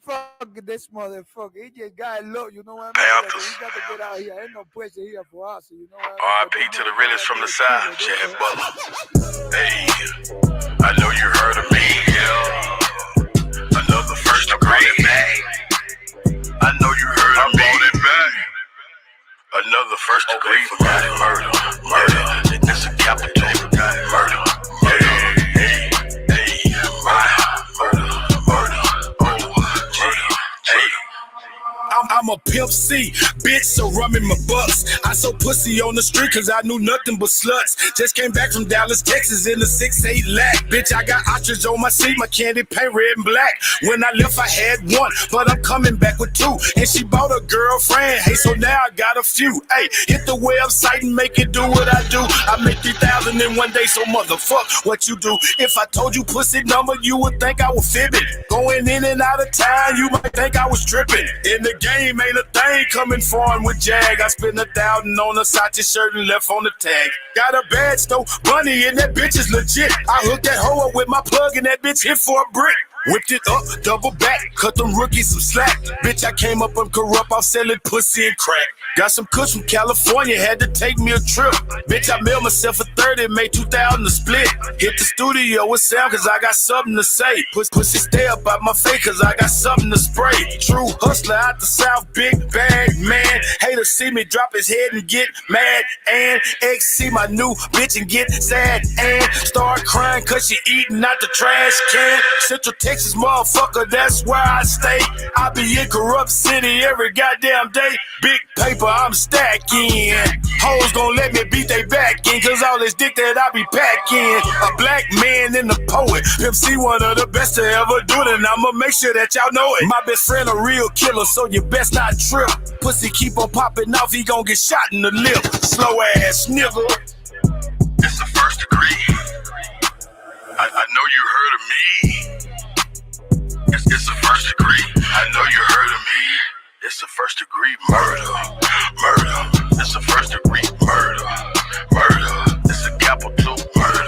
fuck this motherfucker. He just got low, you know what I mean? Like, he got to get out here. Ain't no pressure here for us, you know what I mean? R.I.P. to the realest from the side, Chad Butler. Hey, I know you heard of me, yeah. Another first degree. I know you heard of me. Another first degree murder. It's a capital murder. I'm a pimp C, bitch, so rum in my bucks. I sold pussy on the street cause I knew nothing but sluts. Just came back from Dallas, Texas in the 6'8" lack. Bitch, I got ostrich on my seat, my candy paint red and black. When I left, I had one, but I'm coming back with two. And she bought a girlfriend, hey, so now I got a few. Hey, hit the website and make it do what I do. I make 3,000 in one day, so motherfuck what you do. If I told you pussy number, you would think I was fibbing. Going in and out of town, you might think I was tripping. In the game ain't a thing coming foreign with Jag. I spent 1,000 on a Sanchez shirt and left on the tag. Got a badge though, money and that bitch is legit. I hooked that hoe up with my plug and that bitch hit for a brick. Whipped it up, double back, cut them rookies some slack. Bitch, I came up uncorrupt, I'm selling pussy and crack. Got some kush from California, had to take me a trip. Bitch, I mailed myself a 30, made 2,000 to split. Hit the studio with sound cause I got something to say. Pussy stay up out my face cause I got something to spray. True hustler out the south, big bag man. Haters see me drop his head and get mad. And X see my new bitch and get sad. And start crying cause she eating out the trash can. Central Texas motherfucker, that's where I stay. I be in corrupt city every goddamn day. Big paper, I'm stacking. Hoes gon' let me beat they back in, cause all this dick that I be packing. A black man and a poet. Pimp C, one of the best to ever do it, and I'ma make sure that y'all know it. My best friend a real killer, so you best not trip. Pussy keep on popping off, he gon' get shot in the lip. Slow ass nigga. It's the first degree. I know you heard of me. It's the first degree. I know you heard of me. It's the first degree murder. It's the first degree murder. It's a capital murder.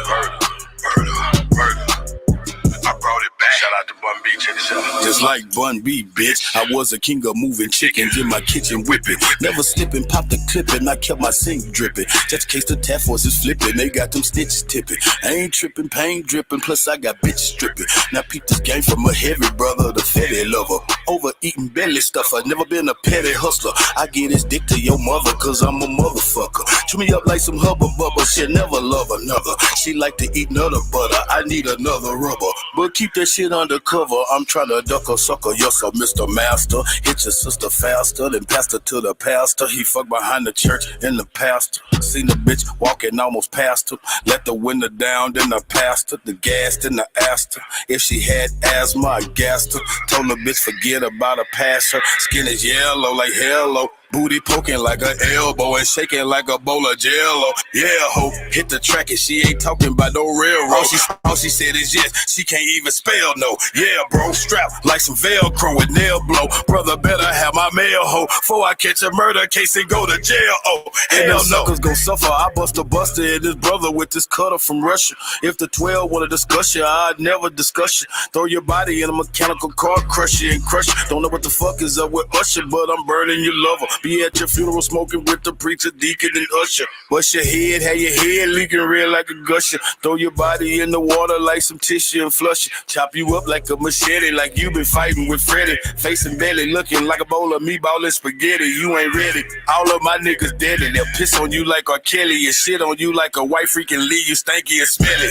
I brought it back. Shout out to Bun B. Check this out. Just like Bun B, bitch, I was a king of moving chickens in my kitchen whipping. Never slipping, pop the clipping, I kept my sink dripping. Just in case the task force is flipping, they got them stitches tipping. I ain't tripping, pain dripping, plus I got bitches stripping. Now peep this game from a heavy brother, the fatty lover. Overeating belly stuffer, never been a petty hustler. I get his dick to your mother, cause I'm a motherfucker. Chew me up like some hubba bubba, she'll never love another. She like to eat nutter butter, I need another rubber. But keep that shit undercover, I'm tryna duck a sucker, yes sir, Mr. Master. Hit your sister faster than pastor to the pastor. He fucked behind the church and the pastor. Seen the bitch walking almost past her. Let the window down, then I passed her. The gas, then I asked her if she had asthma, I gassed her. Told the bitch forget about her, pass her. Skin is yellow like hello. Booty poking like an elbow and shaking like a bowl of jello. Yeah, ho, hit the track and she ain't talking about no railroad. All she said is yes, she can't even spell no. Yeah, bro, strapped like some Velcro with nail blow. Brother better have my mail, ho, before I catch a murder case and go to jail. Oh, hell no. Suckers gon' suffer. I bust a buster and this brother with this cutter from Russia. If the 12 wanna discuss you, I'd never discuss you. Throw your body in a mechanical car, crush you and crush you. Don't know what the fuck is up with Usher, but I'm burning your lover. Be at your funeral smoking with the preacher, deacon, and usher. Bust your head, have your head leaking red like a gusher. Throw your body in the water like some tissue and flush it. Chop you up like a machete, like you been fighting with Freddy. Face and belly looking like a bowl of meatball and spaghetti. You ain't ready. All of my niggas dead and they'll piss on you like R. Kelly and shit on you like a white freaking leave you stanky and smelly.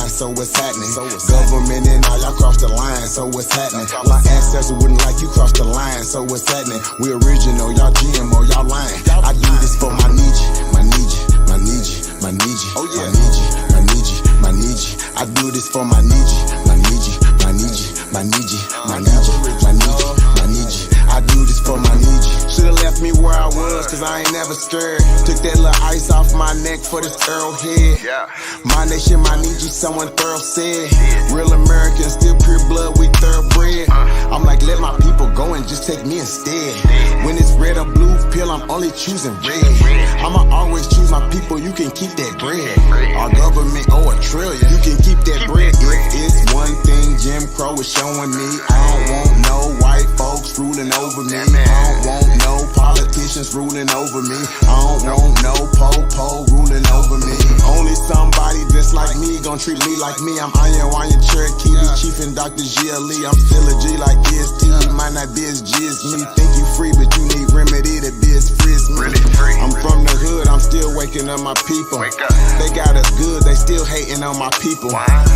So what's happening? Government and all, y'all crossed the line, so what's happening? My ancestors wouldn't like you crossed the line, so what's happening? We original, y'all GMO, y'all lying. I do this for my Niji. Oh yeah, my Niji. I do this for my Niji. my Niji, my Niji, my Niji, my Niji. I do this for my Niji. Should've left me where I was, cause I ain't never scared. Took that little ice off my neck for this arrowhead. My nation, my Niji, someone thorough said. Real American, still pure blood, we thoroughbred. I'm like, let my people go and just take me instead. When it's red or blue pill, I'm only choosing red. I'ma always choose my people, you can keep that bread. Our government owe $1 trillion, you can keep that bread. If it's one thing Jim Crow is showing me, I don't want no white folks ruling over me. I don't want no politicians ruling over me. I don't want no po-po ruling over me. Only somebody that's like me gon' treat me like me. I'm Iron Wanya Cherokee, the Chief and Dr. GLE. I'm still a G like EST. You might not be as G as me. Think you free, but you need remedy to be as free as me. I'm from the hood, I'm still waking up my people. They got us good, they still hating on my people.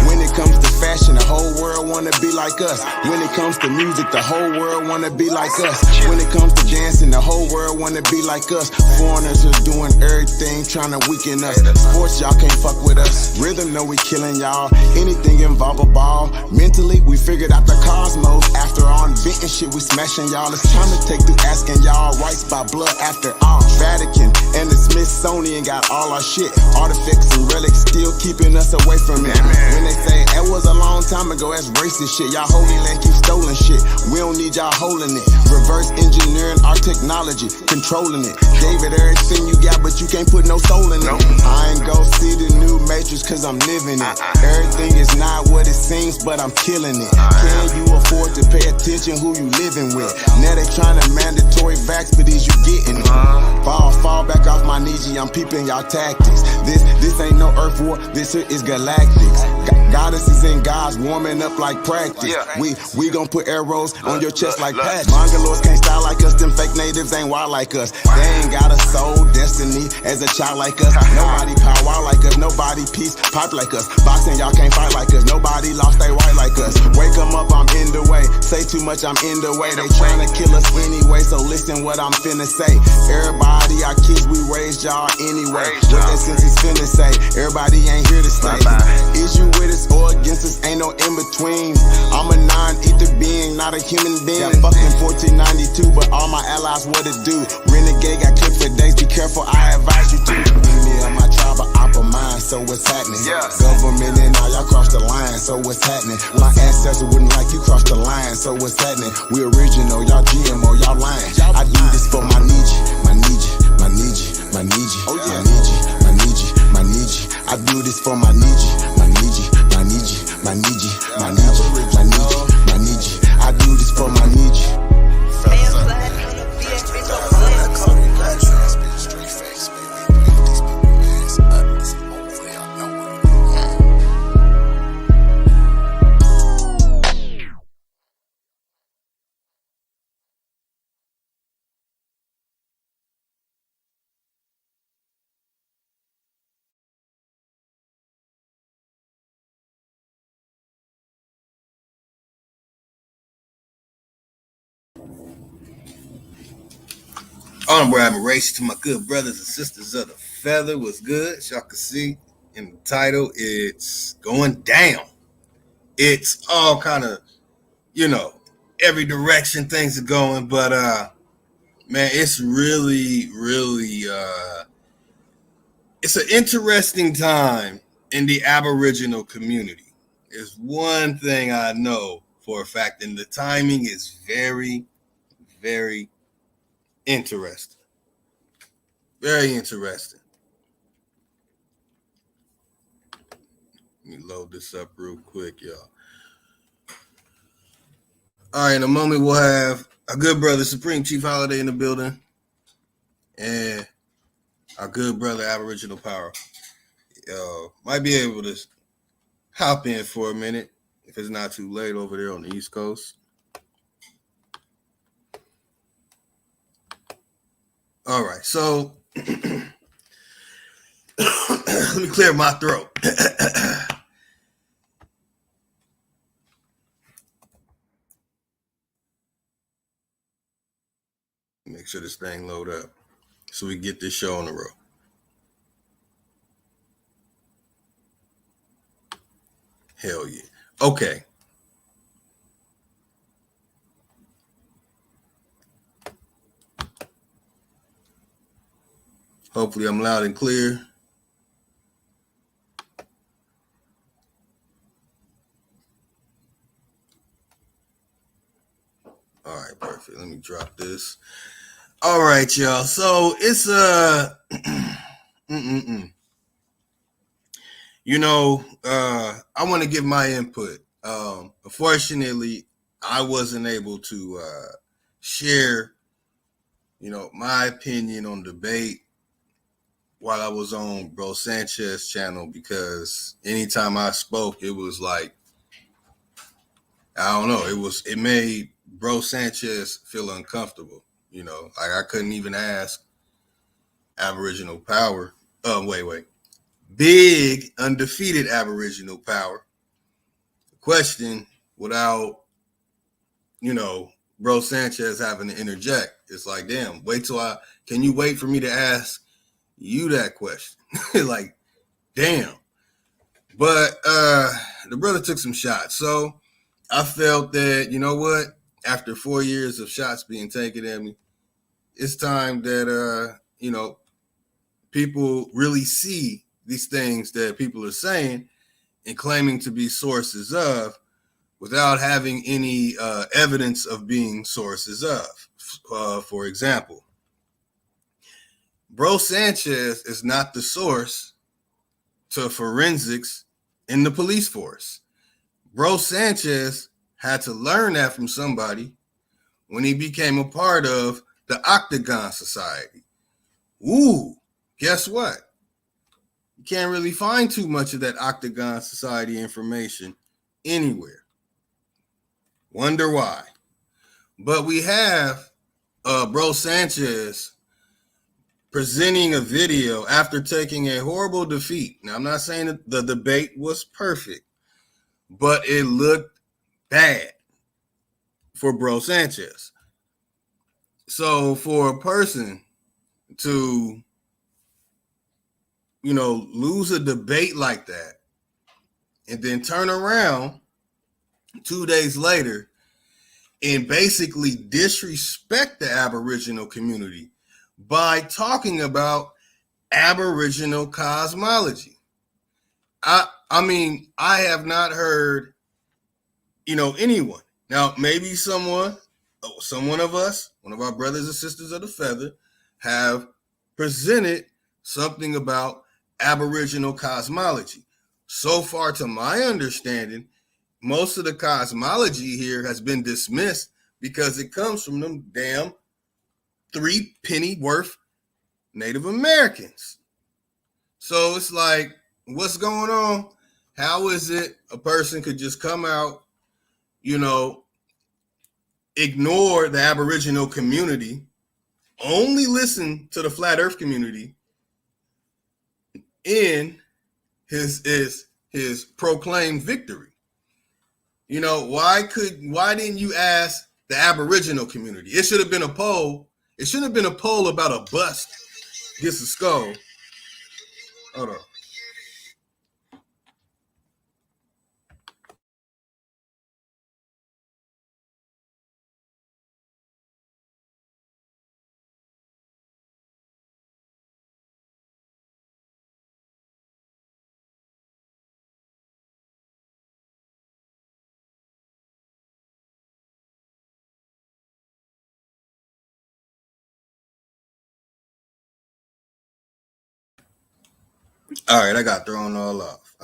When it comes to fashion, the whole world wanna be like us. When it comes to music, the whole world wanna be like us. When it comes to dancing, the whole world wanna be like us. Foreigners are doing everything, trying to weaken us. Sports, y'all can't fuck with us. Rhythm, know we killing y'all. Anything involve a ball. Mentally, we figured out the cosmos. After all inventing shit, we smashing y'all. It's time to take through asking y'all rights by blood after all. Vatican and the Smithsonian got all our shit. Artifacts and relics still keeping us away from it. When they say that was a long time ago, that's racist shit. Y'all holy land keep stolen shit. We don't need y'all holding it. Reverse engineering our technology, controlling it. Gave it everything you got, but you can't put no soul in it. I ain't go see the new Matrix cause I'm living it. Everything is not what it seems, but I'm killing it. Can you afford to pay attention who you living with? Now they trying to mandatory vax, but is you getting it? Fall back off my Niji, I'm peeping y'all tactics. This ain't no Earth war, this here is galactics. Goddesses and gods warming up like practice. We gon' put arrows on your chest like patches. Mongoloids can't style like us, them fake natives ain't wild like us. They ain't got a soul, destiny as a child like us. Nobody power like us, nobody peace pipe like us. Boxing, y'all can't fight like us, nobody lost they right like us. Wake 'em up, I'm in the way. Say too much, I'm in the way. They tryna kill us anyway, so listen what I'm finna say. Everybody, our kids, we raised y'all anyway. What that sense is finna say, everybody ain't here to stay. Is you with us or against us, ain't no in-between. I'm a non-ether being, not a human being. Got fucking 1492, but all my allies what it do. Renegade got clipped for days, be careful, I advise you to. Enemy of my tribe, but opera mine, so what's happening? Government and all y'all cross the line, so what's happening? My ancestors wouldn't like you cross the line, so what's happening? We original, y'all GMO, y'all lying. I do this for my Niji, my Niji, my Niji, my Niji, my Niji, my Niji, my Niji. I do this for my Niji, my Niji, my Niji, my Niji, my Niji, my Niji, my Niji. I do this for my Niji. Honorable admiration to my good brothers and sisters of the feather. Was good. As y'all can see in the title, it's going down. It's all kind of, every direction things are going, but man, it's really, it's an interesting time in the Aboriginal community. There's one thing I know for a fact, and the timing is very, very interesting. Very interesting. Let me load this up real quick, y'all. All right, in a moment, we'll have our good brother, Supreme Chief Holiday, in the building, and our good brother, Aboriginal Power. Might be able to hop in for a minute if it's not too late over there on the East Coast. All right, so let me clear my throat. Make sure this thing load up so we get this show on the road. Hell yeah. Okay. Hopefully I'm loud and clear. All right, perfect. Let me drop this. All right, y'all. So it's you know, I want to give my input. Unfortunately, I wasn't able to share, you know, my opinion on debate while I was on Bro Sanchez channel, because anytime I spoke, it was like, I don't know, it made Bro Sanchez feel uncomfortable. You know, like I couldn't even ask Aboriginal Power. Wait. Big undefeated Aboriginal Power question without, you know, Bro Sanchez having to interject. It's like, damn, can you wait for me to ask you that question? Like, damn. But the brother took some shots. So I felt that, you know what, after 4 years of shots being taken at me, it's time that, you know, people really see these things that people are saying and claiming to be sources of without having any evidence of being sources of. For example, Bro Sanchez is not the source to forensics in the police force. Bro Sanchez had to learn that from somebody when he became a part of the Octagon Society. Ooh, guess what? You can't really find too much of that Octagon Society information anywhere. Wonder why. But we have Bro Sanchez presenting a video after taking a horrible defeat. Now, I'm not saying that the debate was perfect, but it looked bad for Bro Sanchez. So for a person to, you know, lose a debate like that and then turn around 2 days later and basically disrespect the Aboriginal community by talking about Aboriginal cosmology. I mean, I have not heard, you know, anyone. Now, maybe someone of us, one of our brothers and sisters of the feather, have presented something about Aboriginal cosmology. So far, to my understanding, most of the cosmology here has been dismissed because it comes from them damn 3 penny worth Native Americans. So it's like, what's going on? How is it a person could just come out, you know, ignore the Aboriginal community, only listen to the flat earth community in his proclaimed victory? You know, why didn't you ask the Aboriginal community? It should have been a poll. It shouldn't have been a poll about a bust against a skull. Hold on. All right, I got thrown all off.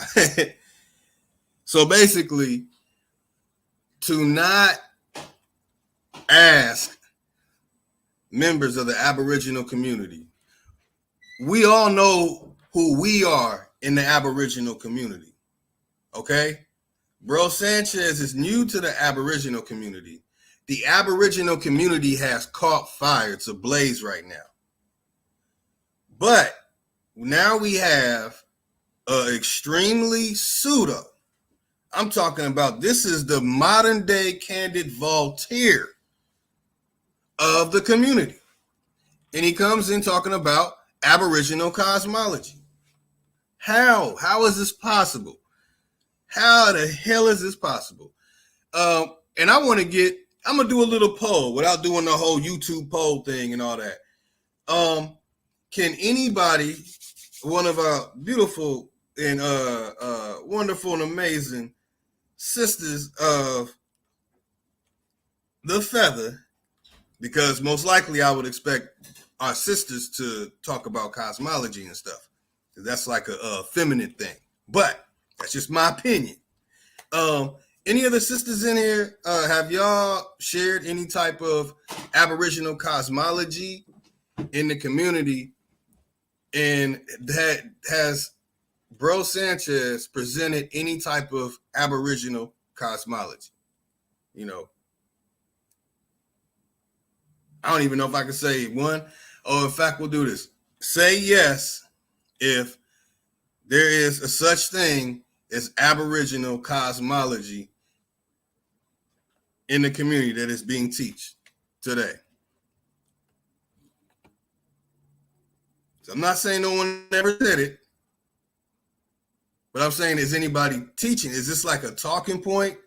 So basically, to not ask members of the Aboriginal community, we all know who we are in the Aboriginal community, okay? Bro Sanchez is new to the Aboriginal community. The Aboriginal community has caught fire. It's ablaze right now. But now we have an extremely pseudo. I'm talking about, this is the modern day Candid Voltaire of the community. And he comes in talking about Aboriginal cosmology. How is this possible? How the hell is this possible? And I'm going to do a little poll without doing the whole YouTube poll thing and all that. can anybody, one of our beautiful and wonderful and amazing sisters of the feather, because most likely I would expect our sisters to talk about cosmology and stuff, because that's like a feminine thing, but that's just my opinion. Any of the sisters in here, have y'all shared any type of Aboriginal cosmology in the community? And that has Bro Sanchez presented any type of Aboriginal cosmology? You know, I don't even know if I can say one. Or in fact, we'll do this. Say yes if there is a such thing as Aboriginal cosmology in the community that is being taught today. So I'm not saying no one ever said it, but I'm saying, is anybody teaching? Is this like a talking point?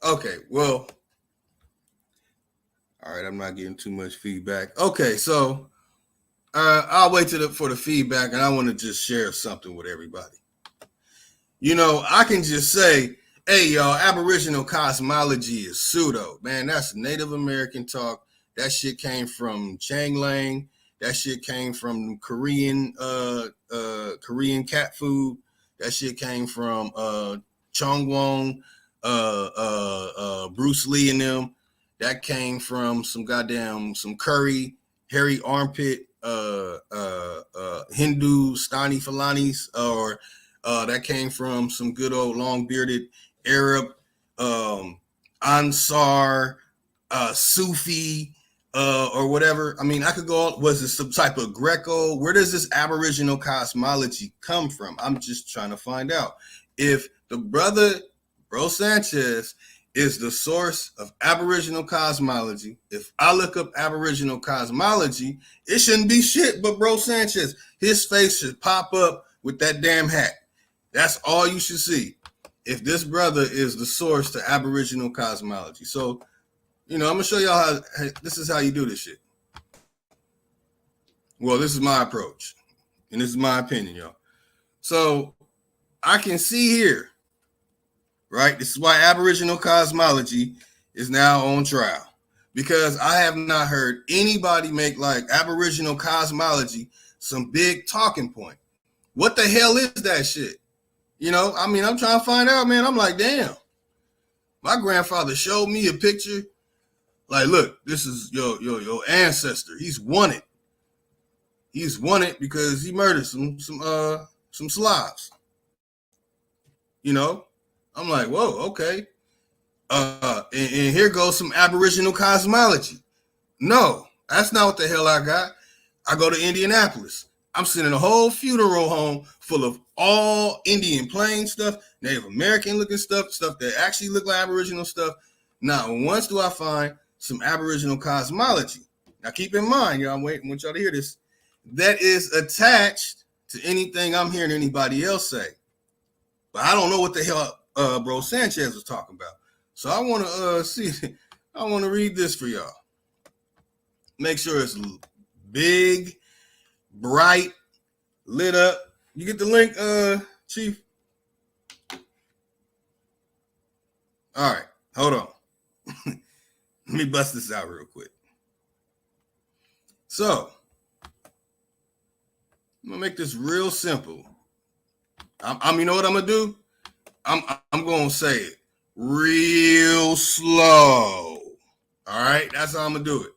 Okay, well, all right, I'm not getting too much feedback. Okay, so I'll wait for the feedback, and I want to just share something with everybody. You know, I can just say, hey, y'all, Aboriginal cosmology is pseudo. Man, that's Native American talk. That shit came from Chang Lang. That shit came from Korean cat food. That shit came from Chong Wong, Bruce Lee and them. That came from some curry, hairy armpit, Hindu Stani Falanis, or that came from some good old long bearded Arab, Ansar, Sufi, or whatever. I mean, I could go, was it some type of Greco? Where does this Aboriginal cosmology come from? I'm just trying to find out. If the brother, Bro Sanchez, is the source of Aboriginal cosmology, if I look up Aboriginal cosmology, it shouldn't be shit but Bro Sanchez. His face should pop up with that damn hat. That's all you should see if this brother is the source to Aboriginal cosmology. So, you know, I'm going to show y'all how this is how you do this shit. Well, this is my approach, and this is my opinion, y'all. So I can see here, right? This is why Aboriginal cosmology is now on trial, because I have not heard anybody make like Aboriginal cosmology some big talking point. What the hell is that shit? You know, I mean, I'm trying to find out, man. I'm like, damn. My grandfather showed me a picture. Like, look, this is your ancestor. He's won it. He's won it because he murdered some Slavs. You know, I'm like, whoa, okay. And here goes some Aboriginal cosmology. No, that's not what the hell I got. I go to Indianapolis. I'm sitting in a whole funeral home full of all Indian plain stuff, Native American looking stuff that actually look like Aboriginal stuff. Not once do I find some Aboriginal cosmology. Now keep in mind, y'all, I want y'all to hear this. That is attached to anything I'm hearing anybody else say. But I don't know what the hell Bro Sanchez was talking about. So I want to I want to read this for y'all. Make sure it's big, bright, lit up. You get the link, Chief? All right, hold on. Let me bust this out real quick. So, I'm gonna make this real simple. You know what I'm gonna do? I'm gonna say it real slow. All right, that's how I'm gonna do it.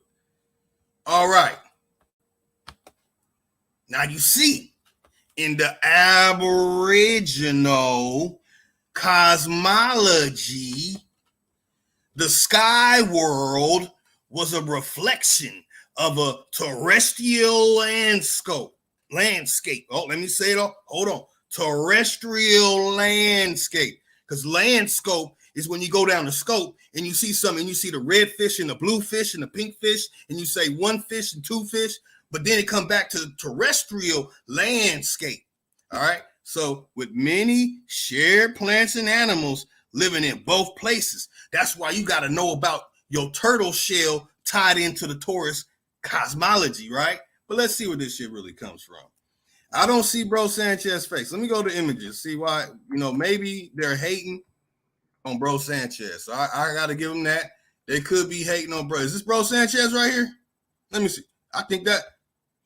All right. Now you see, in the Aboriginal cosmology, the sky world was a reflection of a terrestrial landscape. Oh, let me say it all. Hold on. Terrestrial landscape. Because landscape is when you go down the scope and you see something, and you see the red fish and the blue fish and the pink fish, and you say one fish and two fish, but then it comes back to the terrestrial landscape. All right. So with many shared plants and animals living in both places, that's why you got to know about your turtle shell tied into the torus cosmology, right? But let's see where this shit really comes from. I don't see Bro Sanchez's face. Let me go to images, see why, maybe they're hating on Bro Sanchez. So I got to give them that. They could be hating on Bro. Is this Bro Sanchez right here? Let me see. I think that.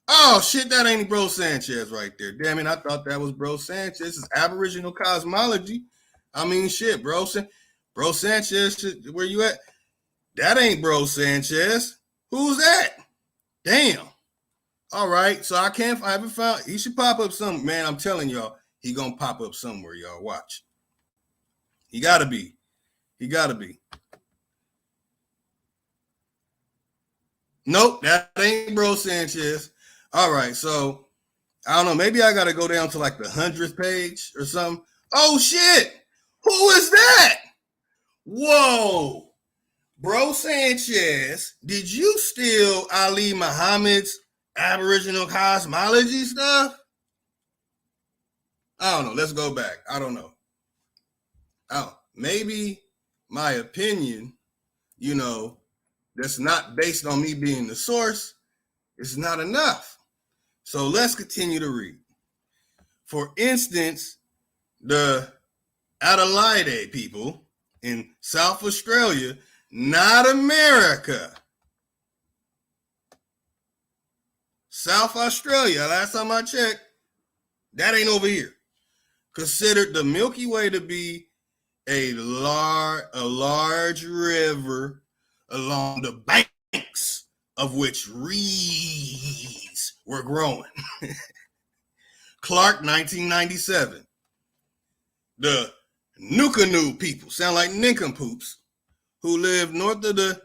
Oh, shit, that ain't Bro Sanchez right there. Damn it, I thought that was Bro Sanchez. This is Aboriginal cosmology. I mean, shit, Bro Sanchez, shit, where you at? That ain't Bro Sanchez. Who's that? Damn. All right, so I haven't found. He should pop up somewhere. Man, I'm telling y'all, he gonna pop up somewhere, y'all. Watch. He gotta be. Nope, that ain't Bro Sanchez. All right, so I don't know. Maybe I gotta go down to like the 100th page or something. Oh shit! Who is that? Whoa, Bro Sanchez, did you steal Ali Muhammad's Aboriginal cosmology stuff? I don't know. Let's go back. I don't know. Maybe my opinion, that's not based on me being the source, is not enough. So let's continue to read. For instance, the Adelaide people in South Australia, not America. South Australia, last time I checked, that ain't over here. Considered the Milky Way to be a large river along the banks of which reeds were growing. Clark, 1997. The Nukanu people, sound like nincompoops, who live north of the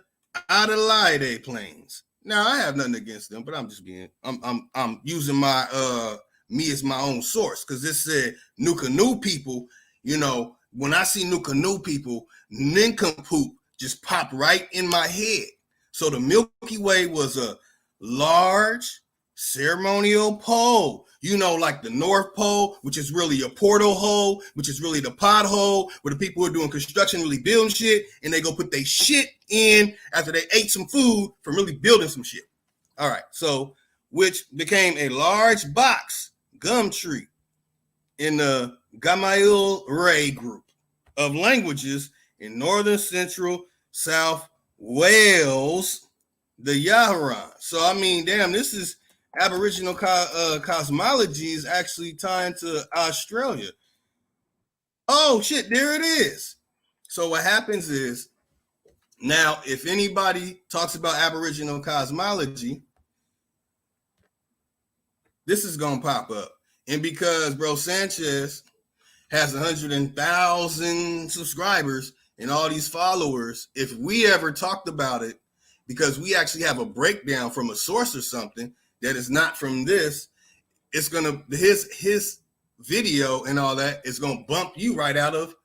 Adelaide Plains. Now, I have nothing against them, but I'm using my me as my own source, because this said Nukanu people. When I see Nukanu people, nincompoop just popped right in my head. So the Milky Way was a large ceremonial pole, like the North Pole, which is really a portal hole, which is really the pothole where the people who are doing construction really building shit, and they go put their shit in after they ate some food from really building some shit. All right, so which became a large box gum tree in the Gamail Ray group of languages in northern central South Wales, the Yaharan. So, I mean, damn, this is Aboriginal cosmology is actually tying to Australia. Oh, shit, there it is. So what happens is, now, if anybody talks about Aboriginal cosmology, this is going to pop up. And because Bro Sanchez has 100,000 subscribers and all these followers, if we ever talked about it, because we actually have a breakdown from a source or something that is not from this, it's gonna his video and all that is gonna bump you right out of.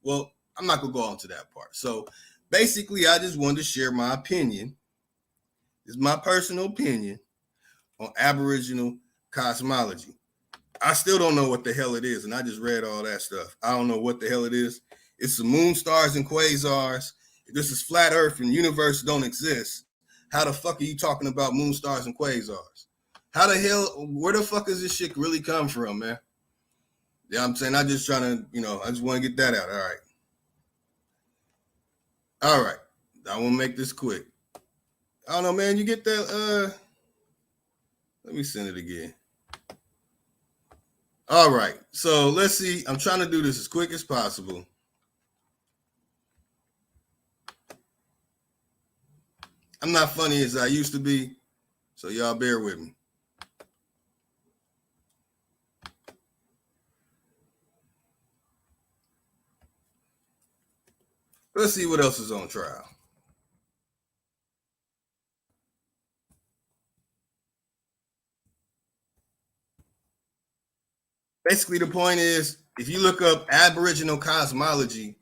Well, I'm not gonna go on to that part. So basically, I just wanted to share my opinion. This is my personal opinion on Aboriginal cosmology. I still don't know what the hell it is, and I just read all that stuff. I don't know what the hell it is. It's the moon, stars, and quasars. If this is flat Earth and universe don't exist, how the fuck are you talking about moon, stars, and quasars? How the hell, where the fuck does this shit really come from, man? Yeah, I'm saying, I just trying to, I just want to get that out. All right. I want to make this quick. I don't know, man. You get that? Let me send it again. All right, so let's see. I'm trying to do this as quick as possible. I'm not funny as I used to be, so y'all bear with me. Let's see what else is on trial. Basically, the point is, if you look up Aboriginal cosmology,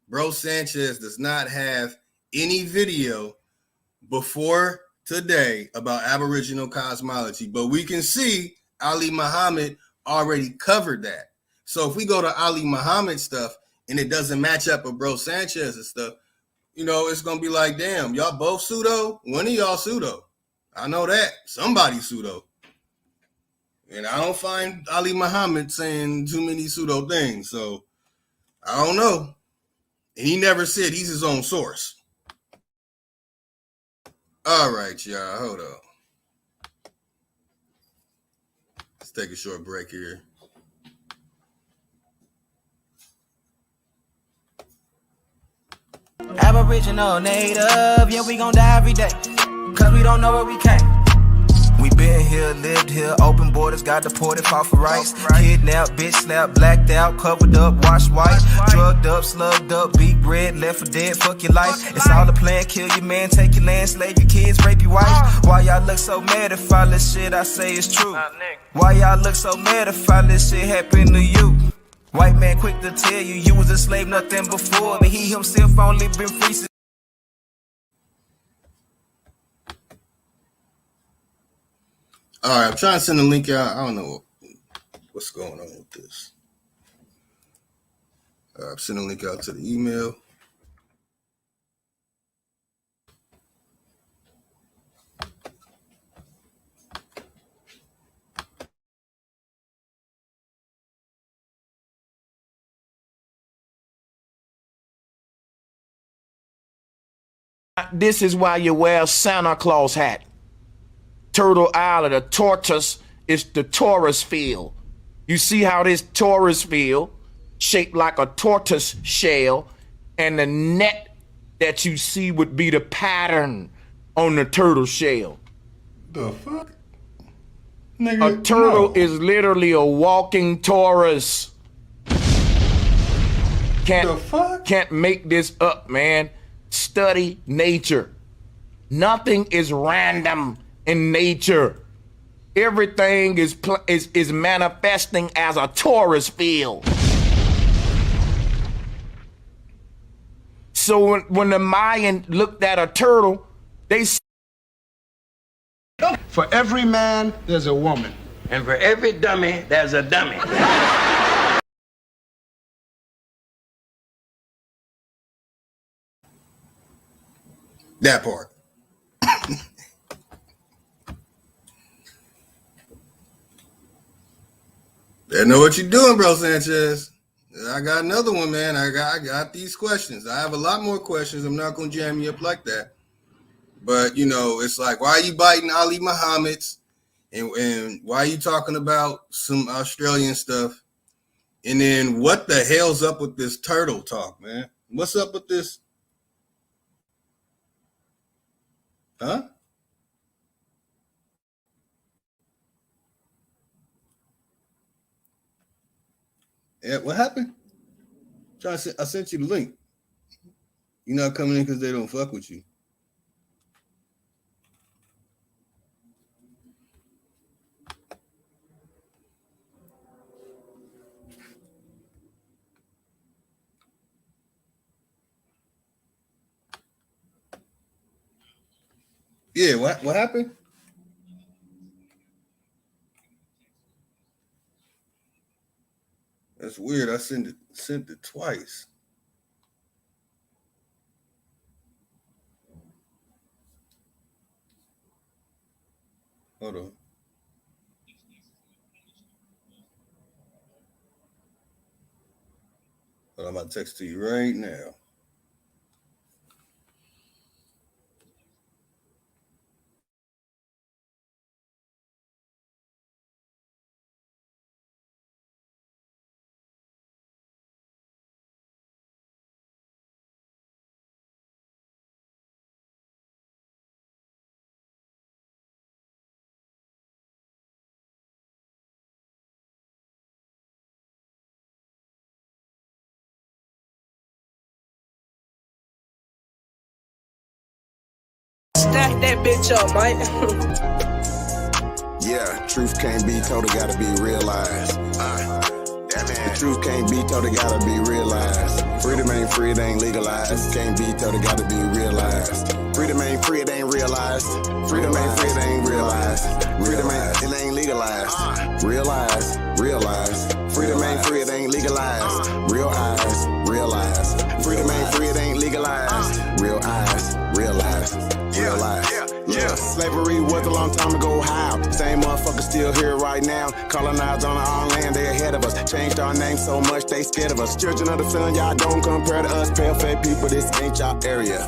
Bro Sanchez does not have any video before today about Aboriginal cosmology, but we can see Ali Muhammad already covered that. So if we go to Ali Muhammad stuff and it doesn't match up with Bro Sanchez's stuff, it's going to be like, damn, y'all both pseudo? One of y'all pseudo. I know that. Somebody's pseudo. And I don't find Ali Muhammad saying too many pseudo things. So I don't know. He never said he's his own source. All right, y'all. Hold on. Let's take a short break here. Aboriginal, native, yeah, we gon' die every day, cause we don't know where we came. We been here, lived here, open borders, got deported, fought for rights. Kidnapped, bitch slapped, blacked out, covered up, washed white. Drugged up, slugged up, beat bread, left for dead, fuck your life. It's all a plan, kill your man, take your land, slave your kids, rape your wife. Why y'all look so mad if all this shit I say is true? Why y'all look so mad if all this shit happen to you? White man quick to tell you, you was a slave, nothing before. But he himself only been free since. All right, I'm trying to send a link out. I don't know what's going on with this. I'm sending a link out to the email. This is why you wear a Santa Claus hat. Turtle Island, the tortoise is the tortoise field. You see how this tortoise field shaped like a tortoise shell, and the net that you see would be the pattern on the turtle shell. The fuck? Nigga, a turtle is literally a walking tortoise. Can't make this up, man. Study nature. Nothing is random in nature. Everything is manifesting as a torus field. So when the Mayan looked at a turtle, they said, for every man, there's a woman. And for every dummy, there's a dummy. That part. I know what you're doing, bro, Sanchez. I got another one, man. I got these questions. I have a lot more questions. I'm not going to jam you up like that. But, you know, it's like, why are you biting Ali Muhammad's? And why are you talking about some Australian stuff? And then what the hell's up with this turtle talk, man? What's up with this? Huh? Yeah, what happened? I sent you the link. You're not coming in because they don't fuck with you. Yeah, what happened? That's weird. I sent it twice. Hold on. I'm about to text to you right now. Stack that bitch up, Mike. Yeah, truth can't be told, it gotta be realized. The truth can't be told, it gotta be realized. Freedom ain't free, it ain't legalized. Can't be told, it gotta be realized. Freedom ain't free, it ain't realized. Freedom ain't free, it ain't realized. Freedom ain't, it ain't legalized. Realize. Freedom ain't free, it ain't legalized. Realize. Freedom ain't free, it ain't legalized. Realize. Yeah. Slavery was a long time ago, how? Same motherfuckers still here right now. Colonized on our own land, they ahead of us. Changed our name so much, they scared of us. Children of the sun, y'all don't compare to us. Pale-faced people, this ain't y'all area.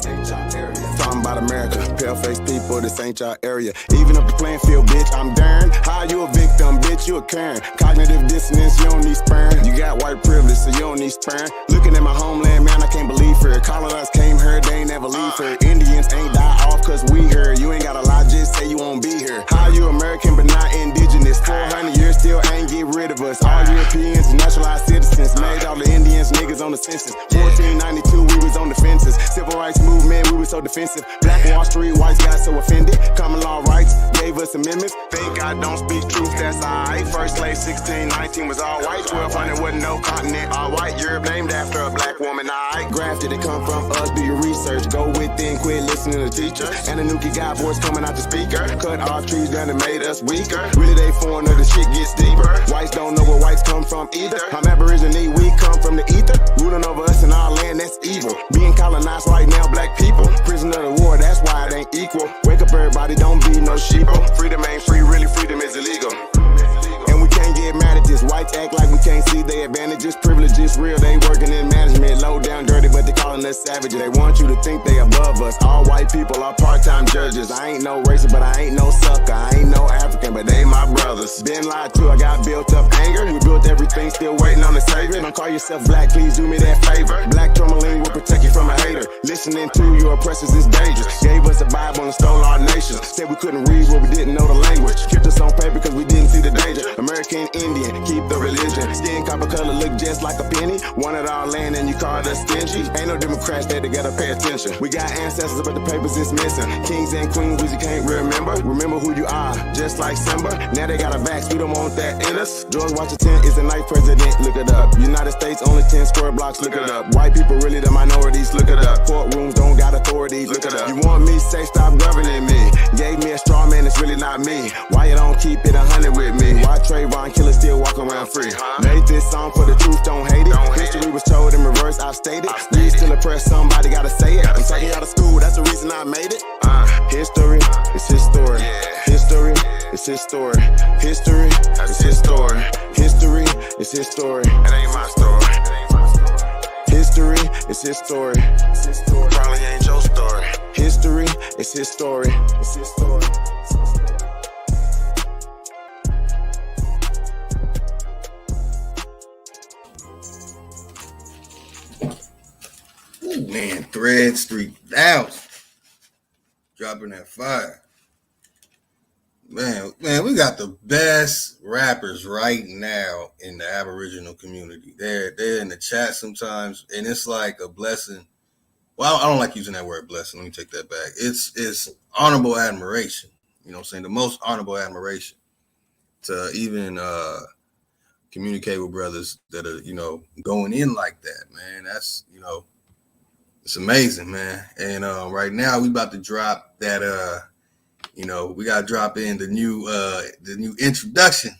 Talking about America, pale-faced people, this ain't y'all area. Even up the playing field, bitch, I'm darn. How you a victim, bitch, you a Karen. Cognitive dissonance, you don't need sperm. You got white privilege, so you don't need sperm. Looking at my homeland, man, I can't believe her. Colonized came here, they ain't never leave her. Indians ain't die off cause we here. You ain't gotta lie, just say you won't be here. How you American but not indigenous? 400 years still ain't get rid of us. All Europeans, naturalized citizens. Made all the Indians niggas on the census. 1492, we was on the fences. Civil rights movement, we was so defensive. Black Wall Street, whites got so offended. Common law rights gave us amendments. Think I don't speak truth, that's alright. First slave 1619 was all white. 1200 wasn't no continent, all white. Europe named after a black woman, alright. Grafted, it come from us, do your research. Go within, quit listening to teachers. And the Nuki got voice coming out the speaker. Cut off trees down and made us weaker. Really they foreigner, the shit gets deeper. Whites don't know where whites come from either. I'm Aboriginal, we come from the ether. Ruling over us in our land, that's evil. Being colonized right now, black people. Prisoner of the war, that's why it ain't equal. Wake up everybody, don't be no sheeple. Freedom ain't free, really freedom is illegal. And we can't get mad at this. Whites act like we can't see their advantages. Privileges real, they working in management. Low down dirty, but they calling us savages. They want you to think they above us. All white people are part-time judges. I ain't no racist, but I ain't no sucker. I ain't no African, but they my brothers. Been lied to, I got built up anger. We built everything, still waiting on the savior. Don't call yourself black, please do me that favor. Black tourmaline will protect you from a hater. Listening to your oppressors is dangerous. Gave us a Bible and stole our nation. Said we couldn't read what we didn't know the language. Kept us on paper because we didn't see the danger. American Indian, keep the religion. Skin copper color look just like a penny. Wanted our land and you called us stingy. Ain't no Democrats there to gotta pay attention. We got ancestors but the papers is missing. Kings and queens we just can't remember. Remember who you are, just like Simba. Now they got a vax, we don't want that in us. George Washington is the ninth president, look it up. United States only 10 square blocks, look it up. White people really the minorities, look it up. Courtrooms don't got authorities, look it up. You want me, say stop governing me. Gave me a straw man, it's really not me. Why you don't keep it 100 with me? Why Trayvon killer still walk around free? Made this song for the truth, don't hate it. History was told in reverse, I've stated. You still oppressed, somebody gotta say it. I'm taking out of school, that's the reason I made it. History is his story. History is his story. History is his story. History is his story. It ain't my story. History is his story. Probably ain't your story. History is his story. It's his story. Ooh, man, Threads 3000. Dropping that fire. Man, we got the best rappers right now in the Aboriginal community. They're in the chat sometimes, and it's like a blessing. Well, I don't like using that word blessing. Let me take that back. It's honorable admiration. You know what I'm saying? The most honorable admiration to even communicate with brothers that are, going in like that, man. That's, it's amazing, man. And right now we about to drop that we gotta drop in the new introduction.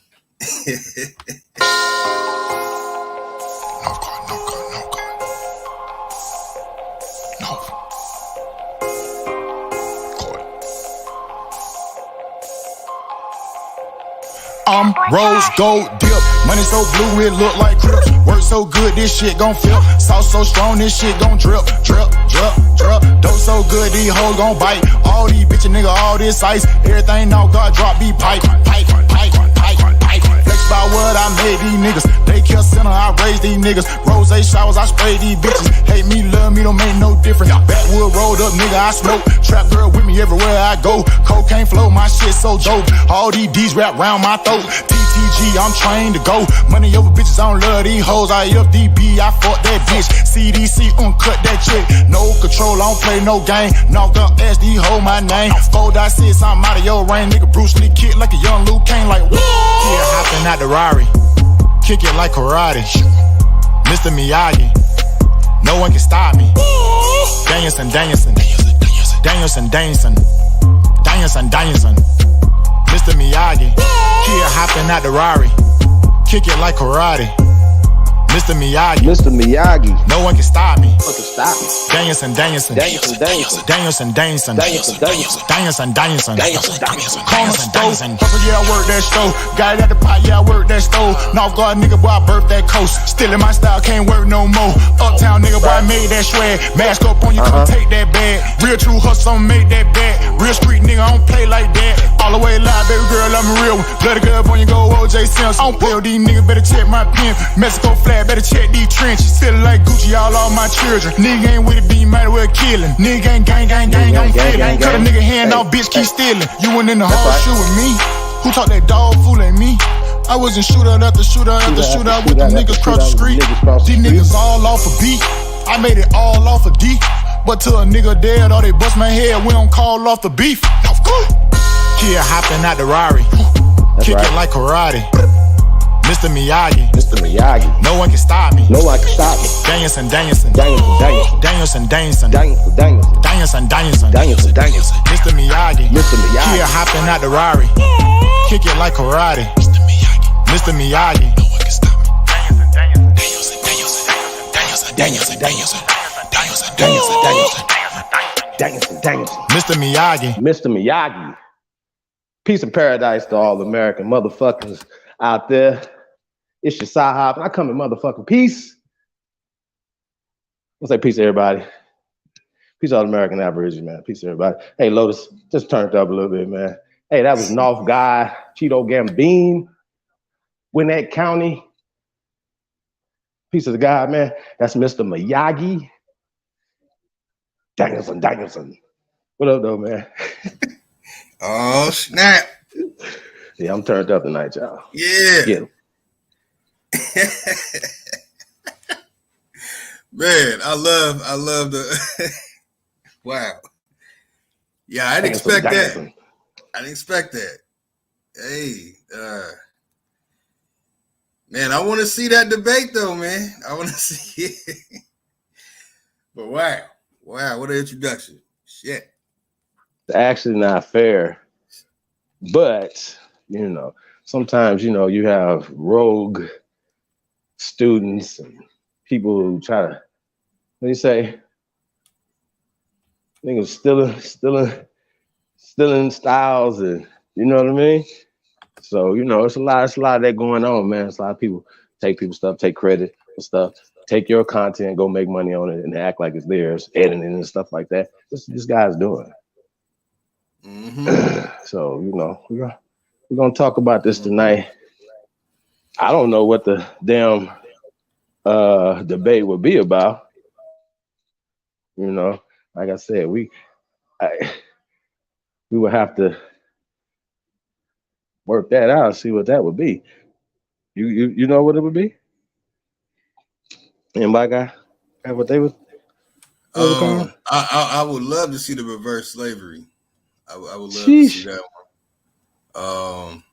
I'm rose gold dip, money so blue it look like Crips. Work so good this shit gon' flip. Sauce so strong this shit gon' drip, drip, drip, drip. Dope so good these hoes gon' bite. All these bitches nigga, all this ice. Everything now God drop be pipe, pipe, pipe, pipe, pipe. Flex by what I made these niggas. Daycare center I raised these niggas. Rose showers I spray these bitches. Hate me, love me, don't make no difference. Backwood rolled up nigga I smoke. Trap girl with me everywhere I go. Cocaine flow, my shit so dope. All these D's wrap round my throat. TTG, I'm trained to go. Money over bitches, I don't love these hoes. I FDB, I fuck that bitch. CDC, uncut that chick. No control, I don't play no game. Knock up ass, these hold my name. 4.6, I'm out of your range. Nigga Bruce Lee kid like a young Luke Kane, like whoa. Yeah, hopping out the Rari. Kick it like karate. Mr. Miyagi. No one can stop me. Danielson. Mr. Miyagi. Here hopping out the Rari. Kick it like karate. Mr. Miyagi. Mr. Miyagi. No one can stop me. What can stop me? Danielson. Danielson. Corner stove. Yeah, I work that stove. Got it at the pot, yeah, I work that stove. North Guard nigga, boy, I birthed that coast. Still in my style, can't work no more. Uptown nigga, boy, I made that swag. Mask up on you, come take that bag. Real true hustle, make that bag. Real street nigga, I don't play like that. All the way live, baby girl, I'm a real one. Bloody good when you go OJ Simpson. I don't play with these niggas, better check my pen. Mexico flag, better check these trenches. Feeling like Gucci, all my children. Nigga ain't with it, be might as well killing. Nigga ain't gang, I'm feeling. Cut a nigga hand off, bitch, keep stealing. You went in the horseshoe with me. Who talk that dog fool ain't me? I wasn't shooter after shooter after shooter with them niggas cross the street. These niggas all off a beat. I made it all off a D. But till a nigga dead or they bust my head, we don't call off the beef. Kid hopping out the Rari. Kick it like karate. Mr. Miyagi. Mr. Miyagi. No one can stop me. No one can stop me. Danielson. Danielson. Mr. Miyagi. Mr. Miyagi. Kid hopping out the Rari. Kick it like karate. Mr. Miyagi. No one can stop me. Mr. Miyagi. Mr. Miyagi. Peace and paradise to all American motherfuckers out there. It's your Sahab, and I come in motherfucking peace. Let's say peace to everybody. Peace to all American Aborigines, man. Peace to everybody. Hey, Lotus, just turned up a little bit, man. Hey, that was North Guy, Cheeto Gambino, Gwinnett County. Peace of the God, man. That's Mr. Miyagi. Danielson. What up, though, man? Oh, snap. Yeah, I'm turned up tonight, y'all. Yeah. Get 'em. Man, I love the wow. Yeah, I didn't expect that. I didn't expect that. Hey, man, I want to see that debate though, man. I want to see it. But wow, what an introduction. Shit. It's actually not fair. But, you know, sometimes, you know, you have rogue students and people who try to, what do you say? Niggas stealing styles, and you know what I mean? So, you know, it's a lot of that going on, man. It's a lot of people take people's stuff, take credit for stuff, take your content, go make money on it, and act like it's theirs, editing and stuff like that. This guy's doing. Mm-hmm. So, you know, we're gonna talk about this tonight. I don't know what the damn debate would be about. You know, like I said, we would have to work that out, see what that would be. You know what it would be? And by God, what they would. I would love to see the reverse slavery. I would love to see that one.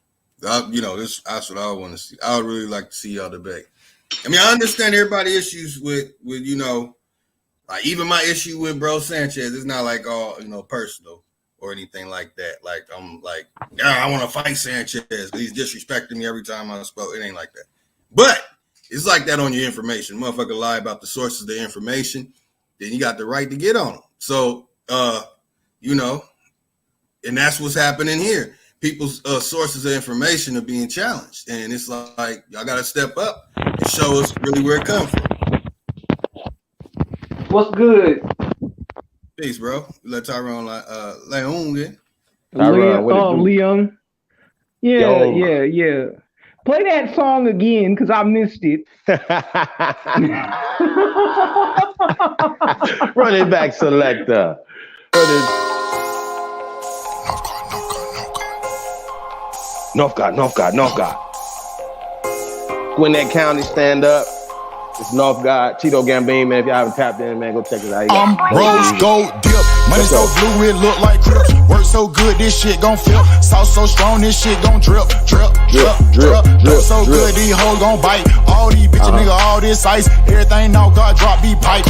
You know, that's what I want to see. I would really like to see y'all debate. I mean, I understand everybody's issues with you know, like even my issue with bro Sanchez is not like all, you know, personal or anything like that. Like I'm like, yeah, I want to fight Sanchez. He's disrespecting me every time I spoke. It ain't like that. But it's like that on your information. Motherfucker lie about the sources of the information, then you got the right to get on them. So, you know, and that's what's happening here. People's sources of information are being challenged. And it's like, y'all got to step up and show us really where it comes from. What's good? Peace, bro. Let Tyrone Leon get. Leon. Yeah. Play that song again, because I missed it. Run it back, selector. North God. Gwinnett County, stand up. It's North God. Cheeto Gambino, man. If y'all haven't tapped in, man, go check it out. Rose gold dip. Money so blue, it look like Crips. Work so good, this shit gon' flip. Sauce so strong, this shit gon' drip. Drip so good, these hoes gon' bite. All these bitches, nigga, all this ice. Everything now, God drop, be pipe.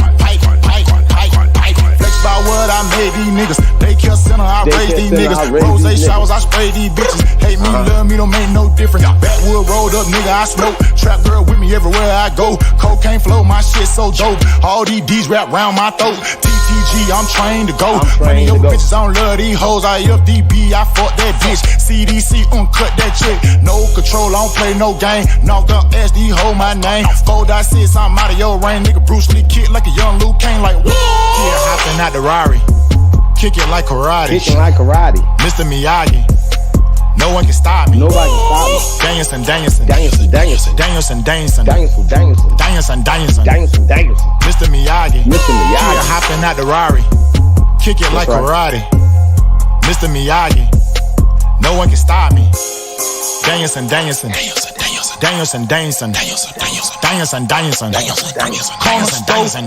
Flex about what I made these niggas. Daycare center, I raised these niggas. Rose showers, I spray these bitches. Hate me, love me, don't make no difference. Backwood rolled up, nigga, I smoke. Trap girl with me everywhere I go. Cocaine flow, my shit so dope. All these D's wrap round my throat. TTG, I'm trained to go. Money your bitches, I don't love these hoes. I FDB, I fuck that bitch. CDC, cut that chick. No control, I don't play no game. Knocked up SD, hold my name. 4.6, I'm out of your range. Nigga Bruce Lee kick like a young Luke Kane. Like, whoa. Yeah, hopping out the Rari. Kick it like karate. Kicking like karate. Mr. Miyagi. No one can stop me. Nobody can stop me. Danielson. Danielson. Danielson. Mr. Miyagi. Yeah, hopping out the Rari. Kick it like karate. Mr. Miyagi. No one can stop me. Danielson. Corner stove.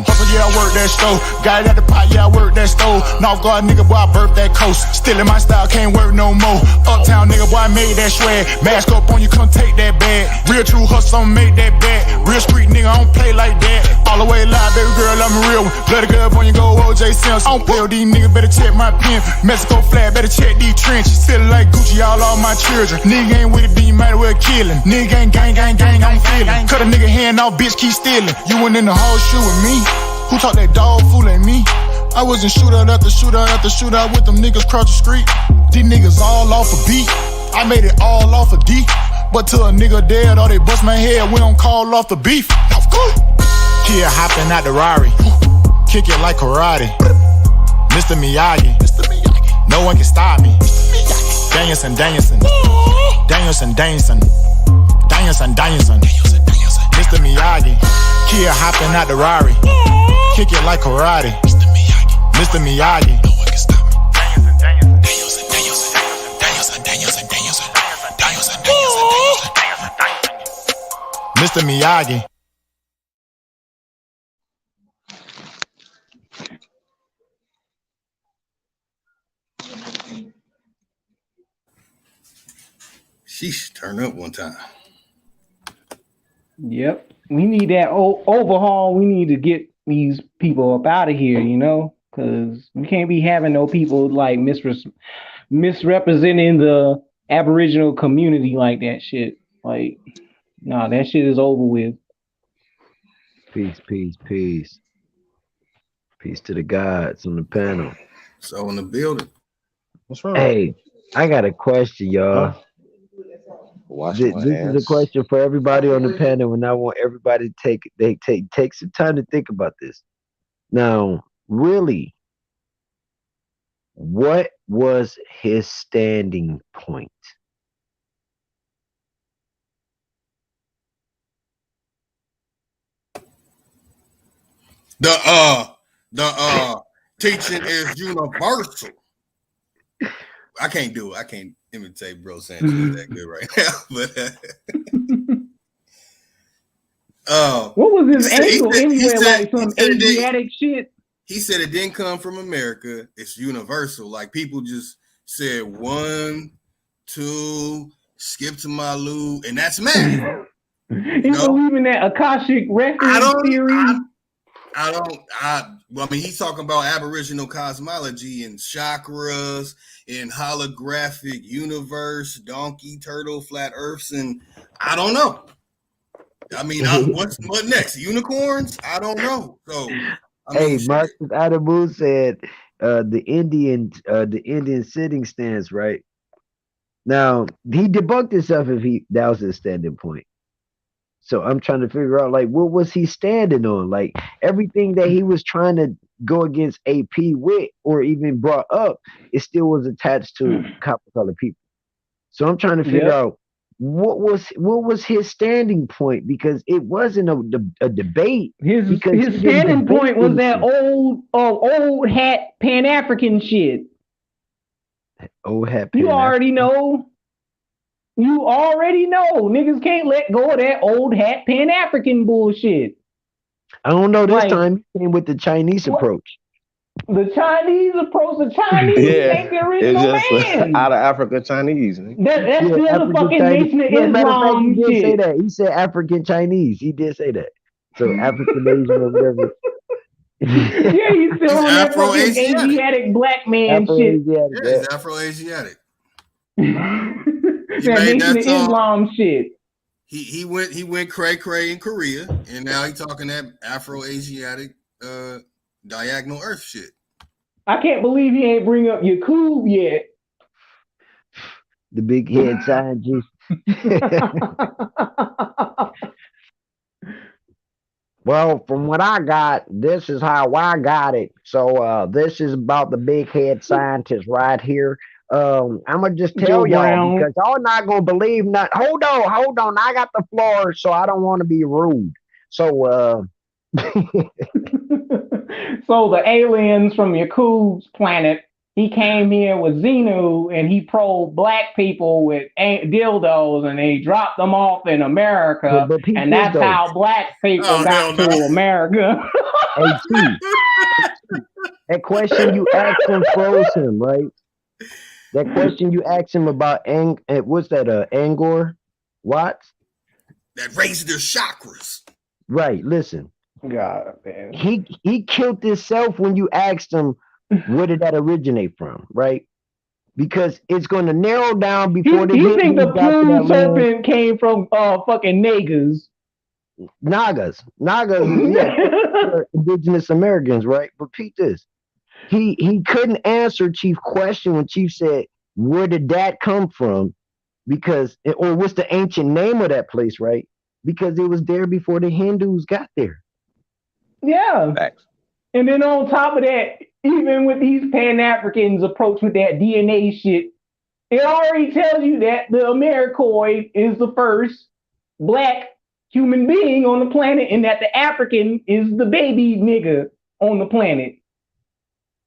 Hustle, yeah, I work that stove. Got it at the pot, yeah, I work that stove. North Guard nigga, boy, I birthed that coast. Still in my style, can't work no more. Uptown nigga, boy, I made that swag. Mask up on you, come take that bag. Real true hustle, I'ma make that bag. Real street nigga, I don't play like that. All the way live, baby girl, I'm a real one. Bloody girl, when you go OJ Sims. I don't play with these niggas, better check my pen. Mexico flag, better check these trenches. Still like Gucci, all my children. Nigga ain't with it, you might as well kill him. Nigga ain't gang, I'm feeling. Cut a nigga hand off, bitch, keep stealing. You went in the whole shoe with me. Who talk that dog fooling me? I was in shootout after shootout with them niggas cross the street. These niggas all off a beat. I made it all off a D. But till a nigga dead or they bust my head, we don't call off the beef. Here hopping out the Rari. Kick it like karate. Mr. Miyagi. No one can stop me. Danielson. Mr. Miyagi. Here hopping out the Rari. Kick it like karate. Mr. Miyagi. No one can stop me. Mr. Miyagi. Sheesh, turn up one time. Yep. We need that overhaul. We need to get these people up out of here, you know? Because we can't be having no people like misrepresenting the Aboriginal community like that shit. Like, nah, that shit is over with. Peace. Peace to the gods on the panel. So in the building. What's wrong? Hey, I got a question, y'all. This is a question for everybody on the panel, and I want everybody to take some time to think about this. Now, really, what was his standing point? The teaching is universal. I can't do it. I can't imitate Bro Sanchez that good right now. But what was his angle anyway? Like some Asiatic shit. He said it didn't come from America. It's universal. Like people just said 1, 2, skip to Malu, and that's math. You believe in that Akashic record theory? I mean, he's talking about Aboriginal cosmology and chakras and holographic universe, donkey, turtle, flat earths, and I don't know. I mean, what next? Unicorns? I don't know. So, Marcus Adamu said the Indian sitting stance, right? Now he debunked himself if that was his standing point. So I'm trying to figure out, like, what was he standing on? Like, everything that he was trying to go against AP with or even brought up, it still was attached to copper colored people. So I'm trying to figure out what was his standing point, because it wasn't a debate. His standing point was that old hat Pan-African shit. Old hat. You already know. Niggas can't let go of that old hat Pan-African bullshit. I don't know. This time he came with the Chinese approach. The Chinese think there is no man. Out of Africa Chinese. That's still the fucking Nation of Islam he did shit. say that. He said African Chinese. He did say that. So African Asian or whatever. Yeah, he's still on that fucking Asiatic black man shit. Yeah, he's Afro-Asiatic. That Nation of Islam shit. He went cray in Korea, and now he's talking that Afro-Asiatic diagonal Earth shit. I can't believe he ain't bring up Yakub yet. The big head scientist. Well, from what I got, this is how I got it. So this is about the big head scientist right here. I'm gonna just tell y'all because y'all not gonna believe nothing. Hold on. I got the floor, so I don't want to be rude. So so the aliens from Yakub's planet, he came here with Xenu and he probed black people with dildos and they dropped them off in America. And that's how black people got to America. Hey, that question you asked him froze him, right? That question you asked him about what's that? Angkor Watts? That raised their chakras. Right. Listen. God, man. He killed himself when you asked him where did that originate from, right? Because it's going to narrow down before you think the plume serpent came from fucking Nagas? Nagas, yeah, indigenous Americans, right? But Pete, this he couldn't answer Chief's question when Chief said, "Where did that come from?" Because or what's the ancient name of that place, right? Because it was there before the Hindus got there. Yeah. Facts. And then on top of that, even with these Pan-Africans approach with that DNA shit, it already tells you that the Americoid is the first black human being on the planet and that the African is the baby nigga on the planet.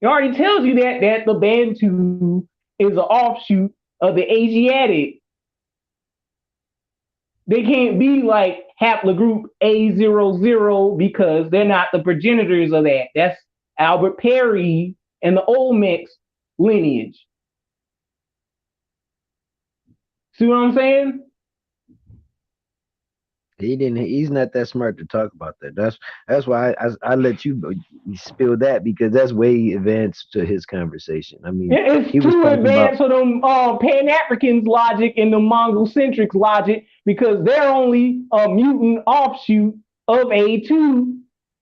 It already tells you that the Bantu is an offshoot of the Asiatic. They can't be like haplogroup A00 because they're not the progenitors of that. That's Albert Perry and the Olmecs lineage. See what I'm saying? He's not that smart to talk about that. That's why I let you spill that because that's way advanced to his conversation. I mean, it's too advanced for them Pan-Africans logic and the Mongol-centric logic because they're only a mutant offshoot of A2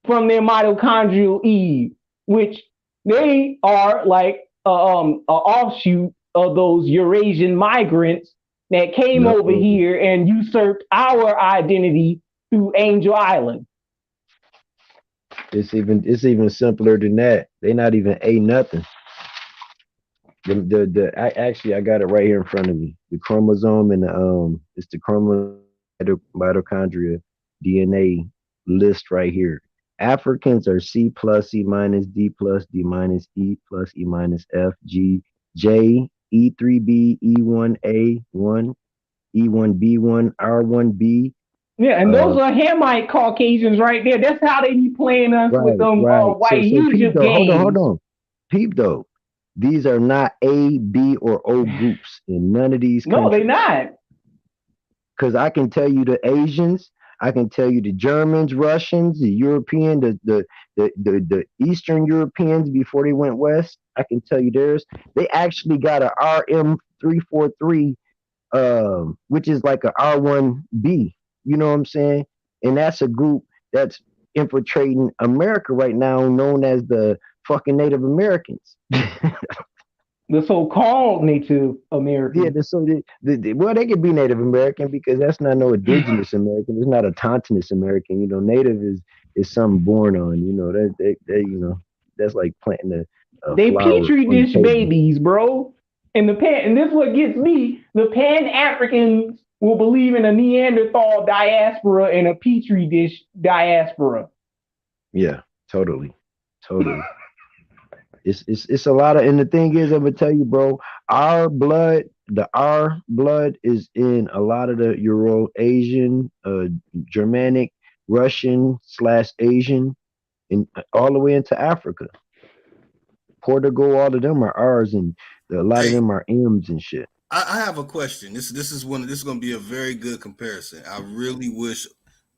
from their mitochondrial Eve, which they are like an offshoot of those Eurasian migrants that came over here and usurped our identity through Angel Island. It's even simpler than that. They're not even A nothing. I got it right here in front of me. The chromosome and it's the mitochondria DNA list right here. Africans are C plus, C minus, D plus, D minus, E plus, E minus, F, G, J, E3B, E1A1, E1B1, R1B. Yeah, and those are Hamite Caucasians right there. That's how they be playing us with them white Egypt games. Hold on. Peep though. These are not A, B, or O groups in none of these countries. No, they're not. Because I can tell you the Asians, I can tell you the Germans, Russians, the European, the Eastern Europeans before they went west. I can tell you theirs. They actually got a RM343, which is like a R1B. You know what I'm saying? And that's a group that's infiltrating America right now, known as the fucking Native Americans. The so-called Native American. Yeah, well, they could be Native American because that's not no indigenous American. It's not a Tontonist American. You know, Native is something born on. You know, they that's like planting a they petri dish babies, bro. And this is what gets me. The Pan-Africans will believe in a Neanderthal diaspora and a petri dish diaspora. Yeah, totally. It's a lot of, and the thing is, I'm gonna tell you, bro, our blood is in a lot of the Euro-Asian, Germanic, Russian / Asian, and all the way into Africa. Portugal, all of them are ours, and a lot of them are M's and shit. I have a question. This is going to be a very good comparison. I really wish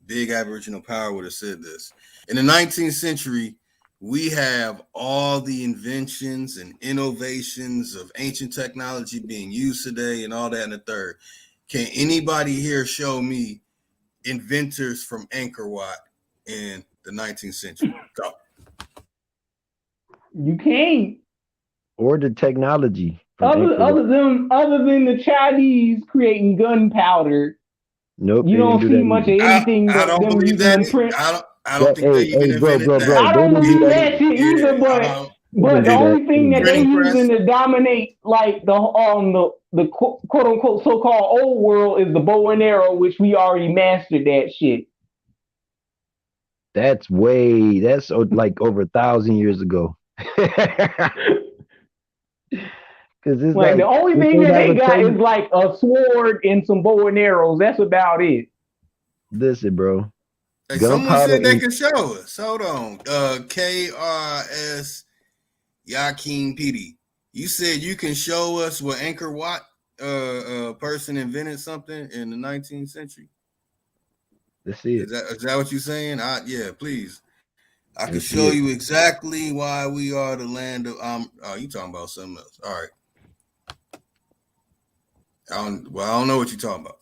Big Aboriginal Power would have said this. In the 19th century, we have all the inventions and innovations of ancient technology being used today and all that in the third. Can anybody here show me inventors from Angkor Wat in the 19th century? Go. You can't. Or the technology from Other than the Chinese creating gunpowder, Nope, you they didn't don't do see that much of either. anything I but don't them believe using that. them print. I don't think they even Bro, invented that. I they don't didn't do believe that that either. shit either, They didn't but do the that. only thing that they Printing press. using to dominate like the quote unquote so-called old world is the bow and arrow, which we already mastered that shit. That's like over 1,000 years ago. Because it's Like the like, only if thing they that they never got tell is you, like a sword and some bow and arrows. That's about it. listen, bro, Hey, someone gunpowder said they and could show us. Hold on. KRS Yakin PD. You said you can show us what Angkor Wat person invented something in the 19th century. let's see it. Is that what you're saying? Yeah, please. I can Let's see show it. you exactly why we are the land of you talking about something else. All right. I don't know what you're talking about.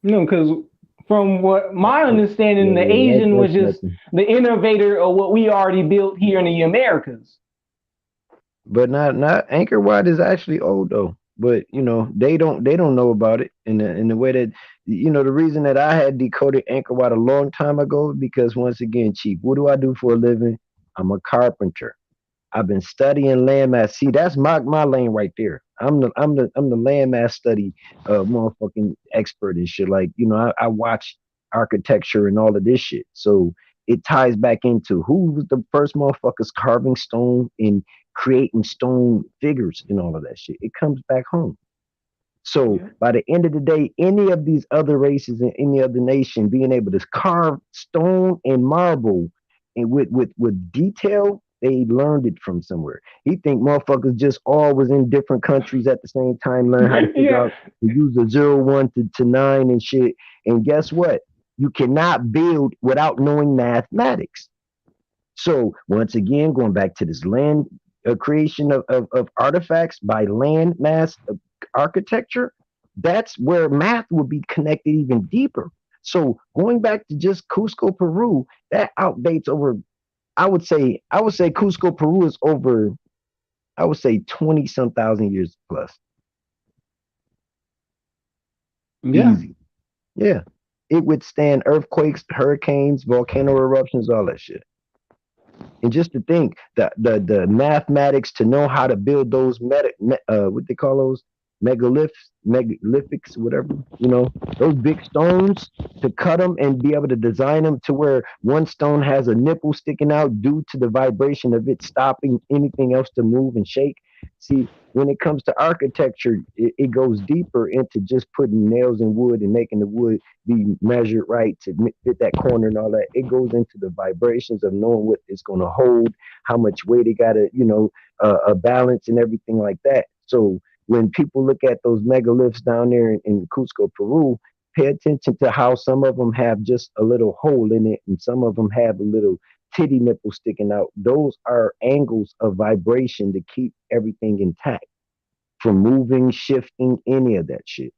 No, because from what my understanding, the Yeah, Asian was that's just nothing. the innovator of what we already built here in the Americas. But not Angkor Wat is actually old though. But they don't know about it in the way that the reason that I had decoded Angkor Wat a long time ago, because once again, Chief, what do I do for a living? I'm a carpenter. I've been studying landmass. See, that's my lane right there. I'm the landmass study motherfucking expert and shit. Like, I watch architecture and all of this shit. So it ties back into who was the first motherfuckers carving stone and creating stone figures and all of that shit. It comes back home. So by the end of the day, any of these other races in any other nation being able to carve stone and marble and with detail, they learned it from somewhere. He think motherfuckers just all was in different countries at the same time, learn how to figure out to use the 0, 1 to 9 and shit. And guess what? You cannot build without knowing mathematics. So once again, going back to this land creation of artifacts by land mass architecture, that's where math would be connected even deeper. So going back to just Cusco, Peru, that outdates over. I would say Cusco, Peru is over. I would say 20 some thousand years plus. Yeah. Easy. Yeah. It withstand earthquakes, hurricanes, volcano eruptions, all that shit. And just to think that the mathematics to know how to build those what they call those megalithics, whatever, those big stones, to cut them and be able to design them to where one stone has a nipple sticking out due to the vibration of it stopping anything else to move and shake. See, when it comes to architecture, it goes deeper into just putting nails in wood and making the wood be measured right to fit that corner and all that. It goes into the vibrations of knowing what it's going to hold, how much weight it got to, a balance and everything like that. So when people look at those megaliths down there in Cusco, Peru, pay attention to how some of them have just a little hole in it and some of them have a little titty nipple sticking out. Those are angles of vibration to keep everything intact from moving, shifting, any of that shit.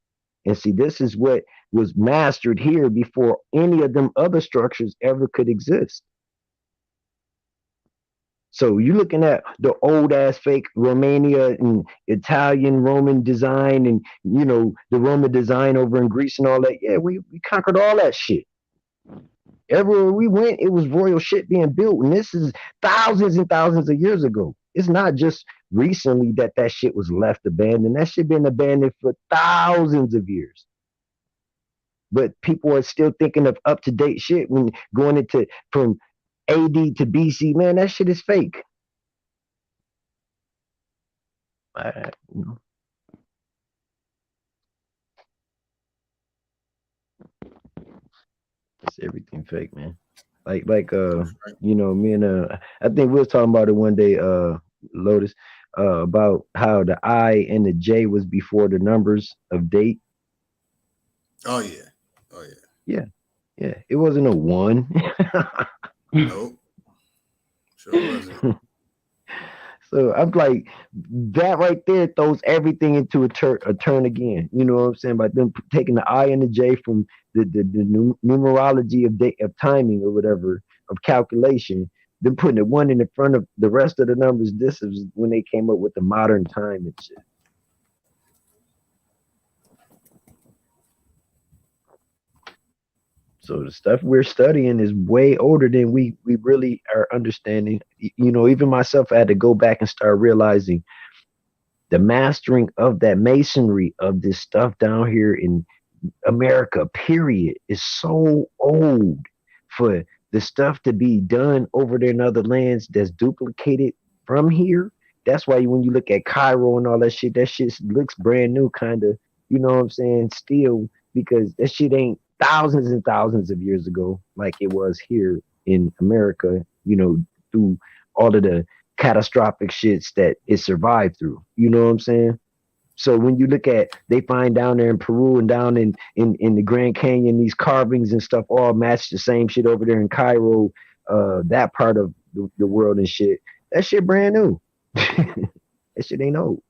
And see, this is what was mastered here before any of them other structures ever could exist. So you're looking at the old ass fake Romania and Italian Roman design and the Roman design over in Greece and all that. Yeah, we conquered all that shit. Everywhere we went, it was royal shit being built. And this is thousands and thousands of years ago. It's not just recently that shit was left abandoned. That shit been abandoned for thousands of years. But people are still thinking of up to date shit when going into from AD to BC. Man, that shit is fake. It's everything fake, man. Like me and I think we was talking about it one day, Lotus, about how the I and the J was before the numbers of date. Oh yeah. Yeah. It wasn't a 1. Nope. Sure wasn't. So I'm like, that right there throws everything into a turn again. You know what I'm saying? By them taking the I and the J from the numerology of timing or whatever, of calculation, then putting the one in the front of the rest of the numbers. This is when they came up with the modern time and shit. So the stuff we're studying is way older than we really are understanding. You know, even myself, I had to go back and start realizing the mastering of that masonry of this stuff down here in America, period, is so old for the stuff to be done over there in other lands that's duplicated from here. That's why when you look at Cairo and all that shit looks brand new, kind of, you know what I'm saying, still, because that shit ain't thousands and thousands of years ago like it was here in America, you know, through all of the catastrophic shits that it survived through. You know what I'm saying? So when you look at, they find down there in Peru and down in the Grand Canyon, these carvings and stuff all match the same shit over there in Cairo, that part of the world and shit. That shit brand new. That shit ain't old.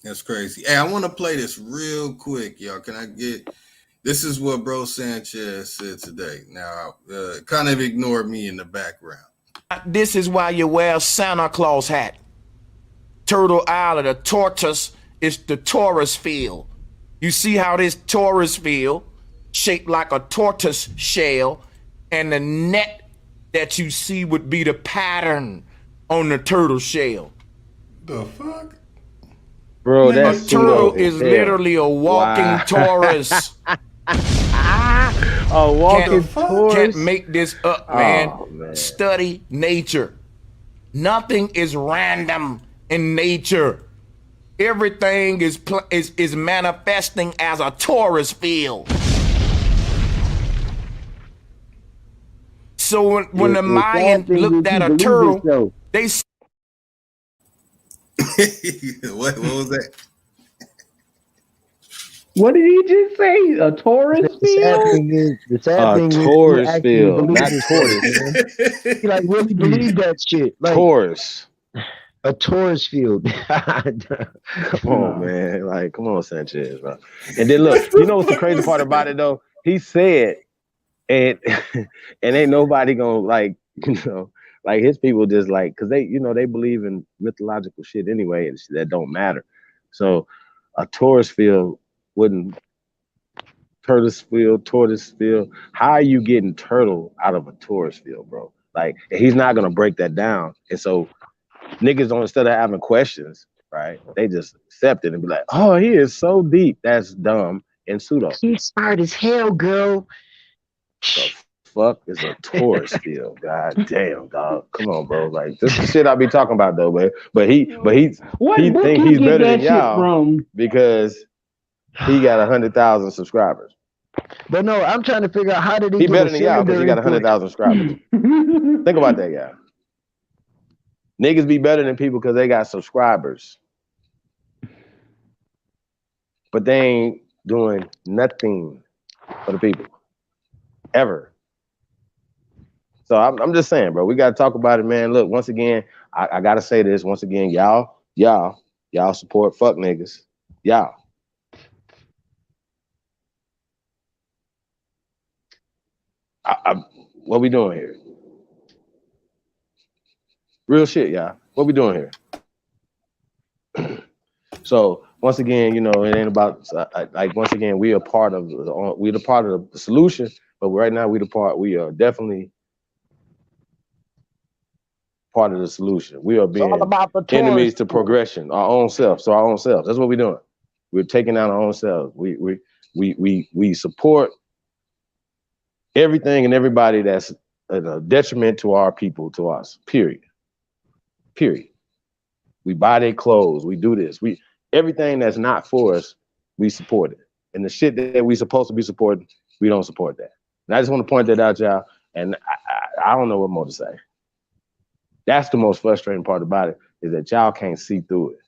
That's crazy. Hey, I want to play this real quick, y'all. Can I get? This is what Bro Sanchez said today. Now, kind of ignored me in the background. This is why you wear a Santa Claus hat. Turtle Island, the tortoise is the torus field. You see how this torus field, shaped like a tortoise shell, and the net that you see would be the pattern on the turtle shell. The fuck? Bro, that's a turtle is literally a walking Taurus. A walking Taurus? Can't make this up, man. Man. Study nature. Nothing is random in nature. Everything is manifesting as a Taurus field. So when the Mayan looked at a turtle, they what was that? What did he just say? A Taurus field? The sad thing is Taurus field, not tortoise. He like really believe that shit. Like, Taurus. A Taurus field. Come on, man. Like, come on, Sanchez, bro. And then look, you know what's the crazy part about it though? He said, and ain't nobody gonna like, you know, like his people just like, cause they, you know, they believe in mythological shit anyway, and that don't matter. So a Taurus field wouldn't tortoise field. How are you getting turtle out of a Taurus field, bro? Like, he's not gonna break that down. And so niggas don't, instead of having questions, right? They just accept it and be like, oh, he is so deep. That's dumb and pseudo. He's smart as hell, girl. The fuck is a Taurus field? God damn, dog. Come on, bro. Like, this is shit I be talking about though, man. But he think he's better than y'all because he got 100,000 subscribers. But no, I'm trying to figure out how did he get better than y'all because he got 100,000 subscribers. Think about that, guy. Niggas be better than people because they got subscribers. But they ain't doing nothing for the people. Ever. So I'm just saying, bro, we got to talk about it, man. Look, once again, I got to say this. Once again, y'all support fuck niggas. Y'all. What we doing here? Real shit, y'all. What we doing here? So once again, you know, it ain't about like once again, we are part of the solution, but right now we are definitely part of the solution. We are being enemies to progression, our own self. So our own selves. That's what we're doing. We're taking out our own selves. We support everything and everybody that's a detriment to our people, to us. Period. We buy their clothes. We do this. Everything that's not for us, we support it. And the shit that we supposed to be supporting, we don't support that. And I just want to point that out, y'all. And I don't know what more to say. That's the most frustrating part about it, is that y'all can't see through it.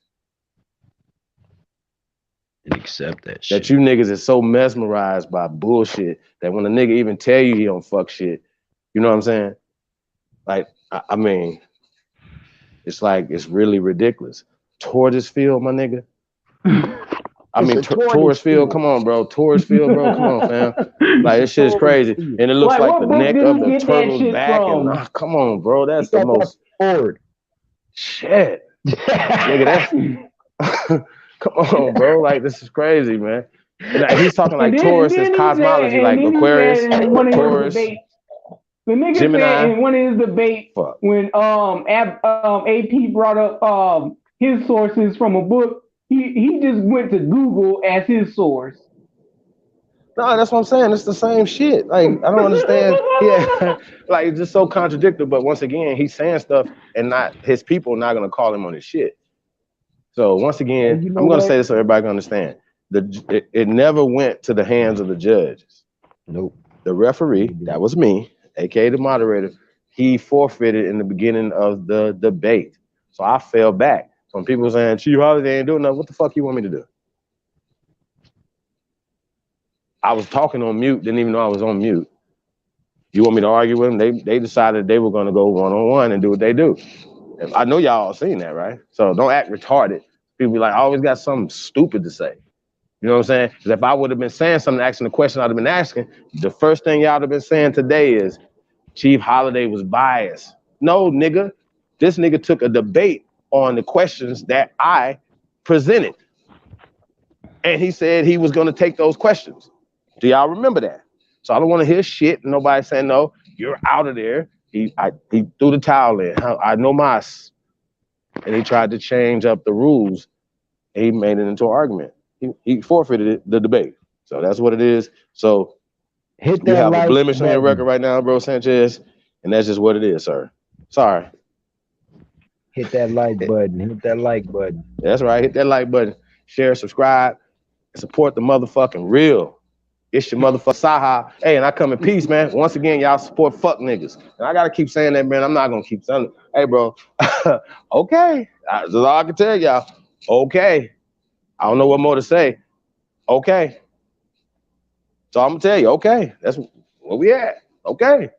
And accept that shit. That you niggas is so mesmerized by bullshit that when a nigga even tell you he don't fuck shit, you know what I'm saying? Like, I mean, it's like, it's really ridiculous. Tortoise field, my nigga. I mean, Taurus field, come on, bro. Taurus field, bro, come on, fam. Like, this shit is crazy. And it looks like the neck of the turtle's back. And come on, bro. That's the most forward. Shit. Nigga, that's come on, bro. Like, this is crazy, man. Like, he's talking like Taurus is cosmology, like Aquarius, Taurus, the nigga Gemini. said in one of his debates when AP brought up his sources from a book, he just went to Google as his source. No, that's what I'm saying. It's the same shit. Like, I don't understand. Yeah, like, it's just so contradictory. But once again, he's saying stuff, and not his people not gonna call him on his shit. So once again, I'm gonna say this so everybody can understand. It never went to the hands of the judges. Nope. The referee, that was me, aka the moderator, he forfeited in the beginning of the debate. So I fell back. So when people were saying, Chief Holiday ain't doing nothing, what the fuck you want me to do? I was talking on mute, didn't even know I was on mute. You want me to argue with them? They decided they were gonna go one-on-one and do what they do. And I know y'all all seen that, right? So don't act retarded. People be like, I always got something stupid to say. You know what I'm saying? Because if I would have been saying something, asking the question I'd have been asking, the first thing y'all would have been saying today is, Chief Holiday was biased. No, nigga. This nigga took a debate on the questions that I presented. And he said he was gonna take those questions. Do y'all remember that? So I don't want to hear shit. Nobody saying, no, you're out of there. He threw the towel in. I know mas. And he tried to change up the rules. And he made it into an argument. He forfeited the debate. So that's what it is. So hit that you have like a blemish on your button. record right now, bro, Sanchez. And that's just what it is, sir. Sorry. Hit that like button. Hit that like button. That's right. Hit that like button. Share, subscribe, and support the motherfucking real. It's your motherfucker Saha. Hey, and I come in peace, man. Once again, y'all support fuck niggas. And I gotta keep saying that, man. I'm not gonna keep saying it. Hey, bro. Okay. That's all I can tell y'all. Okay. I don't know what more to say. Okay. So I'm gonna tell you, okay. That's where we at. Okay.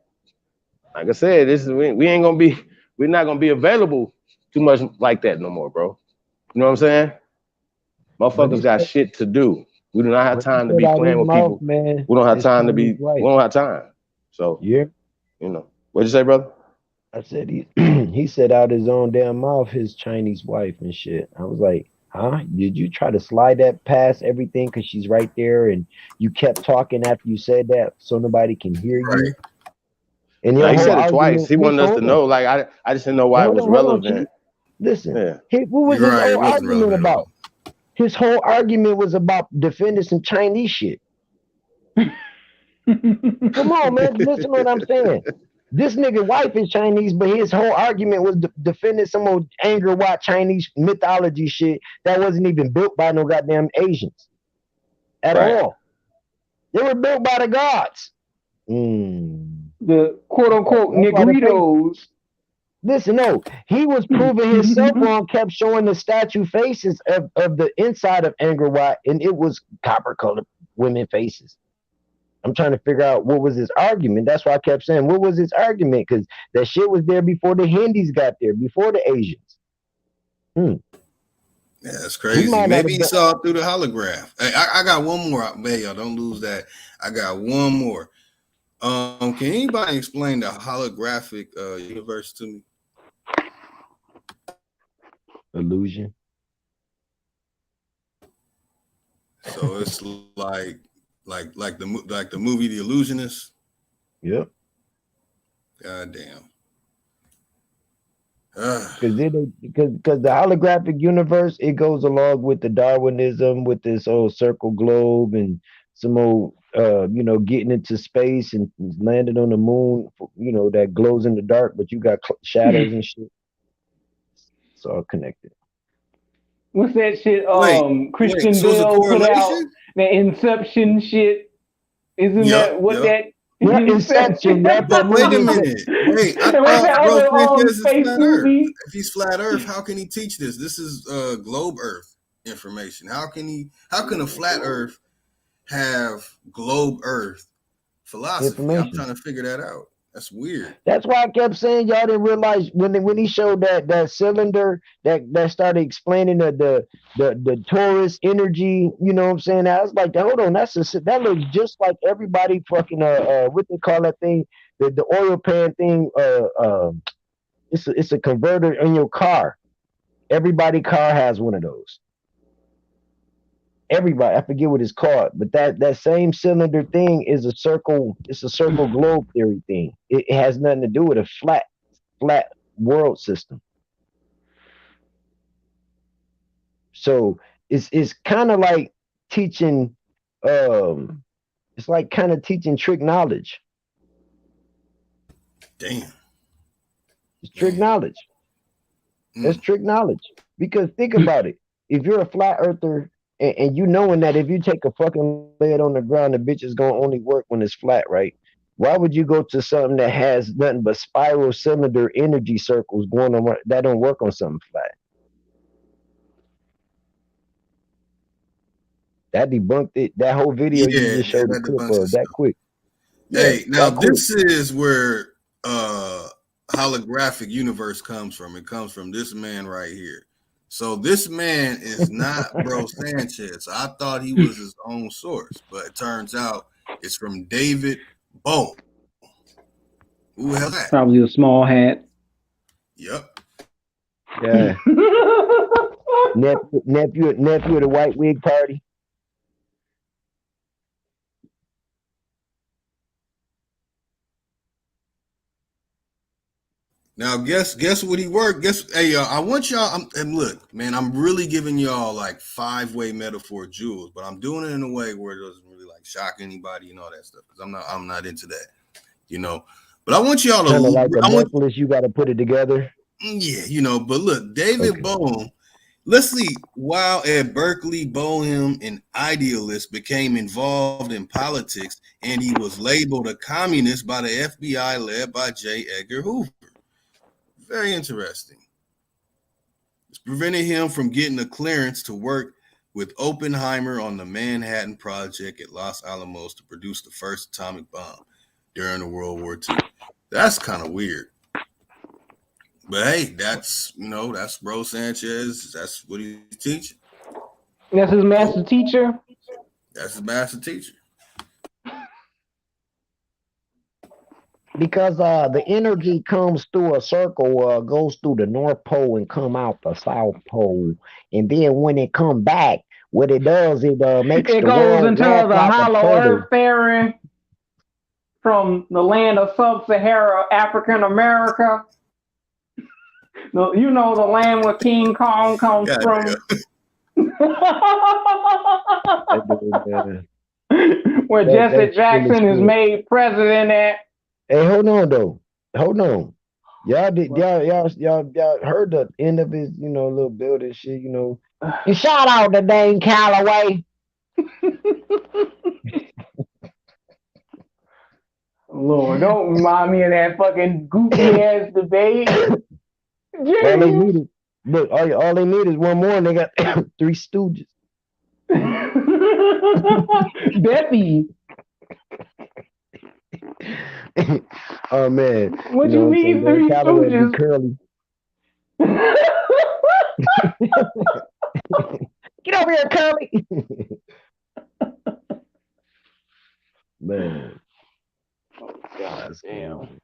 Like I said, we're not gonna be available too much like that no more, bro. You know what I'm saying? Motherfuckers got shit to do. We do not have time to be playing with people. Man, we don't have time to be. We don't have time. So yeah, you know. What'd you say, brother? I said he said out his own damn mouth his Chinese wife and shit. I was like, huh? Did you try to slide that past everything because she's right there and you kept talking after you said that so nobody can hear you? And he said it twice. He wanted us to know. Like I just didn't know why it was relevant. Listen, yeah. What was his whole argument about? His whole argument was about defending some Chinese shit. Come on, man. Listen to what I'm saying. This nigga wife is Chinese, but his whole argument was defending some old Angkor Wat Chinese mythology shit that wasn't even built by no goddamn Asians at all. They were built by the gods. The quote-unquote Negritos. Listen, no, he was proving himself wrong, kept showing the statue faces of the inside of Angkor Wat, and it was copper-colored women faces. I'm trying to figure out what was his argument. That's why I kept saying, what was his argument? Because that shit was there before the Hindis got there, before the Asians. Yeah, that's crazy. Maybe he saw it through the holograph. Hey, I got one more. Man, y'all don't lose that. I got one more. Can anybody explain the holographic universe to me? Illusion. So it's like the movie The Illusionist. Yep. God damn. Because the holographic universe, it goes along with the Darwinism, with this old circle globe and some old getting into space and landing on the moon, that glows in the dark, but you got shadows and shit. It's all connected. What's that shit? Christian Bale put out the Inception shit. Isn't that what that? Yeah, Inception. Wait a minute. Wait, I thought bro Sanchez is flat Earth. If he's flat Earth, how can he teach this? This is globe Earth information. How can a flat Earth have globe Earth philosophy? I'm trying to figure that out. That's weird. That's why I kept saying y'all didn't realize when he showed that cylinder that started explaining the torus energy. You know what I'm saying? I was like, hold on, that looks just like everybody fucking what they call that thing, the oil pan thing. It's a converter in your car. Everybody car has one of those. Everybody, I forget what it's called, but that same cylinder thing is a circle. It's a circle globe theory thing. It has nothing to do with a flat world system. So it's kind of like teaching. It's like kind of teaching trick knowledge. Damn. It's trick knowledge. That's trick knowledge. Because think about it. If you're a flat earther and you knowing that if you take a fucking lid on the ground, the bitch is gonna only work when it's flat, right? Why would you go to something that has nothing but spiral cylinder energy circles going on that don't work on something flat? That debunked it. That whole video you just showed the clip of that quick. Hey, now this is where holographic universe comes from. It comes from this man right here. So this man is not Bro Sanchez. I thought he was his own source, but it turns out it's from David Bohm. Who the hell that? Probably a small hat. Yep. Yeah. nephew at the white wig party. Now guess what he worked. Hey y'all, I want y'all. And look, man, I'm really giving y'all like 5-way metaphor jewels, but I'm doing it in a way where it doesn't really like shock anybody and all that stuff because I'm not into that, you know. But I want y'all to kind of like a necklace. You got to put it together. Yeah, you know. But look, David Bohm. Let's see. While at Berkeley, Bohem, an idealist, became involved in politics, and he was labeled a communist by the FBI, led by J. Edgar Hoover. Very interesting. It's prevented him from getting a clearance to work with Oppenheimer on the Manhattan Project at Los Alamos to produce the first atomic bomb during the World War II. That's kind of weird. But hey, that's Bro Sanchez. That's what he's teaching. That's his master teacher? That's his master teacher. Because the energy comes through a circle, goes through the North Pole and come out the South Pole, and then when it come back, what it does, it makes it the goes world into walk the like hollow earth fairy from the land of sub-Sahara African America. You know the land where King Kong comes from. Where Jesse Jackson is made president at. Hey, hold on though. Hold on. Y'all heard the end of his, little building shit, And shout out to Dane Calloway. Lord, don't remind me of that fucking goofy ass debate. All they need is, look, all they need is one more and they got 3 Stooges. Beppy. Oh man. What you mean 3 Stooges? Curly. Get over here, Curly. Man. Oh, God damn.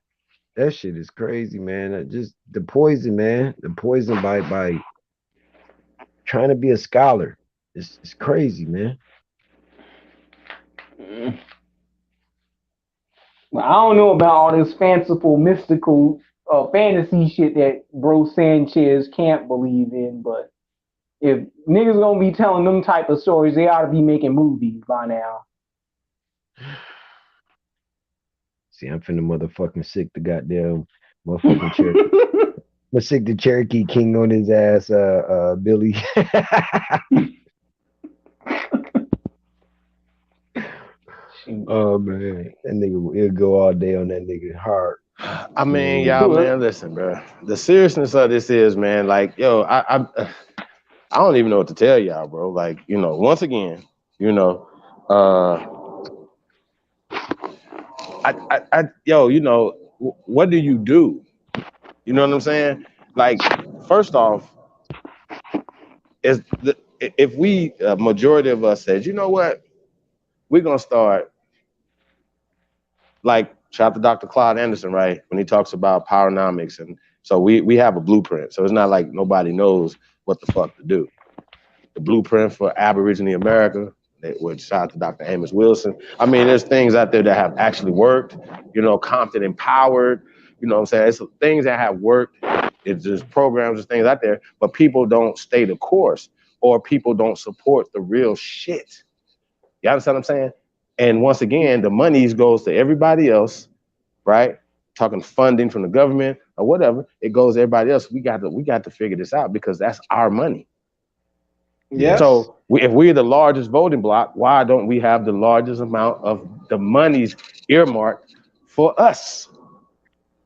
That shit is crazy, man. Just the poison, man. The poison by trying to be a scholar. It's crazy, man. Well, I don't know about all this fanciful, mystical, fantasy shit that Bro Sanchez can't believe in, but if niggas gonna be telling them type of stories, they ought to be making movies by now. See, I'm finna motherfucking sick the goddamn motherfucking Cherokee. I'm sick the Cherokee King on his ass, Billy. Oh man, that nigga, it'll go all day on that nigga hard. I mean, y'all, man, listen, bro. The seriousness of this is, man, like, yo, I don't even know what to tell y'all, bro. Like, once again, what do you do? You know what I'm saying? Like, first off, if we, a majority of us says, you know what, we're gonna start, like, shout out to Dr. Claude Anderson, right? When he talks about powernomics, and so we have a blueprint. So it's not like nobody knows what the fuck to do. The blueprint for Aboriginal America, which shout out to Dr. Amos Wilson. I mean, there's things out there that have actually worked. You know, Compton Empowered. You know what I'm saying? It's things that have worked. It's just programs and things out there, but people don't stay the course, or people don't support the real shit. You understand what I'm saying? And once again, the money goes to everybody else, right? Talking funding from the government or whatever, it goes to everybody else. We got to figure this out because that's our money. Yeah. So if we're the largest voting bloc, why don't we have the largest amount of the monies earmarked for us?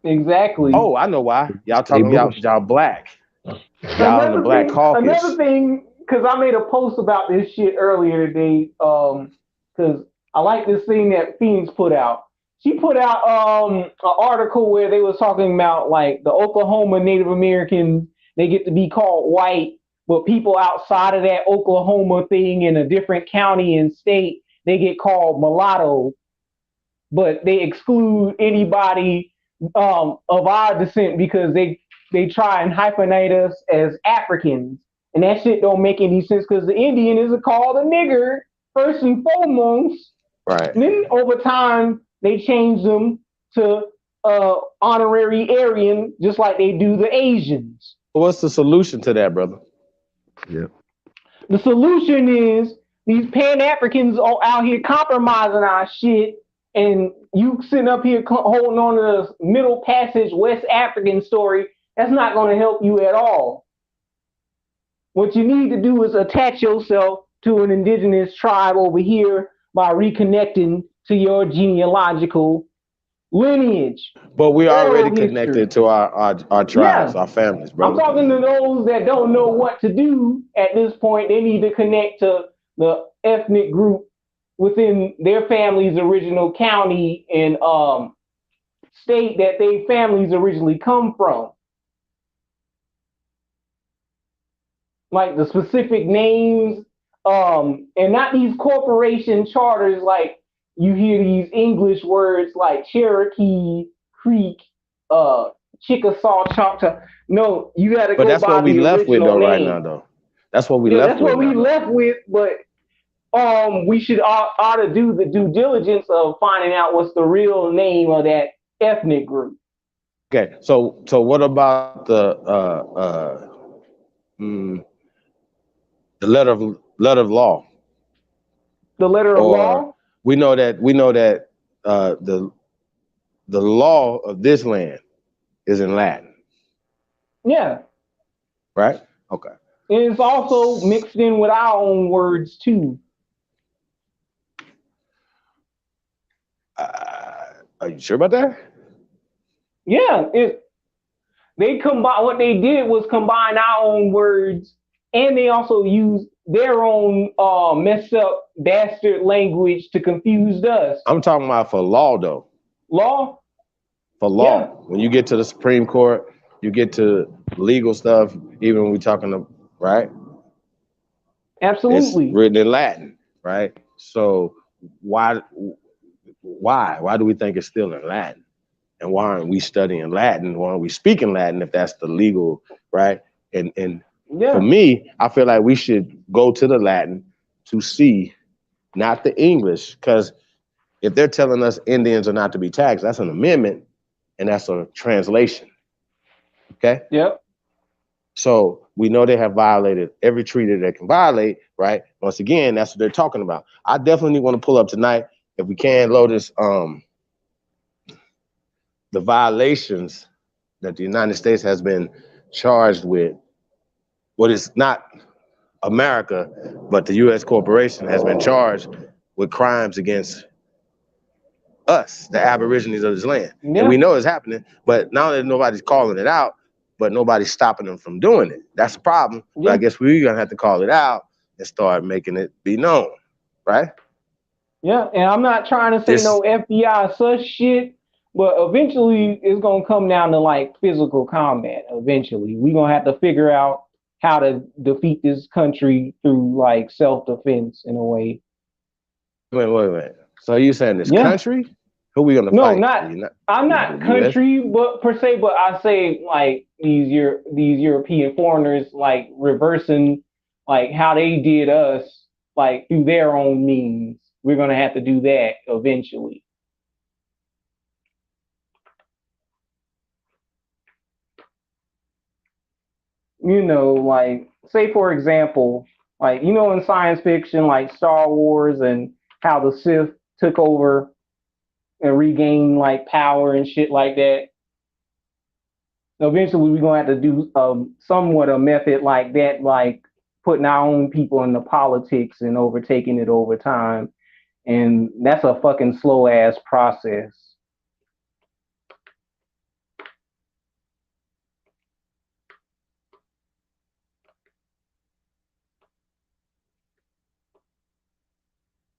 Exactly. Oh, I know why. Y'all talking about y'all black. Y'all in the black caucus. Another thing, because I made a post about this shit earlier today, because I like this thing that Phoenix put out. She put out an article where they was talking about, like, the Oklahoma Native Americans, they get to be called white, but people outside of that Oklahoma thing in a different county and state, they get called mulatto, but they exclude anybody of our descent because they try and hyphenate us as Africans. And that shit don't make any sense because the Indian is called a nigger first and foremost. Right. And then over time, they change them to honorary Aryan, just like they do the Asians. What's the solution to that, brother? Yeah. The solution is these Pan-Africans are out here compromising our shit, and you sitting up here holding on to this Middle Passage West African story. That's not going to help you at all. What you need to do is attach yourself to an indigenous tribe over here by reconnecting to your genealogical lineage. But we're already connected to our tribes, our families, bro. I'm talking to those that don't know what to do at this point. They need to connect to the ethnic group within their family's original county and state that their families originally come from. Like the specific names, and not these corporation charters like you hear these English words like Cherokee, Creek, Chickasaw, Choctaw. No, you got to go by the original name. But that's what we left with though right now, though. That's what we left with. That's what we left with, but we should ought to do the due diligence of finding out what's the real name of that ethnic group. Okay, so what about the letter of law? The letter of law? We know that the law of this land is in Latin. Yeah. Right? Okay. And it's also mixed in with our own words too. Are you sure about that? Yeah. They combine. What they did was combine our own words, and they also used their own messed up bastard language to confuse us. I'm talking about for law, though. Law? For law. Yeah. When you get to the Supreme Court, you get to legal stuff, even when we're talking to, right? Absolutely. It's written in Latin, right? So why do we think it's still in Latin? And why aren't we studying Latin? Why aren't we speaking Latin if that's the legal, right? And for me, I feel like we should go to the Latin to see, not the English, because if they're telling us Indians are not to be taxed, that's an amendment and that's a translation. Okay? Yep. So we know they have violated every treaty they can violate, right? Once again, that's what they're talking about. I definitely want to pull up tonight, if we can, Lotus, the violations that the United States has been charged with. What is not America, but the U.S. corporation has been charged with crimes against us, the Aborigines of this land. Yeah. And we know it's happening, but now that nobody's calling it out, but nobody's stopping them from doing it. That's a problem. Yeah. But I guess we're going to have to call it out and start making it be known, right? Yeah, and I'm not trying to say no FBI sus shit, But eventually, it's gonna come down to like physical combat. Eventually, we're gonna have to figure out how to defeat this country through like self-defense in a way. Wait. So you saying this Yeah. country? Who we gonna No, fight? I'm not country, but per se, but I say like these European foreigners like reversing like how they did us like through their own means. We're gonna have to do that eventually. You know, like say for example, like you know in science fiction, like Star Wars and how the Sith took over and regained like power and shit like that. Eventually, we're gonna have to do somewhat a method like that, like putting our own people into politics and overtaking it over time, and that's a fucking slow ass process.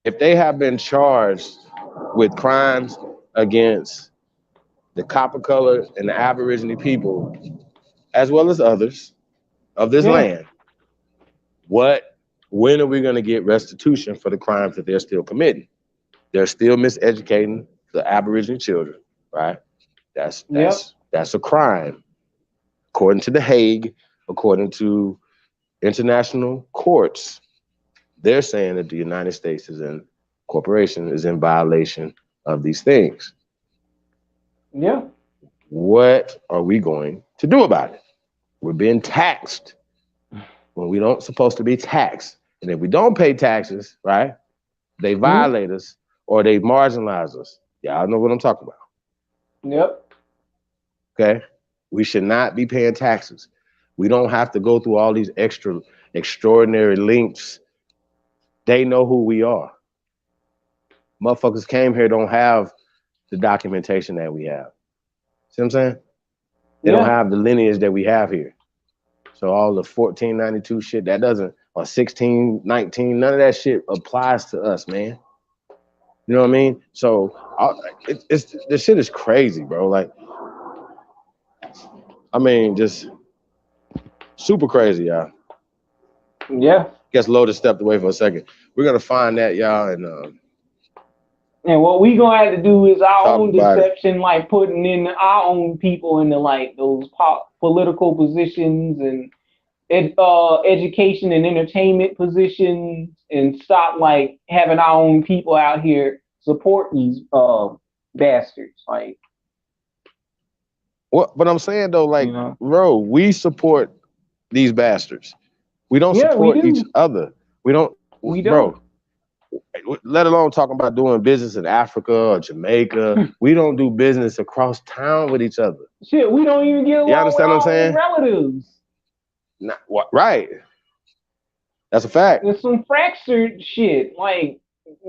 If they have been charged with crimes against the copper color and the Aboriginal people, as well as others of this land, when are we going to get restitution for the crimes that they're still committing? They're still miseducating the Aboriginal children, right? That's a crime. According to The Hague, according to international courts, they're saying that the United States corporation is in violation of these things. Yeah. What are we going to do about it? We're being taxed when we don't supposed to be taxed. And if we don't pay taxes, right, they violate us or they marginalize us. Y'all know what I'm talking about. Yep. Okay? We should not be paying taxes. We don't have to go through all these extraordinary links. They know who we are. Motherfuckers came here don't have the documentation that we have. See what I'm saying? They don't have the lineage that we have here. So all the 1492 shit, that doesn't, or 1619, none of that shit applies to us, man. You know what I mean? So this shit is crazy, bro. Like, I mean, just super crazy, y'all. Yeah. Guess Lotus stepped away for a second. We're gonna find that, y'all, and what we gonna have to do is our own deception, like putting in our own people into like those political positions and education and entertainment positions, and stop like having our own people out here support these bastards. Like, what? But I'm saying though, like, bro, we support these bastards. We don't support each other. We don't, bro. Let alone talking about doing business in Africa or Jamaica. We don't do business across town with each other. Shit, we don't even get along. You understand with what I'm saying? Relatives. Right. That's a fact. There's some fractured shit. Like,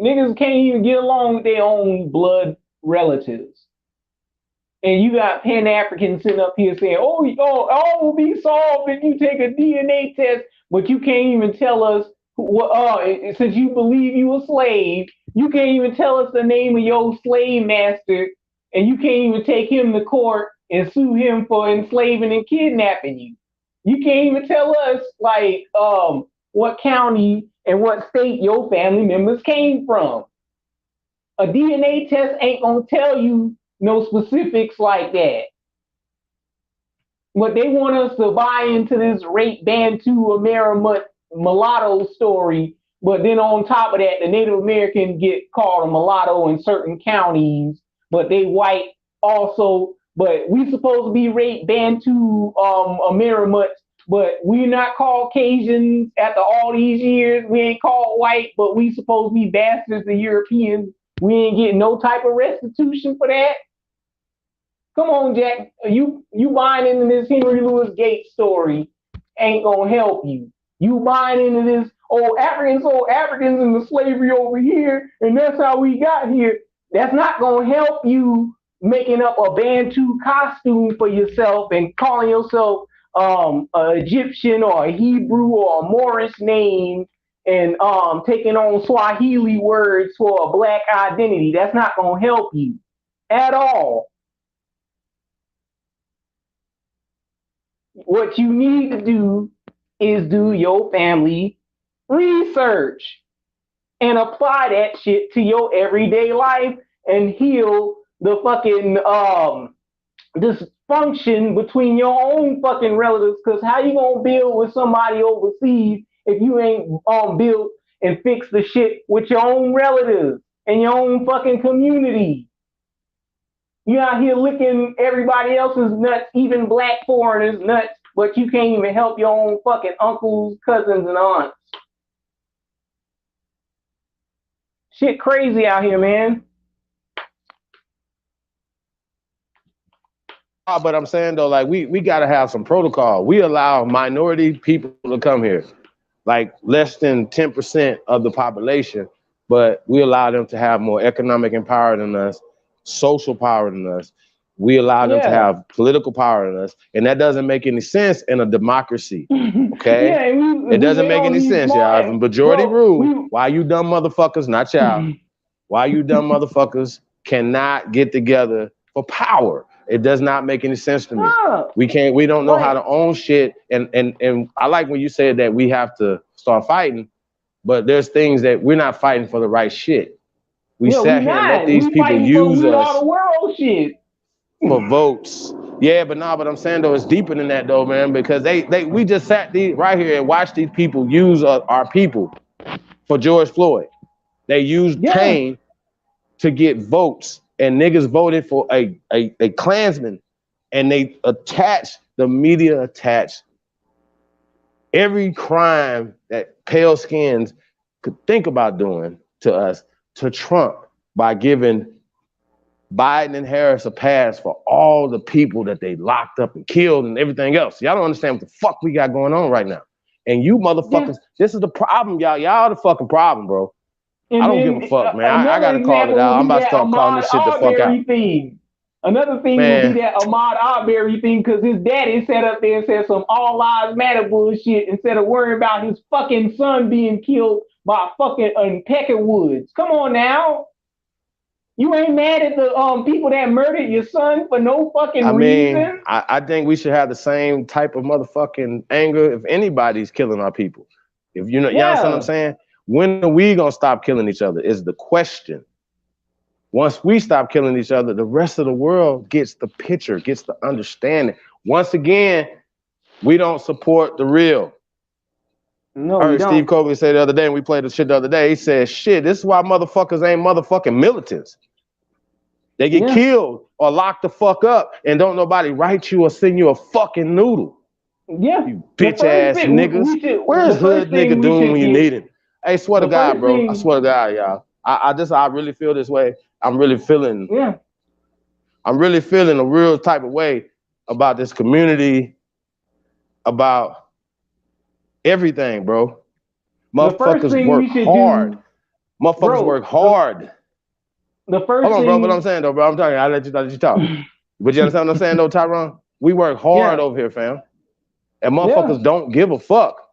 niggas can't even get along with their own blood relatives. And you got Pan-Africans sitting up here saying, all will be solved if you take a DNA test, but you can't even tell us, since you believe you a slave, you can't even tell us the name of your slave master, and you can't even take him to court and sue him for enslaving and kidnapping you. You can't even tell us, like, what county and what state your family members came from. A DNA test ain't gonna tell you no specifics like that. But they want us to buy into this rape Bantu Amerimut mulatto story, but then on top of that, the Native American get called a mulatto in certain counties, but they white also. But we supposed to be rape Bantu Amerimuts, but we're not Caucasians after all these years. We ain't called white, but we supposed to be bastards to Europeans. We ain't getting no type of restitution for that. Come on, Jack. You buying into this Henry Louis Gates story ain't gonna help you. You buying into this, Africans in the slavery over here, and that's how we got here. That's not gonna help you making up a Bantu costume for yourself and calling yourself an Egyptian or a Hebrew or a Moorish name and taking on Swahili words for a black identity. That's not gonna help you at all. what you need to do is do your family research and apply that shit to your everyday life and heal the fucking dysfunction between your own fucking relatives. Because how you gonna build with somebody overseas if you ain't built and fix the shit with your own relatives and your own fucking community? You out here licking everybody else's nuts, even black foreigners' nuts, but you can't even help your own fucking uncles, cousins, and aunts. Shit crazy out here, man. But I'm saying though, like we gotta have some protocol. We allow minority people to come here, like less than 10% of the population, but we allow them to have more economic power than us, social power than us. We allow them to have political power than us, and that doesn't make any sense in a democracy. Okay, it doesn't make any sense, y'all. If a majority rule, why you dumb motherfuckers, not y'all, why you dumb motherfuckers cannot get together for power? It does not make any sense to me. We don't know how to own shit. And I like when you said that we have to start fighting, but there's things that we're not fighting for the right shit. We sat here and let these people use us for votes. Yeah, but I'm saying though, it's deeper than that though, man, because we just sat right here and watched these people use our people for George Floyd. They used pain to get votes. And niggas voted for a Klansman, and they the media attached every crime that pale skins could think about doing to us to Trump by giving Biden and Harris a pass for all the people that they locked up and killed and everything else. Y'all don't understand what the fuck we got going on right now. And you motherfuckers, this is the problem, y'all. Y'all the fucking problem, bro. And I don't give a fuck, man. I gotta call it out. I'm about to start calling this shit the fuck out. Another thing would be that Ahmaud Arbery thing, because his daddy sat up there and said some all lives matter bullshit instead of worrying about his fucking son being killed by fucking Peckin Woods. Come on now. You ain't mad at the people that murdered your son for no fucking reason? I think we should have the same type of motherfucking anger if anybody's killing our people. If you know, you understand what I'm saying? When are we gonna stop killing each other is the question. Once we stop killing each other, the rest of the world gets the picture, gets the understanding. Once again, we don't support the real. No, I heard Steve Cogley say the other day, and we played the shit the other day, he said, shit, this is why motherfuckers ain't motherfucking militants. They get killed or locked the fuck up and don't nobody write you or send you a fucking noodle. Yeah. You bitch ass niggas. Where's hood nigga doing when you need him? Hey, swear to God, bro. I swear to God, y'all. I really feel this way. I'm really feeling a real type of way about this community, about everything, bro. Motherfuckers work hard. Motherfuckers work hard. The first Hold on, bro. What I'm saying though, bro. I'm talking. I'll let you talk. But you understand what I'm saying though, Tyrone? We work hard over here, fam. And motherfuckers don't give a fuck.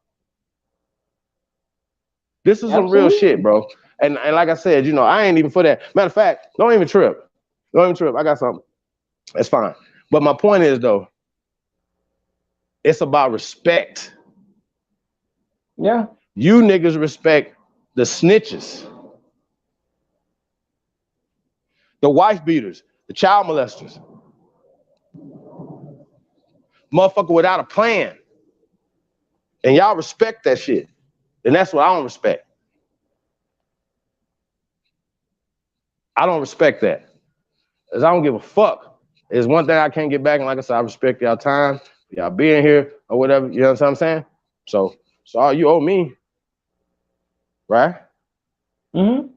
This is some real shit, bro. And like I said, you know, I ain't even for that. Matter of fact, don't even trip. Don't even trip. I got something. That's fine. But my point is, though, it's about respect. Yeah. You niggas respect the snitches, the wife beaters, the child molesters. Motherfucker without a plan. And y'all respect that shit. And that's what I don't respect. I don't respect that. Because I don't give a fuck. There's one thing I can't get back, and like I said, I respect y'all time, y'all being here, or whatever, you know what I'm saying? So all you owe me, right? Mm-hmm.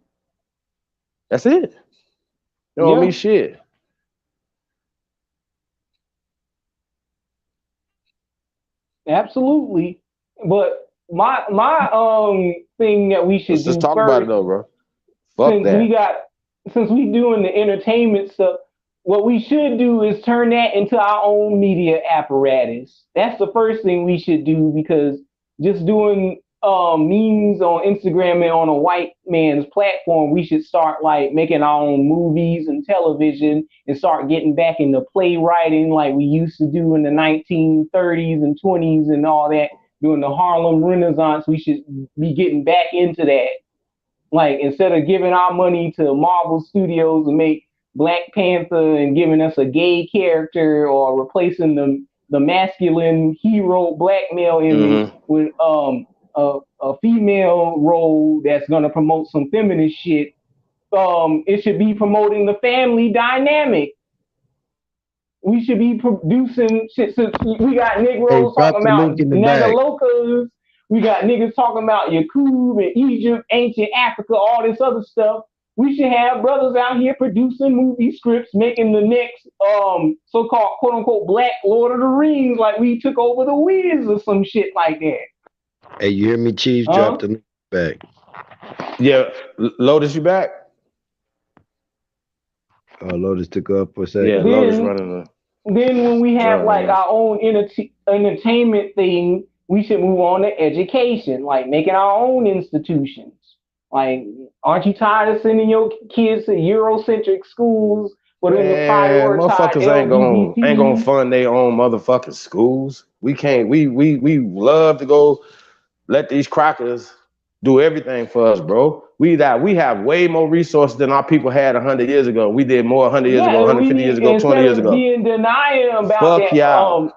That's it. You owe me shit. Absolutely. But my thing that we should Let's just talk about it though, bro. Fuck that. Since we doing the entertainment stuff, what we should do is turn that into our own media apparatus. That's the first thing we should do, because just doing memes on Instagram and on a white man's platform, we should start like making our own movies and television and start getting back into playwriting like we used to do in the 1930s and 20s and all that during the Harlem Renaissance. We should be getting back into that. Like, instead of giving our money to Marvel Studios to make Black Panther and giving us a gay character or replacing the masculine hero black male image with a female role that's gonna promote some feminist shit, it should be promoting the family dynamic. We should be producing shit. So we got Negroes talking about Negalocas. We got niggas talking about Yakub and Egypt, ancient Africa, all this other stuff. We should have brothers out here producing movie scripts, making the next so-called quote-unquote Black Lord of the Rings, like we took over the Wiz or some shit like that. Hey, you hear me, Chief? Drop the link back. Yeah, Lotus, you back? Oh, Lotus took up for a second. Yeah, Lotus running the... Then when we have like our own entertainment thing, we should move on to education, like making our own institutions. Like, aren't you tired of sending your kids to Eurocentric schools for them to prioritize motherfuckers ain't gonna fund their own motherfucking schools. We can't. We love to go let these crackers do everything for us, bro. We have way more resources than our people had 100 years ago. We did more 100 years ago, 150 years ago, 20 years ago. Being denying about Fuck that, y'all.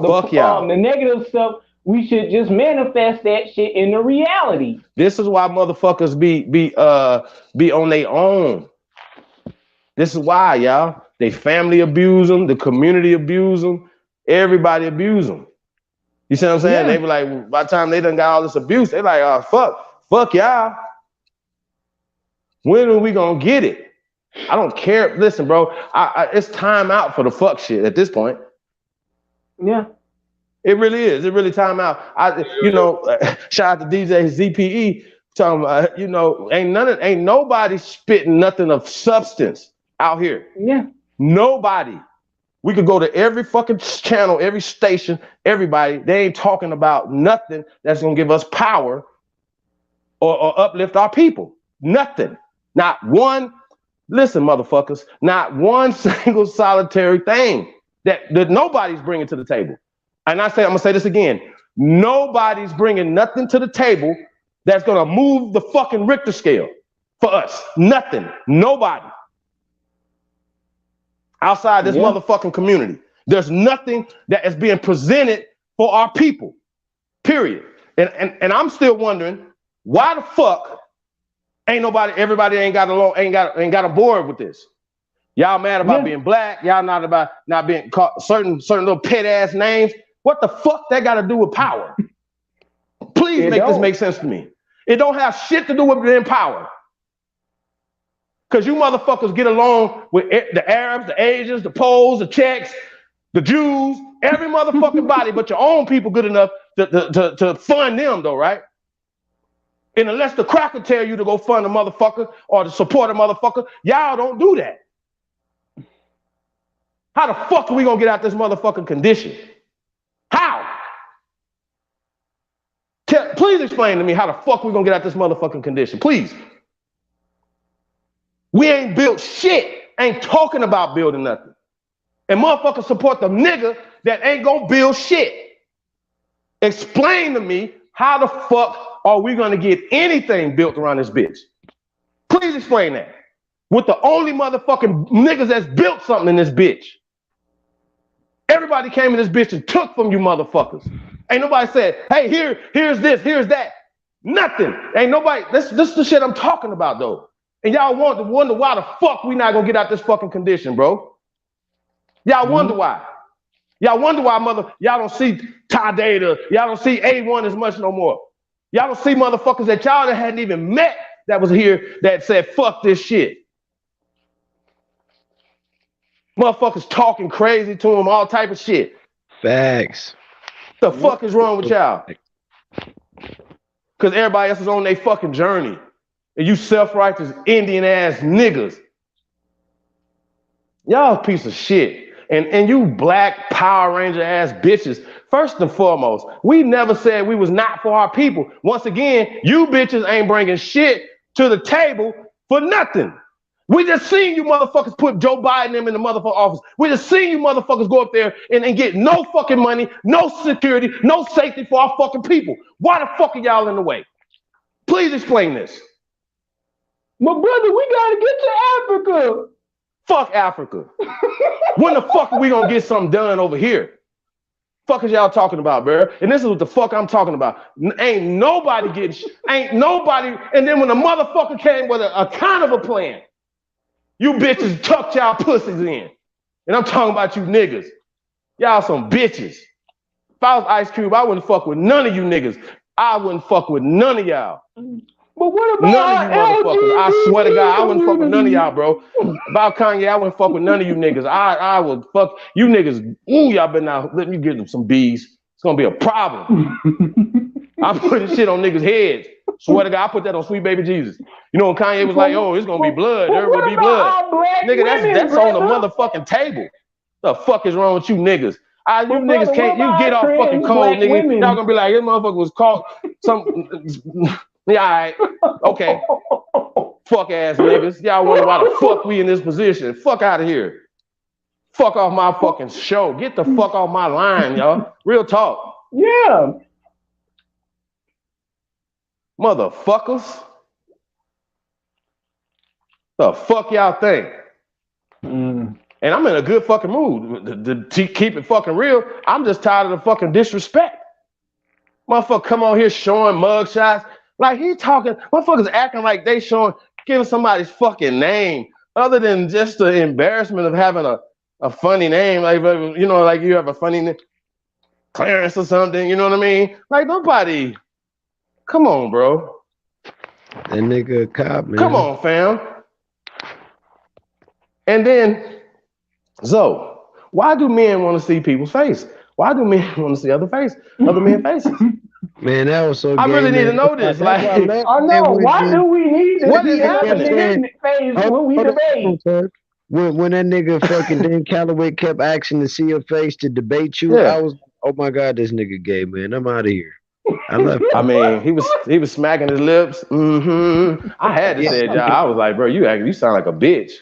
Fuck y'all. The negative stuff. We should just manifest that shit into reality. This is why motherfuckers be on their own. This is why, y'all. They family abuse them, the community abuse them, everybody abuse them. You see what I'm saying? Yeah. They be like, by the time they done got all this abuse, they like, oh, fuck y'all. When are we gonna get it? I don't care. Listen, bro, it's time out for the fuck shit at this point. Yeah. It really is. It really time out. Shout out to DJ ZPE talking about, ain't nobody spitting nothing of substance out here. Yeah. Nobody. We could go to every fucking channel, every station, everybody. They ain't talking about nothing that's gonna give us power or uplift our people. Nothing. Not one. Listen, motherfuckers. Not one single solitary thing that nobody's bringing to the table. And I'm gonna say this again. Nobody's bringing nothing to the table that's gonna move the fucking Richter scale for us. Nothing. Nobody. Outside this motherfucking community. There's nothing that is being presented for our people. Period. And I'm still wondering why the fuck everybody ain't got a board with this. Y'all mad about being black, y'all not about not being called certain little pet ass names. What the fuck that got to do with power? Please make this make sense to me. It don't have shit to do with being power. Because you motherfuckers get along with the Arabs, the Asians, the Poles, the Czechs, the Jews, every motherfucking body, but your own people good enough to fund them though, right? And unless the cracker tell you to go fund a motherfucker or to support a motherfucker, y'all don't do that. How the fuck are we gonna get out this motherfucking condition? How? Please explain to me how the fuck we gonna get out this motherfucking condition, please. We ain't built shit, ain't talking about building nothing. And motherfuckers support the nigga that ain't gonna build shit. Explain to me how the fuck are we gonna get anything built around this bitch? Please explain that. With the only motherfucking niggas that's built something in this bitch. Everybody came in this bitch and took from you motherfuckers. Ain't nobody said, hey, here's this, here's that. Nothing. Ain't nobody, this is the shit I'm talking about though. And y'all wonder why the fuck we not gonna get out this fucking condition, bro. Y'all wonder why. Y'all wonder why y'all don't see Ty Data, y'all don't see A1 as much no more. Y'all don't see motherfuckers that y'all that hadn't even met that was here that said, fuck this shit. Motherfuckers talking crazy to them, all type of shit. Facts. The fuck is wrong with y'all? Because everybody else is on their fucking journey. And you self-righteous Indian ass niggas. Y'all a piece of shit. And you black Power Ranger ass bitches, first and foremost, we never said we was not for our people. Once again, you bitches ain't bringing shit to the table for nothing. We just seen you motherfuckers put Joe Biden in the motherfucking office. We just seen you motherfuckers go up there and get no fucking money, no security, no safety for our fucking people. Why the fuck are y'all in the way? Please explain this. My brother, we gotta get to Africa. Fuck Africa. When the fuck are we gonna get something done over here? Fuck is y'all talking about, bro? And this is what the fuck I'm talking about. Ain't nobody getting, ain't nobody. And then when the motherfucker came with a kind of a plan, you bitches tucked y'all pussies in. And I'm talking about you niggas. Y'all some bitches. If I was Ice Cube, I wouldn't fuck with none of you niggas. I wouldn't fuck with none of y'all. But what about none of you motherfuckers? I swear to God, I wouldn't fuck with none of y'all, bro. About Kanye, I wouldn't fuck with none of you niggas. I would fuck you niggas. Ooh, y'all better not let me get them some bees. It's gonna be a problem. I'm putting shit on niggas' heads. Swear to God, I put that on Sweet Baby Jesus. You know when Kanye was like, "Oh, it's gonna be blood. There will be blood." Nigga, that's on the motherfucking table. The fuck is wrong with you niggas? You niggas can't. You get off fucking cold, nigga. Y'all gonna be like, "This motherfucker was caught some." Yeah, all right. Okay. Fuck ass niggas. Y'all wonder why the fuck we in this position. Fuck out of here. Fuck off my fucking show. Get the fuck off my line, y'all. Real talk. Yeah. Motherfuckers. The fuck y'all think? And I'm in a good fucking mood. To keep it fucking real, I'm just tired of the fucking disrespect. Motherfucker come on here showing mugshots. Like he talking, motherfuckers acting like they giving somebody's fucking name other than just the embarrassment of having a funny name. Like, you know, like you have a funny name, Clarence or something, you know what I mean? Like nobody, come on, bro. That nigga a cop, man. Come on, fam. And then, Zoe, why do men want to see people's face? Why do men want to see other men's faces? Man, that was so. I really need to know this. Like, I know. Why do we need to see other men's face when we debate? When that nigga fucking Dan Calloway kept asking to see your face to debate you, I was, oh my God, this nigga gay, man. I'm out of here. I left. I mean, he was smacking his lips. I had to say it, y'all. I was like, bro, you sound like a bitch.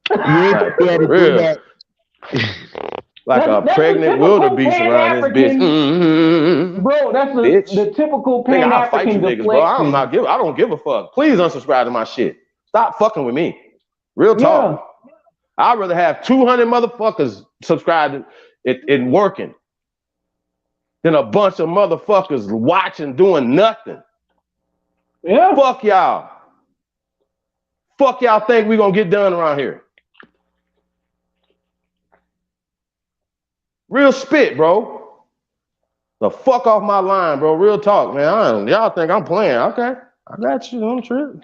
Like, real. Like a pregnant wildebeest around this bitch. Bro, that's the typical Pan-African niggas, bro. I don't give a fuck. Please unsubscribe to my shit. Stop fucking with me. Real talk. Yeah. I'd rather have 200 motherfuckers subscribed and working than a bunch of motherfuckers watching doing nothing. Yeah. Fuck y'all. Fuck y'all think we gonna get done around here. Real spit, bro. The fuck off my line, bro. Real talk, man. Y'all think I'm playing. Okay. I got you. I'm tripping.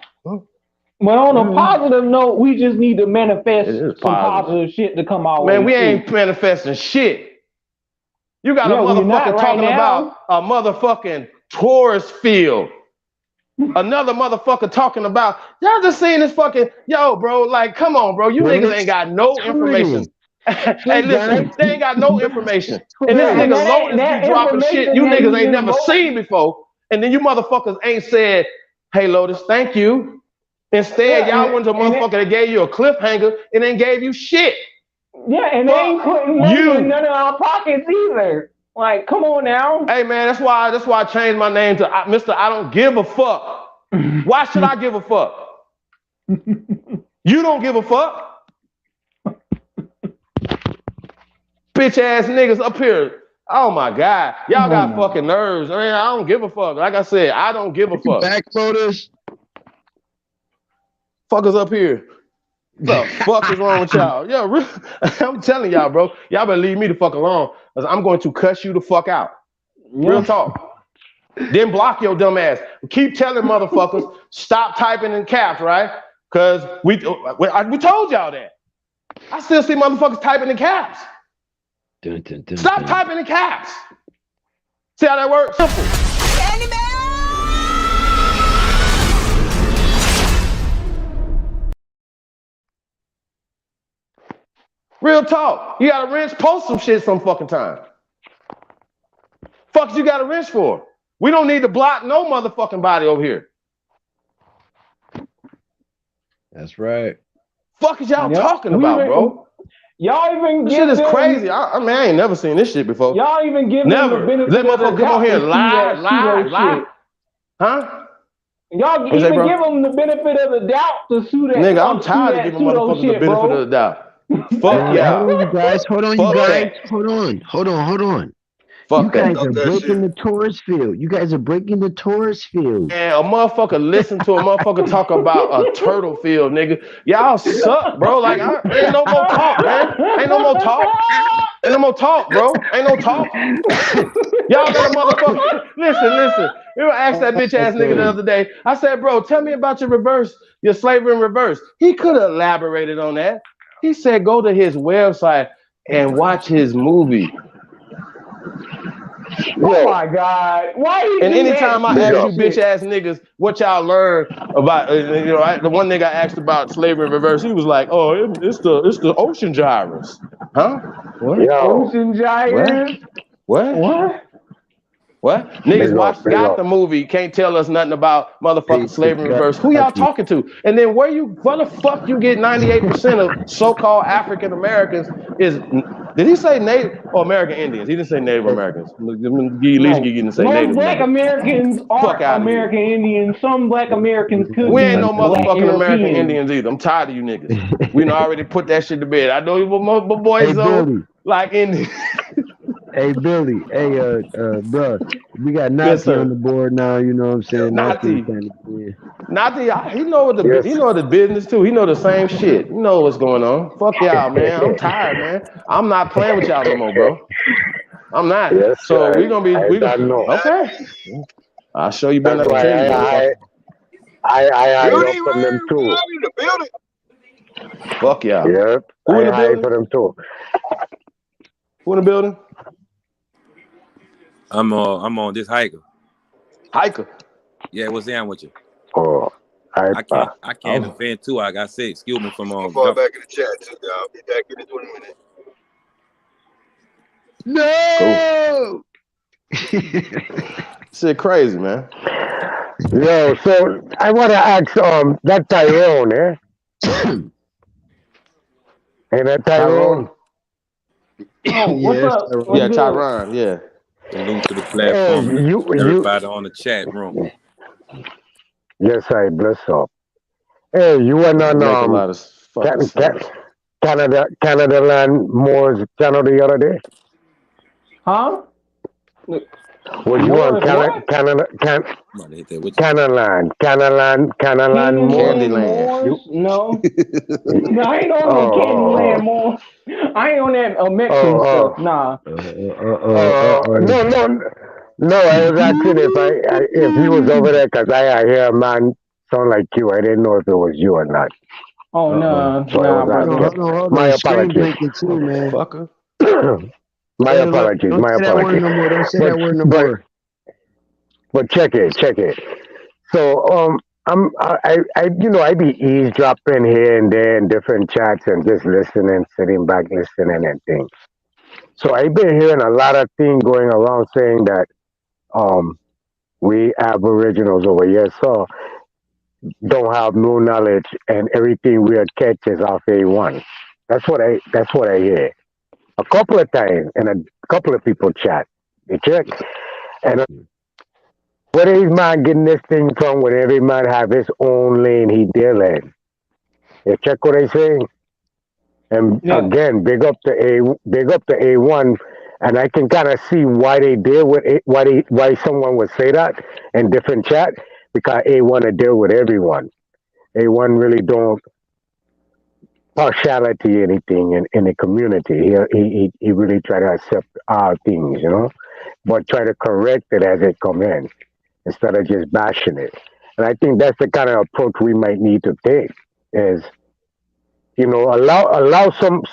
But on a positive note, we just need to manifest some positive shit to come out. Man, we ain't manifesting shit. You got a motherfucker talking about a motherfucking tourist field. Another motherfucker talking about, y'all just seen this fucking, yo, bro, like, come on, bro. You niggas ain't got no information. Hey, listen, they ain't got no information. And this nigga Lotus be dropping shit you niggas ain't never seen before. And then you motherfuckers ain't said, hey, Lotus, thank you. Instead, y'all went to a motherfucker that gave you a cliffhanger and then gave you shit. Yeah, and they ain't putting money in none of our pockets either. Like, come on now. Hey, man, that's why I changed my name to Mr. I don't give a fuck. Why should I give a fuck? You don't give a fuck. Bitch ass niggas up here. Oh my God. Y'all got fucking nerves. I mean, I don't give a fuck. Like I said, I don't give a fuck. Back voters. Fuckers up here. The fuck is wrong with y'all? Yo, I'm telling y'all, bro. Y'all better leave me the fuck alone, because I'm going to cuss you the fuck out. Real talk. Then block your dumb ass. Keep telling motherfuckers, stop typing in caps, right? Because we told y'all that. I still see motherfuckers typing in caps. Stop typing in caps. See how that works? Simple. Real talk. You gotta wrench, post some shit some fucking time. Fuck you gotta wrench for? We don't need to block no motherfucking body over here. That's right. Fuck is y'all talking about, bro? Y'all even this shit is crazy. I mean, I ain't never seen this shit before. Y'all even give them the benefit Let of the motherfucker come on here and lie. shit. Huh? Y'all even give them the benefit of the doubt to sue that. Nigga, I'm tired of giving motherfuckers the benefit of the doubt. Fuck y'all. Hold on, you guys. Hold on, you guys. Hold on. You guys are breaking the tourist field. You guys are breaking the tourist field. And a motherfucker listen to a motherfucker talk about a turtle field, nigga. Y'all suck, bro. Like, ain't no more talk, man. Ain't no more talk. Ain't no more talk, bro. Ain't no talk. Y'all got a motherfucker. Listen. You asked that bitch ass nigga the other day. I said, bro, tell me about your slavery in reverse. He could have elaborated on that. He said, go to his website and watch his movie. Oh my God! Why? And anytime I ask you bitch ass niggas what y'all learn about, the one nigga I asked about slavery in reverse, he was like, "Oh, it's the ocean gyres, huh? What? Ocean gyres? What? Niggas got the movie, can't tell us nothing about motherfucking slavery in reverse. Who y'all talking to? And then where the fuck you get 98% of so-called African Americans is? Did he say Native or American Indians? He didn't say Native Americans. At least he didn't say Native. Most black Americans are American Indians. Some black Americans could We ain't be no motherfucking American Indians either. I'm tired of you niggas. We done already put that shit to bed. I know you boys though, like Indians. Hey Billy, bro, we got Nazi on the board now. You know what I'm saying? Nazi, he know what the business too. He know the same shit. You know what's going on. Fuck y'all, man. I'm tired, man. I'm not playing with y'all no more, bro. I'm not. Yes, so we gonna okay. I'll show you better. I from them too. Fuck y'all. Yep. Who in the building? For them too. Who in the building? I'm on this hiker. Yeah, what's down with you? Oh, I can't offend too. I got sick. Excuse me from I'll fall back in the chat too. I'll be back in 20 minutes. No. Shit crazy, man. Yo, so I want to ask that Tyrone, eh? Hey, that Tyrone. What's up? Yeah, Tyron. Yeah. Salute to the platform. Everybody on the chat room. Yes, I bless up. Hey, you went on Canada Land Moore's channel the other day? Huh? Was you on Canada Moores? No. I ain't on Candyland Moore. I ain't on that Mexican stuff. Nah. No. I was asking if he was over there because I hear a man sound like you. I didn't know if it was you or not. Oh no, so hold my on. apologies. Too, man. My apologies. Don't say that word no more. But check it. So I be eavesdropping here and there in different chats and just listening, sitting back listening and things. So I've been hearing a lot of things going around saying that we Aboriginals over here don't have no knowledge and everything we catch is off A1. That's what I hear. A couple of times and a couple of people chat. You check? And where is man getting this thing from when every man have his own lane he dealing? You check what I say? And again, big up to A1, and I can kind of see why they deal with it, why someone would say that in different chat, because A1 to deal with everyone. A1 really don't partiality anything in the community. He really try to accept our things, but try to correct it as it come in instead of just bashing it. And I think that's the kind of approach we might need to take is, allow some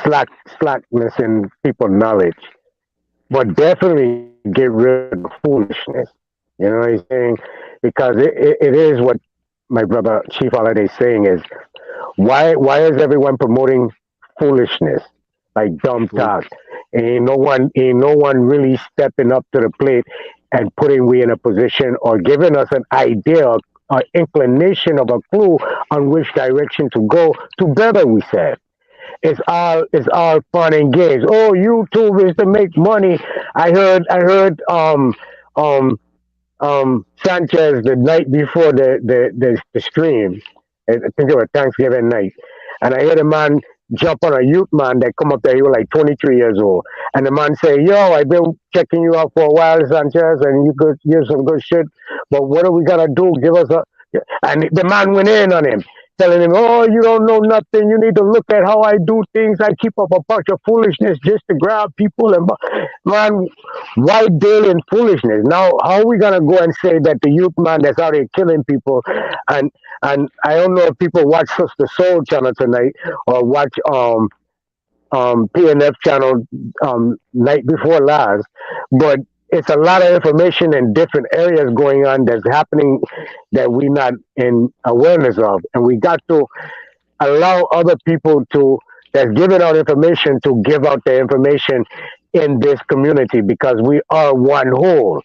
slackness in people's knowledge, but definitely get rid of foolishness. You know what I'm saying? Because it is what my brother Chief Holiday is saying is, why is everyone promoting foolishness, like dumb talk. Ain't no one really stepping up to the plate and putting we in a position or giving us an idea or inclination of a clue on which direction to go to better, we said. It's all fun and games. Oh, YouTube is to make money. I heard Sanchez the night before the stream. I think it was Thanksgiving night, and I heard a man jump on a youth man that come up there. He was like 23 years old, and the man say, "Yo, I've been checking you out for a while, Sanchez, and you're some good shit. But what are we gonna do? Give us a." And the man went in on him, telling him, "Oh, you don't know nothing. You need to look at how I do things. I keep up a bunch of foolishness just to grab people." And man, why deal in foolishness? Now, how are we gonna go and say that the youth man that's out here killing people, and I don't know if people watch Sister Soul channel tonight or watch PNF channel night before last, but it's a lot of information in different areas going on that's happening that we're not in awareness of, and we got to allow other people to that's giving out information to give out the information in this community because we are one whole.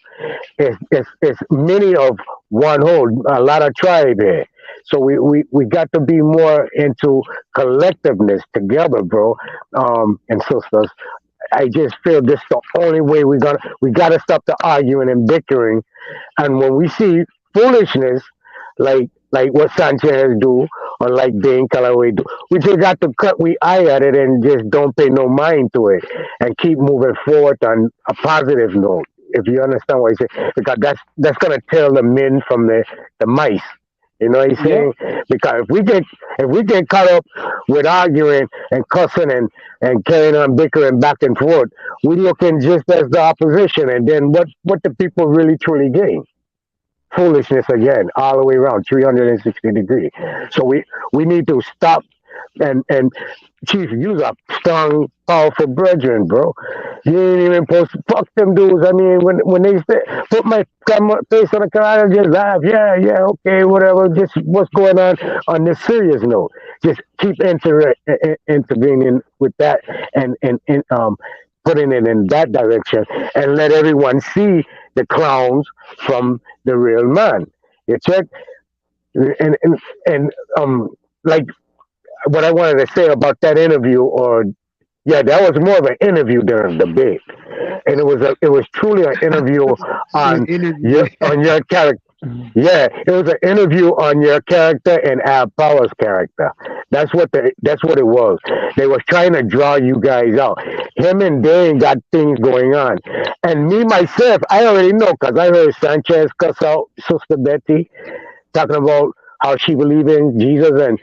It's many of one whole, a lot of tribe here. So we got to be more into collectiveness together, bro, and sisters. I just feel this the only way we gotta stop the arguing and bickering. And when we see foolishness, like what Sanchez do or like Dane Calloway do, we just got to cut we eye at it and just don't pay no mind to it and keep moving forward on a positive note. If you understand what I say, because that's gonna tell the men from the mice. You know what I'm saying? Because if we get caught up with arguing and cussing and carrying on bickering back and forth, we looking just as the opposition. And then what the people really truly gain? Foolishness again, all the way around, 360 degrees. So we need to stop and Chief, you's a strong, powerful brethren, bro. You ain't even supposed to fuck them dudes. I mean, when they say, put my face on the car and just laugh, yeah, okay, whatever. Just what's going on this serious note. Just keep intervening with that and putting it in that direction and let everyone see the clowns from the real man. You check and like what I wanted to say about that interview, or yeah, that was more of an interview than a debate, and it was truly an interview on your character. Yeah, it was an interview on your character and Ab Power's character. That's what it was. They was trying to draw you guys out. Him and Dane got things going on, and me myself, I already know because I heard Sanchez cuss out Sister Betty talking about how she believed in Jesus, and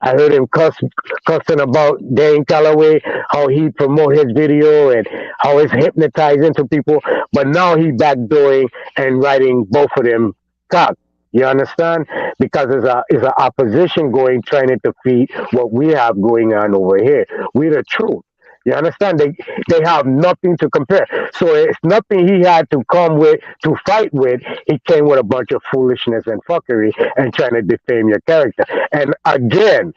I heard him cussing about Dane Calloway, how he promote his video and how it's hypnotizing to people. But now he backdooring and writing both of them cock. You understand? Because it's a opposition going trying to defeat what we have going on over here. We're the truth. You understand? They have nothing to compare. So it's nothing he had to come with to fight with. He came with a bunch of foolishness and fuckery and trying to defame your character. And again,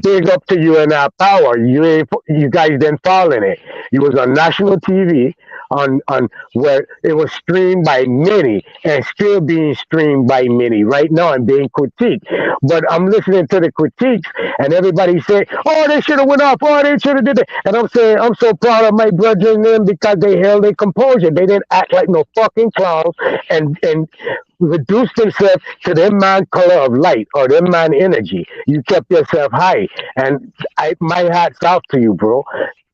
big up to you and our power. You guys didn't fall in it. You was on national TV on where it was streamed by many and still being streamed by many right now and being critiqued. But I'm listening to the critiques and everybody say, "Oh, they should have went off. Oh, they should have did it." And I'm saying I'm so proud of my brethren then because they held their composure. They didn't act like no fucking clowns and reduce themselves to their man color of light or their man energy. You kept yourself high, and my hats off to you, bro.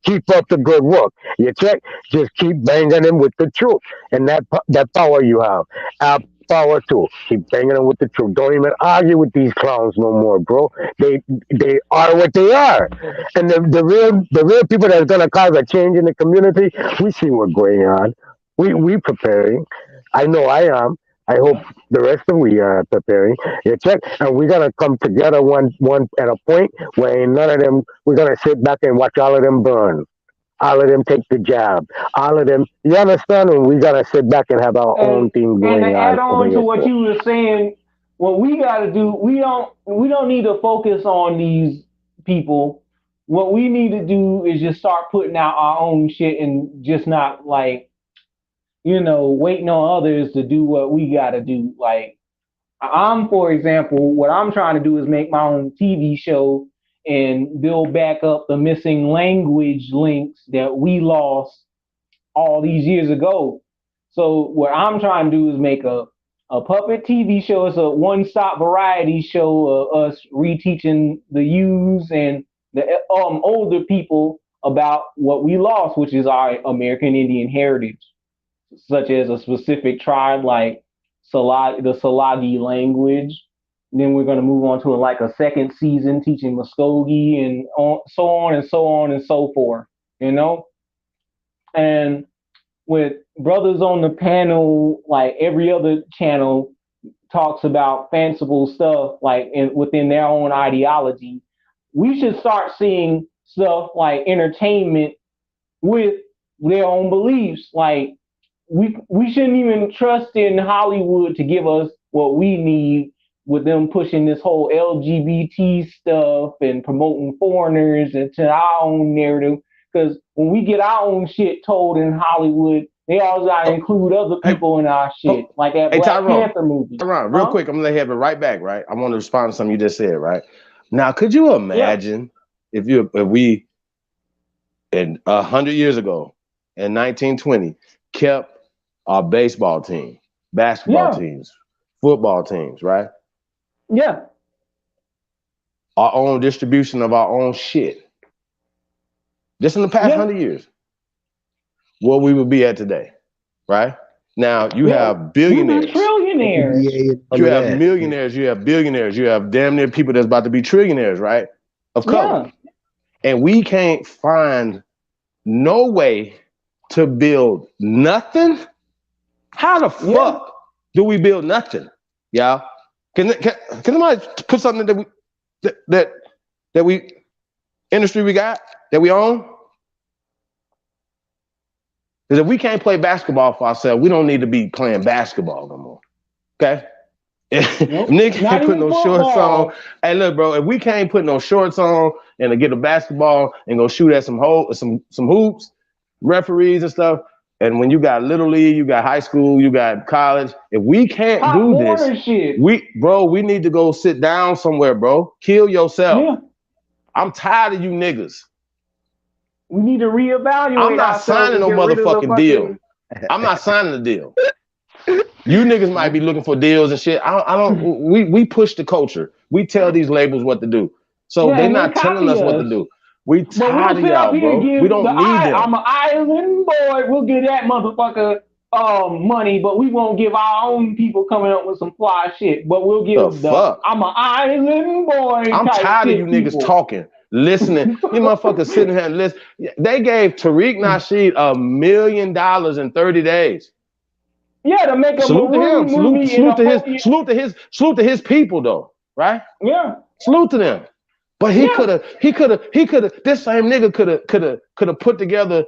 Keep up the good work. You check, just keep banging them with the truth, and that power you have. Our power too. Keep banging them with the truth. Don't even argue with these clowns no more, bro. They are what they are, and the real people that's gonna cause a change in the community. We see what's going on. We preparing. I know I am. I hope the rest of we are preparing. You check, and we're gonna come together one at a point where ain't none of them. We're gonna sit back and watch all of them burn, all of them take the jab, all of them. You understand? And we gotta sit back and have our own thing going and to on. add on to what you were saying, what we gotta do, we don't need to focus on these people what we need to do is just start putting out our own shit and just not like, waiting on others to do what we gotta do. Like for example, what I'm trying to do is make my own TV show and build back up the missing language links that we lost all these years ago. So what I'm trying to do is make a puppet TV show. It's a one-stop variety show of us reteaching the youths and the older people about what we lost, which is our American Indian heritage, such as a specific tribe like the Salagi language. Then we're going to move on to a second season teaching Muskogee and so on and so on and so forth, And with brothers on the panel, like every other channel talks about fanciful stuff, within their own ideology, we should start seeing stuff like entertainment with their own beliefs. Like we shouldn't even trust in Hollywood to give us what we need, with them pushing this whole LGBT stuff and promoting foreigners into our own narrative. Because when we get our own shit told in Hollywood, they always gotta include other people in our shit, like that Black Panther movie. Tyrone, real quick, I'm gonna have it right back, right? I want to respond to something you just said, right? Now, could you imagine if we, in 100 years ago, in 1920, kept our baseball team, basketball teams, football teams, right? Yeah. Our own distribution of our own shit. Just in the past 100 years, where we would be at today, right? Now, you have billionaires. Trillionaires. You have millionaires, you have billionaires, you have damn near people that's about to be trillionaires, right? Of color. And we can't find no way to build nothing. How the fuck do we build nothing? Y'all? Can somebody put something that we industry we got, that we own? Because if we can't play basketball for ourselves, we don't need to be playing basketball no more. Okay? Nigga can't put no shorts on. Hey, look, bro, if we can't put no shorts on and to get a basketball and go shoot at some hoops, referees and stuff, and when you got little league, you got high school, you got college, if we can't do this, we need to go sit down somewhere, bro. Kill yourself. Yeah. I'm tired of you niggas. We need to reevaluate. I'm not signing no motherfucking deal. I'm not signing a deal. You niggas might be looking for deals and shit. I don't. We push the culture. We tell these labels what to do. So they're not telling us what to do. We tired of y'all, bro. We don't need them. I'm an island boy. We'll give that motherfucker money, but we won't give our own people coming up with some fly shit. But we'll give I'm an island boy. I'm tired of you niggas talking. Listening, you motherfuckers sitting here and listen. They gave Tariq Nasheed $1 million in 30 days. Yeah, to make a salute to him. Salute to his people though, right? Yeah. Salute to them. But he could have. This same nigga could have put together.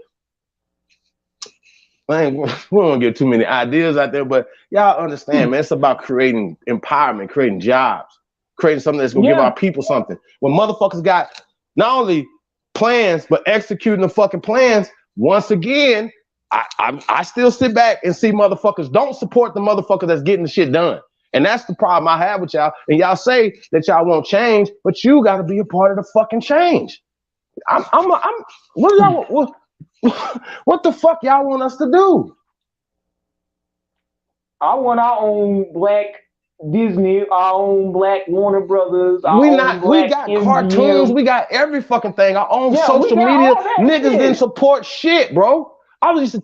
Man, we don't get too many ideas out there, but y'all understand, man. It's about creating empowerment, creating jobs, creating something that's gonna give our people something. When motherfuckers got not only plans, but executing the fucking plans, once again, I still sit back and see motherfuckers don't support the motherfucker that's getting the shit done. And that's the problem I have with y'all. And y'all say that y'all won't change, but you got to be a part of the fucking change. What the fuck y'all want us to do? I want our own black Disney, our own black Warner Brothers. We got cartoons, we got every fucking thing. Our own social media. Niggas didn't support shit, bro. I used to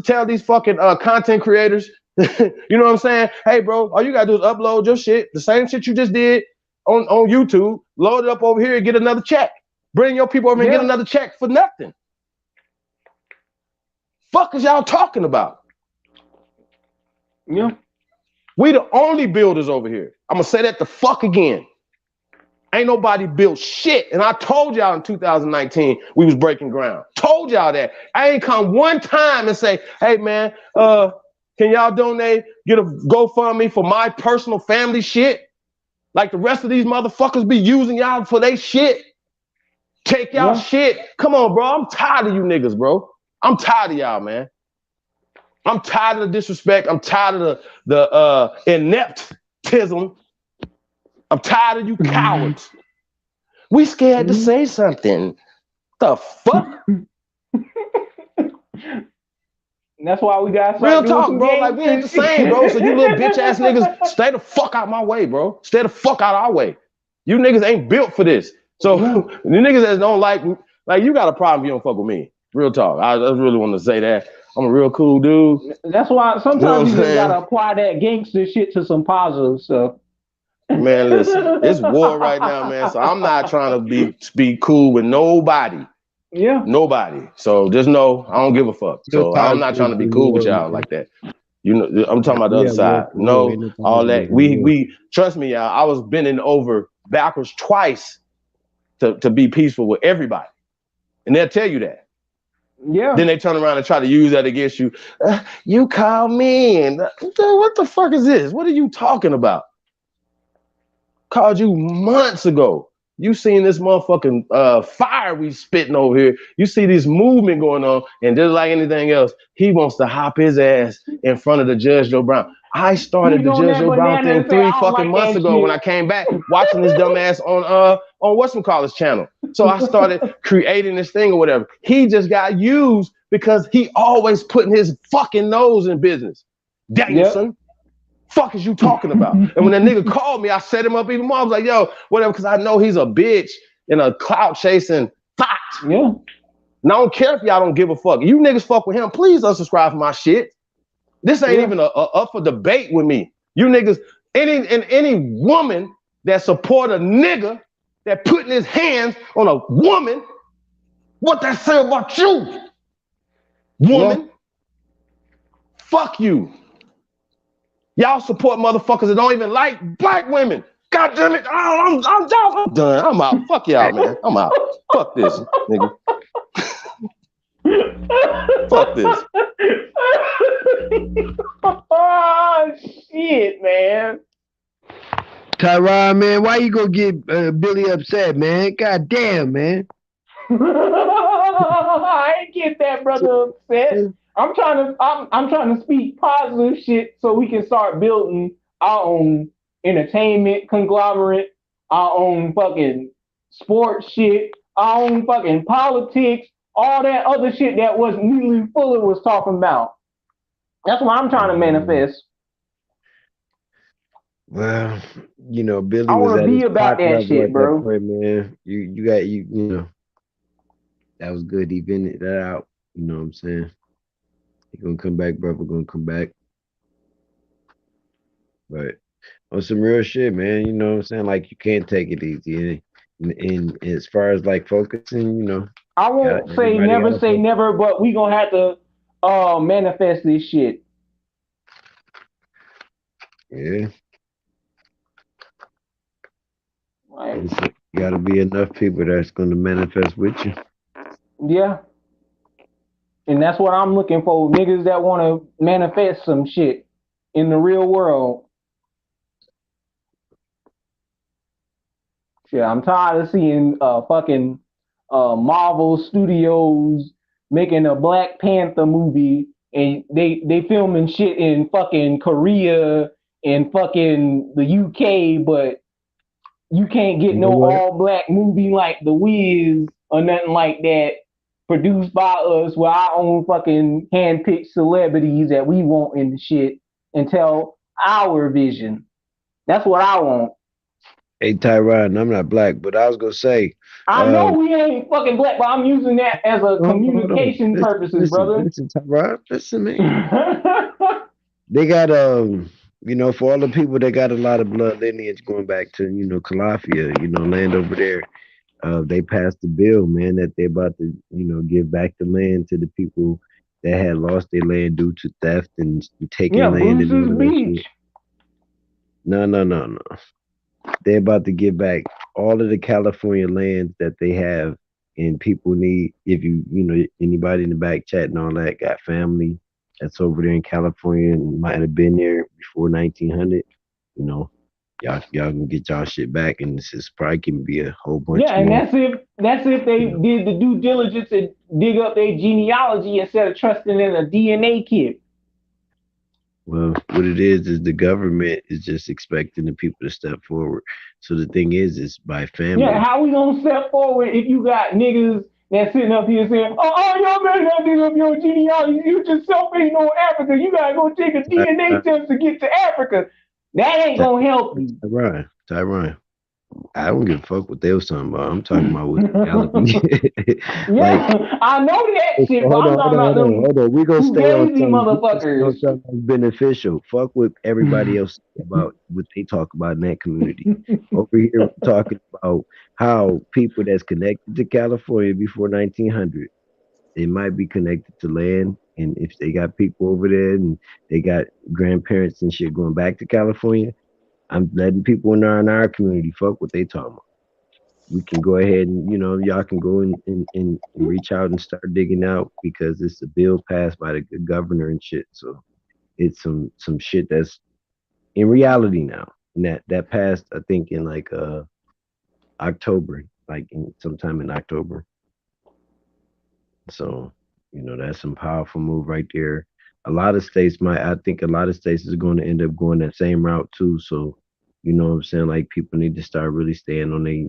tell these fucking content creators, you know what I'm saying? Hey, bro, all you gotta do is upload your shit, the same shit you just did on YouTube, load it up over here and get another check. Bring your people over and get another check for nothing. Fuck is y'all talking about? Yeah. We the only builders over here. I'm gonna say that the fuck again. Ain't nobody built shit. And I told y'all in 2019 we was breaking ground. Told y'all that. I ain't come one time and say, hey man, can y'all donate, get a GoFundMe for my personal family shit? Like the rest of these motherfuckers be using y'all for their shit. Take y'all shit. Come on, bro. I'm tired of you niggas, bro. I'm tired of y'all, man. I'm tired of the disrespect. I'm tired of the ineptism. I'm tired of you cowards. We scared to say something. The fuck? That's why we got real talk, bro. Like we ain't the same, bro. So you little bitch ass niggas, stay the fuck out my way, bro. Stay the fuck out our way. You niggas ain't built for this. So the niggas that don't like you got a problem if you don't fuck with me. Real talk. I just really want to say that. I'm a real cool dude. That's why sometimes you just gotta apply that gangster shit to some positive stuff. Man, listen, it's war right now, man. So I'm not trying to be cool with nobody. Yeah. Nobody. So just know I don't give a fuck. So I'm not trying to be cool with y'all like that. You know, I'm talking about the other side. No, all that. We trust me, y'all. I was bending over backwards twice to be peaceful with everybody. And they'll tell you that. Yeah. Then they turn around and try to use that against you. You call me and what the fuck is this? What are you talking about? Called you months ago. You seen this motherfucking fire we spitting over here. You see this movement going on, and just like anything else, he wants to hop his ass in front of the Judge Joe Brown. I started the Judge Joe Brown thing 3 fucking months ago when I came back watching this dumbass on whatchamacallit's channel. So I started creating this thing or whatever. He just got used because he always putting his fucking nose in business. Danielson. Fuck is you talking about? And when that nigga called me, I set him up even more. I was like, yo, whatever, because I know he's a bitch and a clout chasing thought. Yeah. And I don't care if y'all don't give a fuck. You niggas fuck with him, please unsubscribe from my shit. This ain't even up for debate with me. You niggas, any woman that support a nigga that putting his hands on a woman, what that say about you? Woman, fuck you. Y'all support motherfuckers that don't even like black women. God damn it. I'm done. I'm out. Fuck y'all, man. I'm out. Fuck this, nigga. Fuck this. Oh, shit, man. Tyron, man, why you gonna get Billy upset, man? God damn, man. I ain't get that brother upset. I'm trying to speak positive shit so we can start building our own entertainment conglomerate, our own fucking sports shit, our own fucking politics, all that other shit that was Neely Fuller was talking about. That's what I'm trying to manifest. Well, you know, Billy I was want at to be his about top that level shit, at bro. that point, man. You know, that was good. He vented that out. You know what I'm saying? He gonna come back, brother. Gonna come back. But on some real shit, man. You know what I'm saying? Like you can't take it easy. And as far as like focusing, you know, I won't say never, but we gonna have to manifest this shit. Yeah. Right. Gotta be enough people that's gonna manifest with you. Yeah. And that's what I'm looking for. Niggas that want to manifest some shit in the real world. Yeah, I'm tired of seeing fucking Marvel Studios making a Black Panther movie and they filming shit in fucking Korea and fucking the UK, but you can't get no all black movie like The Wiz or nothing like that produced by us with our own fucking hand-picked celebrities that we want in the shit and tell our vision. That's what I want. Hey Tyron, I'm not black, but I was gonna say I know we ain't fucking black, but I'm using that as a communication purposes, brother. Listen, Tyron, listen, man. They got you know, for all the people that got a lot of blood lineage going back to, you know, Calafia, you know, land over there. They passed the bill, man, that they're about to, you know, give back the land to the people that had lost their land due to theft and taking land and all that shit. No. They're about to give back all of the California lands that they have, and people need, if you know, anybody in the back chat and all that got family that's over there in California and might have been there before 1900, you know, y'all can get y'all shit back, and this is probably can be a whole bunch Yeah, and more. that's if they did the due diligence and dig up their genealogy instead of trusting in a DNA kit. Well, what it is the government is just expecting the people to step forward. So the thing is by family. Yeah, how we gonna step forward if you got niggas that's sitting up here saying, oh, y'all better not dig up your genealogy. You just self-hating on Africa. You gotta go take a DNA test to get to Africa. That ain't gonna help you. Tyron. I don't give a fuck what they was talking about. I'm talking about with reality. Yeah, I know that shit, but I'm talking about them Hold on. We gonna stay on fugazi motherfuckers. something beneficial. Fuck what everybody else about what they talk about in that community. Over here, we're talking about how people that's connected to California before 1900, they might be connected to land, and if they got people over there and they got grandparents and shit going back to California, I'm letting people in our community fuck what they talking about. We can go ahead and y'all can go and reach out and start digging out because it's a bill passed by the governor and shit. So it's some shit that's in reality now. And that passed I think in like October, like sometime in October. So that's some powerful move right there. I think a lot of states is going to end up going that same route too. So you know what I'm saying? Like people need to start really staying on their,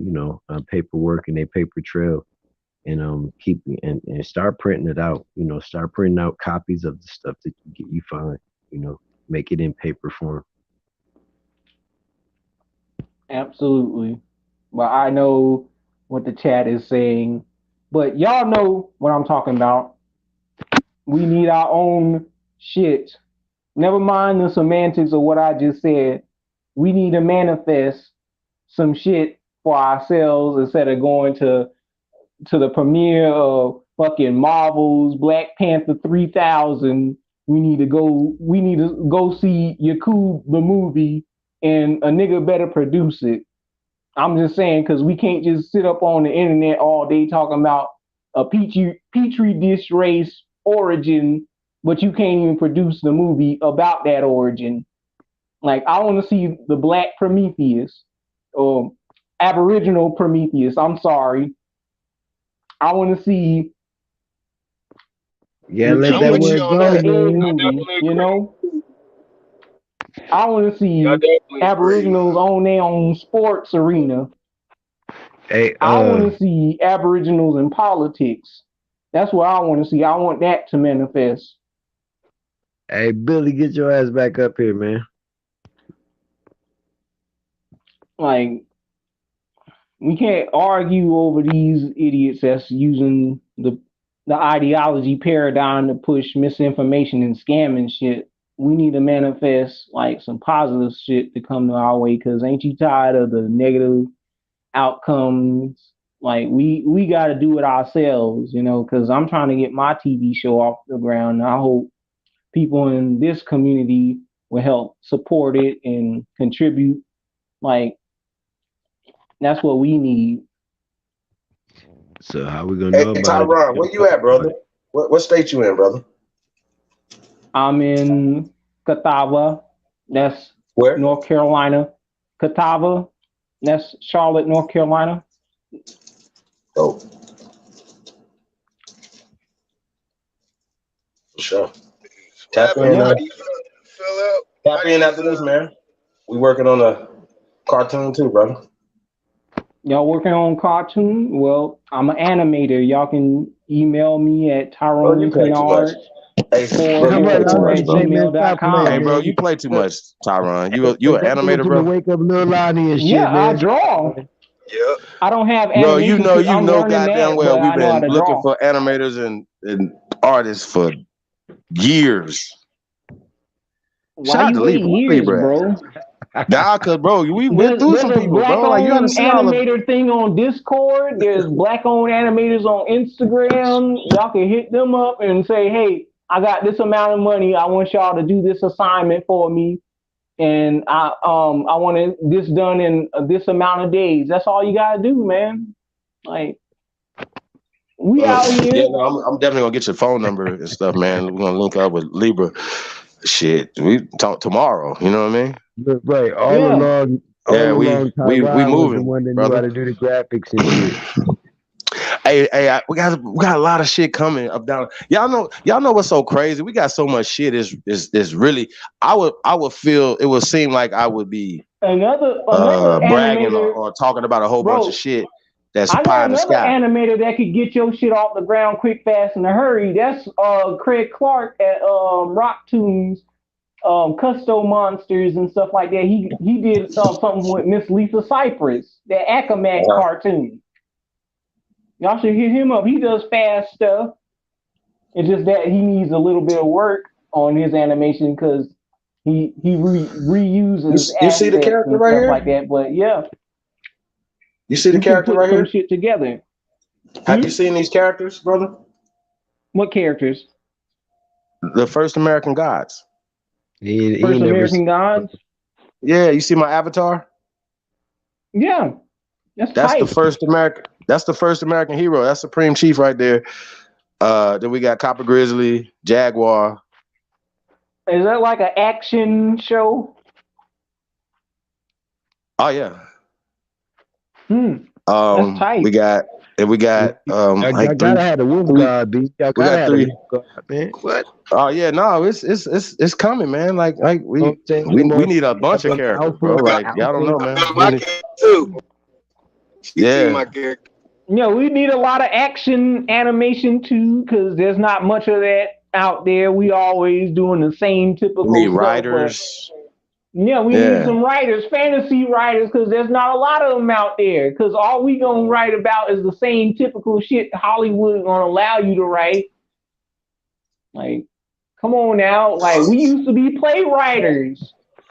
paperwork and their paper trail and keeping and start printing it out. Start printing out copies of the stuff that you find, make it in paper form. Absolutely. Well, I know what the chat is saying, but y'all know what I'm talking about. We need our own shit. Never mind the semantics of what I just said. We need to manifest some shit for ourselves instead of going to the premiere of fucking Marvel's Black Panther 3000. We need to go see Yakub the movie, and a nigga better produce it. I'm just saying, because we can't just sit up on the internet all day talking about a petri dish race origin, but you can't even produce the movie about that origin. Like, I want to see the Black Prometheus, or Aboriginal Prometheus. I'm sorry. I want to see. Yeah, let that word go, man. I want to see Aboriginals on their own sports arena. Hey, I want to see Aboriginals in politics. That's what I want to see. I want that to manifest. Hey, Billy, get your ass back up here, man. Like, we can't argue over these idiots that's using the ideology paradigm to push misinformation and scamming shit. We need to manifest like some positive shit to come to our way, because ain't you tired of the negative outcomes? Like, we got to do it ourselves, because I'm trying to get my TV show off the ground. And I hope people in this community will help support it and contribute. Like, that's what we need. So how we gonna know about Tyron, it? where you at, brother? What state you in, brother? I'm in Catawba. That's where? North Carolina. Catawba. That's Charlotte, North Carolina. Oh. For sure. Tap in after this, man. We working on a cartoon too, brother. Y'all working on cartoon? Well, I'm an animator. Y'all can email me at tyronekennard. Hey, bro, you play too much, Tyron. You an animator, bro? Wake up Lil Lonnie and shit, yeah, man. I draw. Yeah. I don't have bro. animation. You know goddamn well we've been looking draw. for animators and artists for years. Why you wait years, bro? Nah, cause bro, we went through some people, bro. Like, you understand animator thing on Discord. There's black-owned animators on Instagram. Y'all can hit them up and say, "Hey, I got this amount of money. I want y'all to do this assignment for me, and I want this done in this amount of days." That's all you gotta do, man. Like, we out here. Yeah, no, I'm definitely gonna get your phone number and stuff, man. We're gonna link up with Libra. Shit, we talk tomorrow. You know what I mean? Right. All along, Yeah, all we along we Tyrod was the moving, one that knew how brother. to do the graphics and shit. Hey, we got a lot of shit coming up down. Y'all know what's so crazy? We got so much shit. Is really. I would feel it would seem like I would be Another bragging animator, or talking about a whole bunch of bro. shit that's I pie got in the another sky. animator that could get your shit off the ground quick, fast, in a hurry. That's Craig Clark at Rock Tunes, Custo Monsters and stuff like that. He did something with Miss Lisa Cypress, that Akamat cartoon. Y'all should hit him up. He does fast stuff. It's just that he needs a little bit of work on his animation because he reuses You see the assets character and right stuff here? like that. But yeah, You see the you can character put right some here? shit together. Have you seen these characters, brother? What characters? The first American Gods. First American Gods? Yeah, you see my avatar? Yeah. That's the tight. first American. That's the first American hero. That's Supreme Chief right there. Then we got Copper Grizzly, Jaguar. Is that like an action show? Oh yeah. That's tight. We got I like gotta have the Wolf God, B. Y'all we gotta got have three. the Wolf God, man. What? Oh yeah, no, it's coming, man. Like we You know what I'm saying? we need a bunch of characters, bro. Like y'all don't know, man. My character too. Yeah. My character. Yeah, we need a lot of action animation too, because there's not much of that out there. We always doing the same typical We need stuff. writers. Yeah, we need some writers, fantasy writers, because there's not a lot of them out there. Because all we gonna write about is the same typical shit Hollywood gonna allow you to write. Like, come on now. Like, we used to be playwriters.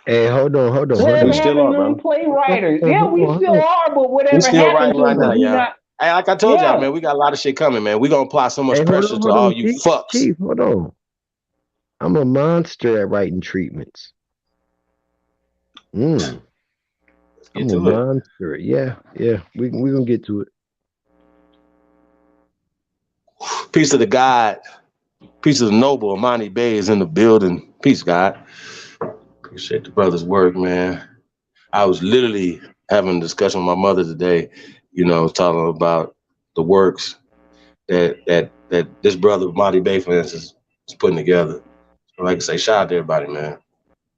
Hey, hold on. Whatever We still happened are, to them bro. playwriters? Yeah, we still are, but We whatever still happened writing to right them? now, We y'all. not. Hey, like I told Yeah. y'all, man, we got a lot of shit coming, man. We gonna apply so much Hey, pressure to all you fucks. Chief, hold on. I'm a monster at writing treatments. I'm a monster. Yeah. We gonna get to it. Peace of the God. Peace of the noble. Amani Bay is in the building. Peace, God. Appreciate the brother's work, man. I was literally having a discussion with my mother today, talking about the works that this brother, Amani Bay, for instance, is putting together. So like I say, shout out to everybody, man.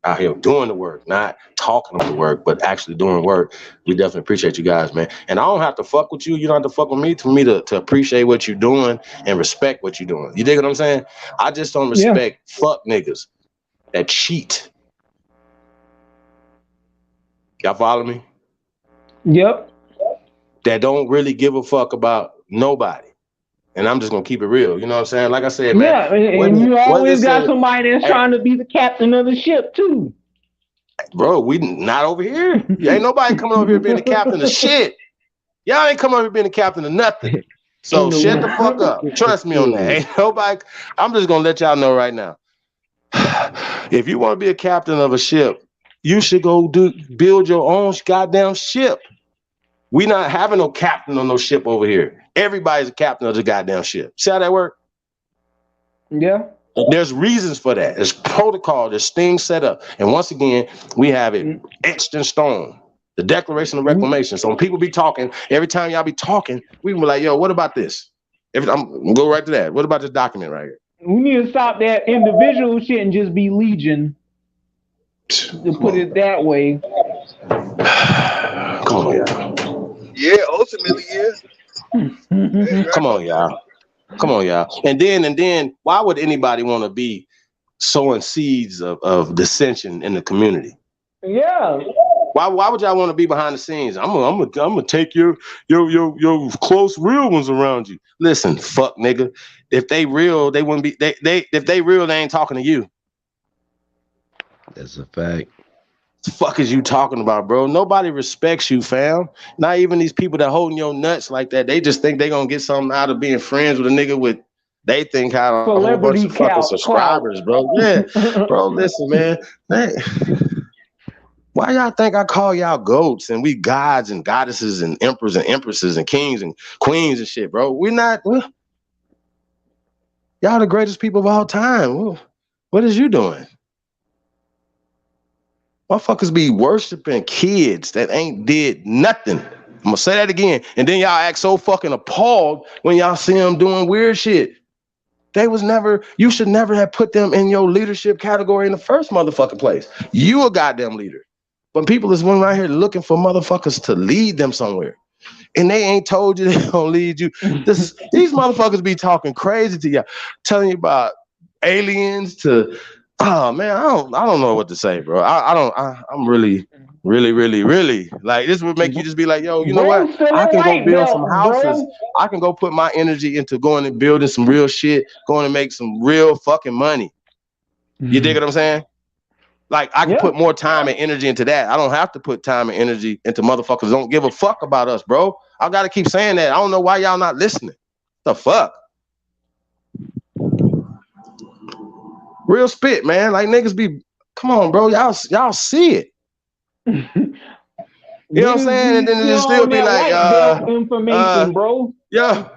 Out here doing the work, not talking about the work, but actually doing work. We definitely appreciate you guys, man. And I don't have to fuck with you. You don't have to fuck with me to appreciate what you're doing and respect what you're doing. You dig what I'm saying? I just don't respect fuck niggas that cheat. Y'all follow me? Yep. That don't really give a fuck about nobody. And I'm just gonna keep it real. You know what I'm saying? Like I said, man. Yeah, and you always got somebody that's trying to be the captain of the ship too. Bro, we not over here. Ain't nobody coming over here being the captain of shit. Y'all ain't coming over here being the captain of nothing. So shut the fuck up. Trust me on that. Ain't nobody. I'm just gonna let y'all know right now. If you want to be a captain of a ship, you should go build your own goddamn ship. We not having no captain on no ship over here. Everybody's a captain of the goddamn ship. See how that work? Yeah. There's reasons for that. There's protocol. There's things set up. And once again, we have it etched in stone. The Declaration of Reclamation. So when people be talking, every time y'all be talking, we be like, yo, what about this? I'm gonna go right to that. What about this document right here? We need to stop that individual shit and just be legion. To put it that way. Come on, y'all. Yeah, ultimately, yeah. Come on, y'all. Come on, y'all. And then, why would anybody want to be sowing seeds of dissension in the community? Yeah. Why would y'all want to be behind the scenes? I'm gonna take your close real ones around you. Listen, fuck nigga. If they real, they wouldn't be. If they real, they ain't talking to you. That's a fact. The fuck is you talking about, bro? Nobody respects you, fam. Not even these people that holding your nuts like that. They just think they gonna get something out of being friends with a nigga with. They think had a whole bunch of fucking subscribers, bro. Yeah, bro. Listen, man. Why y'all think I call y'all goats and we gods and goddesses and emperors and empresses and kings and queens and shit, bro? We're not. Y'all the greatest people of all time. What is you doing? Motherfuckers be worshiping kids that ain't did nothing. I'm gonna say that again. And then y'all act so fucking appalled when y'all see them doing weird shit. You should never have put them in your leadership category in the first motherfucking place. You a goddamn leader. But people is running around here looking for motherfuckers to lead them somewhere. And they ain't told you they gonna lead you. These motherfuckers be talking crazy to you, telling you about aliens to, oh man, I don't know what to say, bro. I'm really like, this would make you just be like, yo, you know what? I can go build some houses. I can go put my energy into going and building some real shit, going to make some real fucking money. You dig what I'm saying? Like, I can put more time and energy into that. I don't have to put time and energy into motherfuckers who don't give a fuck about us, bro. I gotta keep saying that. I don't know why y'all not listening. The fuck? Real spit, man. Like, niggas be, come on, bro. Y'all see it. You know what I'm saying? And then it still be like, white belt information, bro. Yeah.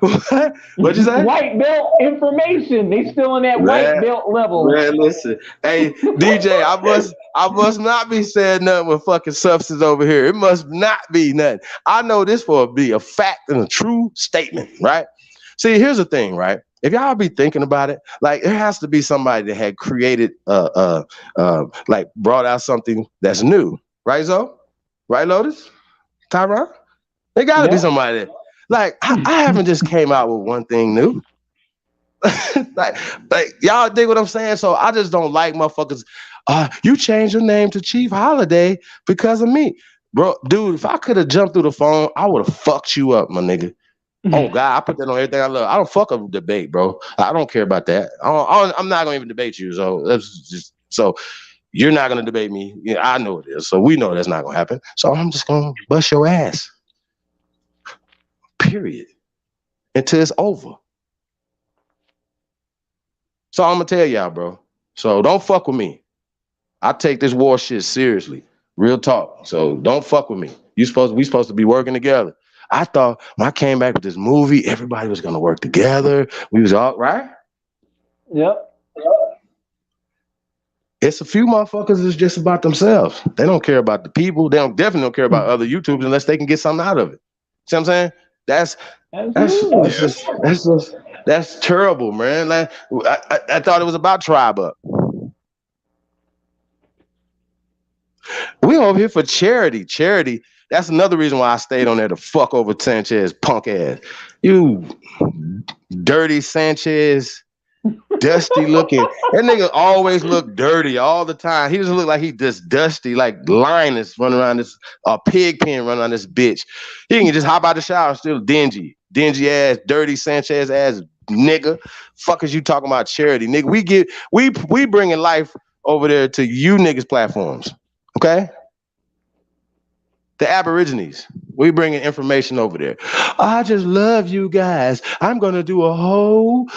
What'd you say? White belt information. They still in that white belt level. Man, listen. Hey, DJ, I must not be saying nothing with fucking substance over here. It must not be nothing. I know this for be a fact and a true statement, right? See, here's the thing, right? If y'all be thinking about it, like, there has to be somebody that had created, like, brought out something that's new, right, Zo? Right, Lotus? Tyron? There gotta be somebody that, like, I haven't just came out with one thing new. like y'all dig what I'm saying? So I just don't like motherfuckers. You changed your name to Chief Holiday because of me. Bro, dude, if I could have jumped through the phone, I would have fucked you up, my nigga. Oh God, I put that on everything I love. I don't fuck a debate, bro. I don't care about that. I'm not gonna even debate you. So that's just so you're not gonna debate me. Yeah, I know it is. So we know that's not gonna happen. So I'm just gonna bust your ass. Period. Until it's over. So I'm gonna tell y'all, bro. So don't fuck with me. I take this war shit seriously. Real talk. So don't fuck with me. We supposed to be working together. I thought when I came back with this movie, everybody was gonna work together. We was all right. Yep. It's a few motherfuckers that's just about themselves. They don't care about the people. They definitely don't care about other YouTubers unless they can get something out of it. See what I'm saying? That's terrible, man. Like, I thought it was about Tribe Up. We over here for charity. Charity. That's another reason why I stayed on there to fuck over Sanchez punk ass. You dirty Sanchez, dusty looking. That nigga always look dirty all the time. He doesn't look like he just dusty, like Linus running around this pig pen running around this bitch. He can just hop out the shower, still dingy ass, dirty Sanchez ass nigga. Fuck is you talking about charity, nigga? We bringing life over there to you niggas platforms, okay? The Aborigines, we bringing information over there. I just love you guys. I'm gonna do a whole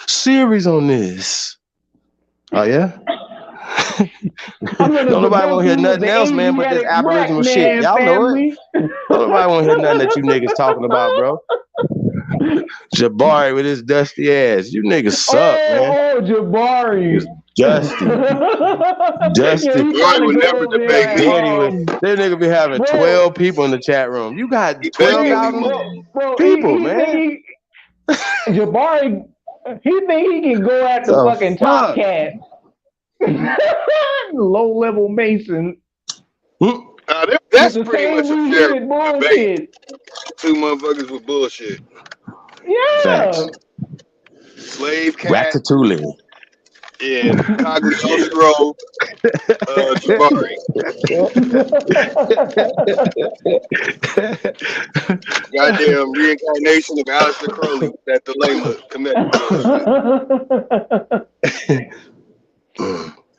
series on this. Oh yeah. Don't nobody want to hear nothing else, man, but this Aboriginal shit. Y'all know it. Don't nobody want to hear nothing that you niggas talking about, bro. Jabari with his dusty ass. You niggas suck, man. Oh, Jabari. Dusty. Yeah, would never debate me. That nigga be having 12 people in the chat room. You got 12,000 people, man. Jabari, he think he can go at the fucking top cat. Low level Mason. That's pretty much a fair debate. Two motherfuckers with bullshit. Yeah. Facts. Slave cat. Ratatouille. Yeah, Cognition Jabari. Goddamn reincarnation of Aleister Crowley that the Lama committed.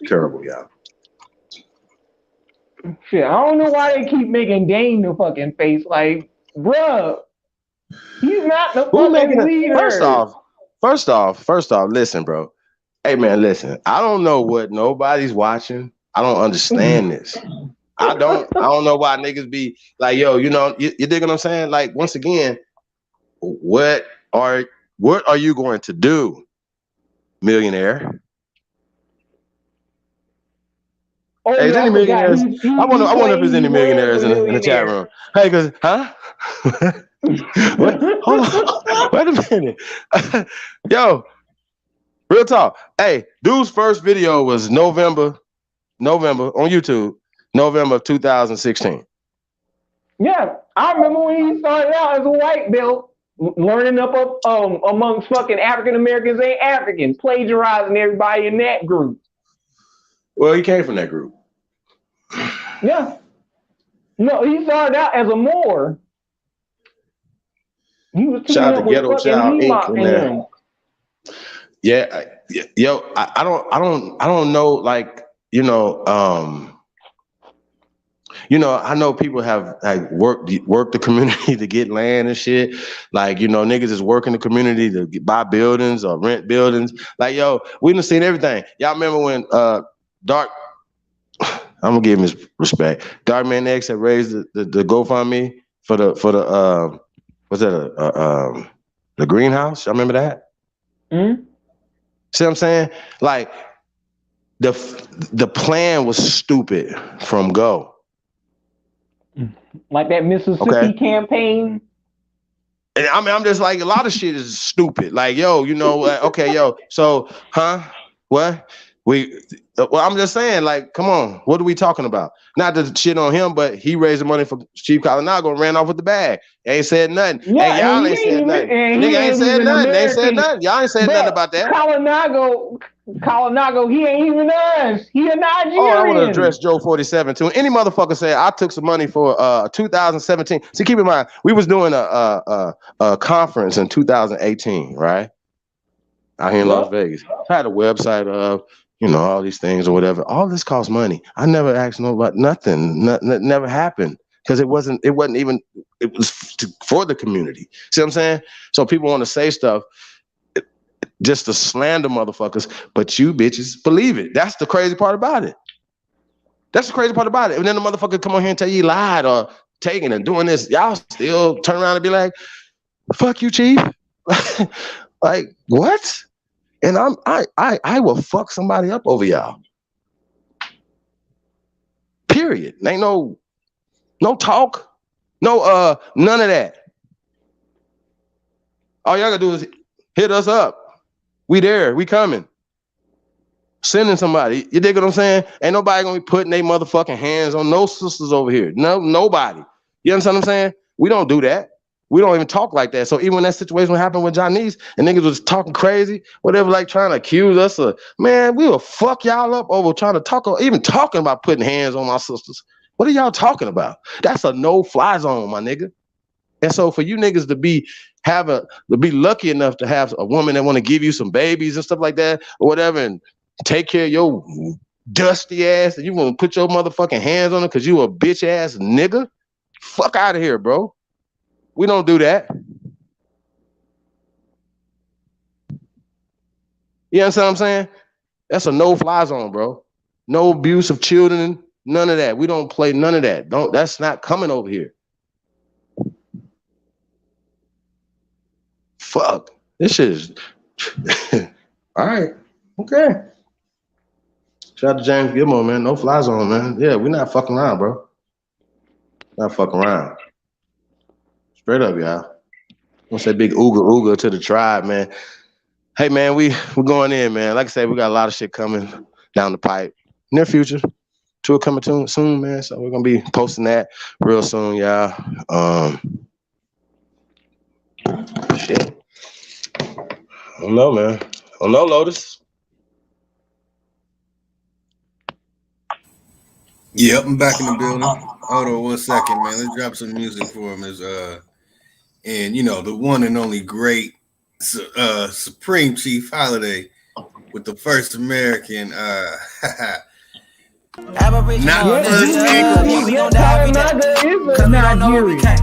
Terrible, y'all. Shit, I don't know why they keep making Dane the fucking face. Like, bruh, he's not the fucking leader. First off, listen, bro. Hey, man, listen. I don't know what nobody's watching. I don't understand this. I don't know why niggas be like, yo, you know, you dig what I'm saying? Like, once again, what are you going to do, millionaire? Oh, Hey, is yeah, any I forgot. millionaires? I wonder if there's any millionaires in the chat room. Hey, cause what? Hold on. Wait a minute. Yo, real talk. Hey, dude's first video was November on YouTube, November of 2016. Yeah, I remember when he started out as a white belt, learning up amongst fucking African Americans ain't Africans, plagiarizing everybody in that group. Well, he came from that group. Yeah. No, he started out as a Moor. He was teaming Shout out up to with Ghetto fucking Child Inc. Hemok in there. and them. Yeah, yo, I don't know, like, I know people have like worked the community to get land and shit. Like, niggas is working the community to buy buildings or rent buildings. Like, yo, we done seen everything. Y'all remember when Dark, I'm gonna give him his respect. Dark Man X had raised the GoFundMe for the what's that the greenhouse? Y'all remember that? Mm-hmm. See what I'm saying? Like the plan was stupid from go. Like that Mississippi campaign. And I mean, I'm just like, a lot of shit is stupid. Like, yo, okay, yo, so, what? Well, I'm just saying, like, come on, what are we talking about? Not to shit on him, but he raised the money for Chief Kalinago and ran off with the bag. Ain't said nothing. Yeah, and y'all ain't said nothing. Nigga ain't said nothing. They ain't said nothing. Y'all ain't said nothing about that. Kalinago, he ain't even us. He a Nigerian. Oh, I want to address Joe 47 too. Any motherfucker say I took some money for 2017. See, keep in mind, we was doing a conference in 2018, right? Out here in Las Vegas. I had a website of, all these things or whatever. All this costs money. I never asked nobody nothing. Nothing never happened because it wasn't even, it was for the community. See what I'm saying? So people want to say stuff just to slander motherfuckers, but you bitches believe it. That's the crazy part about it. That's the crazy part about it. And then the motherfucker come on here and tell you he lied or taking and doing this. Y'all still turn around and be like, fuck you, Chief. Like, what? And I will fuck somebody up over y'all. Period. Ain't no talk. No, none of that. All y'all gotta do is hit us up. We there. We coming. Sending somebody. You dig what I'm saying? Ain't nobody gonna be putting their motherfucking hands on no sisters over here. No, nobody. You understand what I'm saying? We don't do that. We don't even talk like that. So even when that situation happened with Johnny's and niggas was talking crazy, whatever, like trying to accuse us of, man, we will fuck y'all up over trying to talk, or even talking about putting hands on my sisters. What are y'all talking about? That's a no-fly zone, my nigga. And so for you niggas to be lucky enough to have a woman that want to give you some babies and stuff like that or whatever and take care of your dusty ass and you want to put your motherfucking hands on her because you a bitch ass nigga, fuck out of here, bro. We don't do that. You understand what I'm saying? That's a no-fly zone, bro. No abuse of children, none of that. We don't play none of that. That's not coming over here. Fuck. This shit is all right. Okay. Shout out to James Gilmore, man. No fly zone, man. Yeah, we're not fucking around, bro. Not fucking around. Straight up, y'all. I want to say big ooga to the tribe, man. Hey, man, we're going in, man. Like I said, we got a lot of shit coming down the pipe. Near future. Tour coming soon, man. So we're going to be posting that real soon, y'all. Shit. I don't know, man. I don't know, Lotus. Yep, I'm back in the building. Hold on 1 second, man. Let's drop some music for him. And the one and only great Supreme Chief Holiday with the first American Aboriginal, we gon' die every day. Cause we don't know where we came.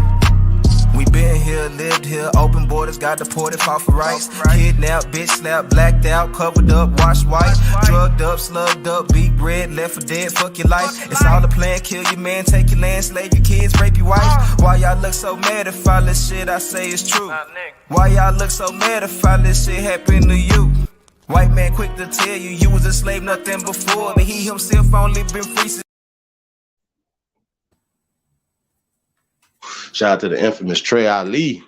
We been here, lived here, open borders, got deported, fought for rights. Kidnapped, bitch slapped, blacked out, covered up, washed white. Drugged up, slugged up, beat bread, left for dead, fuck your life. It's all a plan, kill your man, take your land, slave your kids, rape your wife. Why y'all look so mad if all this shit I say is true? Why y'all look so mad if all this shit happen to you? White man quick to tell you you was a slave, nothing before, but he himself only been free. Shout out to the infamous Trey Ali.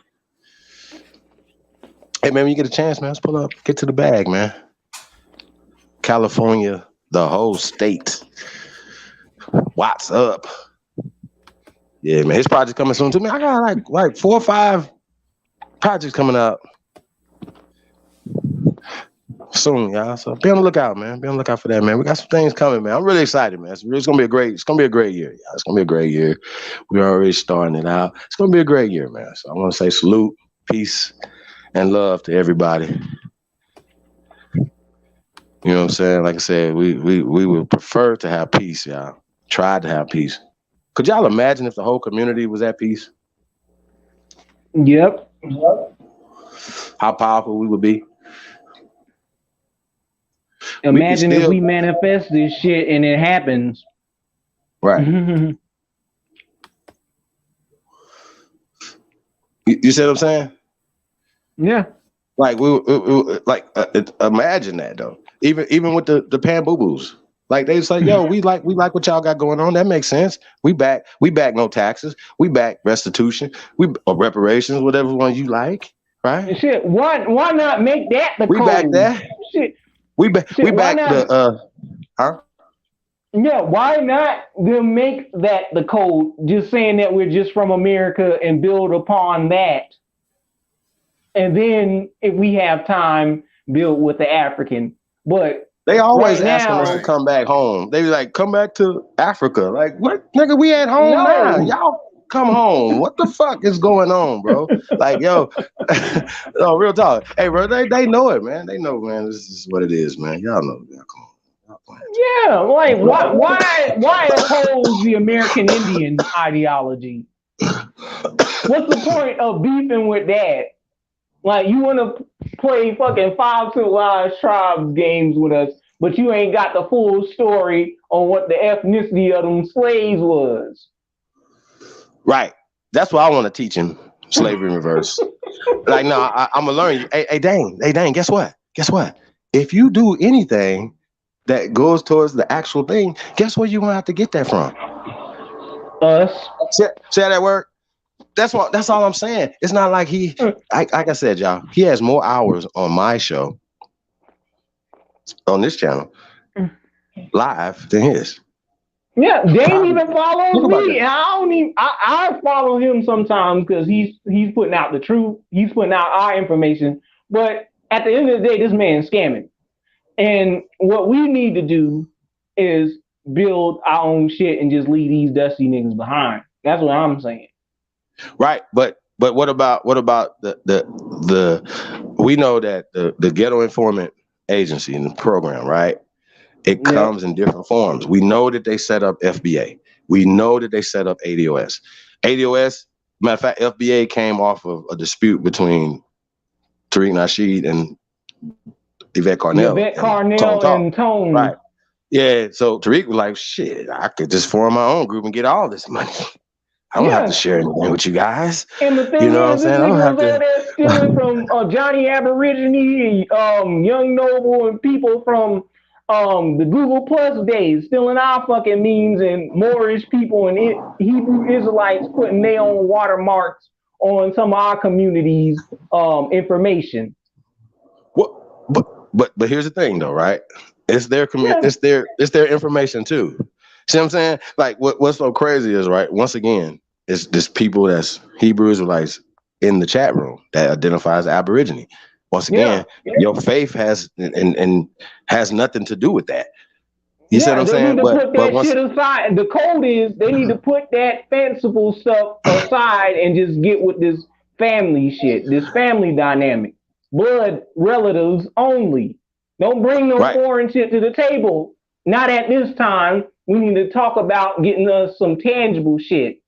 Hey, man, when you get a chance, man, let's pull up. Get to the bag, man. California, the whole state. What's up? Yeah, man, his project coming soon too. Man, I got like 4 or 5 projects coming up soon, y'all. So be on the lookout, man. Be on the lookout for that, man. We got some things coming, man. I'm really excited, man. It's gonna be a great year, y'all. It's gonna be a great year. We're already starting it out. It's gonna be a great year, man. So I want to say salute, peace, and love to everybody. You know what I'm saying? Like I said, we would prefer to have peace, y'all. Try to have peace. Could y'all imagine if the whole community was at peace? Yep. How powerful we would be. Imagine if we manifest this shit and it happens. Right. You see what I'm saying? Yeah. Like imagine that though. Even with the pan boo boos, like they say, yo, we like what y'all got going on. That makes sense. We back no taxes. We back restitution. Or reparations, whatever one you like, right? Shit. Why not make that the code? We back that. Shit. We back the huh? Yeah, why not them make that the code? Just saying that we're just from America and build upon that. And then if we have time, build with the African. But they always asking us to come back home. They be like, come back to Africa. Like, what, nigga, we at home now. Y'all come home. What the fuck is going on, bro? Like, yo, no, real talk. Hey, bro, they know it, man. They know, man, this is what it is, man. Y'all know, man. Come on. Yeah, like why oppose the American Indian ideology? What's the point of beefing with that? Like, you want to play fucking 5 civilized tribes games with us, but you ain't got the full story on what the ethnicity of them slaves was. Right. That's what I want to teach him. Slavery in reverse. Like, no, I'm gonna learn you. Hey, dang, guess what? If you do anything that goes towards the actual thing, guess where you're gonna have to get that from? Us. See how that work? That's all I'm saying. It's not like like I said, y'all, he has more hours on my show, on this channel, live than his. Yeah, Dane even follows me. And I follow him sometimes because he's putting out the truth. He's putting out our information. But at the end of the day, this man's scamming. And what we need to do is build our own shit and just leave these dusty niggas behind. That's what I'm saying. Right, but what about the we know that the Ghetto Informant Agency and the program, right? It comes in different forms. We know that they set up FBA. We know that they set up ADOS. ADOS, matter of fact, FBA came off of a dispute between Tariq Nasheed and Yvette Carnell. And Tone. Right. Yeah, so Tariq was like, shit, I could just form my own group and get all this money. I don't have to share anything with you guys. And the thing you know is, what I'm saying? I don't have to. They're stealing from Johnny Aborigine, Young Noble, and people from the Google Plus days, stealing our fucking memes, and Moorish people and Hebrew Israelites putting their own watermarks on some of our communities' information. But here's the thing, though, right? It's their it's their information too. See what I'm saying? Like what's so crazy is, right, once again, it's this people that's Hebrew Israelites in the chat room that identifies Aborigine. Once again, your faith has and has nothing to do with that. You see what I'm saying? They need to put that shit aside. The code is they need to put that fanciful stuff aside and just get with this family shit, this family dynamic. Blood relatives only. Don't bring no foreign shit to the table. Not at this time. We need to talk about getting us some tangible shit.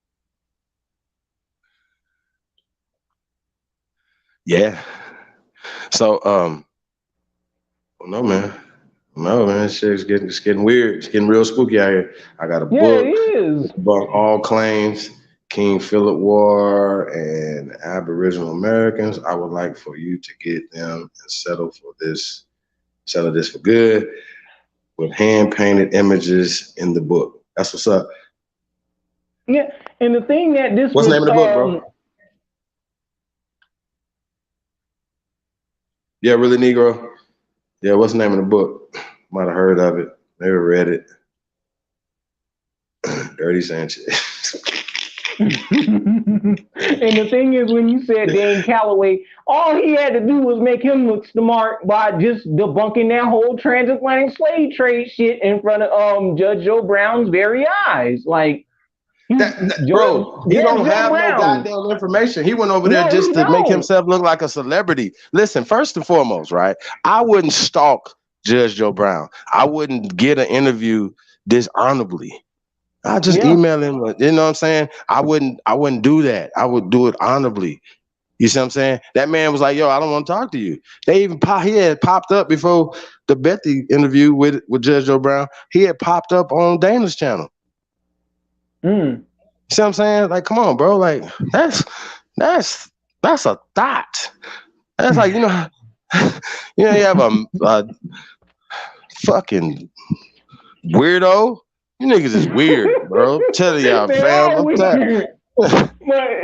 Yeah. So, no, man, shit's getting weird. It's getting real spooky out here. I got a book. It is. About all claims, King Philip War and Aboriginal Americans. I would like for you to get them and settle for this Selling this for good with hand-painted images in the book. That's what's up. Yeah, and the thing that this What's was, the name of the book, bro? Yeah, really, Negro? Yeah, what's the name of the book? Might have heard of it. Maybe read it. Dirty Sanchez. and the thing is, when you said Dane Calloway, all he had to do was make him look smart by just debunking that whole transatlantic slave trade shit in front of Judge Joe Brown's very eyes. Like, bro, he don't have no goddamn information. He went over there just to make himself look like a celebrity. Listen, first and foremost, right? I wouldn't stalk Judge Joe Brown. I wouldn't get an interview dishonorably. I just email him. You know what I'm saying? I wouldn't do that. I would do it honorably. You see what I'm saying? That man was like, yo, I don't want to talk to you. They even he had popped up before the Betty interview with Judge Joe Brown. He had popped up on Dana's channel. You see what I'm saying? Like, come on, bro. Like, that's a thought. That's like, you have a fucking weirdo. You niggas is weird, bro. I'm telling y'all, fam. I'm telling. But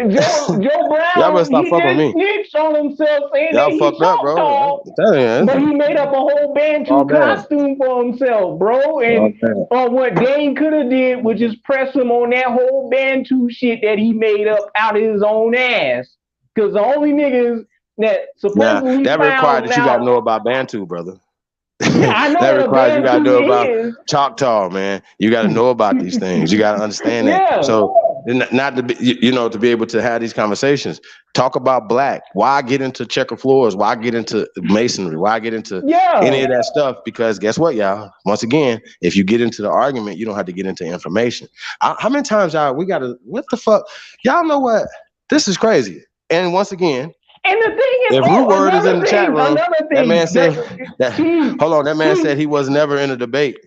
Joe Brown, y'all better stop fucking with me. Snitched on himself saying y'all that he fucked up, bro. tall, but he made up a whole Bantu costume for himself, bro. And what Dane could have did was just press him on that whole Bantu shit that he made up out of his own ass. Because the only niggas that supposedly that required that you gotta know about Bantu, brother. Yeah, I know that requires you gotta know about is. Choctaw, man. You gotta know about these things. You gotta understand that. So not to be, to be able to have these conversations. Talk about black. Why get into checker floors? Why get into masonry? Why get into any of that stuff? Because guess what, y'all? Once again, if you get into the argument, you don't have to get into information. How many times what the fuck? Y'all know what? This is crazy. And once again, and the thing is, if Root Word is in the chat room, that man said hold on, that man said he was never in a debate.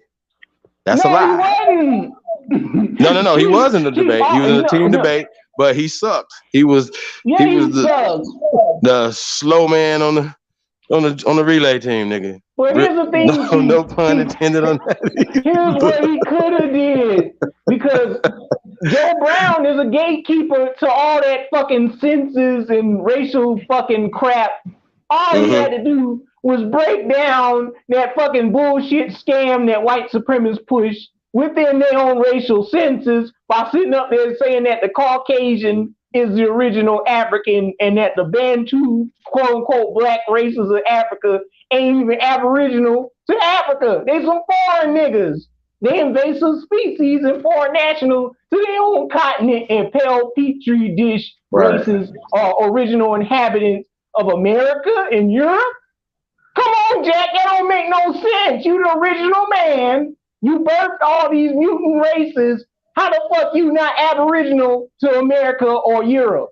That's a lie. No, he was in the debate. He was in a team debate, but he sucked. He was the slow man on the relay team, nigga. But here's the thing, no pun intended on that. Here's what he could have did, because Joe Brown is a gatekeeper to all that fucking census and racial fucking crap. All he had to do was break down that fucking bullshit scam that white supremacists push within their own racial census by sitting up there saying that the Caucasian is the original African and that the Bantu, quote unquote, black races of Africa ain't even aboriginal to Africa. They some foreign niggas. They invasive species and foreign national to their own continent and pale petri dish races are original inhabitants of America and Europe. Come on, Jack, that don't make no sense. You the original man. You birthed all these mutant races. How the fuck you not aboriginal to America or Europe?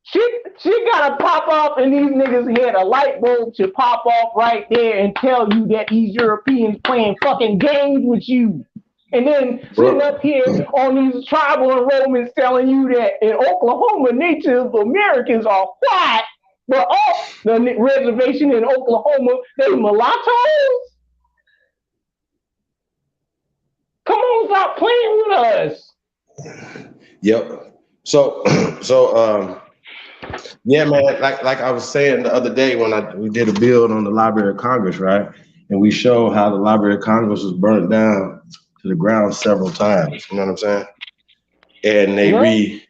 Shit gotta pop off in these niggas' head. A light bulb should pop off right there and tell you that these Europeans playing fucking games with you. And then sitting up here on these tribal enrollments telling you that in Oklahoma, Native Americans are white, but off the reservation in Oklahoma, they mulattoes? Come on, stop playing with us. Yep. So, yeah, man. Like I was saying the other day when we did a build on the Library of Congress, right? And we showed how the Library of Congress was burnt down to the ground several times. You know what I'm saying? And they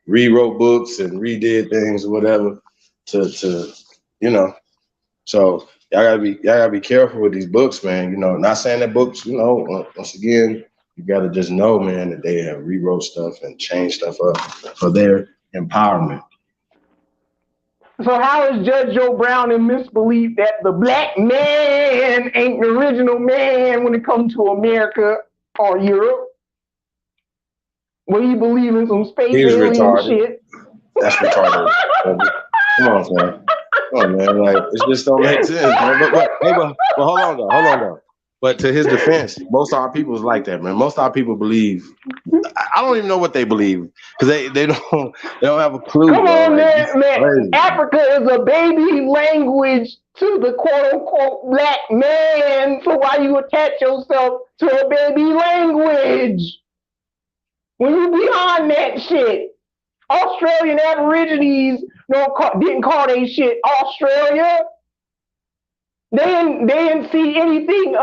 rewrote books and redid things or whatever to So y'all gotta be careful with these books, man. Not saying that books, once again, you gotta just know, man, that they have rewrote stuff and changed stuff up for their empowerment. So how is Judge Joe Brown in misbelief that the black man ain't the original man when it comes to America or Europe? Where you believe in some space alien shit? That's retarded. Come on, man. Come on, man. Like, it just don't make sense, man. But hold on though. But to his defense, most of our people is like that, man. Most of our people believe. I don't even know what they believe because they don't have a clue. Come on, man. Africa is a baby language to the quote-unquote black man. So why you attach yourself to a baby language? When you beyond that shit. Australian Aborigines didn't call they shit Australia. They didn't see anything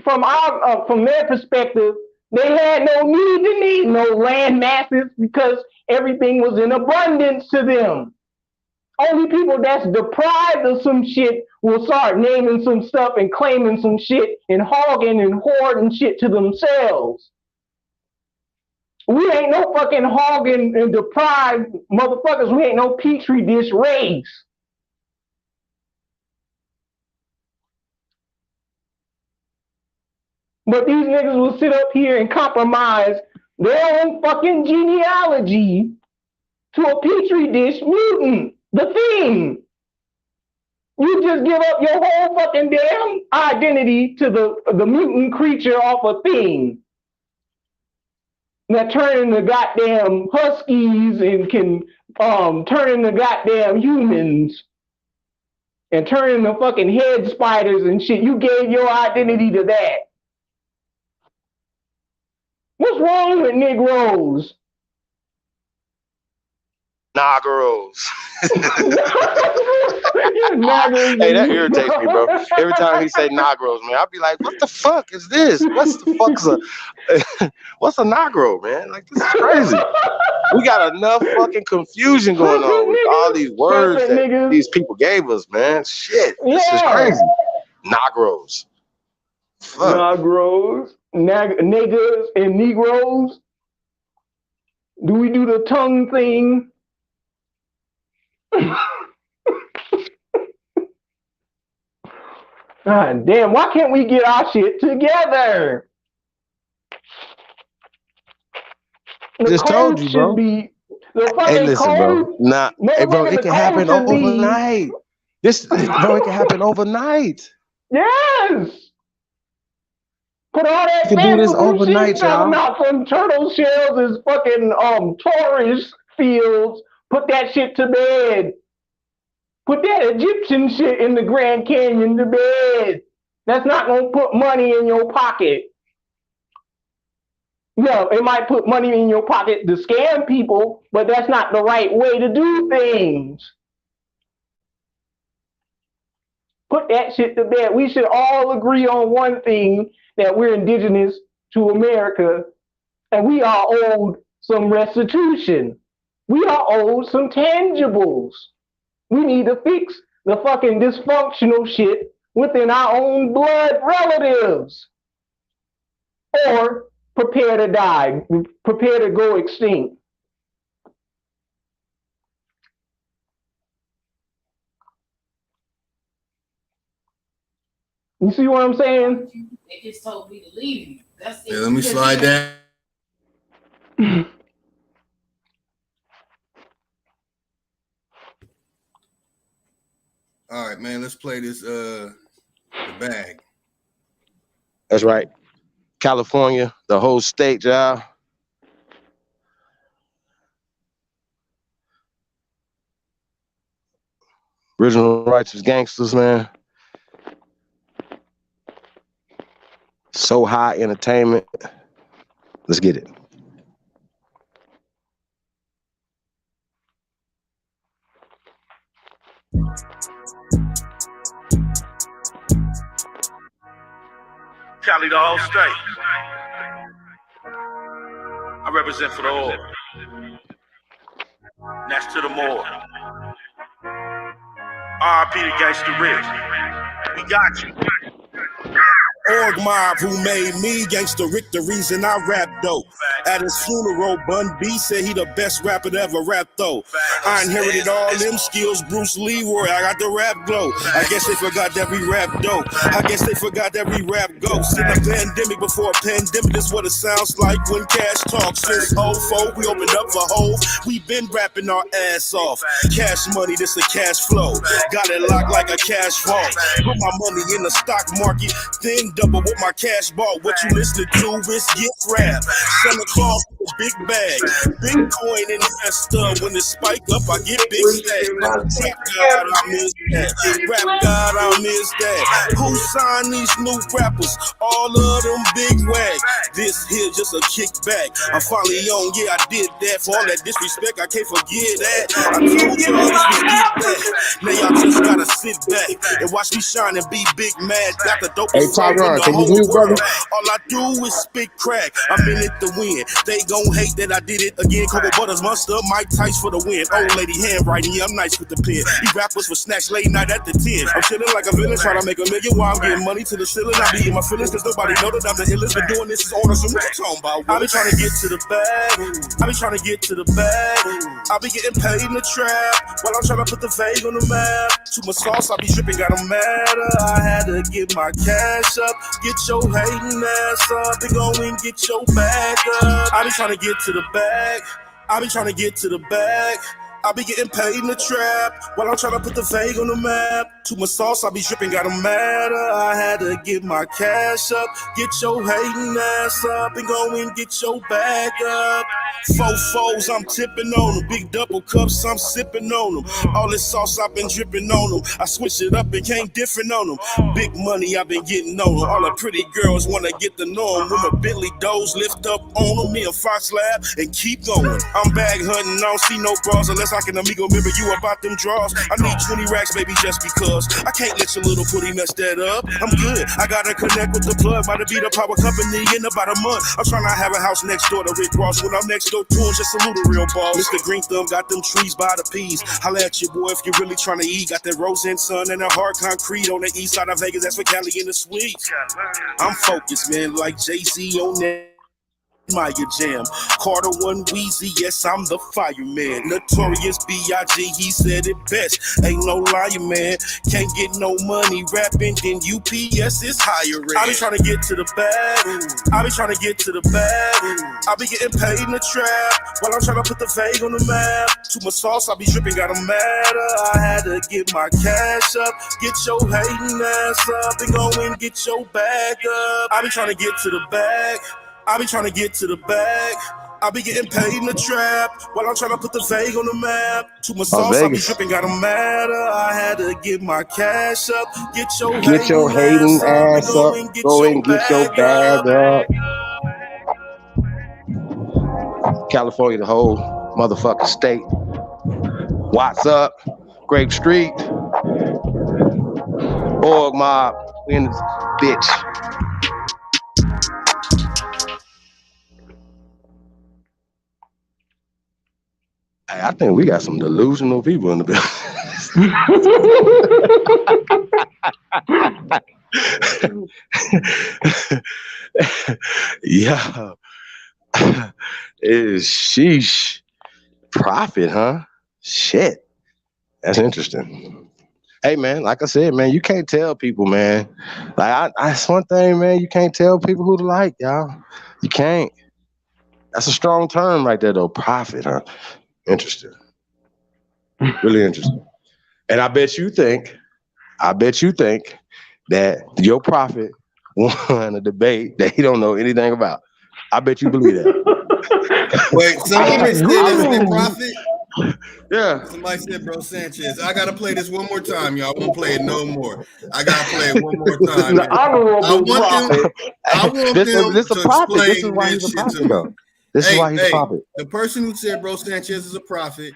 from their perspective. They had no need no land masses because everything was in abundance to them. Only people that's deprived of some shit will start naming some stuff and claiming some shit and hogging and hoarding shit to themselves. We ain't no fucking hogging and deprived motherfuckers. We ain't no petri dish race. But these niggas will sit up here and compromise their own fucking genealogy to a petri dish mutant. The thing. You just give up your whole fucking damn identity to the mutant creature off a thing. That turn into goddamn huskies and can turn into goddamn humans and turn into fucking head spiders and shit. You gave your identity to that. What's wrong with Negroes? Negroes. Hey, that irritates me, bro. Every time he say Negroes, man, I'll be like, what the fuck is this? What's a Negro, man? Like, this is crazy. We got enough fucking confusion going on with all these words that these people gave us, man. Shit, this is crazy. Negroes. Fuck. Negroes, niggas, and Negroes. Do we do the tongue thing? God damn, why can't we get our shit together? I just told you, bro. Hey, listen, bro. Hey, bro, it can happen overnight. It can happen overnight. Yes. Put all that you can do this overnight, y'all. Out from turtle shells is fucking tourist fields. Put that shit to bed. Put that Egyptian shit in the Grand Canyon to bed. That's not gonna put money in your pocket. No, it might put money in your pocket to scam people, but that's not the right way to do things. Put that shit to bed. We should all agree on one thing, that we're indigenous to America and we are owed some restitution. We are owed some tangibles. We need to fix the fucking dysfunctional shit within our own blood relatives. Or prepare to die, prepare to go extinct. You see what I'm saying? They just told me to leave you. That's it. Yeah, let me slide that. All right, man, let's play this the bag. That's right. California, the whole state, y'all. Original righteous gangsters, man. So High Entertainment. Let's get it. Cali, the whole state. I represent for the all. Next to the more. R.I.P. to Gangsta Rich. We got you. Org mob who made me Gangsta Rick, the reason I rap though. At his funeral, Bun B said he the best rapper to ever rap though. I inherited all them skills, Bruce Leroy, I got the rap glow. I guess they forgot that we rap dope. I guess they forgot that we rap ghosts. In a pandemic before a pandemic, this what it sounds like when cash talks. Since 04, we opened up for Hove. We been rapping our ass off. Cash money, this a cash flow. Got it locked like a cash vault. Put my money in the stock market, then double with my cash ball. What you listening to is Get Rap. Santa Claus with a big bag. Bitcoin investor. When it spike up, I get big stacks. Rap God, I miss that. Rap God, I miss that. Who signed these new rappers? All of them big wag. This here just a kickback. I'm finally on, yeah, I did that. For all that disrespect, I can't forget that. I told y'all this was Get Back. Now y'all just gotta sit back and watch me shine and be big mad. Got the dopest flow in the whole world. All I do is spit crack. I'm in it to win. They gon' hate that I did it again. Cocoa Butters, Mustard, Mike Tice for the win. Old lady handwriting, yeah, I'm nice with the pen. These rappers for snacks late night at the 10. I'm chilling like a villain, trying to make $1 million while I'm getting money to the ceiling. I be in my feelings cause nobody know that I'm the illest. Been doing this on us, so what you talking about? I be trying to get to the bag. I be trying to get to the bag. I be getting paid in the trap while I'm trying to put the vague on the map. Too much sauce, I be dripping, got 'em mad. I had to get my cash up. Get your hating ass up and go and get your bag up. I be trying to get to the bag. I be trying to get to the bag. I be getting paid in the trap while I'm trying to put the vague on the map. Too much sauce, I be dripping, got 'em mad. I had to get my cash up. Get your hating ass up and go and get your bag up. 4 foes, I'm tipping on them. Big double cups, I'm sipping on them. All this sauce, I've been dripping on them. I switch it up and came different on them. Big money, I've been getting on them. All the pretty girls wanna get to know them. When my Bentley doors lift up on them, me and Fox Lab and keep going. I'm bag hunting, I don't see no bras unless I can amigo remember you about them draws. I need 20 racks, baby, just because. I can't let your little footy mess that up. I'm good, I gotta connect with the plug. About to be the power company in about a month. I'm trying to have a house next door to Rick Ross. When I'm next door to him, just salute a real boss. Mr. Green Thumb got them trees by the peas. Holla at your boy if you're really trying to eat. Got that rose and sun and that hard concrete on the east side of Vegas. That's for Cali in the suites. I'm focused, man, like Jay-Z on that Maya Jam. Carter One Wheezy, yes, I'm the fireman. Notorious B.I.G., he said it best. Ain't no liar, man. Can't get no money rapping, then UPS is higher. I be trying to get to the bag. I be trying to get to the bag. I be getting paid in the trap while I'm trying to put the vague on the map. Too much sauce, I be dripping, got 'em mad. I had to get my cash up. Get your hating ass up and go and get your bag up. I be trying to get to the bag. I be trying to get to the bag. I be getting paid in the trap while I'm trying to put the vague on the map. Too much sauce, I be dripping, got 'em mad. I had to get my cash up. Get your hating ass up. Go and get your bag up. California, the whole motherfucking state. Watts up, Grape Street, Org Mob in this bitch. Hey, I think we got some delusional people in the building. Yeah. Sheesh. Profit, huh? Shit. That's interesting. Hey, man, like I said, man, you can't tell people, man. Like, that's one thing, man, you can't tell people who to like, y'all. You can't. That's a strong term right there, though. Profit, huh? Interesting. Really interesting. And I bet you think that your prophet won a debate that he don't know anything about. I bet you believe that. Wait, somebody said prophet? Yeah. Somebody said Bro Sanchez. I gotta play this one more time, y'all. I won't play it no more. I gotta play it one more time. I want them to explain this shit to me. This is why he's a prophet. The person who said Bro Sanchez is a prophet,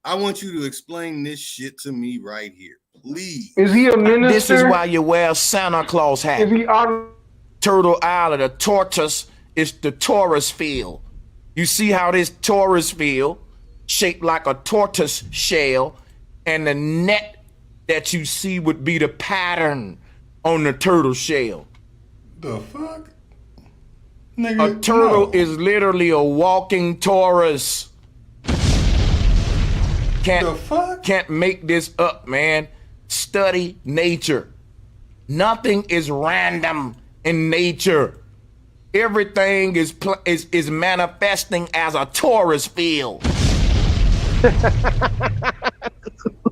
I want you to explain this shit to me right here, please. Is he a minister? This is why you wear a Santa Claus hat. Is he Turtle Island, the tortoise is the Taurus field. You see how this Taurus field shaped like a tortoise shell, and the net that you see would be the pattern on the turtle shell. The fuck? Nigga, a turtle is literally a walking Taurus. Can't make this up, man. Study nature. Nothing is random in nature. Everything is manifesting as a Taurus field.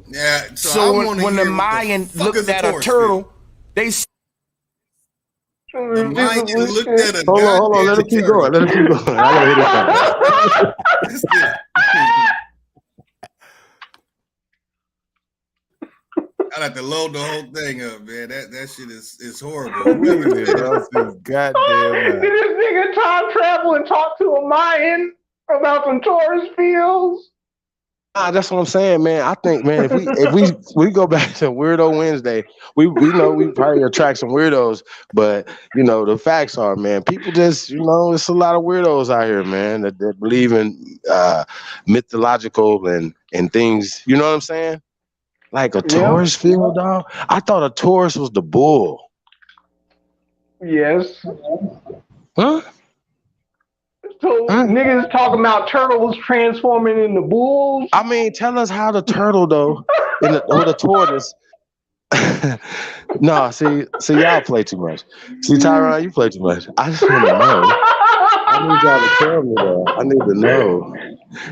Yeah. So when the Mayan looked at a turtle, they The Mayan looked at a Hold on. Let him keep going. I gotta hit this part. I have to load the whole thing up, man. That shit is horrible. Whoever Did this nigga time travel and talk to a Mayan about some tourist fields? That's what I'm saying, man. I think, man, if we go back to Weirdo Wednesday, we know we probably attract some weirdos, but the facts are, man, people just, it's a lot of weirdos out here, man, that believe in mythological and things. You know what I'm saying? Like a tourist field, dog. I thought a tourist was the bull. Yes. Huh? So niggas talking about turtles transforming into bulls. I mean, tell us how the turtle though, or the tortoise. No, see, y'all play too much. See, Tyron, you play too much. I just want to know. I need y'all to tell me though. I need to know.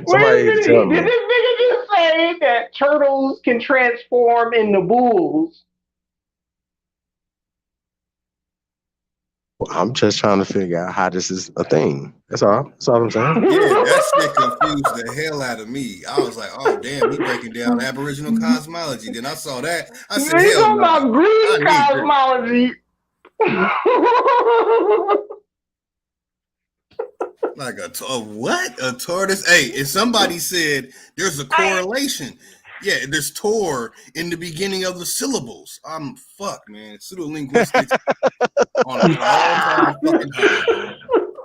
Somebody Wait a minute. tell me. Did this nigga just say that turtles can transform into bulls? I'm just trying to figure out how this is a thing. That's all. That's all I'm saying. Yeah, that shit confused the hell out of me. I was like, oh damn, he breaking down Aboriginal cosmology. Then I saw that. I said, He's hell talking no. about Greek cosmology. Like a what? A tortoise? Hey, if somebody said there's a correlation. Yeah, there's Tor in the beginning of the syllables. I'm fuck, man. Pseudolinguistics on an all-time fucking high.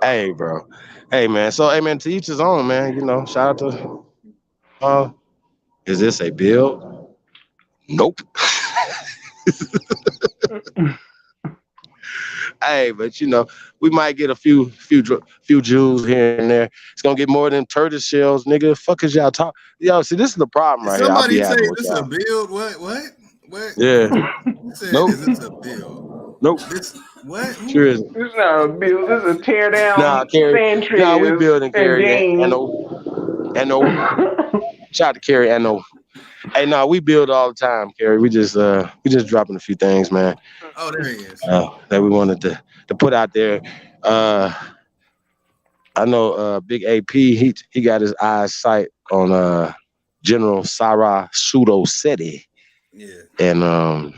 Hey, bro. Hey, man. So, hey, man, to each his own, man. Shout out to. Is this a bill? Nope. Hey, but we might get a few Jews here and there. It's gonna get more than tortoise shells, nigga. Fuck is y'all talk? Yo, see, this is the problem right here. Somebody say this a build? What? Yeah. Nope. Is this a build? Nope. This what? Sure is. This is not a build. This is a tear down. Nah, Carrie. Nah, we building Carrie. And no. Shout out to Carrie and no. Hey, no, we build all the time, Carrie. We just dropping a few things, man. Oh, there he is. That we wanted to put out there. I know Big AP, he got his eyes sight on General Sarah Pseudo Seti. Yeah. And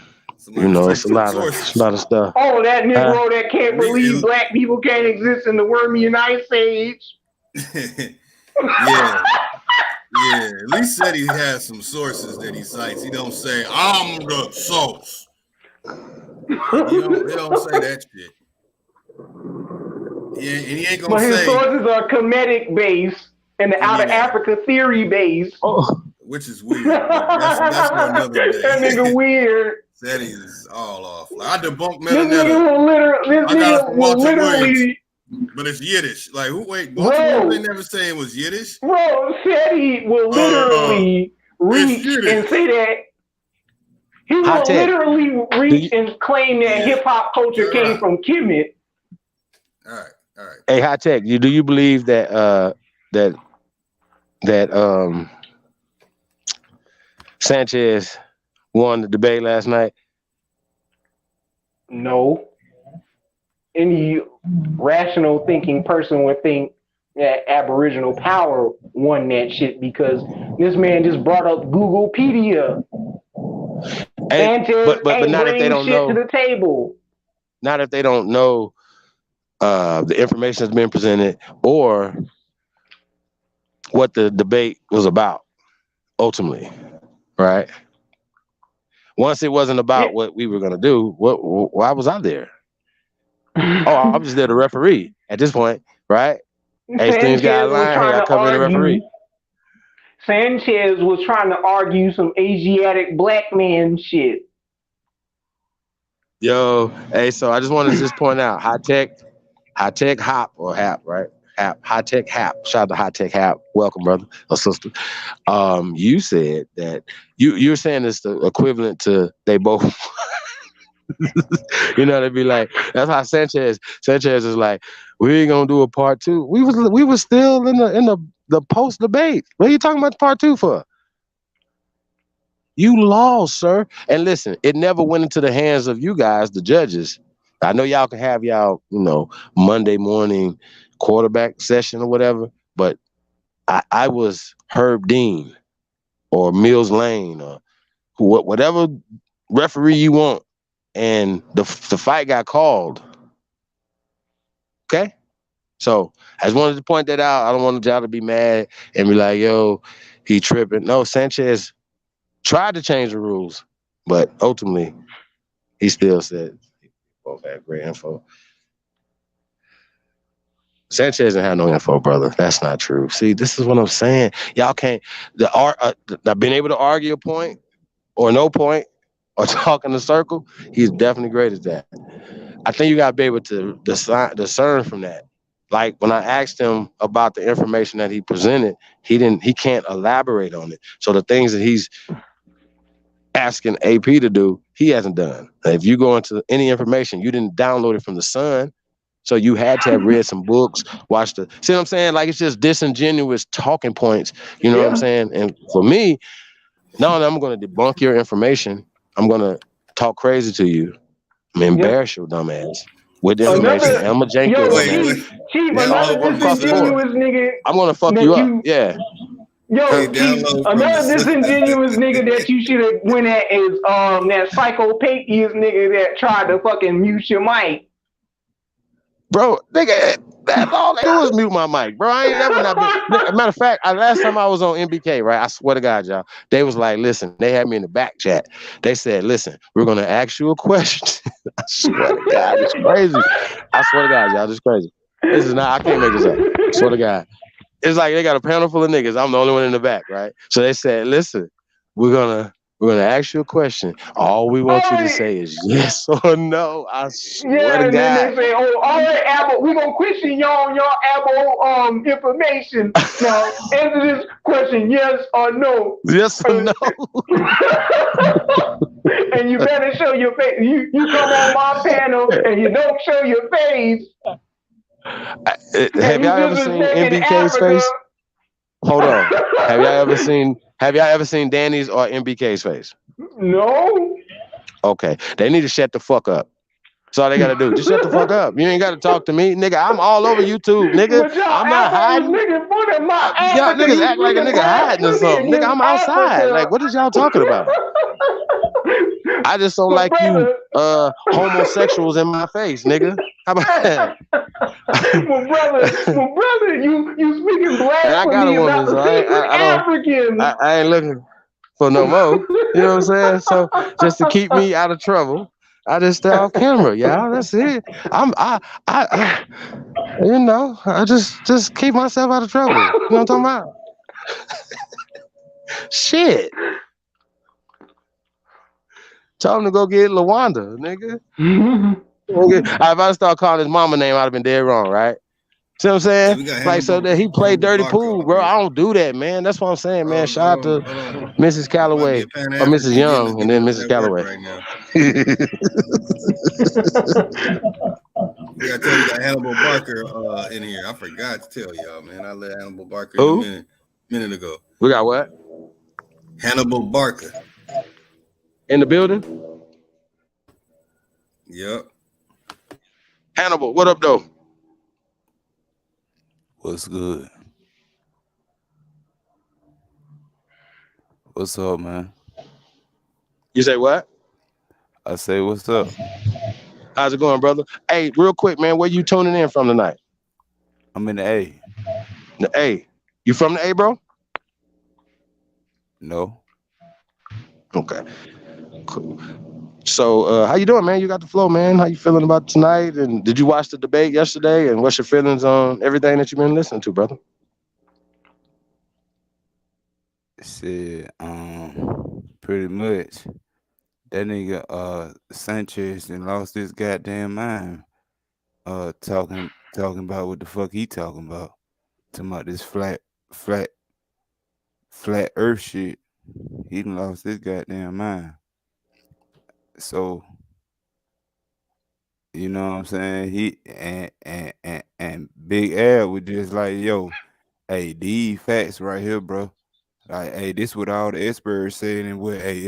it's a lot of stuff. Oh, that Negro that can't believe black people can't exist in the worm United States. Yeah. Yeah, at least said he has some sources that he cites. He don't say, I'm the source. He don't say that shit. Yeah, and he ain't gonna say. But his sources are Kemetic based and the Out of Africa theory based. Which is weird. That's for another day. That nigga weird. That is all off. Like, I debunked This nigga will literally. But it's Yiddish. Like, wait, Baltimore, they never say it was Yiddish. Bro, Seti will literally reach and say that. He will literally reach and claim that hip hop culture came from Kemet. All right. Hey, High Tech, do you believe that Sanchez won the debate last night? No. Any rational thinking person would think that Aboriginal power won that shit because this man just brought up Googlepedia. Sanchez but not if they don't know to the table. Not if they don't know the information that's been presented or what the debate was about ultimately, right? Once it wasn't about what we were gonna do, why was I there? I'm just there to referee at this point, right? Hey, things got a line here. I come in to referee. Sanchez was trying to argue some Asiatic black man shit. Yo, hey, so I just wanted to just point out, High Tech Hop or Hap, right? High Tech Hap. Shout out to High Tech Hap. Welcome, brother or sister. You said that you're saying it's the equivalent to they both. They'd be like, that's how Sanchez is like, we ain't gonna do a part two. We was still in the post debate. What are you talking about part two for? You lost, sir. And listen, it never went into the hands of you guys, the judges, I know y'all can have y'all, Monday morning quarterback session or whatever, but I was Herb Dean or Mills Lane or whatever referee you want, and the fight got called. Okay? So I just wanted to point that out. I don't want y'all to be mad and be like, yo, he tripping. No, Sanchez tried to change the rules, but ultimately he still said both had great info. Sanchez didn't have no info, brother. That's not true. See, this is what I'm saying. Y'all can't being able to argue a point or no point or talk in a circle. He's definitely great at that. I think you gotta be able to discern from that. Like when I asked him about the information that he presented, he can't elaborate on it. So the things that he's asking AP to do, he hasn't done. If you go into any information, you didn't download it from the Sun. So you had to have read some books, see what I'm saying? Like it's just disingenuous talking points. You know what I'm saying? And for me, not only I'm going to debunk your information, I'm going to talk crazy to you. I'm going to embarrass your dumb ass with the information. I'm going to jank your dumb ass. Chief, another disingenuous nigga. I'm going to fuck you up. Yeah. Yo, Chief, another disingenuous nigga that you should have went at is that psychopatheous nigga that tried to fucking mute your mic. Bro, nigga, that's all they do is mute my mic, bro. I ain't never not been. Matter of fact, last time I was on MBK, right? I swear to God, y'all, they was like, listen, they had me in the back chat. They said, listen, we're gonna ask you a question. I swear to God, it's crazy. I swear to God, y'all, this is crazy. This is not. I can't make this up. I swear to God, it's like they got a panel full of niggas. I'm the only one in the back, right? So they said, listen, we're gonna ask you a question. All we want you to say is yes or no. I swear to God. And then they say, "Oh, all right, Abel, we're gonna question y'all on your Abel information. Now answer this question, yes or no." Yes or no. And you better show your face. You come on my panel and you don't show your face. Have y'all ever seen MBK's face? Hold on. Have y'all ever seen Danny's or MBK's face? No. Okay. They need to shut the fuck up. That's all they gotta do. Just shut the fuck up. You ain't gotta talk to me, nigga. I'm all over YouTube, nigga. I'm not hiding. Y'all niggas act like a nigga hiding or something. Nigga, I'm outside. Like, what is y'all talking about? I just don't like you homosexuals in my face, nigga. How about that? Well, brother, you speaking blasphemy about the secret Africans. I ain't looking for no more. You know what I'm saying? So just to keep me out of trouble, I just stay off camera, y'all. That's it. I just keep myself out of trouble. You know what I'm talking about? Shit. Tell him to go get LaWanda, nigga. If I start calling his mama name, I'd have been dead wrong, right? See what I'm saying? Like, so that he played dirty pool, bro. I don't do that, man. That's what I'm saying, man. Shout out to Mrs. Calloway or Mrs. Young and then Mrs. Calloway. Right now. I tell you, got Hannibal Barker in here. I forgot to tell y'all, man. I let Hannibal Barker in a minute ago. We got what? Hannibal Barker. In the building? Yep. Hannibal, what up, though? What's good? What's up, man? You say what? I say, what's up? How's it going, brother? Hey, real quick, man, where you tuning in from tonight? I'm in the A. The A. You from the A, bro? No. Okay. Cool. So, how you doing, man? You got the flow, man. How you feeling about tonight? And did you watch the debate yesterday? And what's your feelings on everything that you've been listening to, brother? Shit, pretty much. That nigga, Sanchez, and lost his goddamn mind. Talking about what the fuck he talking about. Talking about this flat Earth shit. He done lost his goddamn mind. So, you know what I'm saying? He and Big Al was just like, yo, hey, these facts right here, bro. Like, hey, this what all the experts said, and what, hey,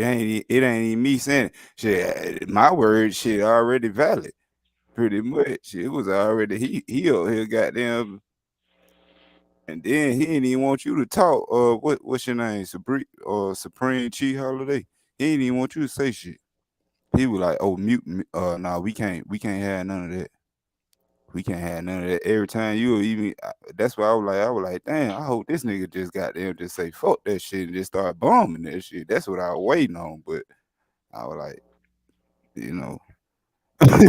it ain't even me saying it. Shit, my word, shit, already valid. Pretty much. It was already he out here goddamn. And then he didn't even want you to talk. What's your name? Supreme Chief Holiday. He didn't even want you to say shit. He was like, "Oh, mute. Nah, we can't have none of that. We can't have none of that." Every time you even, that's why I was like, damn. I hope this nigga just goddamn just say fuck that shit and just start bombing that shit. That's what I was waiting on. But I was like, you know,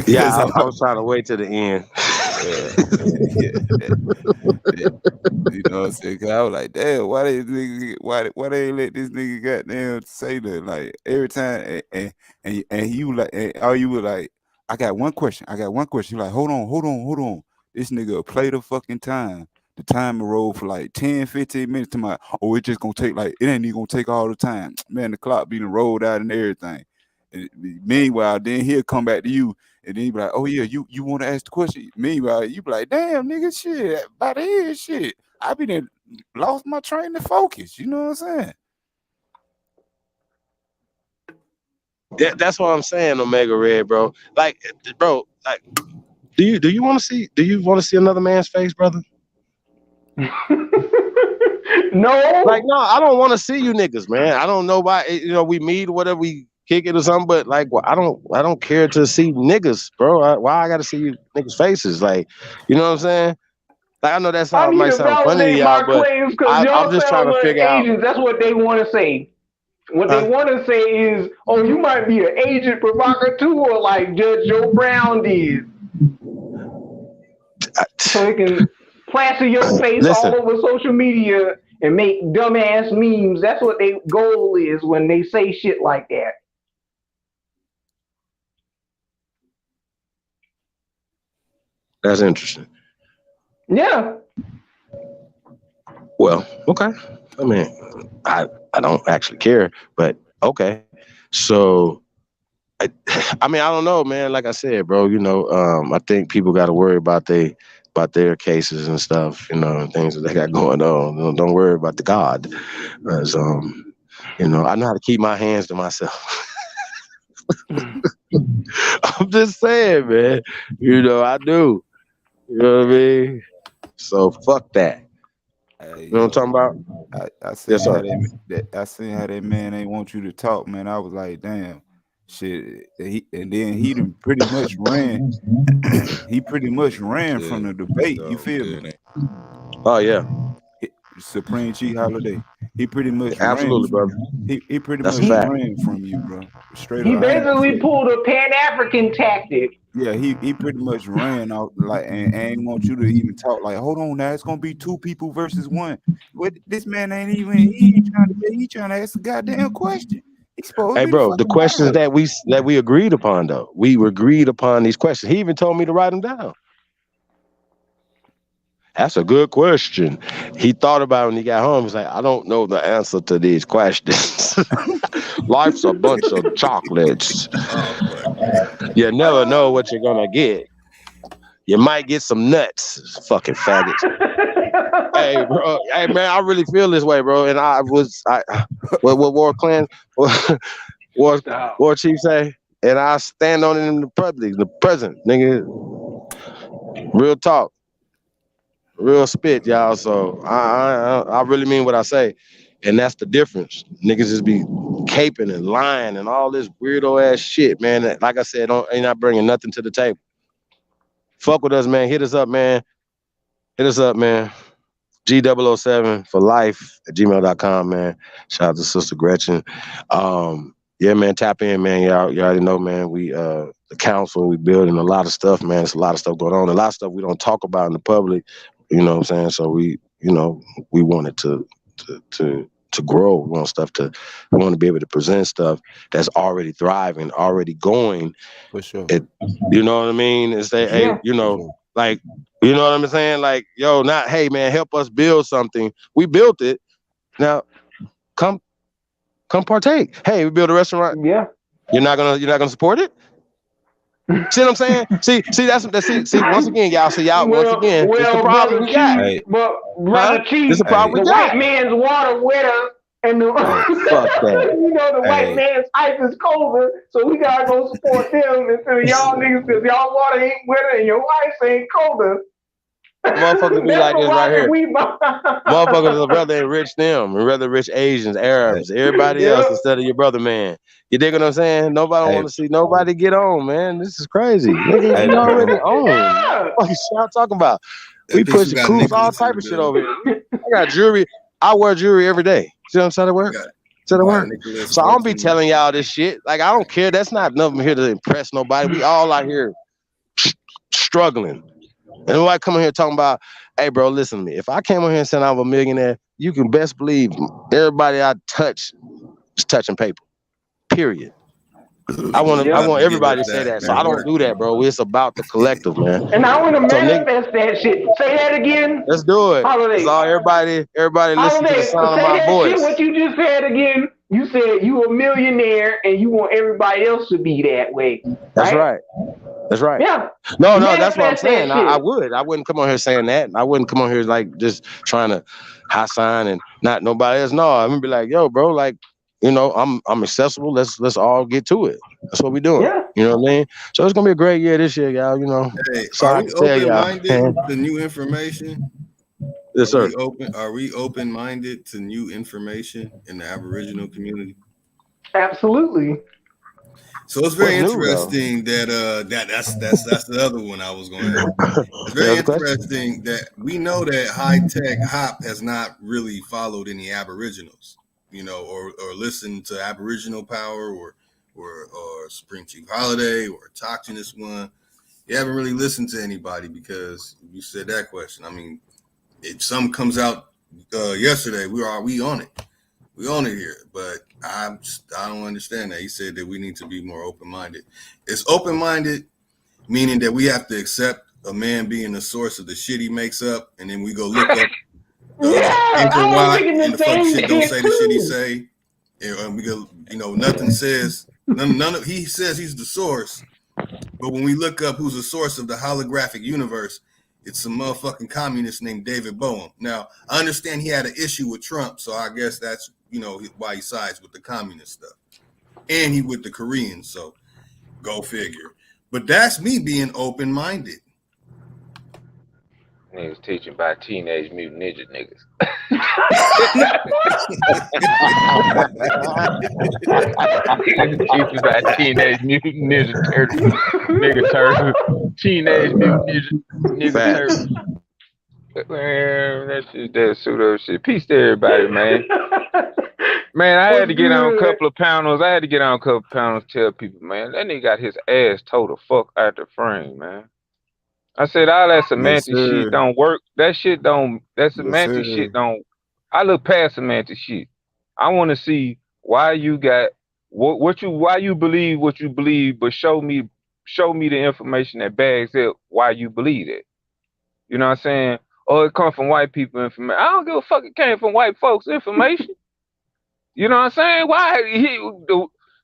Yeah, I was trying to wait to the end. You know what I'm saying? Cause I was like, damn, why they ain't let this nigga goddamn say that? Like every time, and you like, and all you were like, I got one question. You're like, hold on. This nigga will play the fucking time. The timer roll for like 10, 15 minutes to my, oh, it just gonna take like, it ain't even gonna take all the time. Man, the clock being rolled out and everything. And meanwhile, then he'll come back to you and then he be like, oh yeah, you want to ask the question. Meanwhile, you be like, damn, nigga, shit, by the head, shit. I been lost my train of focus. You know what I'm saying? That's what I'm saying, Omega Red, bro. Like, bro, like, do you want to see another man's face, brother? No. Like, no, I don't want to see you niggas, man. I don't know why, we meet or whatever, we kick it or something, but like, well, I don't care to see niggas, bro. Why I got to see you niggas' faces? Like, you know what I'm saying? Like, I know that might sound funny to y'all, but I'm just trying to figure out. Agents, that's what they want to say. What they want to say is, oh, you might be an agent provocateur like Judge Joe Brown did. So they can plaster your face all over social media and make dumbass memes. That's what their goal is when they say shit like that. That's interesting. Yeah. Well, okay. I mean, I don't actually care, but okay. So, I don't know, man. Like I said, bro, I think people got to worry about their cases and stuff, and things that they got going on. Don't worry about the God, because I know how to keep my hands to myself. I'm just saying, man. I do. You know what I mean? So fuck that. Hey, you know what I'm talking about? I seen how that man ain't want you to talk, man. I was like, damn, shit. And then he done pretty much ran. He pretty much ran from the debate. You feel me? Oh yeah. Supreme Chief Holiday. He pretty much absolutely, ran. Brother. He pretty That's much ran from you, bro. Straight He up. basically pulled a Pan-African tactic. Yeah, he pretty much ran out like and ain't want you to even talk. Like, hold on now, it's gonna be two people versus one. What this man ain't even he trying to ask a goddamn question. He's supposed to Hey, be bro, the questions that we agreed upon, though. We agreed upon these questions. He even told me to write them down. That's a good question. He thought about it when he got home. He's like, I don't know the answer to these questions. Life's a bunch of chocolates. You never know what you're gonna get. You might get some nuts, fucking faggots. Hey, bro. Hey, man, I really feel this way, bro. And what War Chief say? And I stand on it in the public, the present, nigga. Real talk. Real spit, y'all. So I really mean what I say. And that's the difference. Niggas just be caping and lying and all this weirdo ass shit, man. Like I said, ain't not bringing nothing to the table. Fuck with us, man. Hit us up, man. G007 for life at gmail.com, man. Shout out to Sister Gretchen. Yeah, man, tap in, man. Y'all already know, man. We the council, we building a lot of stuff, man. There's a lot of stuff going on. A lot of stuff we don't talk about in the public. You know what I'm saying? So we wanted to grow. We want to be able to present stuff that's already thriving, already going. For sure. You know what I mean? And say, hey, like, you know what I'm saying? Like, yo, not, hey, man, help us build something. We built it. Now, come partake. Hey, we build a restaurant. Yeah. You're not gonna support it? See what I'm saying? See, once again, y'all. See, y'all. Once again, it's the problem we got. But Brother Chief, It's the problem we the got. white man's water wetter And the, fuck that. you know, the white man's ice is colder, so we gotta go support them instead of y'all niggas because y'all water ain't wetter and your ice ain't colder. Motherfuckers be like this right here. Motherfuckers would rather enrich them and rather enrich Asians, Arabs, everybody else instead of your brother, man. You dig what I'm saying? Nobody want to see nobody get on, man. This is crazy. Nigga, we already on. What y'all talking about? We pushing coops, all type of shit over here. I got jewelry. I wear jewelry every day. See what I'm saying? So I don't be telling y'all this shit. Like, I don't care. That's not nothing here to impress nobody. We all out here struggling. And nobody come in here talking about, hey, bro, listen to me. If I came on here and said I'm a millionaire, you can best believe everybody I touch is touching paper. Period. I want everybody to say that. So I don't do that, bro. It's about the collective, man. And I want to manifest that shit. Say that again. Let's do it. Holiday. It's all everybody listen to the sound of my voice. Shit, what you just said again. You said you a millionaire and you want everybody else to be that way. That's right. That's right. Yeah. No, that's what I'm saying. I wouldn't come on here saying that. I wouldn't come on here like just trying to high sign and not nobody else. No, I'm gonna be like, yo, bro, like, you know, I'm accessible. Let's all get to it. That's what we're doing. Yeah. You know what I mean? So it's gonna be a great year this year, y'all. You know. Hey, Sorry are we open-minded to new information? Yes, sir. Are we open-minded to new information in the Aboriginal community? Absolutely. So it's very interesting that's the other one I was going to ask. It's very interesting that we know that high-tech hop has not really followed any Aboriginals, you know, or listened to Aboriginal power or Spring Chief Holiday or Toxinous One. You haven't really listened to anybody because you said that question. I mean, if something comes out yesterday, we on it. We own it here, but I don't understand that. He said that we need to be more open-minded. It's open-minded, meaning that we have to accept a man being the source of the shit he makes up, and then we go look up Anchor Watt and the fuck shit don't say the shit he say, and we go, you know, nothing says none of he says he's the source, but when we look up who's the source of the holographic universe, it's some motherfucking communist named David Bowen. Now, I understand he had an issue with Trump, so I guess that's, you know, why he sides with the communist stuff. And he with the Koreans, so go figure. But that's me being open-minded. Niggas teaching by Teenage Mutant Ninja niggas. Teaching by Teenage Mutant Ninja Turtles. Nigga Turtles. Teenage Mutant Ninja Turtles. Man, that pseudo shit. Peace to everybody, man. Man, I had to get on a couple of panels. Tell people, man, that nigga got his ass towed the fuck out the frame, man. I said all that semantic shit don't work. That semantic shit don't. I look past semantic shit. I want to see why you got why you believe what you believe, but show me the information that backs up why you believe it. You know what I'm saying? Oh, it come from white people information. I don't give a fuck. It came from white folks information. You know what I'm saying?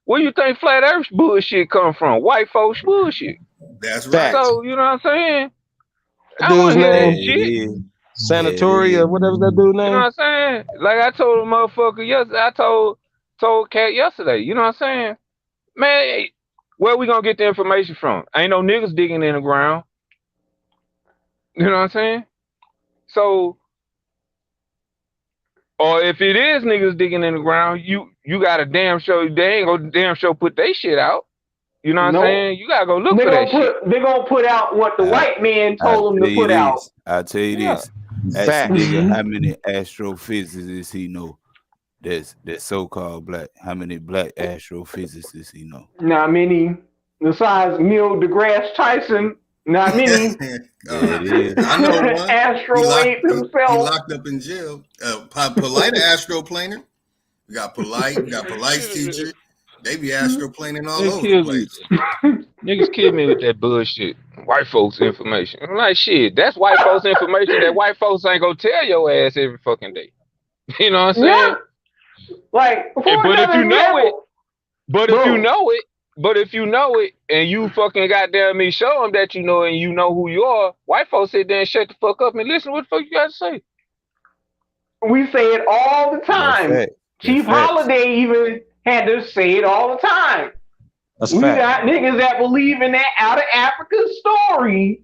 Where you think flat earth bullshit come from? White folks bullshit. That's right. So, you know what I'm saying? I don't want to hear that shit. Sanatoria, whatever that dude name. You know what I'm saying? Like I told a motherfucker yesterday, I told Cat yesterday, you know what I'm saying? Man, where we gonna get the information from? Ain't no niggas digging in the ground. You know what I'm saying? So, or if it is niggas digging in the ground, you got a damn show, they ain't gonna damn show put they shit out. You know what I'm saying? You gotta go look for that shit. They're gonna put out what the white man told them to put out. I'll tell you this. Ask nigga how many astrophysicists he know that's so-called black. How many black astrophysicists he know? Not many. Besides Neil deGrasse Tyson, not many. It is. I know one. Astro ate himself. He locked up in jail. Polite astroplaner. We got Polite's teacher. They be astroplaning all over the place. Niggas kill me with that bullshit. White folks information. I'm like, shit, that's white folks information that white folks ain't gonna tell your ass every fucking day. You know what I'm saying? Yeah. Like, but if you know it, and you fucking goddamn me show them that you know and you know who you are, white folks sit there and shut the fuck up and listen to what the fuck you got to say. We say it all the time. Chief Holiday even had to say it all the time. We got niggas that believe in that out of Africa story,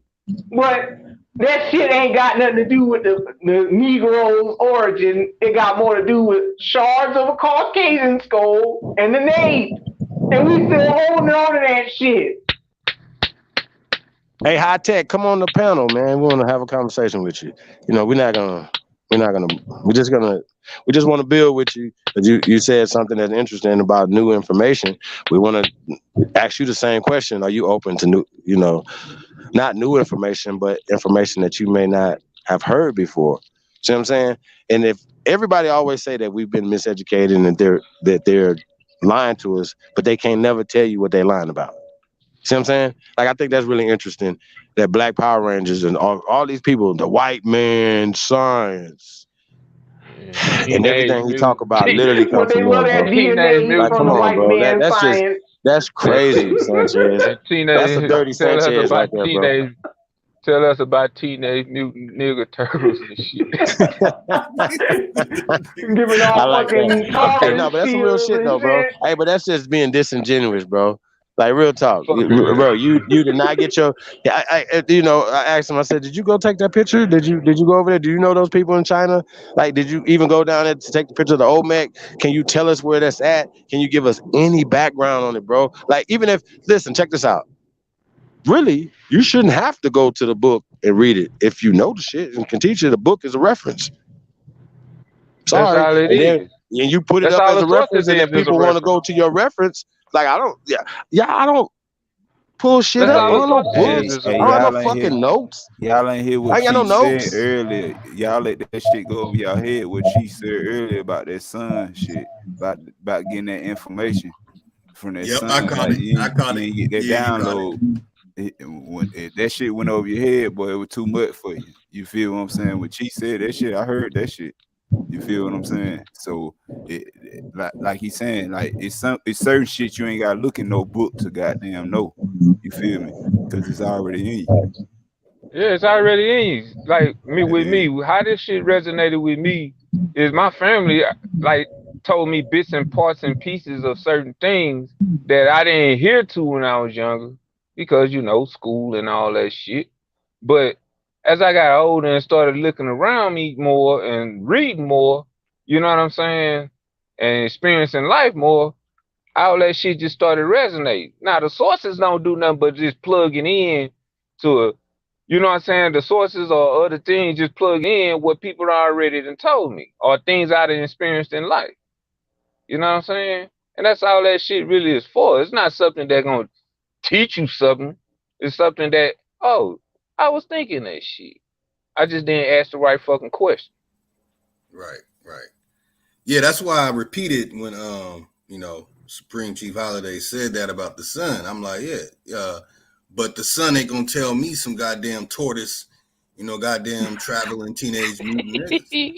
but that shit ain't got nothing to do with the Negro's origin. It got more to do with shards of a Caucasian skull and the name. And we still holding on to that shit. Hey, High Tech, come on the panel, man. We want to have a conversation with you. You know, we just want to build with you. But you said something that's interesting about new information. We want to ask you the same question. Are you open to new, not new information, but information that you may not have heard before? See what I'm saying? And if everybody always say that we've been miseducated and that they're lying to us, but they can't never tell you what they're lying about. See what I'm saying? Like, I think that's really interesting that Black Power Rangers and all these people, the white man science, and everything you talk about literally comes from them, bro. Like, come on, bro. That's crazy, Sanchez. That's a dirty Sanchez right there, bro. Tell us about Teenage Mutant Ninja Turtles and shit. Giving all I like fucking that. Hey, no, but that's some real shit though, bro. Hey, but that's just being disingenuous, bro. Like, real talk, bro. You did not get your. I asked him. I said, "Did you go take that picture? Did you go over there? Do you know those people in China? Like, did you even go down there to take the picture of the Olmec? Can you tell us where that's at? Can you give us any background on it, bro? Like, even if listen, check this out. Really, you shouldn't have to go to the book and read it if you know the shit and can teach you. The book is a reference. Sorry, that's all it is. And you put it up as a reference, and if people want to go to your reference, like I don't pull shit up. I don't know books. I don't have no fucking notes. Y'all ain't hear what I ain't got no she notes said earlier. Y'all let that shit go over y'all head. What she said earlier about that son shit, about getting that information from that son. I caught it. You get that download. That shit went over your head, boy. It was too much for you. You feel what I'm saying? What she said, that shit, I heard that shit. You feel what I'm saying? So, like he's saying, like it's certain shit you ain't gotta look in no book to goddamn know. You feel me? Because it's already in you. Yeah, it's already in you. Like me, how this shit resonated with me is my family like told me bits and parts and pieces of certain things that I didn't hear to when I was younger because school and all that shit. But as I got older and started looking around me more and reading more, you know what I'm saying, and experiencing life more, all that shit just started resonating. Now the sources don't do nothing but just plugging in to you know what I'm saying, the sources or other things just plug in what people already done told me or things I done experienced in life. You know what I'm saying? And that's all that shit really is for. It's not something that's gonna teach you something. It's something that, I was thinking that shit. I just didn't ask the right fucking question. Right. Yeah, that's why I repeated when Supreme Chief Holiday said that about the sun. I'm like, but the sun ain't gonna tell me some goddamn tortoise, goddamn traveling teenage mutant niggas. Ain't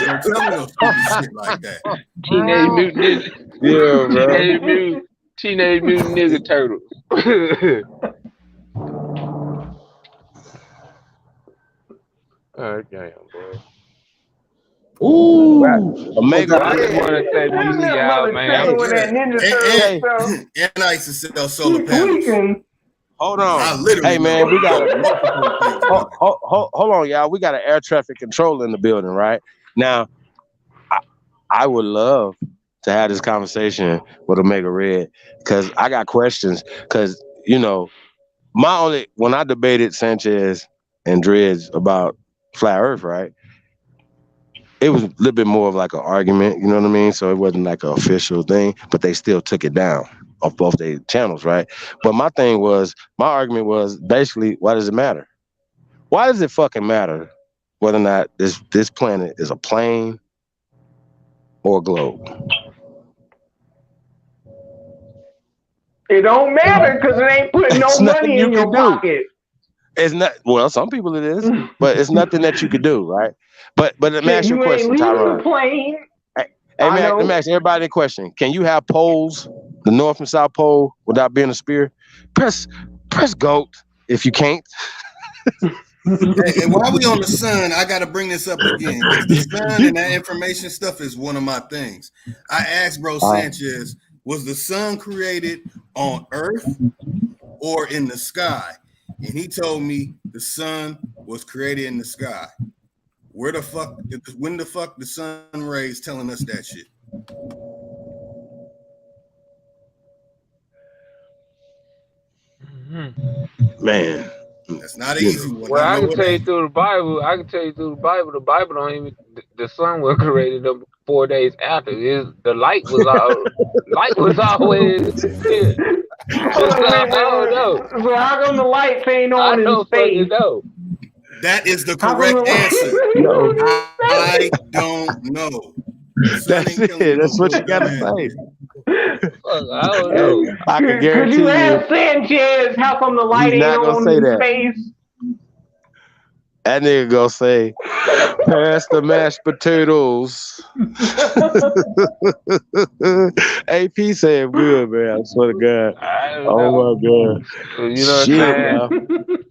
gonna tell me no stupid shit like that. Teenage mutant nigga. Yeah, bro. Teenage mutant nigga turtles. Oh, damn, boy. Ooh, Omega. I just want to say we see y'all, man. And I used to sell solar panels. Hold on. Hey, man, we got hold on, y'all. We got an air traffic control in the building right now. I would love to have this conversation with Omega Red because I got questions. Because when I debated Sanchez and Dreads about flat Earth, right? It was a little bit more of like an argument, you know what I mean? So it wasn't like an official thing, but they still took it down off both their channels, right? But my argument was basically, why does it matter? Why does it fucking matter whether or not this planet is a plane or a globe? It don't matter because it ain't putting no money in your pocket. It's not. Well, some people it is, but it's nothing that you could do, right? But let me ask you a question, Tyrone. Hey, man, let me ask everybody a question. Can you have poles, the North and South Pole, without being a spear? Press GOAT if you can't. Hey, and while we on the sun, I got to bring this up again because the sun and that information stuff is one of my things. I asked Bro Sanchez, was the sun created on Earth or in the sky? And he told me the sun was created in the sky. When the fuck the sun rays telling us that shit? Man, that's not an easy one. Well, I can tell you through the Bible. The Bible don't even. The sun was created 4 days after. The light was always here. I don't know. So how come the lights ain't on I in don't space? fucking know. That is the correct answer. I don't know. That's it. That's what you gotta say. I don't know. I can guarantee you. Could you ask Sanchez how come the light ain't on in space? That nigga gonna say, pass the mashed potatoes. AP said good, man. I swear to God. Oh my God. You know what I'm saying?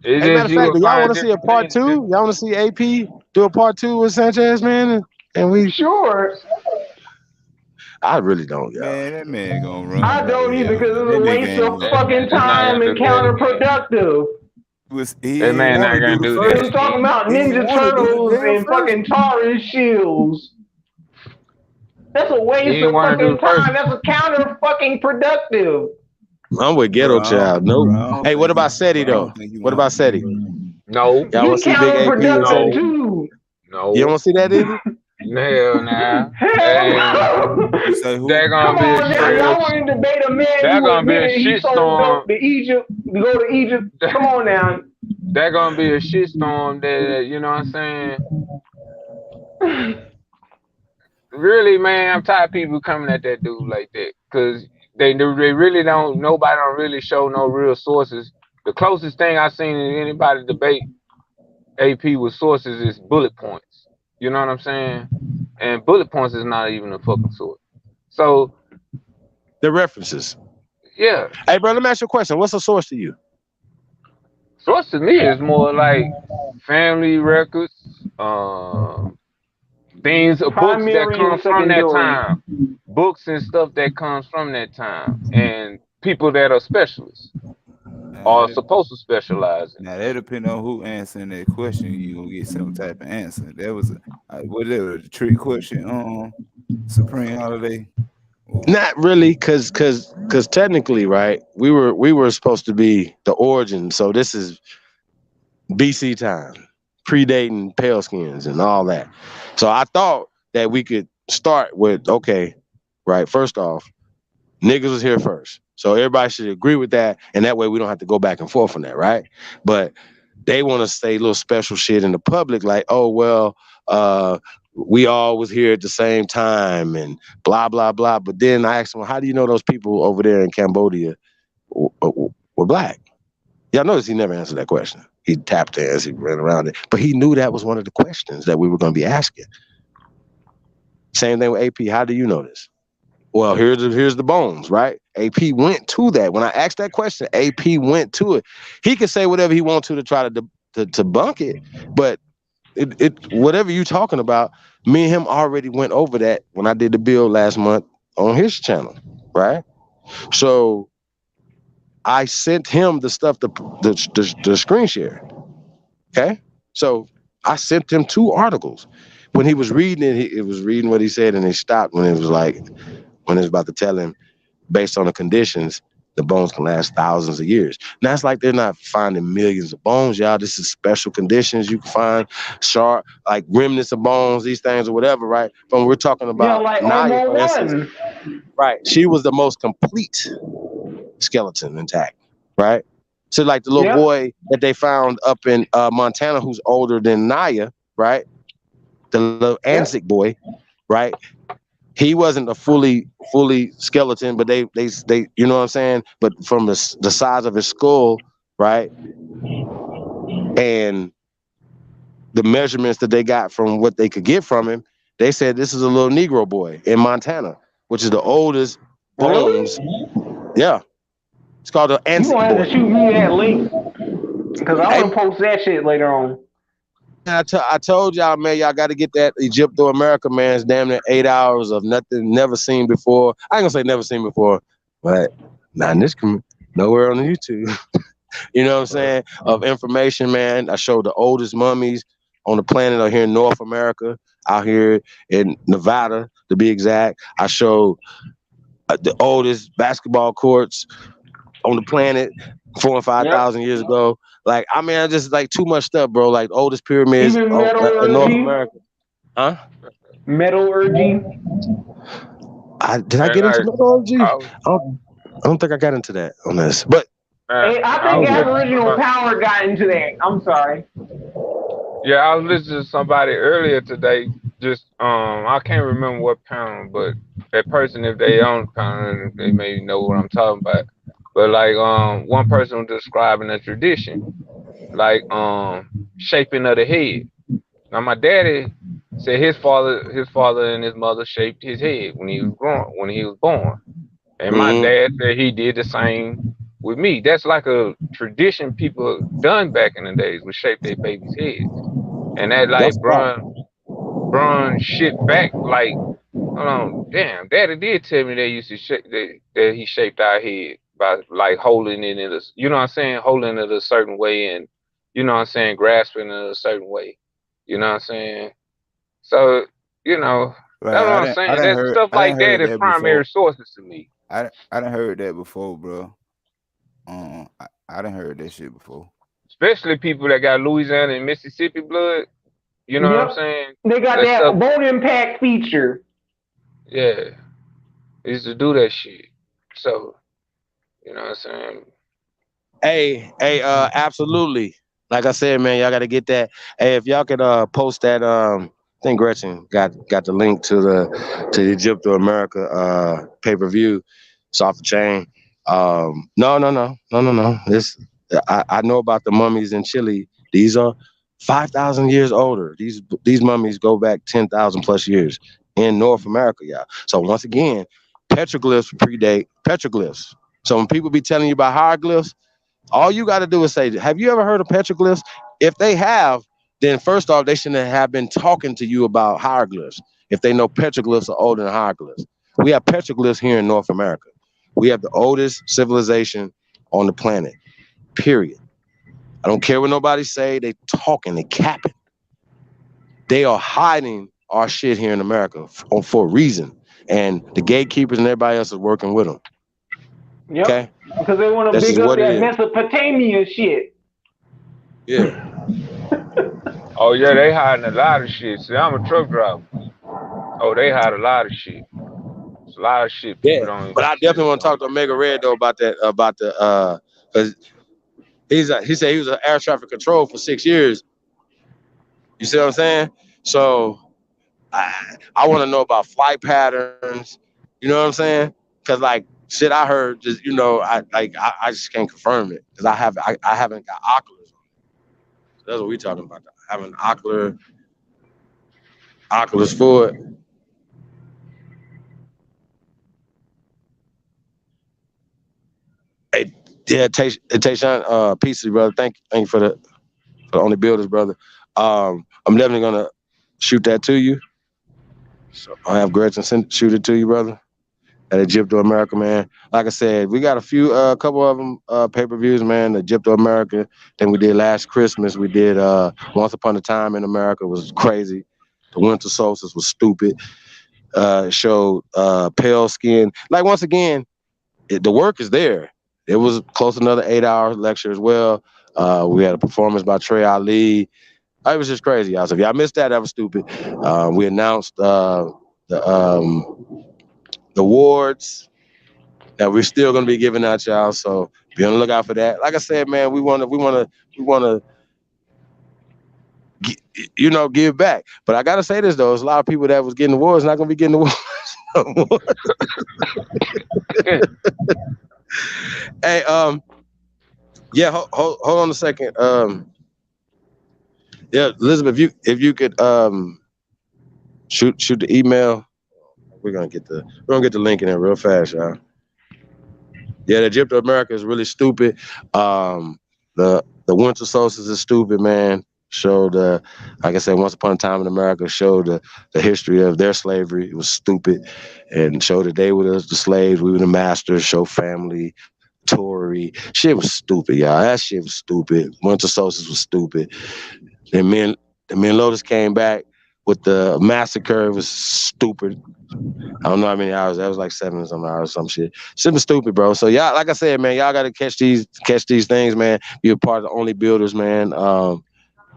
Hey, matter of fact, do y'all want to see a part 2? Y'all want to see AP do a part 2 with Sanchez, man? And we sure. I really don't, y'all. Man, that man gonna run. I don't either because it's a waste of fucking time and counterproductive. That man not gonna do that. He was talking about Ninja Turtles and fucking Taurus shields. That's a waste of fucking time. That's a counter fucking productive. I'm with Ghetto Child. Nope. Hey, what about SETI though? What about SETI? No. Y'all want to see Big AP and SETI? Too. No. You don't want to see that either? Hell nah. They're gonna be a shit. Y'all want to debate a man who admitted he sold to Egypt to go to Egypt? Come on now. They're gonna be a shitstorm that you know what I'm saying? Really, man, I'm tired of people coming at that dude like that because they really don't. Nobody don't really show no real sources. The closest thing I've seen in anybody debate AP with sources is bullet points. You know what I'm saying? And bullet points is not even a fucking source. So the references. Yeah. Hey, bro, let me ask you a question. What's a source to you? Source to me is more like family records, things, books that come from that time, books and stuff that comes from that time, and people that are specialists or supposed to specialize in. Now that depends on who answering that question. You gonna get some type of answer. That was a trick question. Supreme Holiday. Not really, cause technically, right? We were supposed to be the origin. So this is BC time, predating pale skins and all that. So I thought that we could start with, okay, right, first off, niggas was here first. So everybody should agree with that, and that way we don't have to go back and forth on that, right? But they want to say little special shit in the public, like, oh, well, we all was here at the same time and blah, blah, blah. But then I asked him, how do you know those people over there in Cambodia were black? Y'all notice he never answered that question. He tapped as he ran around it. But he knew that was one of the questions that we were going to be asking. Same thing with AP. How do you know this? Well, here's the bones, right? AP went to that. When I asked that question, AP went to it. He could say whatever he wants to try to debunk it, but it whatever you talking about, me and him already went over that when I did the build last month on his channel, right? So I sent him the stuff, the screen share. Okay, so I sent him 2 articles. When he was reading it, it was reading what he said, and it stopped when it was about to tell him, based on the conditions, the bones can last thousands of years. Now it's like they're not finding millions of bones, y'all. This is special conditions. You can find sharp, like remnants of bones, these things or whatever, right? But we're talking about Naya, for instance, right? She was the most complete skeleton intact, right? So like the little boy that they found up in Montana, who's older than Naya, right? The little Anzic boy, right? He wasn't a fully skeleton, but they you know what I'm saying? But from the size of his skull, right? And the measurements that they got from what they could get from him, they said this is a little Negro boy in Montana, which is the oldest bones. Yeah. It's called the Anzic boy. You gonna have to shoot me that link. Because I want to post that shit later on. I told y'all, man, y'all got to get that Egypto America, man. It's damn near 8 hours of nothing, never seen before. I ain't gonna say never seen before, but not in this nowhere on the YouTube. You know what I'm saying? Of information, man. I showed the oldest mummies on the planet are here in North America, out here in Nevada, to be exact. I showed the oldest basketball courts on the planet 4,000 and 5,000 years ago. Like, I mean, I just like too much stuff, bro. Like the oldest pyramids in North America. Huh? Metallurgy. Did I get into metallurgy? I don't think I got into that on this, but I think Aboriginal Power got into that. I'm sorry. Yeah, I was listening to somebody earlier today. Just I can't remember what pound, but that person, if they own pound, they may know what I'm talking about. But like one person was describing a tradition, like shaping of the head. Now my daddy said his father and his mother shaped his head when he was born. And my dad said he did the same with me. That's like a tradition people done back in the days, would shape their baby's heads. And that like brung shit back. Like, hold on, damn, Daddy did tell me they used to that he shaped our head by like holding it in a, you know what I'm saying, holding it a certain way, and you know what I'm saying, grasping it a certain way. You know what I'm saying? So, you know, Right, that's what I'm saying. That stuff like that is primary sources to me. I done heard that before, bro. I done heard that shit before. Especially people that got Louisiana and Mississippi blood. You know what I'm saying? They got that bone impact feature. Yeah. They used to do that shit. So, you know what I'm saying? Hey, absolutely. Like I said, man, y'all got to get that. Hey, if y'all could post that, I think Gretchen got the link to the Egypto America pay-per-view. It's off the chain. No. This I know about the mummies in Chile. These are 5,000 years older. These mummies go back 10,000 plus years in North America, y'all. So once again, petroglyphs predate petroglyphs. So when people be telling you about hieroglyphs, all you got to do is say, have you ever heard of petroglyphs? If they have, then first off, they shouldn't have been talking to you about hieroglyphs if they know petroglyphs are older than hieroglyphs. We have petroglyphs here in North America. We have the oldest civilization on the planet, period. I don't care what nobody say. They talking, they capping. They are hiding our shit here in America for a reason. And the gatekeepers and everybody else is working with them. Yep. Okay? Because they want to big up that Mesopotamia shit. Yeah. Oh, yeah, they hiding a lot of shit. See, I'm a truck driver. Oh, they hide a lot of shit. It's a lot of shit people don't. But I definitely want to talk to Omega Red though about the because he said he was an air traffic control for 6 years. You see what I'm saying? So I want to know about flight patterns. You know what I'm saying? Because like shit I heard, just I just can't confirm it because I haven't got oculars. So that's what we talking about. Having oculars for it. Hey, yeah, Tayshawn, peace, brother. Thank you for the only builders, brother. I'm definitely gonna shoot that to you. So I'll have Gretchen shoot it to you, brother. At Egypto America, man. Like I said, we got a couple of them pay-per-views, man. Egypto America. Then we did last Christmas. We did Once Upon a Time in America. It was crazy. The Winter Solstice was stupid. Showed pale skin. Like once again, the work is there. It was close to another 8-hour lecture as well. We had a performance by Trey Ali. It was just crazy, y'all. So if y'all missed that, that was stupid. We announced the awards that we're still gonna be giving out, y'all. So be on the lookout for that. Like I said, man, we wanna give back. But I gotta say this though, there's a lot of people that was getting awards not gonna be getting awards no more. Hey, yeah, hold on a second. Yeah, Elizabeth, if you could shoot the email. We're gonna get the link in there real fast, y'all. Yeah, the Egypto America is really stupid. The winter solstice is stupid, man. Showed, like I said, Once Upon a Time in America showed the history of their slavery. It was stupid, and showed that they were the slaves, we were the masters. Show family, Tory. Shit was stupid, y'all. That shit was stupid. Winter solstice was stupid. And me and Lotus came back with the massacre. It was stupid. I don't know how many hours. That was like 7 or some hours, some shit. Shit was stupid, bro. So y'all, like I said, man, y'all got to catch these things, man. You're part of the Only Builders, man.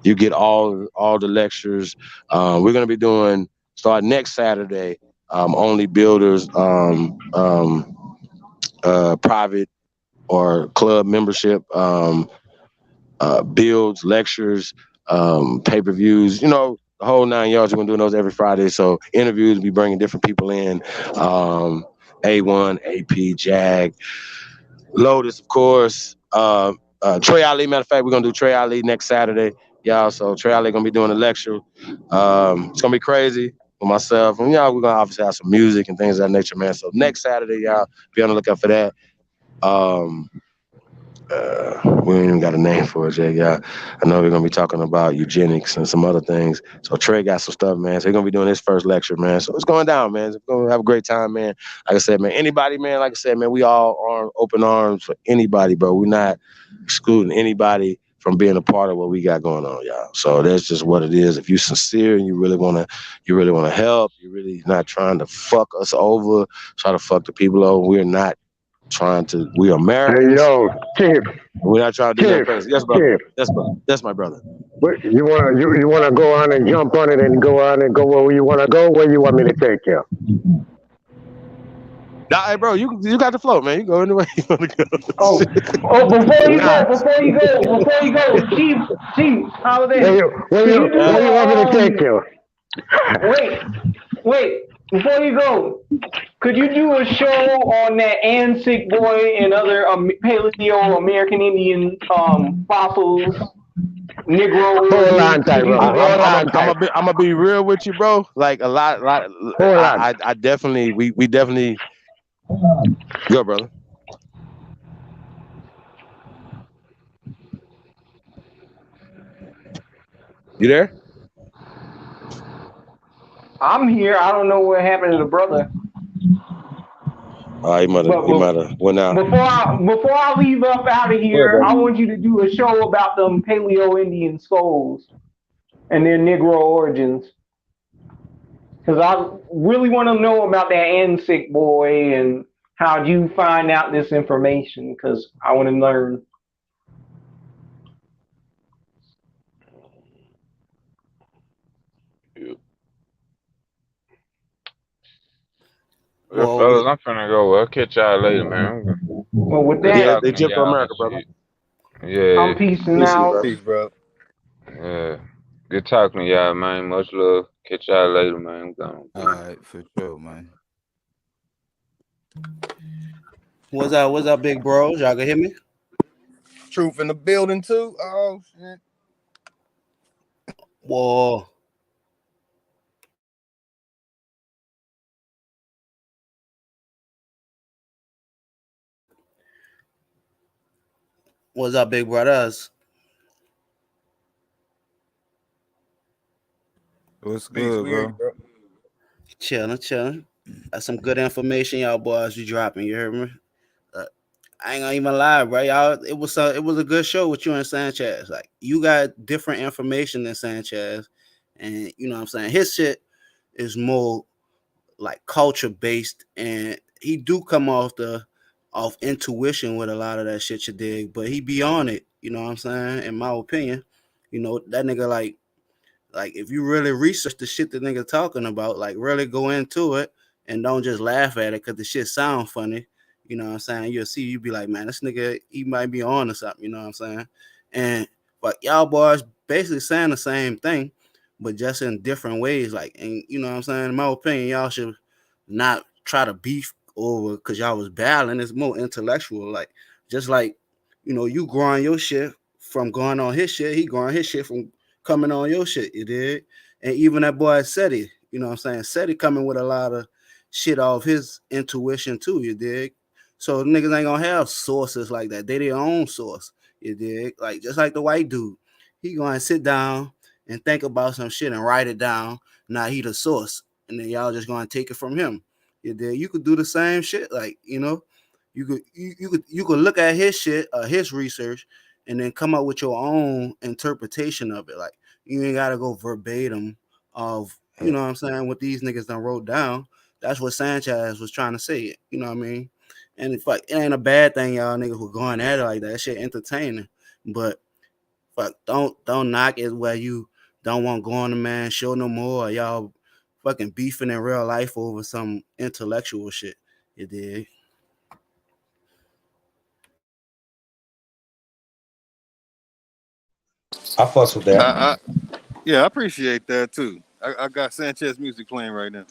You get all the lectures. We're gonna be doing start next Saturday. Only Builders, private or club membership, builds, lectures, pay-per-views, you know, the whole 9 yards. We're gonna do those every Friday. So interviews, we bringing different people in. A1, AP, Jag, Lotus, of course. Trey Ali, matter of fact, we're gonna do Trey Ali next Saturday, y'all. So Trey Ali gonna be doing a lecture. It's gonna be crazy with myself, and y'all, we're gonna obviously have some music and things of that nature, man. So next Saturday, y'all, be on the lookout for that. We ain't even got a name for it yet, y'all. I know we're gonna be talking about eugenics and some other things. So Trey got some stuff, man. So he's gonna be doing his first lecture, man. So it's going down, man. We're gonna have a great time, man. Like I said, man, anybody, man, like I said, man, we all are open arms for anybody, bro. We're not excluding anybody from being a part of what we got going on, y'all. So that's just what it is. If you're sincere and you really wanna help, you're really not trying to fuck us over, try to fuck the people over. We're not trying to. We are Americans. Hey, yo, Chief. We're not trying to do nothing Chief. crazy. Yes, brother. Chief. That's my brother. What, you wanna go on and jump on it and go on and go where you wanna go? Where you want me to take you? Nah, hey, bro, you got the flow, man. You go anywhere you want to go. Oh, before you go, Chief, holiday. Where you want me to take you? Wait. Before you go, could you do a show on that Ansick boy and other Paleo American Indian fossils, Negro? Hold on, Tyrone. I'm gonna be real with you, bro. Like a lot. Hold on. I definitely, we definitely. Go, brother. You there? I'm here. I don't know what happened to the brother. He might have went out. Before I leave up out of here, I want you to do a show about them Paleo Indian skulls and their Negro origins. Because I really want to know about that Ansick boy and how'd you find out this information, because I want to learn. Well, fellas, I'm finna go. I'll catch y'all later, man. Well, with that, they jumped to America, brother. Yeah. I'm peacing out. Peace, bro. Yeah. Good talking to y'all, man. Much love. Catch y'all later, man. I'm gone. All right, for sure, man. What's up, big bros? Y'all can hear me? Truth in the building too. Oh shit. Whoa. What's up, big brothers? What's good, bro? Chilling. That's some good information, y'all boys. You dropping? You heard me? I ain't gonna even lie, bro. Y'all, it was a good show with you and Sanchez. Like, you got different information than Sanchez, and you know what I'm saying. His shit is more like culture based, and he do come off intuition with a lot of that shit you dig, but he be on it. You know what I'm saying? In my opinion, you know that nigga like if you really research the shit the nigga talking about, like really go into it and don't just laugh at it because the shit sound funny. You know what I'm saying? You'll see, you be like, man, this nigga, he might be on or something, you know what I'm saying? And but y'all boys basically saying the same thing, but just in different ways. Like, and you know what I'm saying? In my opinion, y'all should not try to beef over because y'all was battling. It's more intellectual. Like, just like, you know, you growing your shit from going on his shit, he growing his shit from coming on your shit, you did. And even that boy Seti, you know what I'm saying? Seti coming with a lot of shit off his intuition too, you dig? So niggas ain't gonna have sources like that. They their own source. You dig? Like just like the white dude, he gonna sit down and think about some shit and write it down. Now he the source, and then y'all just gonna take it from him. You dig? You could do the same shit. Like you could look at his shit, his research, and then come up with your own interpretation of it. Like you ain't gotta go verbatim of what I'm saying, what these niggas done wrote down. That's what Sanchez was trying to say. You know what I mean? And it's like it ain't a bad thing, y'all niggas were going at it like that. That shit entertaining. But fuck, don't knock it where you don't want to go on the man show no more. Or y'all fucking beefing in real life over some intellectual shit. You dig? I fucks with that. Yeah, I appreciate that too. I got Sanchez music playing right now.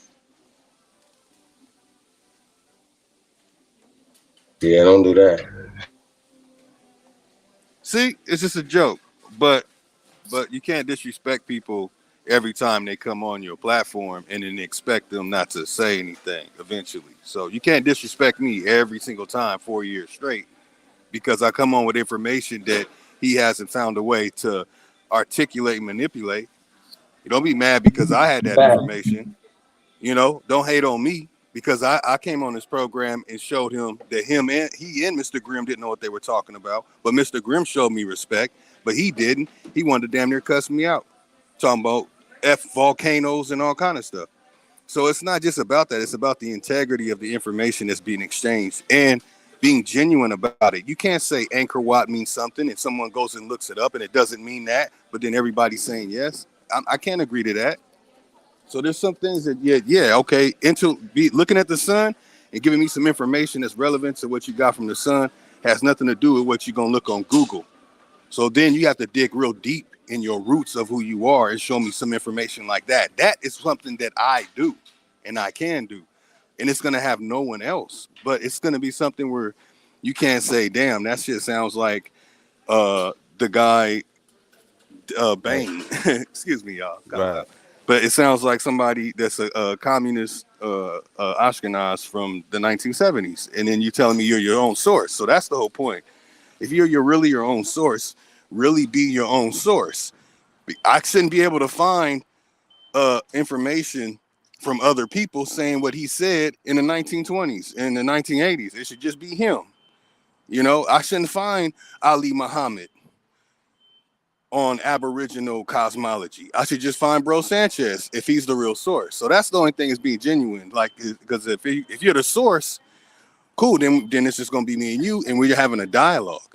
Yeah, don't do that. See, it's just a joke, but you can't disrespect people every time they come on your platform and then expect them not to say anything eventually. So you can't disrespect me every single time 4 years straight because I come on with information that he hasn't found a way to articulate and manipulate. You don't be mad because I had that information. Don't hate on me because I came on this program and showed him that he and Mr. Grimm didn't know what they were talking about. But Mr. Grimm showed me respect, but he didn't. He wanted to damn near cuss me out, talking about volcanoes and all kind of stuff. So it's not just about that. It's about the integrity of the information that's being exchanged and being genuine about it. You can't say Angkor Wat means something and someone goes and looks it up and it doesn't mean that, but then everybody's saying yes. I can't agree to that. So there's some things that okay, looking at the sun and giving me some information that's relevant to what you got from the sun has nothing to do with what you're gonna look on Google. So then you have to dig real deep in your roots of who you are and show me some information like that. That is something that I do and I can do. And it's gonna have no one else. But it's gonna be something where you can't say, damn, that shit sounds like the guy Bane. Excuse me, y'all. Right. But it sounds like somebody that's a communist Ashkenaz from the 1970s. And then you're telling me you're your own source. So that's the whole point. If you're really your own source, really be your own source. I shouldn't be able to find information from other people saying what he said in the 1920s and the 1980s. It should just be him. I shouldn't find Ali Muhammad on Aboriginal cosmology. I should just find Bro Sanchez if he's the real source. So that's the only thing is being genuine. Like, because if you're the source, cool, then it's just going to be me and you, and we're having a dialogue.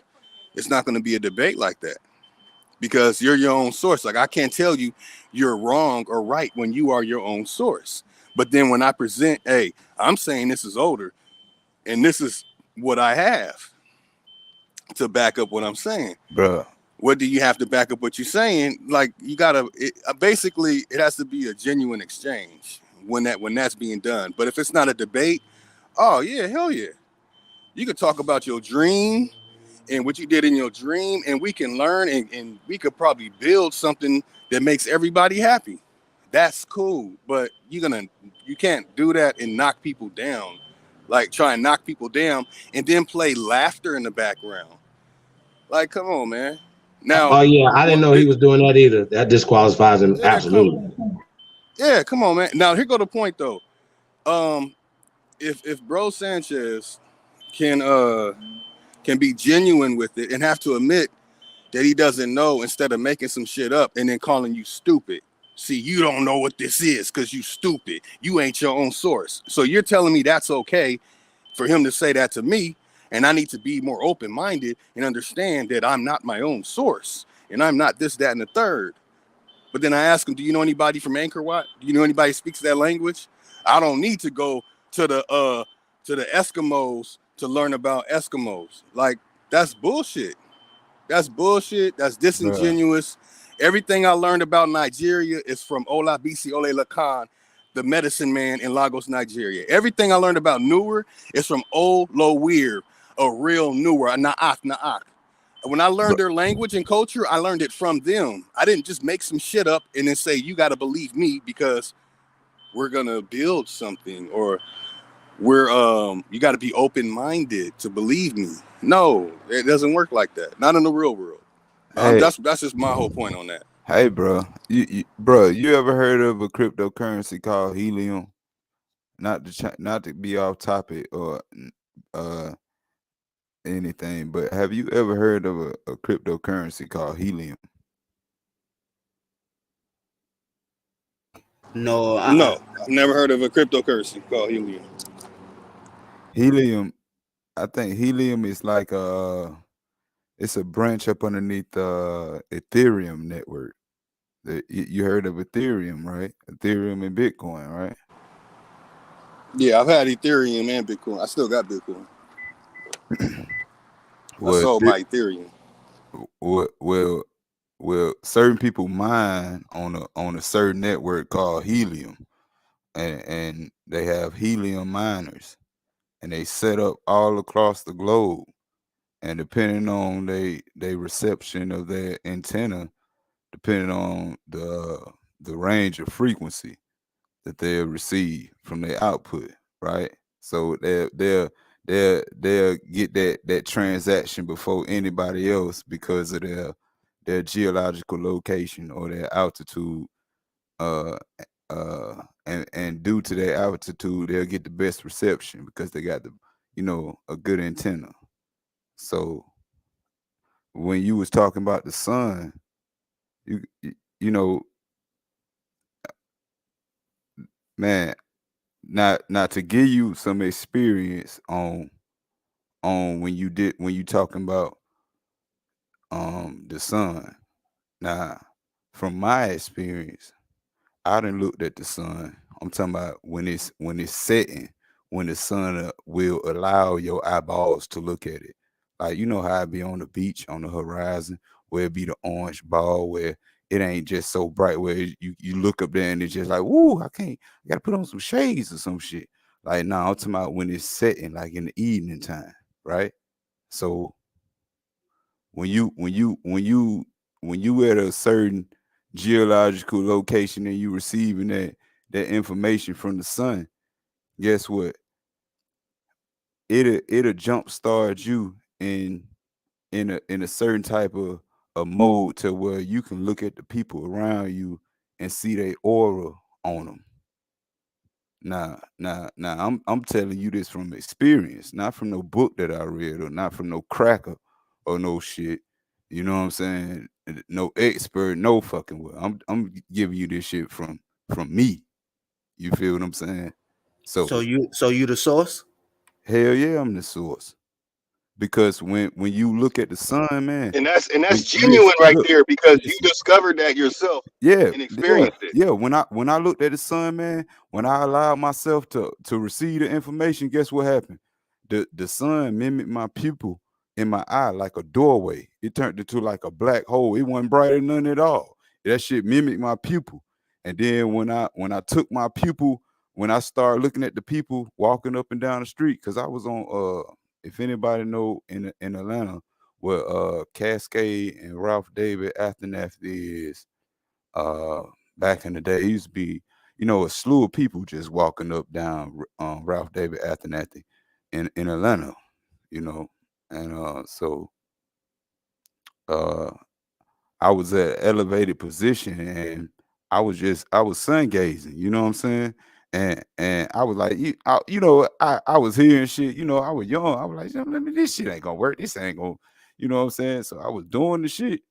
It's not going to be a debate like that because you're your own source. Like, I can't tell you you're wrong or right when you are your own source. But then when I present, hey, I'm saying this is older and this is what I have to back up what I'm saying. Bro. What do you have to back up what you're saying? Like, you gotta basically it has to be a genuine exchange when that's being done. But if it's not a debate, oh yeah, hell yeah. You could talk about your dream and what you did in your dream, and we can learn and we could probably build something that makes everybody happy. That's cool. But you can't do that and knock people down. Like try and knock people down and then play laughter in the background. Like, come on, man. Now, Oh yeah, I didn't know he was doing that either. That disqualifies him absolutely. Come on, man. Now here go the point though. If Bro Sanchez can be genuine with it and have to admit that he doesn't know instead of making some shit up and then calling you stupid. See, you don't know what this is because you stupid. You ain't your own source. So you're telling me that's okay for him to say that to me, and I need to be more open-minded and understand that I'm not my own source and I'm not this, that, and the third. But then I ask him, do you know anybody from Angkor Wat? Do you know anybody who speaks that language? I don't need to go to the Eskimos to learn about Eskimos. Like, that's bullshit. That's bullshit. That's disingenuous. Everything I learned about Nigeria is from Olabisi Olalekan, the medicine man in Lagos, Nigeria. Everything I learned about Newer is from Olowir, a real Newer, Naak. When I learned their language and culture, I learned it from them. I didn't just make some shit up and then say, you got to believe me because we're going to build something or where you got to be open-minded to believe me. No, it doesn't work like that. Not in the real world. Hey, That's just my whole point on that. hey, bro, you ever heard of a cryptocurrency called helium? Not to be off topic or uh anything, but have you ever heard of a cryptocurrency called helium? No, No, I've never heard of a cryptocurrency called helium. Helium, I think helium is like it's a branch up underneath the Ethereum network. You heard of Ethereum, right? Ethereum and Bitcoin, right? Yeah, I've had Ethereum and Bitcoin. I still got Bitcoin. I sold my Ethereum. Well, certain people mine on a certain network called helium, and they have helium miners, and they set up all across the globe, and depending on they reception of their antenna, depending on the range of frequency that they'll receive from their output, right? So they'll get that transaction before anybody else because of their geological location or their altitude. And due to their altitude, they'll get the best reception because they got a good antenna. So when you was talking about the sun, you know, man, not to give you some experience on when you talking about the sun. Now, from my experience, I done looked at the sun. I'm talking about when it's setting, when the sun will allow your eyeballs to look at it. Like you know how I be on the beach on the horizon, where it be the orange ball, where it ain't just so bright, where you look up there and it's just like, woo, I gotta put on some shades or some shit. Like now, I'm talking about when it's setting, like in the evening time, right? So when you at a certain geological location and you receiving that information from the sun, guess what? It'll jumpstart you in a certain type of a mode to where you can look at the people around you and see their aura on them. Now, I'm telling you this from experience, not from no book that I read or not from no cracker or no shit. You know what I'm saying? No expert, no fucking well. I'm giving you this shit from me. You feel what I'm saying? so So you the source? hell yeah, I'm the source. Because when you look at the sun, man, And that's when genuine right look, there because you listen. discovered that yourself Yeah, and yeah, experienced it. yeah. When I looked at the sun, man, when I allowed myself to receive the information, guess what happened? The sun mimicked my pupil in my eye like a doorway. It turned into like a black hole. It wasn't brighter than none at all. That shit mimicked my pupil. And then when I took my pupil, when I started looking at the people walking up and down the street, because I was on if anybody know in Atlanta where Cascade and Ralph David Aftermath is, uh back in the day, it used to be, a slew of people just walking up down Ralph David Athenathy in Atlanta, and so uh I was at elevated position and I was sun gazing, you know what I'm saying? And I was like, I was hearing shit, I was young. I was like, let me, this shit ain't gonna work. This ain't gonna, you know what I'm saying? So I was doing the shit.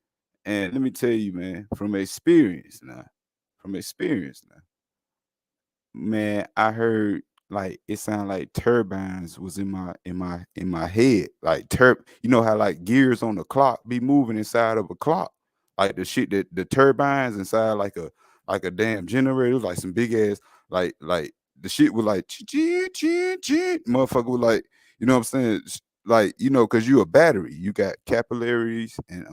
And let me tell you, man, from experience now, man, I heard like it sounded like turbines was in my head. Like you know how like gears on the clock be moving inside of a clock, like the shit that the turbines inside like a damn generator, like some big ass, like the shit was like motherfucker was like, you know what I'm saying? Like, because you a battery, you got capillaries and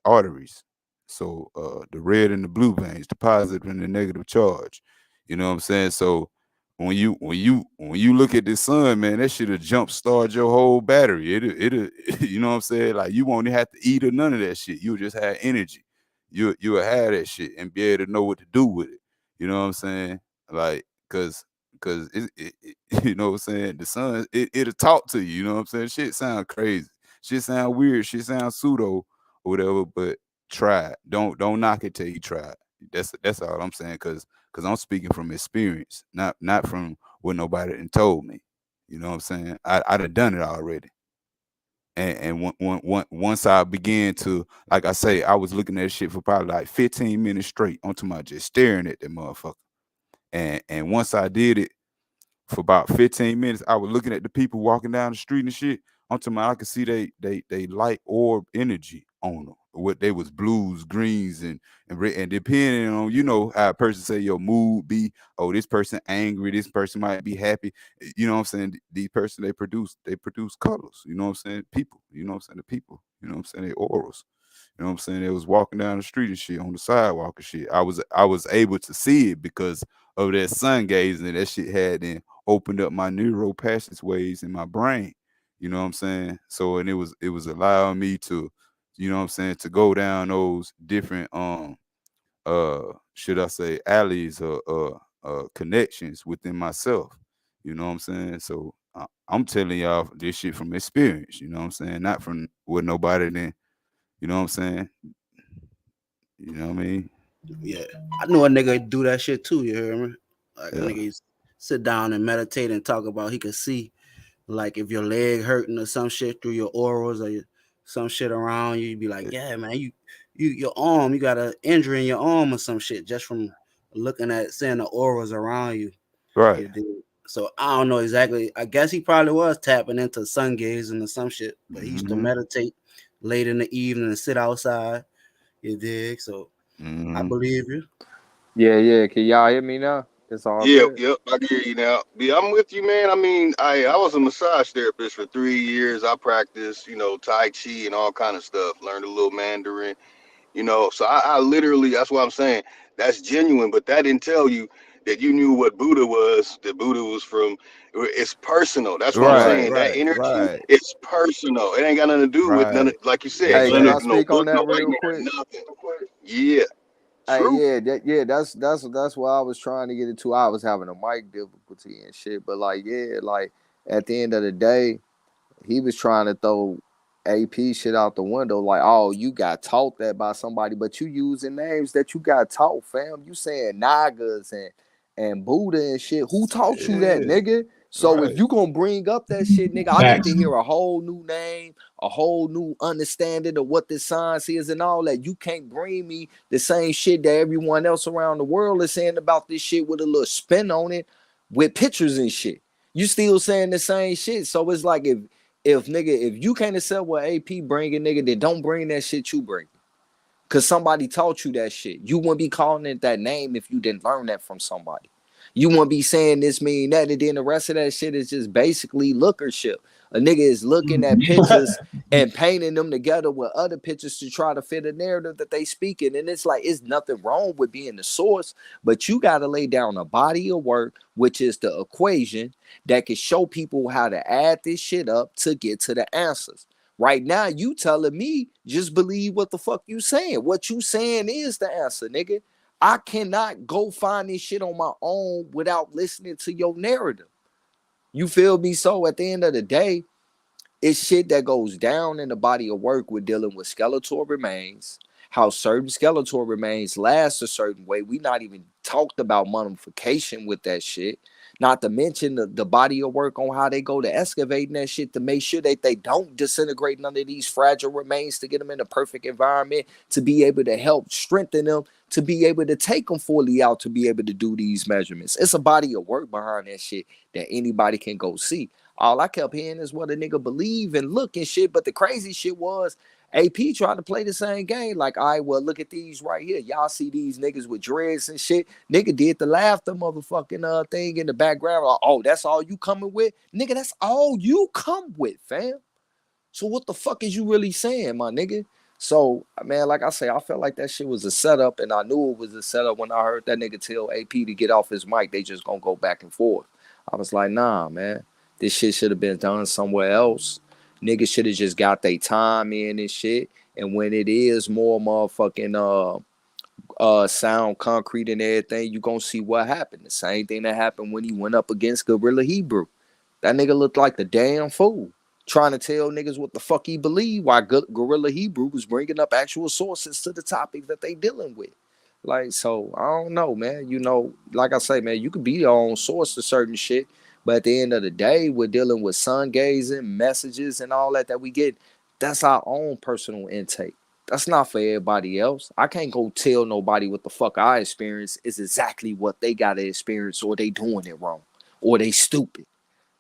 arteries. So the red and the blue veins, the positive and the negative charge. You know what I'm saying? So when you look at the sun, man, that should have jump started your whole battery. It'll you know what I'm saying? Like you won't have to eat or none of that shit. You'll just have energy. You'll have that shit and be able to know what to do with it. You know what I'm saying? Like, cause because you know what I'm saying, the sun, it'll talk to you, you know what I'm saying? Shit sound crazy. Shit sound weird. Shit sound pseudo or whatever, but try it. Don't knock it till you try it. That's all I'm saying, because I'm speaking from experience, not from what nobody done told me. You know what I'm saying? I done done it already. And once I began to, like I say, I was looking at shit for probably like 15 minutes straight. I'm talking about just staring at that motherfucker. And once I did it for about 15 minutes, I was looking at the people walking down the street and shit. I'm talking about I could see they light orb energy on them. What they was blues, greens, and red. And depending on, you know, how a person say your mood be, oh, this person angry, this person might be happy. You know what I'm saying? These person they produce colors. You know what I'm saying? People. You know what I'm saying? The people. You know what I'm saying? They auras. You know what I'm saying? They was walking down the street and shit, on the sidewalk and shit. I was able to see it because of that sun gazing, and that shit had then opened up my neural passageways in my brain. You know what I'm saying? So, and it was allowing me to, you know what I'm saying, to go down those different should I say alleys or connections within myself. You know what I'm saying? So I'm telling y'all this shit from experience, you know what I'm saying? Not from what nobody then, you know what I'm saying? You know what I mean? Yeah, I know a nigga do that shit too. You hear me? Like a Yeah. nigga used to sit down and meditate and talk about he could see, like if your leg hurting or some shit through your auras or some shit around you. You'd be like, yeah, man, you your arm, you got an injury in your arm or some shit just from looking at seeing the auras around you. Right. You dig? So I don't know exactly. I guess he probably was tapping into sun gazing or some shit, but he used to meditate late in the evening and sit outside. You dig? So I believe you. Yeah. Can y'all hear me now? It's all Yeah, good. yep, I can hear you now. Yeah, I'm with you, man. I mean, I was a massage therapist for 3 years. I practiced, you know, Tai Chi and all kind of stuff. Learned a little Mandarin, you know. So I literally, that's what I'm saying. That's genuine, but that didn't tell you that you knew what Buddha was. That Buddha was from. It's personal. That's what I'm Right, saying. That right, energy, right, it's personal. It ain't got nothing to do with none of, right. like you said, Hey, none can of I Exactly. no speak on book, no that real white man, quick? nothing. Yeah, Hey, true. that's what I was trying to get into. I was having a mic difficulty and shit, but like, yeah, like at the end of the day, he was trying to throw AP shit out the window, like, oh, you got taught that by somebody, but you using names that you got taught, fam. You saying Nagas and Buddha and shit. Who taught you that, Yeah. nigga? So if Right. you gonna bring up that shit, nigga, I need Facts. to hear a whole new name, a whole new understanding of what this science is and all that. You can't bring me the same shit that everyone else around the world is saying about this shit with a little spin on it, with pictures and shit. You still saying the same shit. So it's like if nigga, if you can't accept what AP bringing, nigga, then don't bring that shit you bring. Cause somebody taught you that shit. You wouldn't be calling it that name if you didn't learn that from somebody. You wouldn't be saying this mean that, and then the rest of that shit is just basically lookership. A nigga is looking at pictures and painting them together with other pictures to try to fit a narrative that they speaking. And it's like, it's nothing wrong with being the source, but you got to lay down a body of work, which is the equation that can show people how to add this shit up to get to the answers. Right now, you telling me just believe what the fuck you saying. What you saying is the answer, nigga. I cannot go find this shit on my own without listening to your narrative. You feel me? So at the end of the day, it's shit that goes down in the body of work with dealing with skeletal remains, how certain skeletal remains last a certain way. We not even talked about mummification with that shit. Not to mention the body of work on how they go to excavating that shit to make sure that they don't disintegrate none of these fragile remains, to get them in a perfect environment, to be able to help strengthen them, to be able to take them fully out, to be able to do these measurements. It's a body of work behind that shit that anybody can go see. All I kept hearing is what a nigga believe and look and shit. But the crazy shit was AP tried to play the same game. Like, all right, well, look at these right here. Y'all see these niggas with dreads and shit. Nigga did the laughter motherfucking thing in the background. Like, oh, that's all you coming with? Nigga, that's all you come with, fam. So what the fuck is you really saying, my nigga? So, man, like I say, I felt like that shit was a setup, and I knew it was a setup when I heard that nigga tell AP to get off his mic. They just gonna go back and forth. I was like, nah, man. This shit should have been done somewhere else. Niggas should have just got their time in and shit. And when it is more motherfucking sound concrete and everything, you gonna see what happened. The same thing that happened when he went up against Gorilla Hebrew. That nigga looked like the damn fool, trying to tell niggas what the fuck he believed, while Gorilla Hebrew was bringing up actual sources to the topic that they dealing with. Like, so I don't know, man. You know, like I say, man, you could be your own source to certain shit, but at the end of the day, we're dealing with sun gazing, messages, and all that we get. That's our own personal intake. That's not for everybody else. I can't go tell nobody what the fuck I experience is exactly what they got to experience, or they doing it wrong, or they stupid.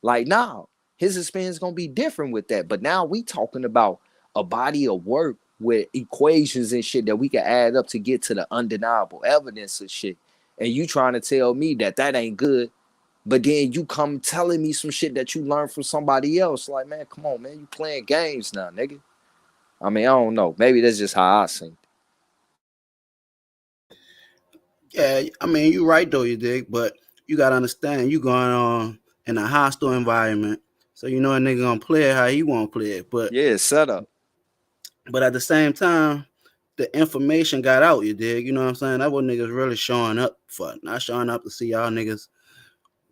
Like, nah, his experience gonna be different with that. But now we talking about a body of work with equations and shit that we can add up to get to the undeniable evidence of shit. And you trying to tell me that ain't good, but then you come telling me some shit that you learned from somebody else. Like, man, come on, man, you playing games now, nigga. I mean, I don't know. Maybe that's just how I think. Yeah, I mean, you're right though, you dig, but you gotta understand you going on in a hostile environment. So you know a nigga gonna play it how he wanna play it. But yeah, set up. But at the same time, the information got out, you dig? You know what I'm saying? That's what niggas really showing up for. Not showing up to see y'all niggas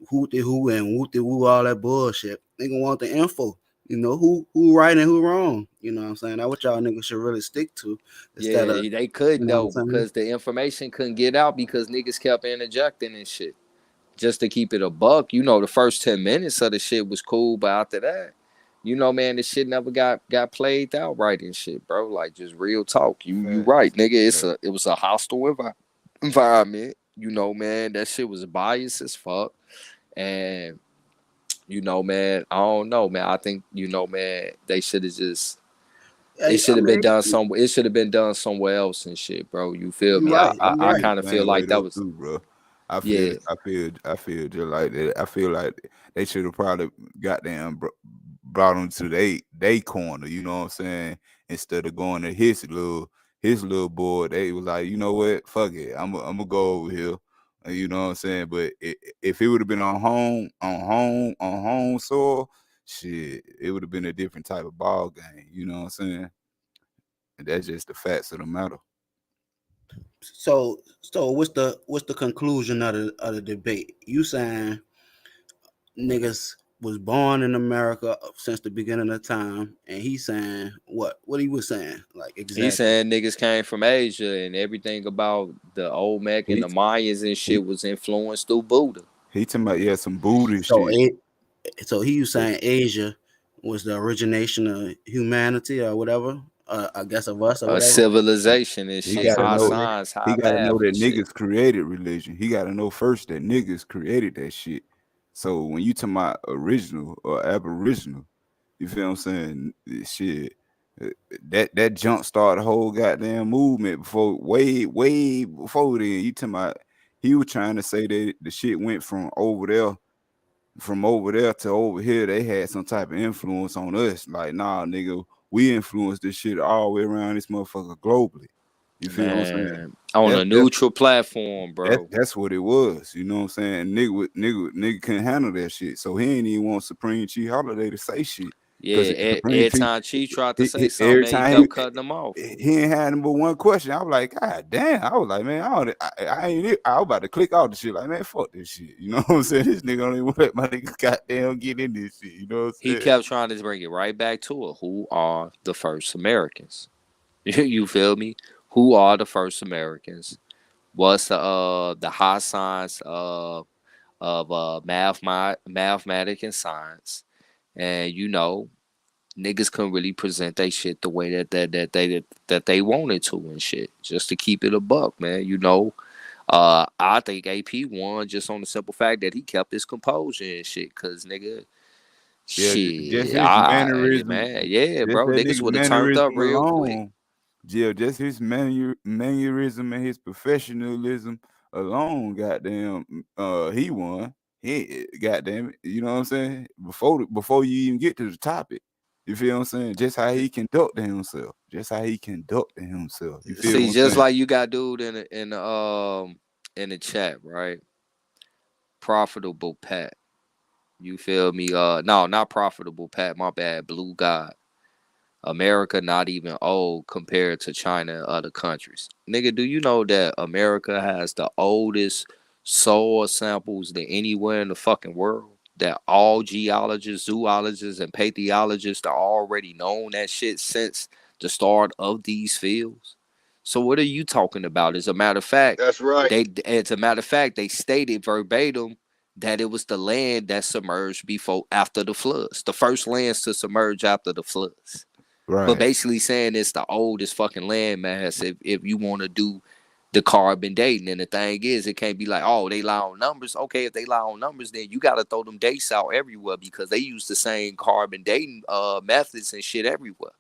hoot de who and whoop de woo, all that bullshit. Nigga want the info. You know, who right and who wrong. You know what I'm saying? That's what y'all niggas should really stick to. Instead of, Yeah, they you couldn't know though, what I'm saying? because the information couldn't get out because niggas kept interjecting and shit. Just to keep it a buck, you know, the first 10 minutes of the shit was cool, but after that, you know, man, the shit never got played out right and shit, bro. Like, just real talk. You right, nigga. It was a hostile environment. You know, man, that shit was biased as fuck. And you know, man, I don't know, man. I think, you know, man, they should have just it Hey, should I have been mean, done some. It should have been done somewhere else and shit, bro. You feel you me? right. You I I right. feel kind the of feel same way like that though was too, bro. yeah. I feel just like that. I feel like they should have probably goddamn brought him to they corner. You know what I'm saying? Instead of going to his little boy, they was like, you know what? Fuck it. I'm gonna go over here. You know what I'm saying? But if it would have been on home soil, shit, it would have been a different type of ball game. You know what I'm saying? And that's just the facts of the matter. So what's the conclusion of the debate? You saying niggas was born in America since the beginning of time, and he's saying what? What he was saying, like He exactly. saying niggas came from Asia and everything about the Olmec and He the Mayans and he shit was influenced through Buddha. he talking about some Buddhist So shit. he was saying Asia was the origination of humanity or whatever. I guess of us or A whatever. civilization and He shit, gotta high know science, he high gotta know math that and shit. niggas created religion. He gotta know first that niggas created that shit. So when you talking about original or aboriginal, you feel what I'm saying? Shit. That jump started the whole goddamn movement before way before then. You talking about he was trying to say that the shit went from over there to over here, they had some type of influence on us. Like, nah, nigga, we influenced this shit all the way around this motherfucker globally. You feel what I'm saying? Man, on That's a that's neutral platform, bro. that's what it was. You know what I'm saying? Nigga couldn't handle that shit. So he ain't even want Supreme Chief Holiday to say shit. Cause Yeah, Supreme every Chief, time Chief tried to say something, every man, he time kept cutting them off. he ain't had number one question. I was like, God damn. I was like, man, I ain't. I was about to click off the shit. Like, man, fuck this shit. You know what I'm saying? This nigga don't even let my nigga goddamn get in this shit. You know what I'm He saying? kept trying to bring it right back to it. Who are the first Americans? You feel me? Who are the first Americans? What's the high science of mathematics and science? And you know, niggas couldn't really present they shit the way that they wanted to and shit, just to keep it a buck, man. You know, I think AP won just on the simple fact that he kept his composure and shit. Cause nigga, Yeah, just shit, his mannerism, man, yeah, just bro, that niggas nigga would have turned up mannerism real quick. alone. Yeah, just his mannerism and his professionalism alone, goddamn, he won. He goddamn it, you know what I'm saying? Before you even get to the topic, you feel what I'm saying? Just how he conducted himself, just how he conducted himself. You feel See, what I'm just saying? like you got dude in the chat, right? Profitable Pat. You feel me? No, not profitable Pat. My bad. Blue God. America not even old compared to China and other countries. Nigga, do you know that America has the oldest soil samples than anywhere in the fucking world? That all geologists, zoologists, and pathologists are already known that shit since the start of these fields. So what are you talking about? As a matter of fact, That's right. they stated verbatim that it was the land that submerged before after the floods. The first lands to submerge after the floods. But Right. basically saying it's the oldest fucking landmass if you want to do the carbon dating. And the thing is, it can't be like, oh, they lie on numbers. Okay, if they lie on numbers, then you got to throw them dates out everywhere because they use the same carbon dating methods and shit everywhere.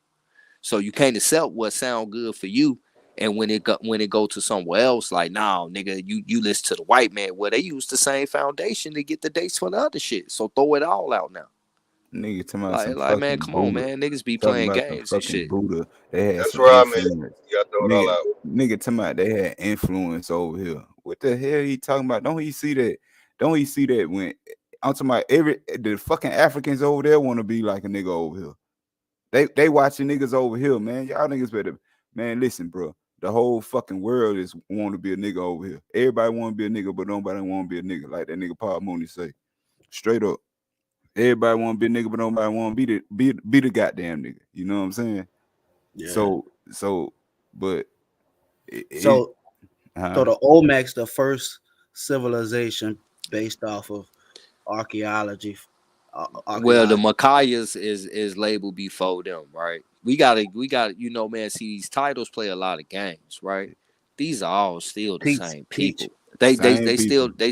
So you can't accept what sound good for you. And when it go to somewhere else, like, nah, nigga, you listen to the white man. Well, they use the same foundation to get the dates for the other shit. So throw it all out now. Nigga talking about some Man, fucking come on, Buddha. man. Niggas be Talking playing about some games and fucking shit. Buddha. They had That's some right, man. influence. You gotta throw it all out. Nigga talking about they had influence over here. What the hell he talking about? Don't he see that? Don't he see that when I'm talking about the fucking Africans over there want to be like a nigga over here. They watching niggas over here, man. Y'all niggas better, man. Listen, bro. The whole fucking world is want to be a nigga over here. Everybody want to be a nigga, but nobody want to be a nigga. Like that nigga Paul Mooney say, straight up. Everybody want to be a nigga, but nobody want to be the goddamn nigga. You know what I'm saying? Yeah. So, but So the Olmecs, the first civilization based off of archaeology. Well, the Makayas is labeled before them, right? We gotta, you know, man. See, these titles play a lot of games, right? These are all still the same people. They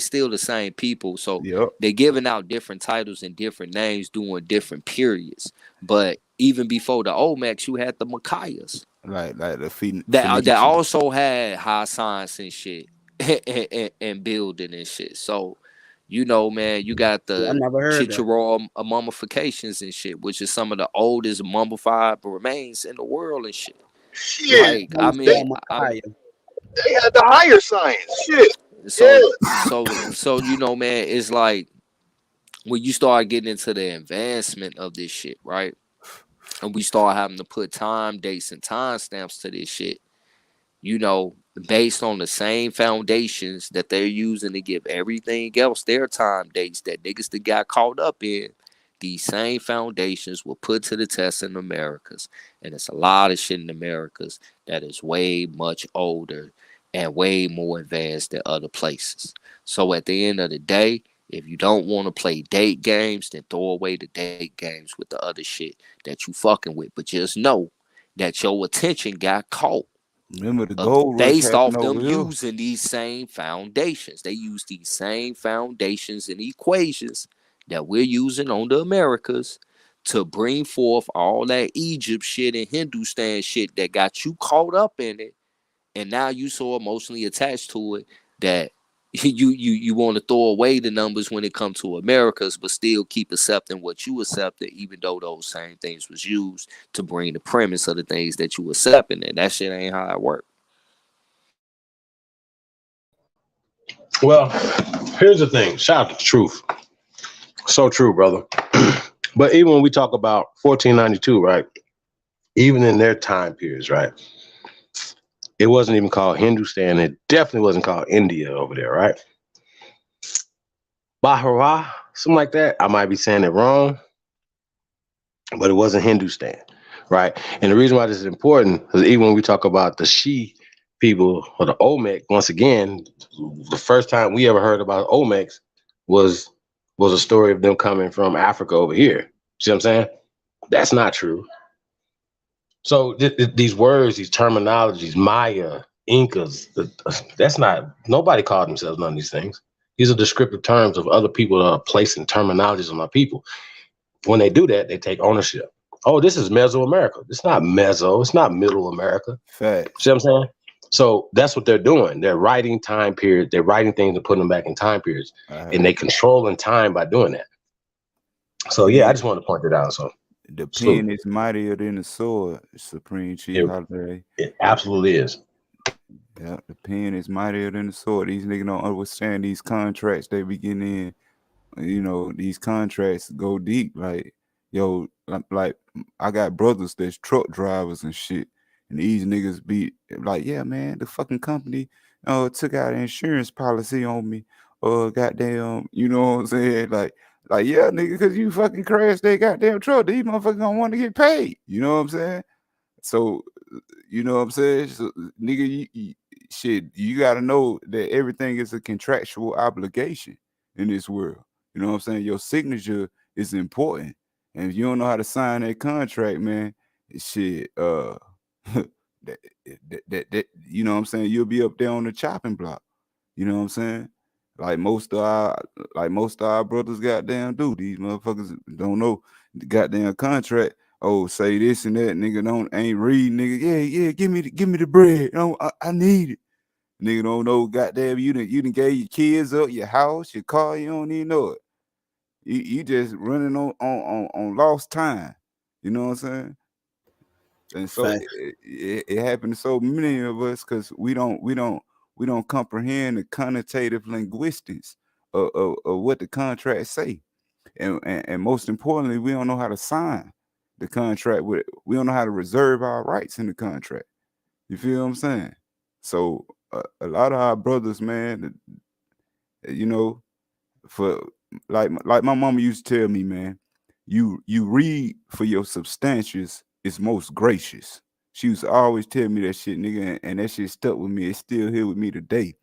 still the same people. So they're giving out different titles and different names during different periods. But even before the Olmecs, you had the Makayas. like the That also had high science and shit and building and shit. So, you know, man, you got I the never heard that. Chicharo mummifications and shit, which is some of the oldest mummified remains in the world and shit. Shit. Like, I mean, they had the higher science. Shit. so you know, man, it's like when you start getting into the advancement of this shit, right? And we start having to put time dates and time stamps to this shit, you know, based on the same foundations that they're using to give everything else their time dates that niggas that got caught up in. These same foundations were put to the test in Americas. And it's a lot of shit in Americas that is way much older and way more advanced than other places. So at the end of the day, if you don't want to play date games, then throw away the date games with the other shit that you fucking with. But just know that your attention got caught. Remember the gold rush Based off happened them over here? using these same foundations. They use these same foundations and equations that we're using on the Americas to bring forth all that Egypt shit and Hindustan shit that got you caught up in it. And now you so emotionally attached to it that you want to throw away the numbers when it comes to Americas, but still keep accepting what you accepted, even though those same things was used to bring the premise of the things that you accepting. And that shit ain't how it works. Well, here's the thing. Shout out to the truth. So true, brother. But even when we talk about 1492, right? Even in their time periods, right? It wasn't even called Hindustan. It definitely wasn't called India over there, right? Bahara, something like that. I might be saying it wrong, but it wasn't Hindustan, right? And the reason why this is important is even when we talk about the Shi people or the Olmec, once again, the first time we ever heard about Olmecs was a story of them coming from Africa over here. See what I'm saying? That's not true. So these words, these terminologies, Maya, Incas, that's not, nobody called themselves none of these things. These are descriptive terms of other people that are placing terminologies on my people. When they do that, they take ownership. Oh, this is Mesoamerica. It's not Meso. It's not Middle America. Facts. See what I'm saying? So that's what they're doing. They're writing time period. They're writing things and putting them back in time periods. And they controlling time by doing that. So yeah, I just wanted to point that out. So the pen is mightier than the sword, Supreme Chief Holiday. It absolutely is. Yeah, the pen is mightier than the sword. These niggas don't understand these contracts they be getting in. You know, these contracts go deep. Like, yo, like I got brothers that's truck drivers and shit, and these niggas be like, yeah, man, the fucking company took out an insurance policy on me, goddamn, you know what I'm saying? Like, yeah, nigga, because you fucking crashed that goddamn truck, these motherfuckers gonna want to get paid. You know what I'm saying? So, you know what I'm saying? So, nigga, shit, you gotta know that everything is a contractual obligation in this world. You know what I'm saying? Your signature is important. And if you don't know how to sign that contract, man, shit, that you know what I'm saying, you'll be up there on the chopping block. You know what I'm saying? Like most of our brothers goddamn do. These motherfuckers don't know the goddamn contract. Oh, say this and that, nigga ain't read, nigga. Yeah, give me the bread. I need it. Nigga don't know goddamn you done gave your kids up, your house, your car, you don't even know it. You just running on lost time. You know what I'm saying? And so it happened to so many of us because we don't comprehend the connotative linguistics of what the contracts say. And most importantly, we don't know how to sign the contract with it. We don't know how to reserve our rights in the contract. You feel what I'm saying? So a lot of our brothers, man, you know, for like my mama used to tell me, man, you read for your substantials is most gracious. She used to always tell me that shit, nigga, and that shit stuck with me. It's still here with me today.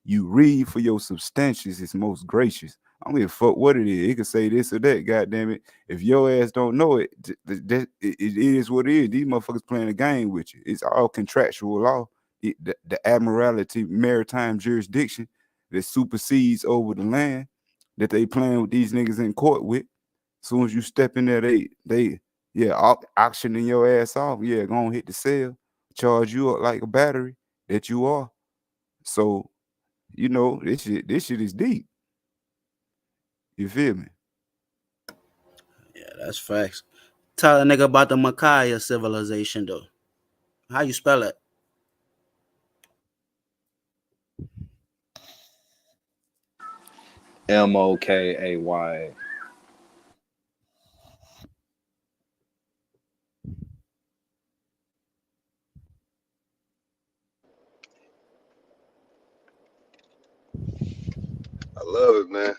You read for your substantials is most gracious. I don't give a fuck what it is. It could say this or that, goddamn it. If your ass don't know it, it is what it is. These motherfuckers playing a game with you. It's all contractual law. The Admiralty maritime jurisdiction that supersedes over the land that they playing with these niggas in court with. As soon as you step in there, they auctioning your ass off. Yeah, gonna hit the sale, charge you up like a battery that you are. So, you know, this shit is deep. You feel me? Yeah, that's facts. Tell a nigga about the Makaya civilization though. How you spell it? Mokay. I love it, man.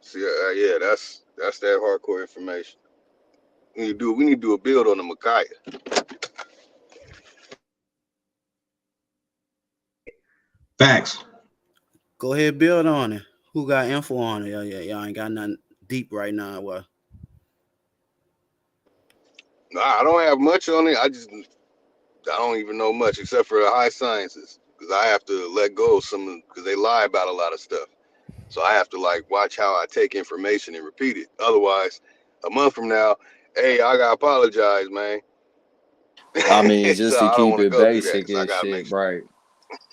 See, yeah, that's that hardcore information. We need to do a build on the Micaiah. Facts. Go ahead, build on it. Who got info on it? Yeah, y'all ain't got nothing deep right now. Well, Nah, I don't have much on it. I don't even know much except for the high sciences because I have to let go of some because they lie about a lot of stuff. So I have to like watch how I take information and repeat it. Otherwise, a month from now, hey, I gotta apologize, man. I mean, just So to I don't keep want to it go through that basic because I and gotta make shit, sure. right?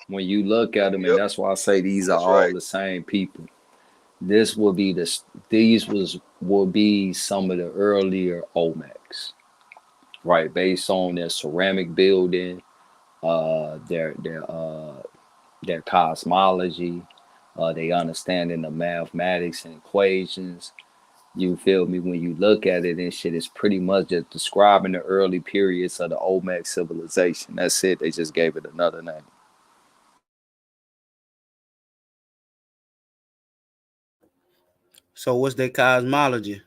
When you look at them, and Yep, that's why I say these are that's all right. the same people. This will be will be some of the earlier Olmecs, right? Based on their ceramic building, their cosmology, their understanding of mathematics and equations. You feel me? When you look at it and shit, it's pretty much just describing the early periods of the Olmec civilization. That's it. They just gave it another name. so what's their cosmology?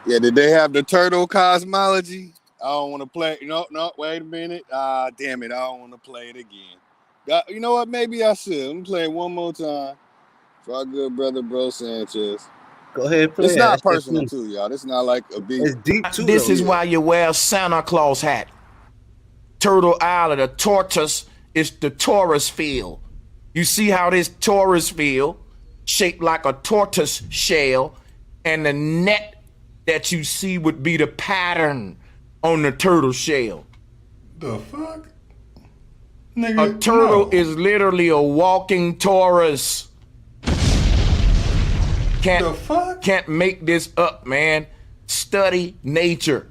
Yeah, did they have the turtle cosmology? I don't want to play. No, wait a minute. Damn it, I don't want to play it again. You know what? Maybe I should. Let me play it one more time for our good brother, bro Sanchez. Go ahead, play It's it. not That's just personal too, y'all. This is not like a beef. it's deep too This though. is why you wear a Santa Claus hat. Turtle Island, the tortoise is the Taurus field. You see how this Taurus field, shaped like a tortoise shell, and the net that you see would be the pattern on the turtle shell. The fuck? Nigga, A turtle is literally a walking Taurus. Can't make this up, man. Study nature.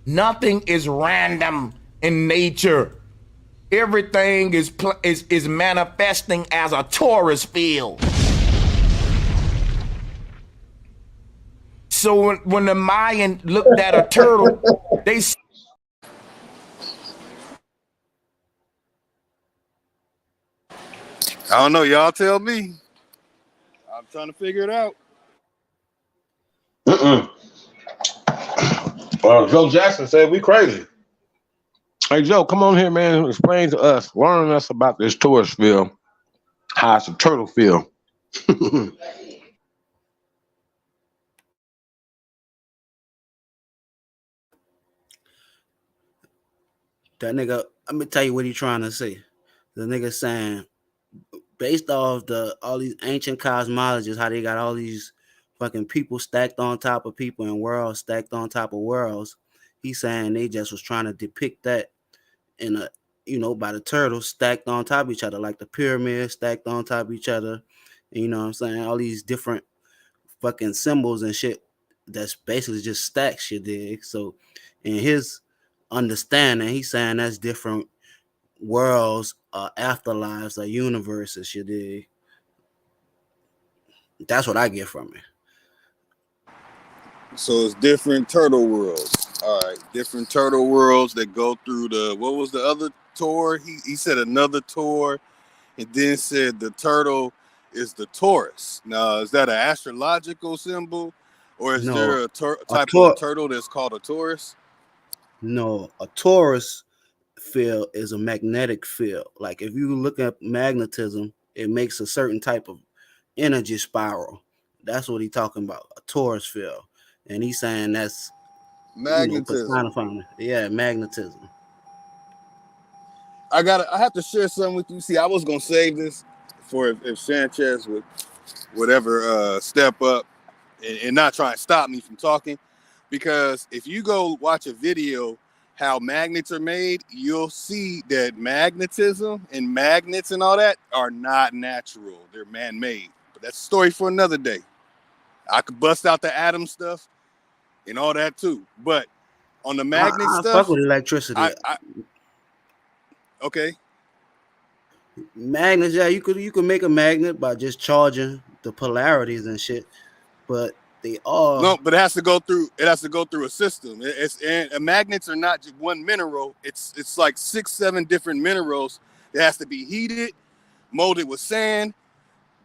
Nothing is random in nature. everything is manifesting as a torus field. So when the Mayan looked at a turtle, they I don't know. Y'all tell me. I'm trying to figure it out. Joe Jackson said we crazy. Hey, Joe, come on here, man. Explain to us, learn us about this tourist field, how it's a turtle field. That nigga, let me tell you what he trying to say. The nigga saying, based off all these ancient cosmologists, how they got all these fucking people stacked on top of people and worlds stacked on top of worlds. He's saying they just was trying to depict that in a, by the turtles stacked on top of each other, like the pyramids stacked on top of each other. And, you know what I'm saying? All these different fucking symbols and shit that's basically just stacks, you dig? So in his understanding, he's saying that's different worlds, afterlives, or universes, you dig? That's what I get from it. So it's different turtle worlds. All right, different turtle worlds that go through what was the other tour? He said another tour, and then said the turtle is the Taurus. Now, is that an astrological symbol, or is there a type of turtle that's called a Taurus? No, a Taurus field is a magnetic field. Like if you look at magnetism, it makes a certain type of energy spiral. That's what he's talking about, a Taurus field. And he's saying that's magnetism. Yeah, magnetism. I have to share something with you. See, I was gonna save this for if Sanchez would ever step up and not try and stop me from talking, because if you go watch a video how magnets are made, you'll see that magnetism and magnets and all that are not natural. They're man-made. But that's a story for another day. I could bust out the atom stuff and all that too. But on the magnet stuff, fuck with electricity. Okay. Magnets, yeah, you could make a magnet by just charging the polarities and shit, but they are but it has to go through a system. And magnets are not just one mineral. It's like 6-7 different minerals that has to be heated, molded with sand,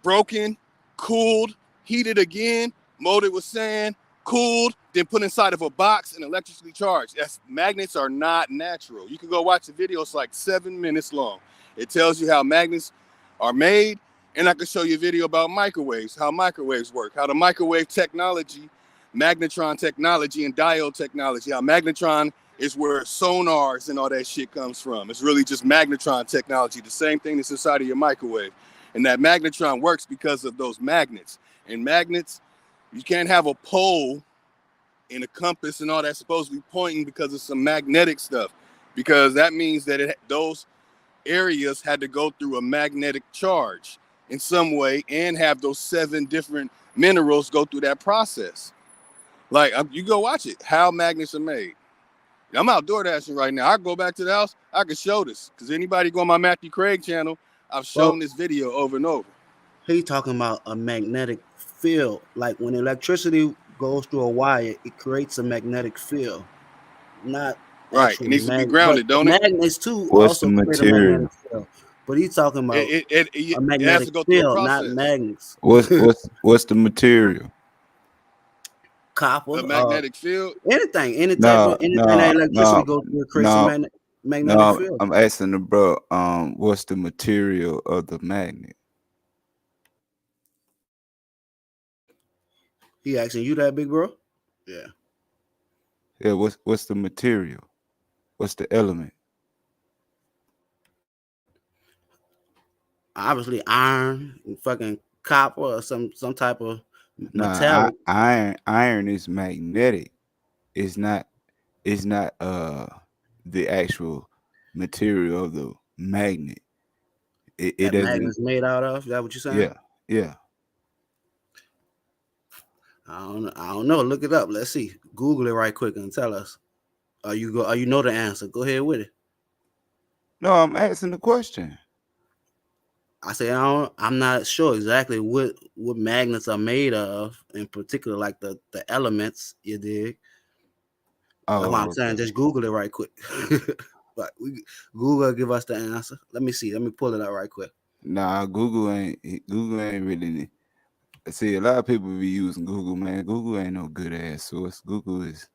broken, cooled, heated again, molded with sand, cooled, then put inside of a box and electrically charged. Magnets are not natural. You can go watch the video. It's like 7 minutes long. It tells you how magnets are made, and I can show you a video about microwaves, how microwaves work, how the microwave technology, magnetron technology, and diode technology, how magnetron is where sonars and all that shit comes from. It's really just magnetron technology, the same thing that's inside of your microwave. And that magnetron works because of those magnets. And magnets, you can't have a pole and a compass and all that supposed to be pointing because of some magnetic stuff, because that means that those areas had to go through a magnetic charge in some way and have those 7 different minerals go through that process. Like, you go watch it, how magnets are made. I'm outdoor dashing right now. I go back to the house, I can show this, because anybody go on my Matthew Craig channel, I've shown this video over and over. He talking about a magnetic field. Like when electricity goes through a wire, it creates a magnetic field. Not right. It needs to be grounded, don't it? Magnets too What's the also create a material? magnetic field. But he's talking about a magnetic it has to go through field, a not process. magnets. What's the material? Copper, a magnetic field. Anything that electricity goes through creates a magnetic field. I'm asking the bro, what's the material of the magnet? He asking you that, big bro? Yeah. Yeah, what's the material? What's the element? Obviously iron, fucking copper, or some type of metallic. Iron is magnetic. It's not the actual material of the magnet. It doesn't. Magnet's made out of. Is that what you're saying? Yeah. I don't know. Look it up. Let's see. Google it right quick and tell us. You know the answer. Go ahead with it. No, I'm asking the question. I say I'm not sure exactly what magnets are made of, in particular, like the elements. You dig? That's why I'm Oh, saying okay. just Google it right quick. But Google give us the answer. Let me see. Let me pull it out right quick. Nah, Google ain't really. See, a lot of people be using Google, man. Google ain't no good ass source. Google is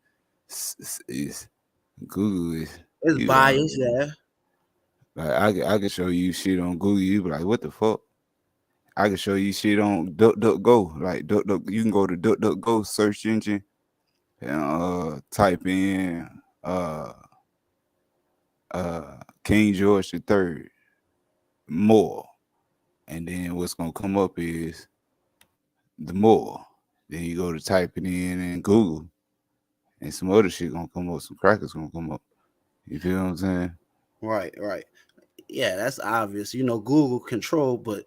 Google is It's you know biased, yeah. like I can show you shit on Google. You be like, what the fuck? I can show you shit on DuckDuckGo. Like you can go to DuckDuckGo search engine and type in King George the Third more, and then what's gonna come up is the more. Then you go to type it in Google, and some other shit gonna come up. Some crackers gonna come up. You feel what I'm saying? Right, right. Yeah, that's obvious. Google control, but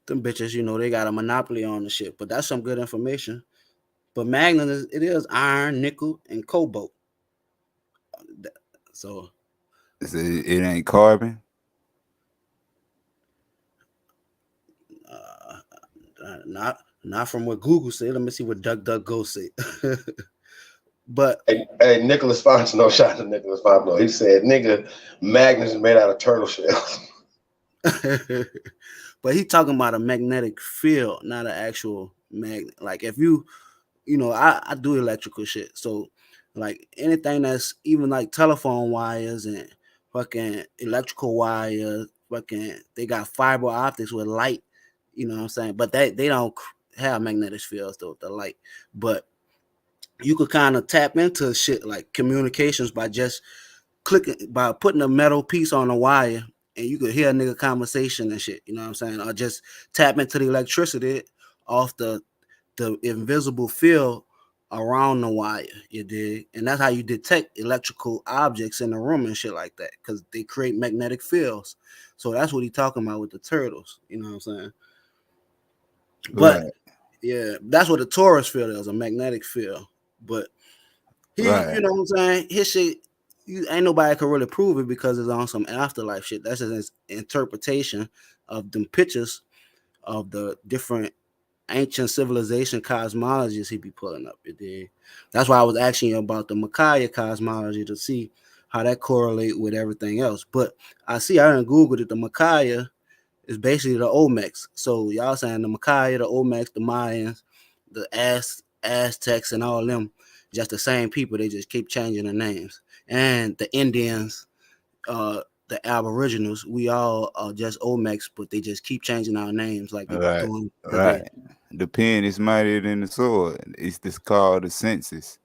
them bitches, they got a monopoly on the shit. But that's some good information. But magnet is iron, nickel, and cobalt. So It ain't carbon. not from what Google said. Let me see what DuckDuckGo said. But hey, Nicholas Fontenot, no shot to Nicholas Fontenot. He said, "Nigga, magnets is made out of turtle shells." But he talking about a magnetic field, not an actual magnet. Like if I do electrical shit, so like anything that's even like telephone wires and fucking electrical wires, fucking they got fiber optics with light. You know what I'm saying? But they don't have magnetic fields though, the light. But you could kind of tap into shit like communications by just by putting a metal piece on a wire, and you could hear a nigga conversation and shit. You know what I'm saying? Or just tap into the electricity off the invisible field around the wire. You dig? And that's how you detect electrical objects in the room and shit like that, because they create magnetic fields. So that's what he talking about with the turtles. You know what I'm saying? But Right. yeah, that's what a torus field is, a magnetic field. But you know what I'm saying? His shit, ain't nobody can really prove it because it's on some afterlife shit. That's his interpretation of them pictures of the different ancient civilization cosmologies he be pulling up. You dig? That's why I was asking you about the Makaya cosmology to see how that correlate with everything else. But I didn't Google it. The Makaya is basically the Olmecs. So y'all saying the Makaya, the Olmecs, the Mayans, the Aztecs, and all them, just the same people. They just keep changing the names. And the Indians, the Aboriginals, we all are just Olmecs, but they just keep changing our names like they Right, doing today. right. The pen is mightier than the sword. It's this called the census,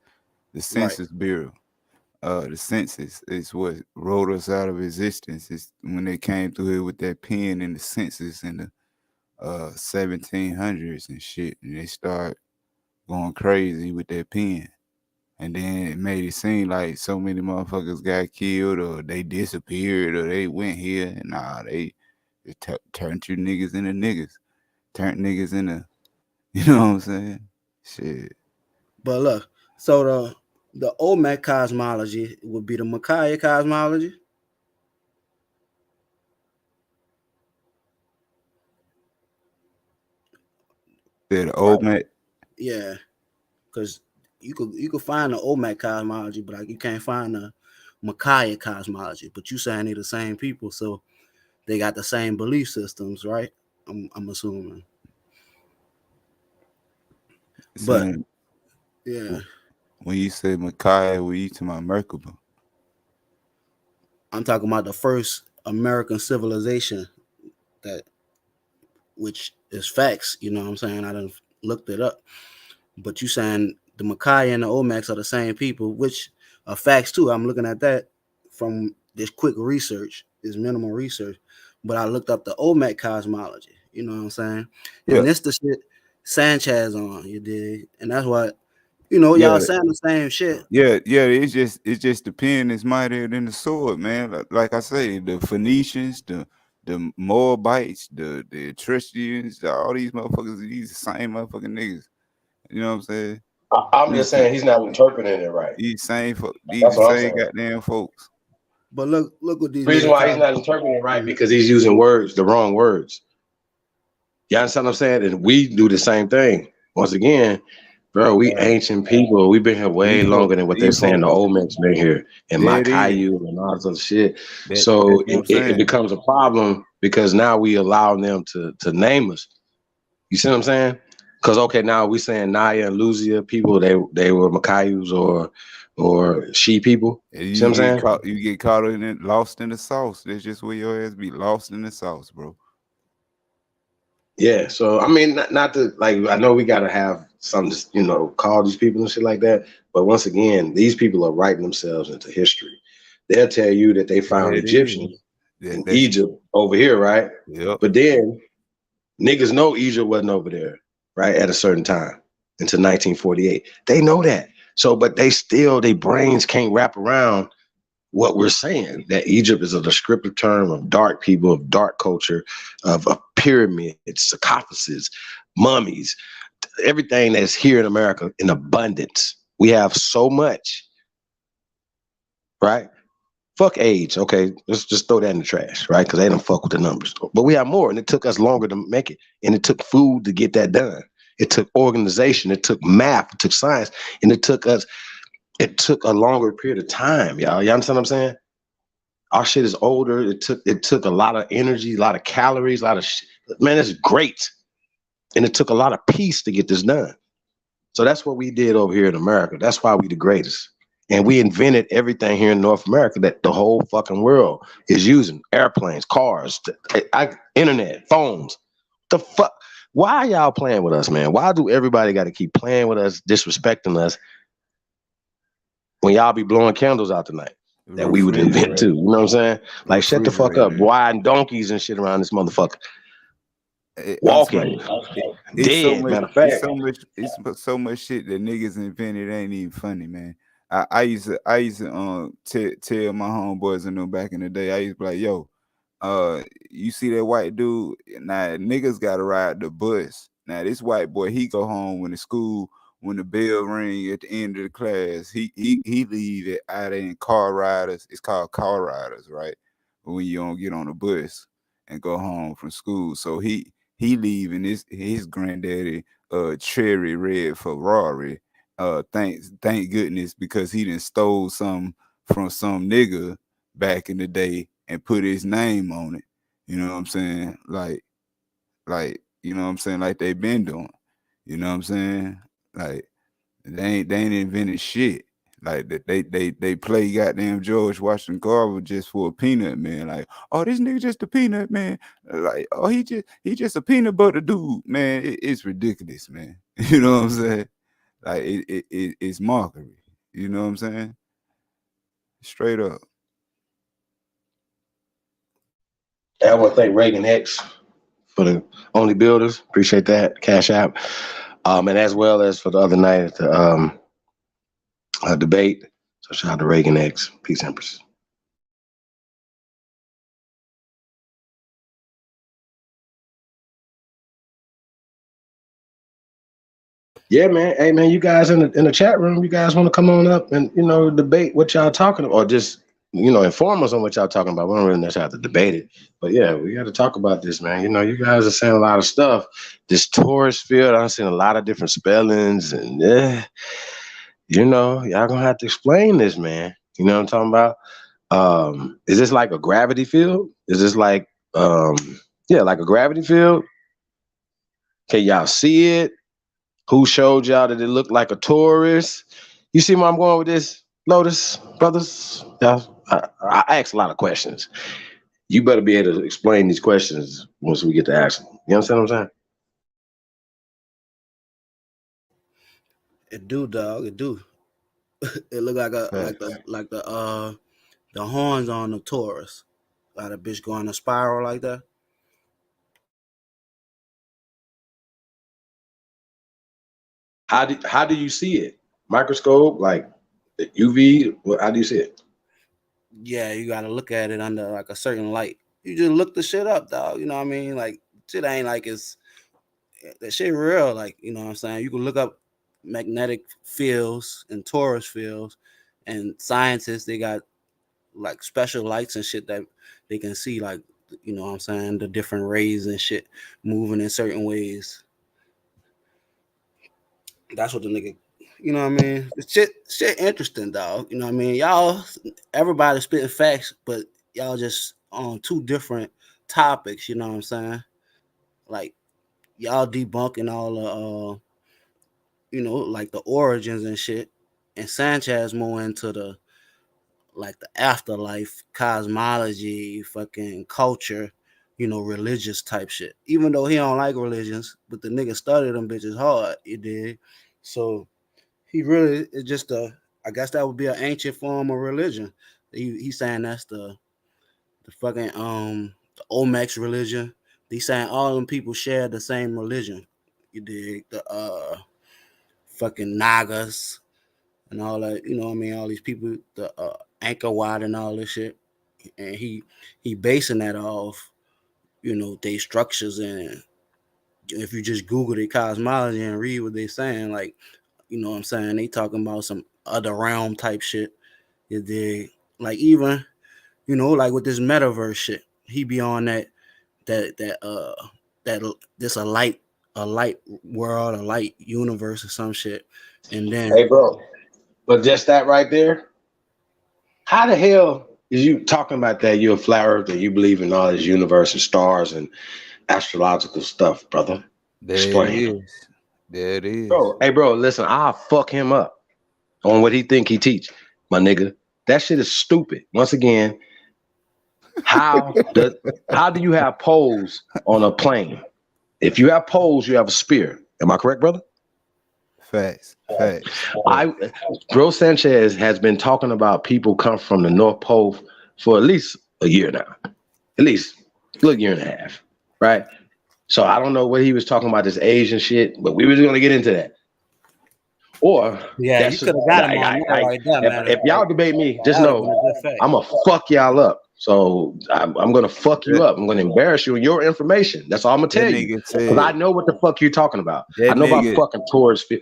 the Census Bureau. The census is what wrote us out of existence. It's when they came through here with that pen in the census in the 1700s and shit, and they start going crazy with that pen. And then it made it seem like so many motherfuckers got killed or they disappeared or they went here. And nah, they turned you niggas into niggas. Turned niggas into, you know what I'm saying? Shit. But look, so the Olmec cosmology would be the Makaya cosmology. The Olmec. Yeah, because you could find the Olmec cosmology, but like you can't find the Makaya cosmology. But you saying they're the same people, so they got the same belief systems, right? I'm assuming. But yeah, When you say Makaya, what you talking about Merkaba? I'm talking about the first American civilization which is facts. You know what I'm saying? I done looked it up. But you saying the Makai and the Olmecs are the same people, which are facts too. I'm looking at that from this quick research, this minimal research. But I looked up the Olmec cosmology. You know what I'm saying? Yeah. And this the shit Sanchez on, you dig? And that's what y'all saying the same shit. Yeah. It's just the pen is mightier than the sword, man. Like I say, the Phoenicians, the Moabites, the Etruscans, all these motherfuckers, these the same motherfucking niggas. You know what I'm saying? I'm just saying he's not interpreting it right. These That's the what I'm same saying. goddamn folks. But look what these Reason niggas why he's talking. not interpreting it right because he's using words, the wrong words. You understand what I'm saying? And we do the same thing. Once again, bro, we ancient people. We've been here way longer than what they're saying. The old men's been here and There it is. Makayu and all this other shit. That's So what I'm it saying. becomes a problem because now we allow them to name us. You see what I'm saying? Because okay, now we saying Naya and Luzia people, they were Makayus or she people. And See what I'm saying? you get caught in it, lost in the sauce. That's just where your ass be, lost in the sauce, bro. Yeah. So I mean, not to like. I know we gotta have something, call these people and shit like that. But once again, these people are writing themselves into history. They'll tell you that they found There it Egyptians is. in Egypt over here, right? Yep. But then niggas know Egypt wasn't over there, right, at a certain time until 1948. They know that. So, but their brains can't wrap around what we're saying, that Egypt is a descriptive term of dark people, of dark culture, of a pyramid, sarcophagus, mummies, everything that's here in America in abundance. We have so much, right? Fuck age, okay? Let's just throw that in the trash, right? Because they don't fuck with the numbers. But we have more, and it took us longer to make it. And it took food to get that done. It took organization, it took math, it took science, and it took a longer period of time, y'all. You understand what I'm saying? Our shit is older. It took a lot of energy, a lot of calories, a lot of shit. Man, it's great. And it took a lot of peace to get this done. So that's what we did over here in America. That's why we the greatest. And we invented everything here in North America that the whole fucking world is using. Airplanes, cars, internet, phones. The fuck? Why y'all playing with us, man? Why do everybody got to keep playing with us, disrespecting us when y'all be blowing candles out tonight? That we would invent too. You know what I'm saying? Like, shut the fuck up. Riding donkeys and shit around this motherfucker. Walking. Dead, matter of fact. It's so much shit that niggas invented ain't even funny, man. I used to tell my homeboys and them back in the day, I used to be like, yo, you see that white dude? Now niggas gotta ride the bus. Now this white boy, he go home when the bell ring at the end of the class, he leave it out in car riders. It's called car riders, right? When you don't get on the bus and go home from school. So he leaving his granddaddy cherry red Ferrari. Thank goodness, because he done stole some from some nigga back in the day and put his name on it. You know what I'm saying? Like, you know what I'm saying? Like they been doing. You know what I'm saying? Like they ain't invented shit. Like they play goddamn George Washington Carver just for a peanut man. Like, oh, this nigga just a peanut man. Like, oh, he just a peanut butter dude, man. It's ridiculous, man. You know what I'm saying? Like it's mockery. You know what I'm saying? Straight up. I want to thank Reagan X for the only builders. Appreciate that. Cash App. And as well as for the other night at the debate. So shout out to Reagan X. Peace, Empress. Yeah, man. Hey, man, you guys in the chat room, you guys want to come on up and, debate what y'all talking about, or just, inform us on what y'all talking about. We don't really necessarily have to debate it. But yeah, we got to talk about this, man. You guys are saying a lot of stuff. This Taurus field, I've seen a lot of different spellings, and y'all gonna have to explain this, man. You know what I'm talking about? Is this like a gravity field? Is this like like a gravity field? Can y'all see it? Who showed y'all that it looked like a Taurus? You see where I'm going with this, Lotus brothers? Yeah, I ask a lot of questions. You better be able to explain these questions once we get to ask them. You understand what I'm saying? It do, dog. It do. It look like the horns on the Taurus. Got a bitch going a spiral like that. How do you see it? Microscope, like UV? How do you see it? Yeah, you gotta look at it under like a certain light. You just look the shit up, dog. You know what I mean? Like, shit ain't like that shit real. Like, you know what I'm saying? You can look up magnetic fields and Taurus fields, and scientists, they got like special lights and shit that they can see, like, you know what I'm saying, the different rays and shit moving in certain ways. That's what the nigga, you know what I mean? Shit interesting, dog. You know what I mean? Y'all, everybody spitting facts, but y'all just on two different topics, you know what I'm saying? Like, y'all debunking all the you know, like the origins and shit. And Sanchez more into the like the afterlife, cosmology, fucking culture, you know, religious type shit. Even though he don't like religions, but the nigga studied them bitches hard, you did. So he really is just I guess that would be an ancient form of religion. He's saying that's the fucking the Olmecs religion. He's saying all them people share the same religion. You dig? The fucking Nagas and all that, you know what I mean? All these people, the Anchor Wat and all this shit. And he basing that off, you know, they structures. And if you just Google the cosmology and read what they saying, like, you know what I'm saying, they talking about some other realm type shit. You dig? Like, even, you know, like with this metaverse shit, he be on that this a light world, a light universe or some shit. And then, Hey, bro, but just that right there, how the hell is you talking about that? You're a flat earther, you believe in all this universe and stars and astrological stuff, brother. There Explain. it is. There it is. Bro, hey, bro, listen, I'll fuck him up on what he think he teach, my nigga. That shit is stupid. Once again, how do you have poles on a plane? If you have poles, you have a spear. Am I correct, brother? Facts. Bro Sanchez has been talking about people come from the North Pole for at least a year now. At least a little year and a half, right? So I don't know what he was talking about, this Asian shit, but we were going to get into that. Or yeah, you could have got him on that right there, man. If y'all debate me, just know I'm gonna fuck y'all up. So I'm gonna fuck you up. I'm gonna embarrass you in your information. That's all I'm gonna tell you. Because I know what the fuck you're talking about. I know about fucking tourists. This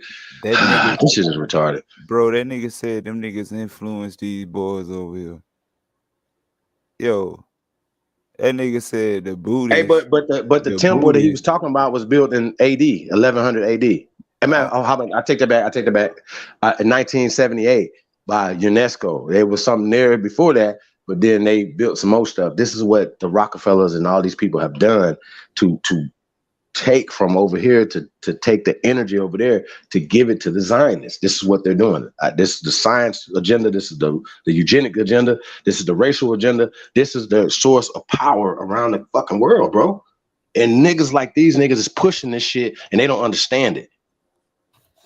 shit is retarded. Bro, that nigga said them niggas influenced these boys over here. Yo, that nigga said the Buddhists. Hey, but the temple that he was talking about was built in AD, 1100 AD. I take that back. In 1978 by UNESCO. There was something there before that, but then they built some more stuff. This is what the Rockefellers and all these people have done to take from over here, to take the energy over there, to give it to the Zionists. This is what they're doing. This is the science agenda. This is the eugenic agenda. This is the racial agenda. This is the source of power around the fucking world, bro. And niggas like these niggas is pushing this shit and they don't understand it.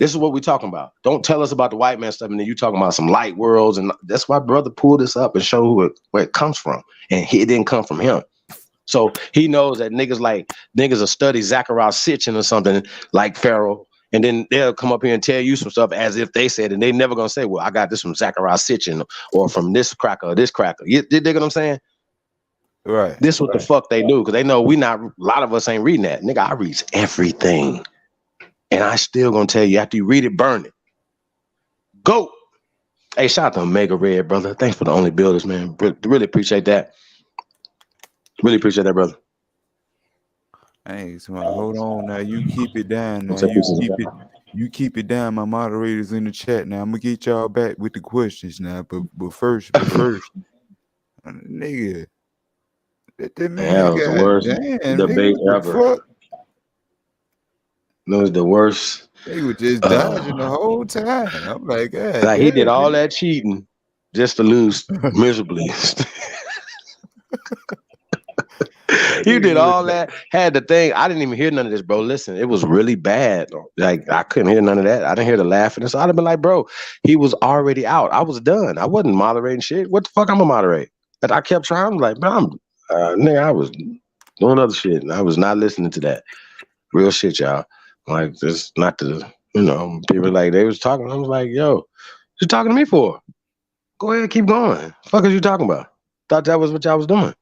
This is what we're talking about. Don't tell us about the white man stuff and then you talking about some light worlds. And that's why brother pulled this up and show where it comes from. And it didn't come from him. So he knows that niggas will study Zachariah Sitchin or something like Pharaoh. And then they'll come up here and tell you some stuff as if they said, and they never going to say, well, I got this from Zachariah Sitchin or from this cracker or this cracker. You dig what I'm saying? Right. This what the fuck they do. Because they know a lot of us ain't reading that. Nigga, I read everything. And I still gonna tell you, after you read it, burn it. Go. Hey, shout out to Omega Red, brother. Thanks for the only builders, man. Really appreciate that. Really appreciate that, brother. Hey, so hold on now. You keep it down now. You keep it down, my moderators in the chat. Now I'm gonna get y'all back with the questions now. But first, nigga. That was the worst debate ever. It was the worst. They were just dodging the whole time. I'm like, God, like he did all that cheating just to lose miserably. He did all that, had the thing. I didn't even hear none of this, bro. Listen, it was really bad. Like, I couldn't hear none of that. I didn't hear the laughing. So I'd have been like, bro, he was already out. I was done. I wasn't moderating shit. What the fuck I'm gonna moderate? But I kept trying. I'm like, bro, nigga, I was doing other shit. And I was not listening to that. Real shit, y'all. Like, this not the, people like, they was talking. I was like, yo, what you talking to me for? Go ahead, keep going. Fuck is you talking about? Thought that was what y'all was doing.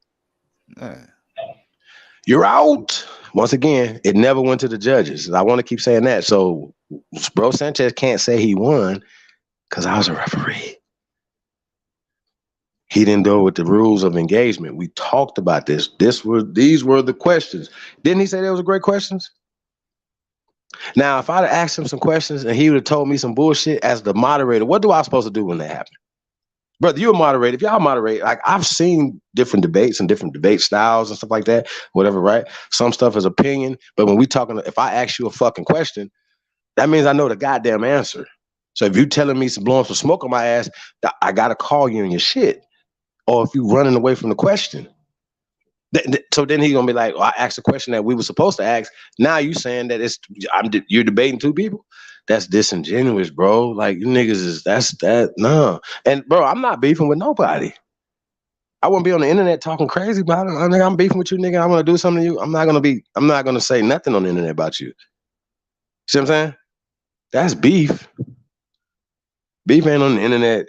You're out. Once again, it never went to the judges. I want to keep saying that. So, bro, Sanchez can't say he won because I was a referee. He didn't go with the rules of engagement. We talked about this. These were the questions. Didn't he say those were great questions? Now, if I'd have asked him some questions and he would have told me some bullshit as the moderator, what do I supposed to do when that happens? Brother, you're a moderator. If y'all moderate, like I've seen different debates and different debate styles and stuff like that, whatever, right? Some stuff is opinion, but when we talking, if I ask you a fucking question, that means I know the goddamn answer. So if you telling me some blowing some smoke on my ass, I gotta call you on your shit. Or if you running away from the question. So then he's gonna be like, I asked a question that we were supposed to ask. Now you saying that you're debating two people? That's disingenuous, bro. Like you niggas no. And bro, I'm not beefing with nobody. I wouldn't be on the internet talking crazy about it. I'm beefing with you, nigga. I want to do something to you. I'm not gonna say nothing on the internet about you. See what I'm saying? That's beef. Beef ain't on the internet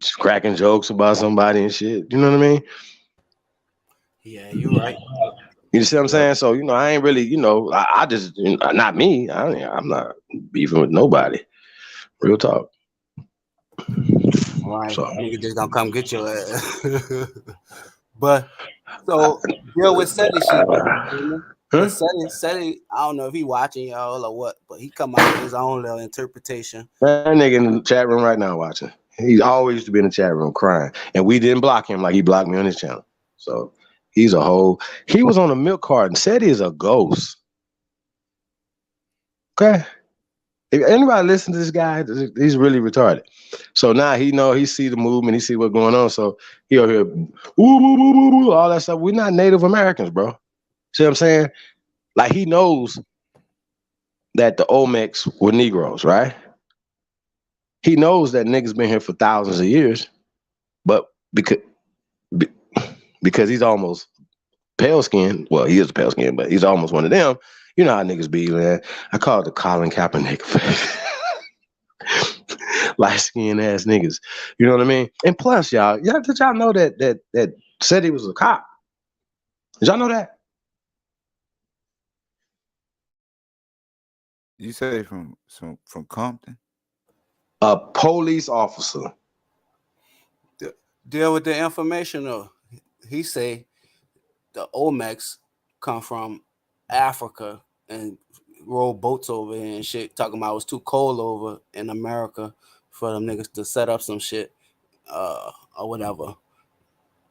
just cracking jokes about somebody and shit. You know what I mean? Yeah, you're right. You see what I'm saying? So, I ain't really, I just, not me. I'm not beefing with nobody. Real talk. All right. Nigga just gonna come get your ass. But, so, deal with Seti shit. Because Seti, I don't know if he watching y'all or what, but he come out with his own little interpretation. That nigga in the chat room right now watching. He always used to be in the chat room crying. And we didn't block him like he blocked me on his channel. So, he was on a milk carton. Seti is a ghost. Okay? If anybody listen to this guy, he's really retarded. So now he see the movement, he see what's going on. So he over here, all that stuff. We're not Native Americans, bro. See what I'm saying? Like he knows that the Olmecs were Negroes, right? He knows that niggas been here for thousands of years, but because he's almost pale skinned, well, he is pale skinned, but he's almost one of them. You know how niggas be, man. I call it the Colin Kaepernick effect. Light skinned ass niggas. You know what I mean? And plus, did y'all know that said he was a cop? Did y'all know that? You say from Compton? A police officer. Deal with the information though. He say the Olmecs come from Africa and roll boats over here and shit, talking about it was too cold over in America for them niggas to set up some shit or whatever.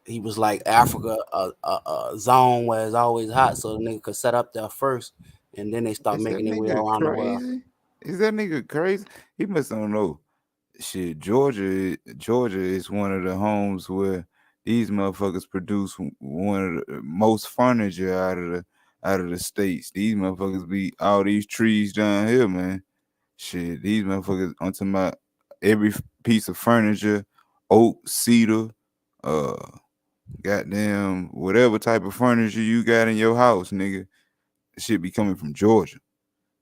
He was like Africa, a zone where it's always hot, so the nigga could set up there first, and then they start making their way around the world. Is that nigga crazy? He must don't know. Shit, Georgia is one of the homes where these motherfuckers produce one of the most furniture out of the states. These motherfuckers be all these trees down here, man. Shit, these motherfuckers, I'm talking about every piece of furniture, oak, cedar, goddamn, whatever type of furniture you got in your house, nigga, shit be coming from Georgia.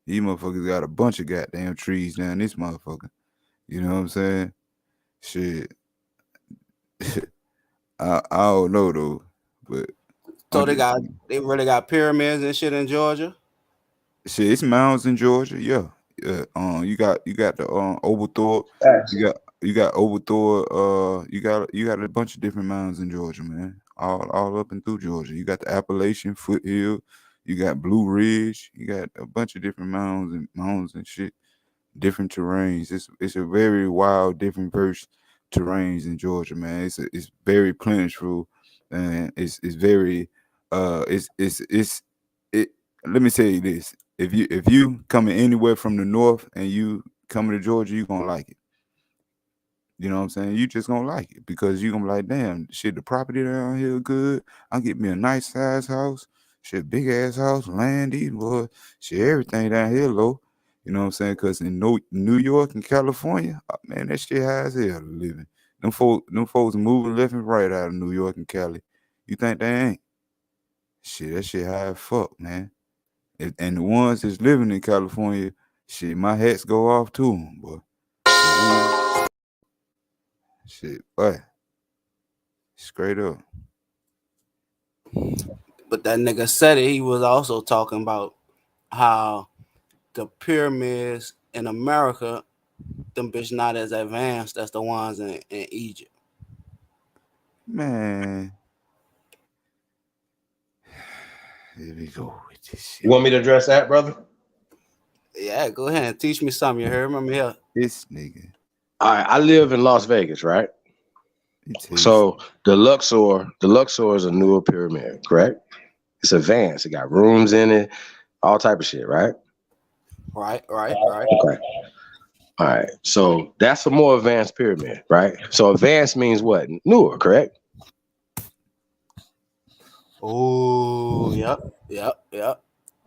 These motherfuckers got a bunch of goddamn trees down this motherfucker. You know what I'm saying? Shit. I don't know though, but so they really got pyramids and shit in Georgia. Shit, it's mounds in Georgia. Yeah. You got the Oglethorpe. You got Oglethorpe. You got a bunch of different mounds in Georgia, man. All up and through Georgia. You got the Appalachian Foothill. You got Blue Ridge. You got a bunch of different mounds and shit. Different terrains. It's a very wild, different verse terrains in Georgia, man. It's very plentiful, and it's very let me say this. If you coming anywhere from the north and you coming to Georgia, you gonna like it. You know what I'm saying? You just gonna like it because you gonna be like, damn, shit, the property down here good. I'll get me a nice size house, shit, big ass house, land, boy, shit, everything down here low. You know what I'm saying? Because in New York and California, man, that shit high as hell living. Them folks moving left and right out of New York and Cali. You think they ain't? Shit, that shit high as fuck, man. And the ones that's living in California, shit, my hats go off to them, boy. Shit, boy. Straight up. But that nigga said it. He was also talking about how the pyramids in America, them bitch not as advanced as the ones in Egypt. Man. Here we go with this shit. You want me to address that, brother? Yeah, go ahead and teach me something. You heard me here. This nigga. All right, I live in Las Vegas, right? So the Luxor is a newer pyramid, correct? It's advanced. It got rooms in it, all type of shit, right? Right. Okay. All right. So that's a more advanced pyramid, right? So advanced means what? Newer, correct? Oh, yep.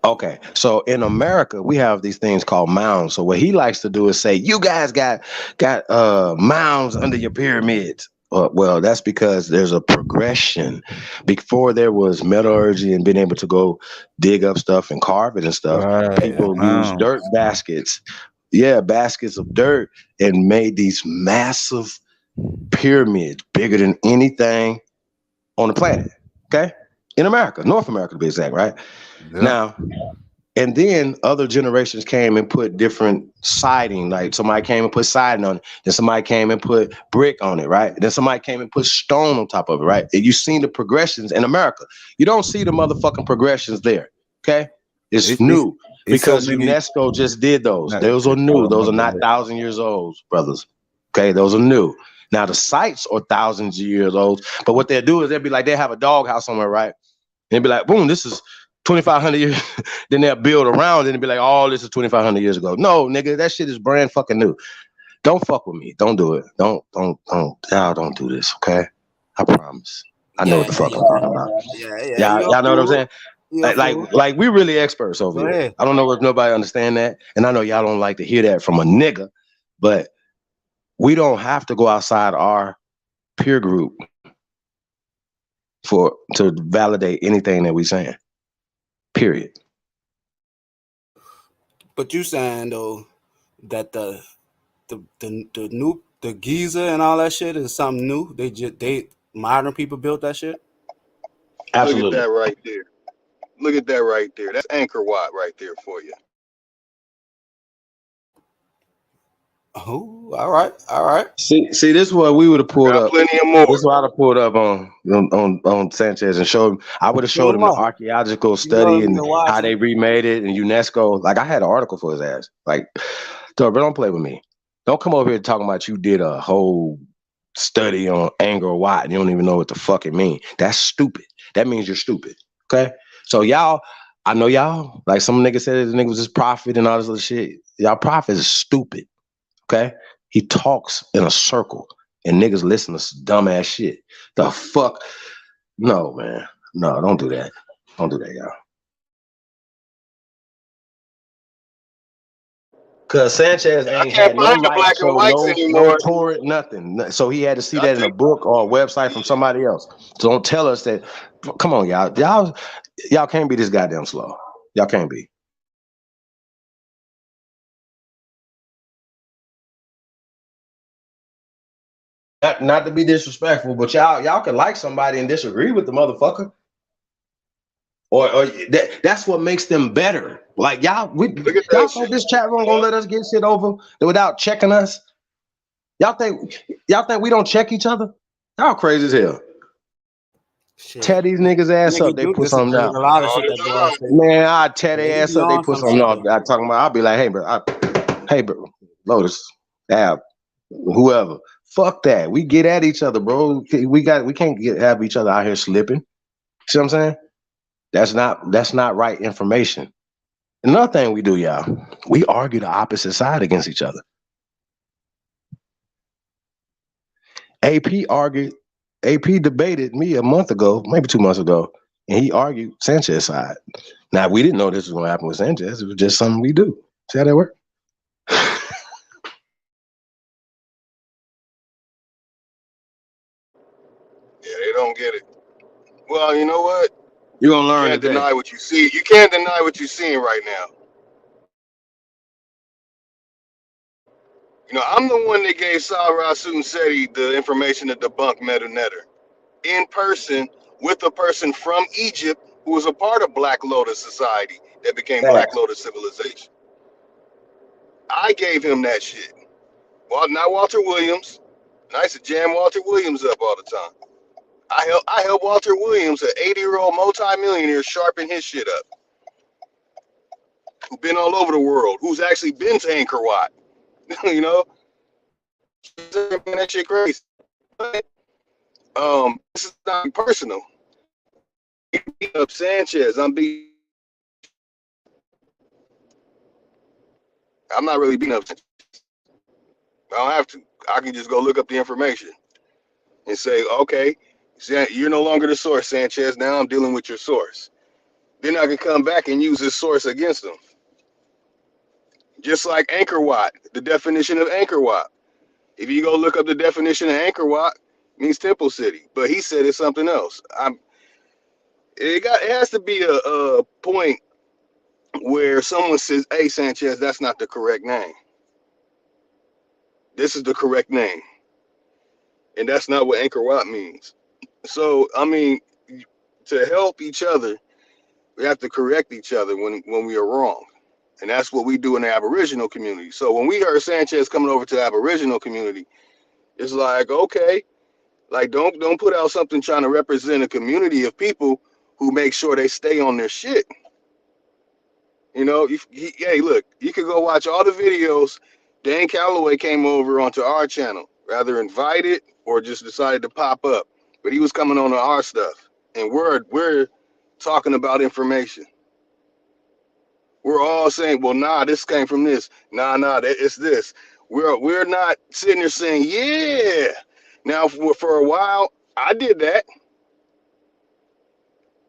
Okay. So in America, we have these things called mounds. So what he likes to do is say, you guys got mounds under your pyramids. Well, that's because there's a progression. Before there was metallurgy and being able to go dig up stuff and carve it and stuff, people used dirt baskets. Yeah, baskets of dirt and made these massive pyramids bigger than anything on the planet. Okay? In America, North America to be exact, right? Yep. Now, and then other generations came and put different siding, like somebody came and put siding on it, then somebody came and put brick on it, right? Then somebody came and put stone on top of it, right? And you've seen the progressions in America. You don't see the motherfucking progressions there, okay? It's new because UNESCO just did those. Those are new. Those are not 1,000 years old, brothers. Okay, those are new. Now the sites are thousands of years old, but what they'll do is they'll be like, they have a doghouse somewhere, right? And they'll be like, boom, this is 2,500 years. Then they'll build around it and be like, oh, this is 2,500 years ago. No, nigga, that shit is brand fucking new. Don't fuck with me. Don't do it. Don't. Y'all don't do this, okay? I promise. I know what the fuck I'm talking about. Y'all know what I'm saying? Like we really experts over here. I don't know if nobody understand that, and I know y'all don't like to hear that from a nigga, but we don't have to go outside our peer group to validate anything that we saying. Period. But you saying though that the Giza and all that shit is something new? They modern people built that shit? Absolutely. Look at that right there. Look at that right there. That's Angkor Wat right there for you. Oh, all right. See, this is what we would have pulled up. Plenty of more. This is what I'd have pulled up on Sanchez and showed him. I would have showed him the archaeological study and how they remade it and UNESCO. Like I had an article for his ass. Like, bro, don't play with me. Don't come over here talking about you did a whole study on Angkor Wat and you don't even know what the fuck it means. That's stupid. That means you're stupid. Okay? So y'all, I know y'all, like some nigga said the nigga was just prophet and all this other shit. Y'all prophet is stupid. Okay? He talks in a circle and niggas listen to some dumbass shit. The fuck? No, man. No, don't do that. Don't do that, y'all. Cause Sanchez ain't had no light show, no torrent, nothing. So he had to see that in a book or a website from somebody else. So don't tell us that. Come on, y'all. Y'all can't be this goddamn slow. Y'all can't be. Not to be disrespectful, but y'all can like somebody and disagree with the motherfucker. Or that's what makes them better. Like y'all think this chat room gonna let us get shit over without checking us? Y'all think we don't check each other? Y'all crazy as hell. Tear these niggas ass up. They put something out. Man, I tear their ass up. They put something out. I'll be like, hey, bro, Lotus, Ab, whoever. Fuck that. We get at each other, bro. We can't have each other out here slipping. See what I'm saying? That's not right information. Another thing we do, y'all, we argue the opposite side against each other. AP debated me a month ago, maybe 2 months ago, and he argued Sanchez's side. Now, we didn't know this was going to happen with Sanchez. It was just something we do. See how that works? Yeah, they don't get it. Well, you know what? You're going to learn today. You can't deny what you see. You can't deny what you're seeing right now. You know, I'm the one that gave Sarah Seti the information to debunk Medu Netter in person with a person from Egypt who was a part of Black Lotus Society that became Black Lotus Civilization. I gave him that shit. Well, not Walter Williams. And I used to jam Walter Williams up all the time. I help Walter Williams, an 80-year-old multimillionaire, sharpen his shit up. Who's been all over the world, who's actually been to Angkor Wat. You know, that shit crazy. This is not personal. Beating up Sanchez. I'm not really beating up Sanchez. I don't have to. I can just go look up the information and say, okay, you're no longer the source, Sanchez. Now I'm dealing with your source. Then I can come back and use this source against them. Just like Angkor Wat, the definition of Angkor Wat. If you go look up the definition of Angkor Wat, it means temple city. But he said it's something else. It has to be a point where someone says, hey, Sanchez, that's not the correct name. This is the correct name. And that's not what Angkor Wat means. So, I mean, to help each other, we have to correct each other when we are wrong. And that's what we do in the Aboriginal community. So when we heard Sanchez coming over to the Aboriginal community, it's like, okay, like don't put out something trying to represent a community of people who make sure they stay on their shit. You know, hey, look, you could go watch all the videos. Dan Calloway came over onto our channel, rather invited or just decided to pop up. But he was coming on to our stuff. And we're talking about information. We're all saying, well, nah, this came from this. Nah, it's this. We're not sitting there saying, yeah. Now, for a while, I did that.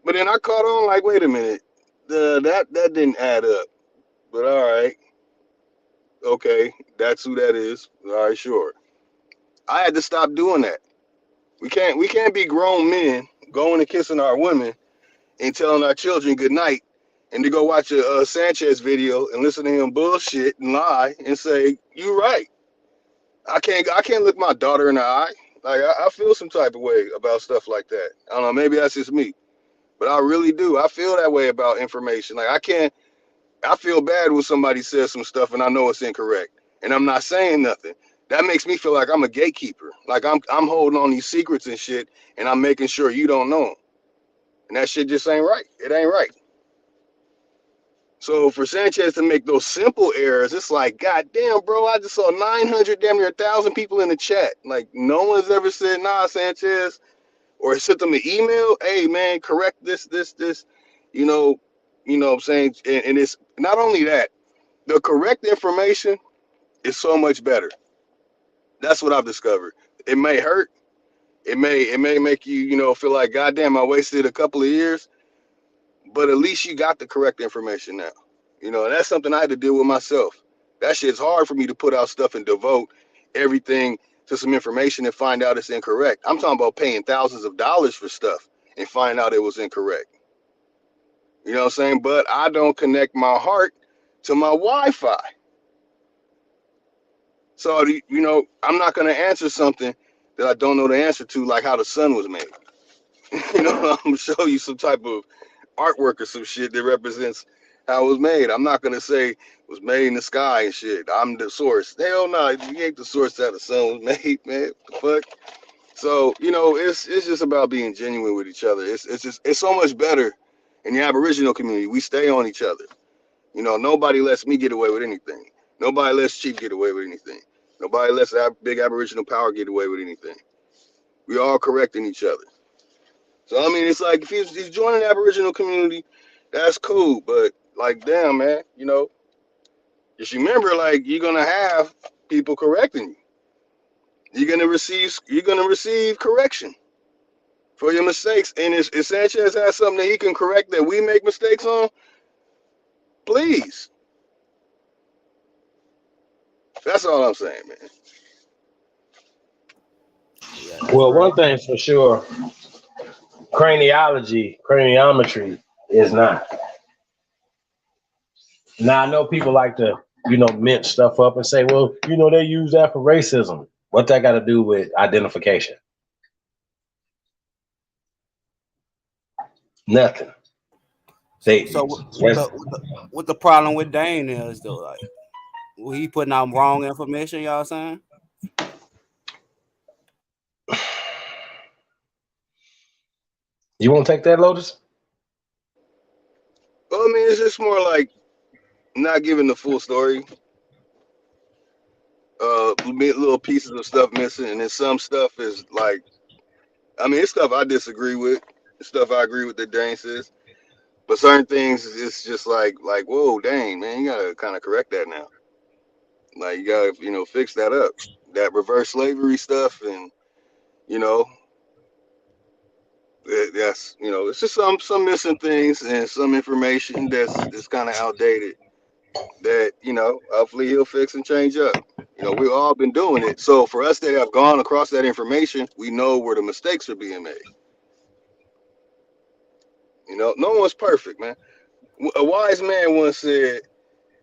But then I caught on like, wait a minute. That didn't add up. But all right. Okay, that's who that is. All right, sure. I had to stop doing that. We can't be grown men going and kissing our women and telling our children good night and to go watch a Sanchez video and listen to him bullshit and lie and say, you right. I can't look my daughter in the eye. Like I feel some type of way about stuff like that. I don't know, maybe that's just me. But I really do. I feel that way about information. Like I feel bad when somebody says some stuff and I know it's incorrect. And I'm not saying nothing. That makes me feel like I'm a gatekeeper. Like I'm holding on these secrets and shit and I'm making sure you don't know them. And that shit just ain't right. It ain't right. So for Sanchez to make those simple errors, it's like, God damn, bro, I just saw 900, damn near 1,000 people in the chat. Like, no one's ever said, nah, Sanchez, or sent them an email, hey, man, correct this. You know what I'm saying? And it's not only that, the correct information is so much better. That's what I've discovered. It may hurt. It may make you, feel like, God damn, I wasted a couple of years. But at least you got the correct information now. And that's something I had to deal with myself. That shit's hard for me to put out stuff and devote everything to some information and find out it's incorrect. I'm talking about paying thousands of dollars for stuff and find out it was incorrect. You know what I'm saying? But I don't connect my heart to my Wi-Fi. So, I'm not going to answer something that I don't know the answer to, like how the sun was made. I'm going to show you some type of artwork or some shit that represents how it was made. I'm not gonna say it was made in the sky and shit. I'm the source. Hell no, you ain't the source that the sun was made, man. What the fuck? So it's just about being genuine with each other. It's so much better in the Aboriginal community. We stay on each other. Nobody lets me get away with anything. Nobody lets Chief get away with anything. Nobody lets that big Aboriginal power get away with anything. We all correcting each other. So I mean, it's like if he's joining the Aboriginal community, that's cool. But like, damn, man, just remember, like, you're gonna have people correcting you. You're gonna receive correction for your mistakes. And if Sanchez has something that he can correct that we make mistakes on, please. That's all I'm saying, man. Well, one thing's for sure, craniometry is not. Now, I know people like to, mince stuff up and say, well, they use that for racism. What that got to do with identification? Nothing. So what the problem with Dane is, though? Like, well, he putting out wrong information, y'all saying? You won't take that, Lotus? Well, I mean, it's just more like not giving the full story. Little pieces of stuff missing, and then some stuff is like, I mean, it's stuff I disagree with, it's stuff I agree with that Dane says, but certain things it's just like, whoa, dang, man, you gotta kind of correct that now. Like you gotta, fix that up. That reverse slavery stuff, and you know, that's it's just some missing things and some information that's kind of outdated. That hopefully he'll fix and change up. We've all been doing it. So for us that have gone across that information, we know where the mistakes are being made. No one's perfect, man. A wise man once said,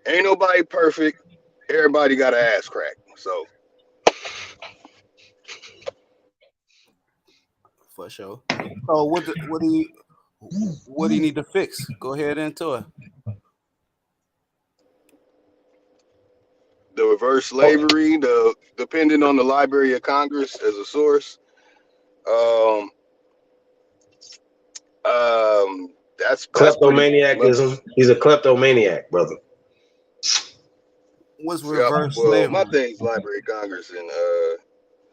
"Ain't nobody perfect. Everybody got an ass crack." So For sure. So what do you need to fix? Go ahead into it. the reverse slavery, the depending on the Library of Congress as a source. That's pretty much. He's a kleptomaniac, brother. What's Yeah, reverse well, slavery? my thing's Library of Congress and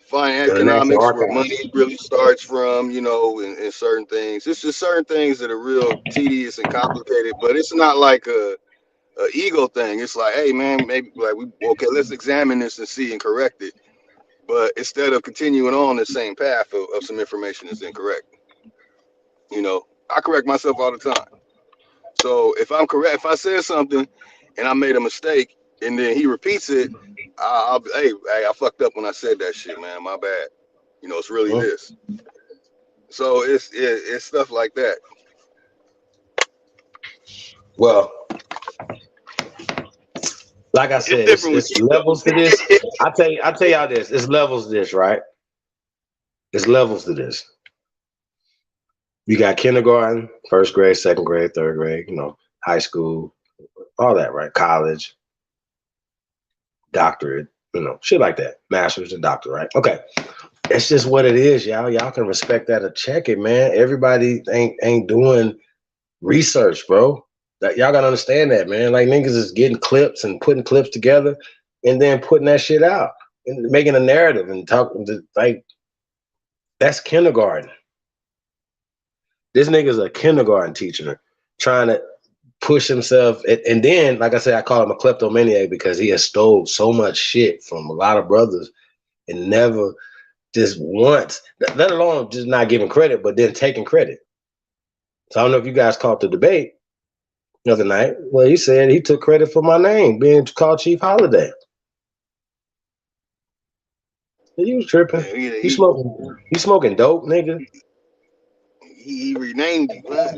finance The National economics, where Archives. money really starts from, and certain things. It's just certain things that are real tedious and complicated, but it's not like a ego thing. It's like, hey, man, maybe like let's examine this and see and correct it. But instead of continuing on the same path of some information that's incorrect, I correct myself all the time. So if I'm correct, if I said something and I made a mistake and then he repeats it, I'll be, hey, I fucked up when I said that shit, man. My bad. It's really this. So it's stuff like that. Well, like I said, it's levels to this. I tell y'all this. It's levels to this, right? It's levels to this. You got kindergarten, first grade, second grade, third grade, high school, all that, right? College, doctorate, shit like that. Master's and doctor, right? Okay. It's just what it is, y'all. Y'all can respect that or check it, man. Everybody ain't doing research, bro. That y'all gotta understand that, man. Like niggas is getting clips and putting clips together and then putting that shit out and making a narrative and talking to, like, that's kindergarten. This nigga's a kindergarten teacher trying to push himself. And then, like I said, I call him a kleptomaniac because he has stole so much shit from a lot of brothers and never just once, let alone just not giving credit, but then taking credit. So I don't know if you guys caught the debate the other night. Well, he said he took credit for my name being called Chief Holiday. He was tripping. He smoking dope, nigga. He renamed you, man.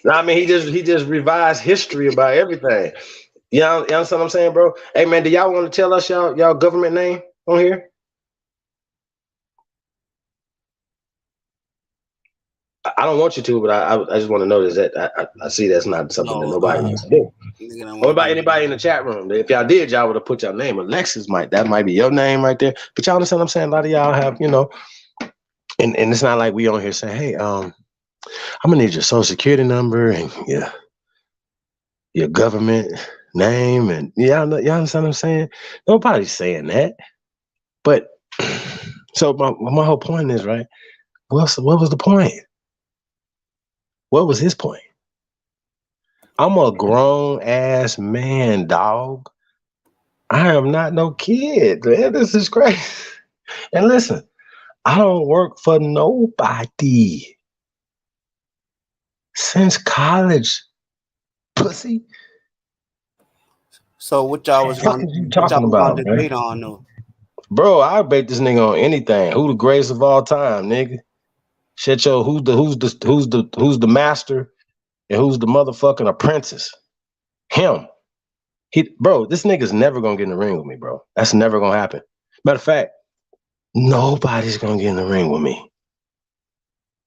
I mean, he just revised history about everything. You understand what I'm saying, bro? Hey, man, do y'all want to tell us y'all government name on here? I don't want you to, but I just want to notice that I see that's not something that nobody wants to do. What about anybody in the chat room? If y'all did, y'all would have put your name. Alexis that might be your name right there. But y'all understand what I'm saying? A lot of y'all have, and it's not like we on here saying, hey, I'm gonna need your social security number and your government name, and y'all understand what I'm saying? Nobody's saying that. But so my whole point is, right? What was the point? What was his point? I'm a grown ass man, dog. I am not no kid. Man. This is crazy. And listen, I don't work for nobody since college, pussy. So what y'all was going to debate on though? Bro, I bet this nigga on anything. Who the greatest of all time, nigga? Shit, yo, who's the master and who's the motherfucking apprentice? Him. Bro, this nigga's never gonna get in the ring with me, bro. That's never gonna happen. Matter of fact, nobody's gonna get in the ring with me.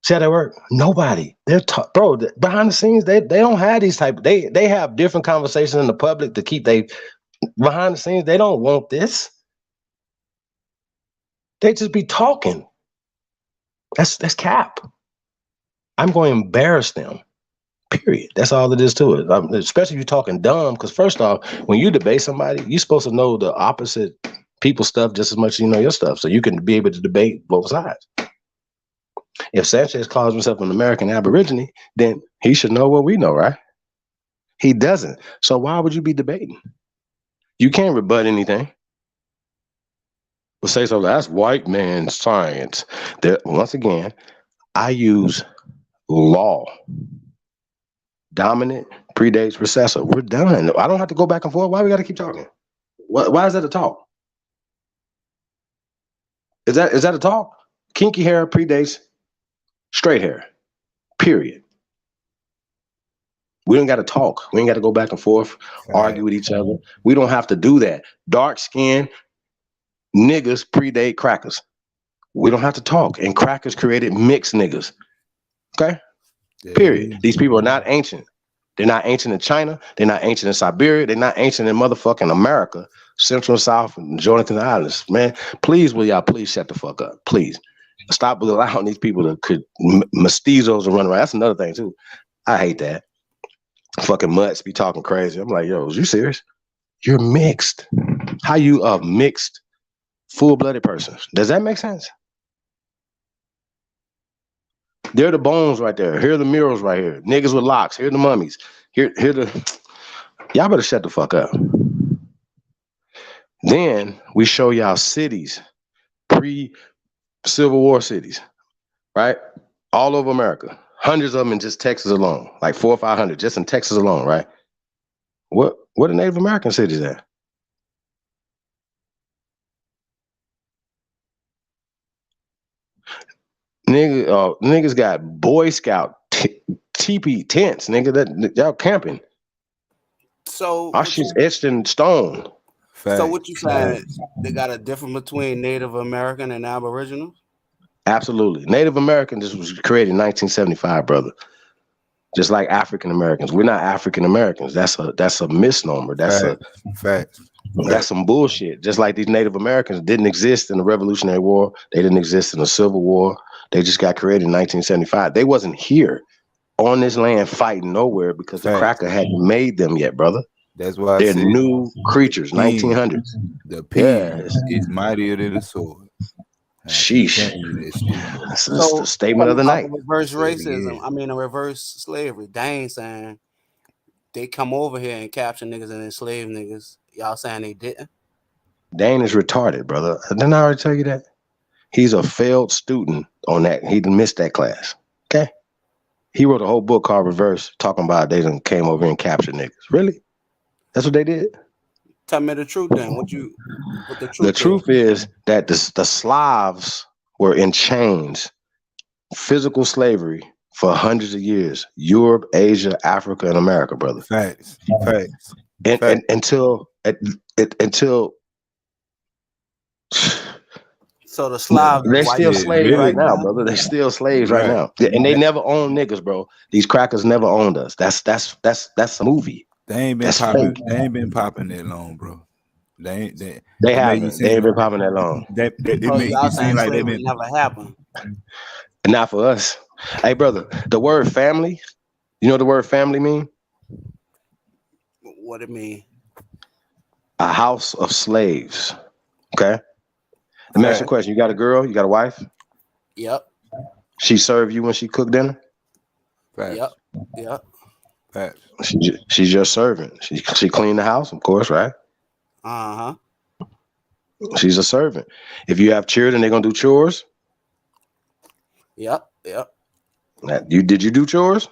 See how that work? Nobody. They're bro. Behind the scenes, they don't have these type. They have different conversations in the public to keep behind the scenes. They don't want this. They just be talking. That's cap. I'm going to embarrass them. Period. That's all it is to it. Especially if you're talking dumb, because first off, when you debate somebody, you're supposed to know the opposite people's stuff just as much as you know your stuff, so you can be able to debate both sides. If Sanchez calls himself an American Aborigine, then he should know what we know, right? He doesn't. So why would you be debating? You can't rebut anything. But say so. That's white man science. There, once again, I use law. Dominant predates recessor. We're done. I don't have to go back and forth. Why we got to keep talking? Why is that a talk? Is that a talk? Kinky hair predates straight hair. Period. We don't got to talk. We ain't got to go back and forth, argue with each other. We don't have to do that. Dark skin niggas predate crackers. We don't have to talk. And crackers created mixed niggas. Okay? Period. These people are not ancient. They're not ancient in China. They're not ancient in Siberia. They're not ancient in motherfucking America, Central and South, and Jonathan Islands. Man, please, will y'all please shut the fuck up? Please. Stop allowing these people to mestizos to run around. That's another thing, too. I hate that. Fucking mutts be talking crazy. I'm like, yo, is you serious? You're mixed. How you a mixed, full-blooded person? Does that make sense? There are the bones right there. Here are the murals right here. Niggas with locks. Here are the mummies. Here the. Y'all better shut the fuck up. Then we show y'all cities, pre-Civil War cities, right? All over America. Hundreds of them in just Texas alone. Like 400 or 500 just in Texas alone, right? What are Native American cities at? Niggas got Boy Scout teepee tents, nigga. That y'all camping. So our shit's etched in stone. So what you saying? They got a difference between Native American and Aboriginal? Absolutely. Native American just was created in 1975, brother. Just like African Americans. We're not African Americans. That's a misnomer. That's That's some bullshit. Just like these Native Americans didn't exist in the Revolutionary War. They didn't exist in the Civil War. They just got created in 1975. They wasn't here on this land fighting nowhere because the cracker hadn't made them yet, brother. That's why they're new creatures, 1900s. The pen is mightier than the sword. Sheesh. That's the statement of the night. Reverse racism. I mean, a reverse slavery. They ain't saying they come over here and capture niggas and enslave niggas. Y'all saying they didn't? Dane is retarded, brother. Didn't I already tell you that? He's a failed student on that. He missed that class. Okay? He wrote a whole book called Reverse, talking about they done came over and captured niggas. Really? That's what they did? Tell me the truth then. What the truth The truth is that the Slavs were in chains, physical slavery for hundreds of years. Europe, Asia, Africa, and America, brother. Facts. And until so the Slavs, they're still slaves right now, brother. They're still slaves right now, and they never owned niggas, bro. These crackers never owned us. That's a movie. They ain't been popping. They ain't been popping that long, bro. They haven't. They ain't been popping that long. It makes you seem like they been never happened. Not for us. Hey, brother, the word family. You know what the word family mean? What it mean? A house of slaves. Okay. Let me ask you a question. You got a girl? You got a wife? Yep. She served you when she cooked dinner? Yep. She's your servant. She cleaned the house, of course, right? She's a servant. If you have children, they're gonna do chores. Yep. Did you do chores?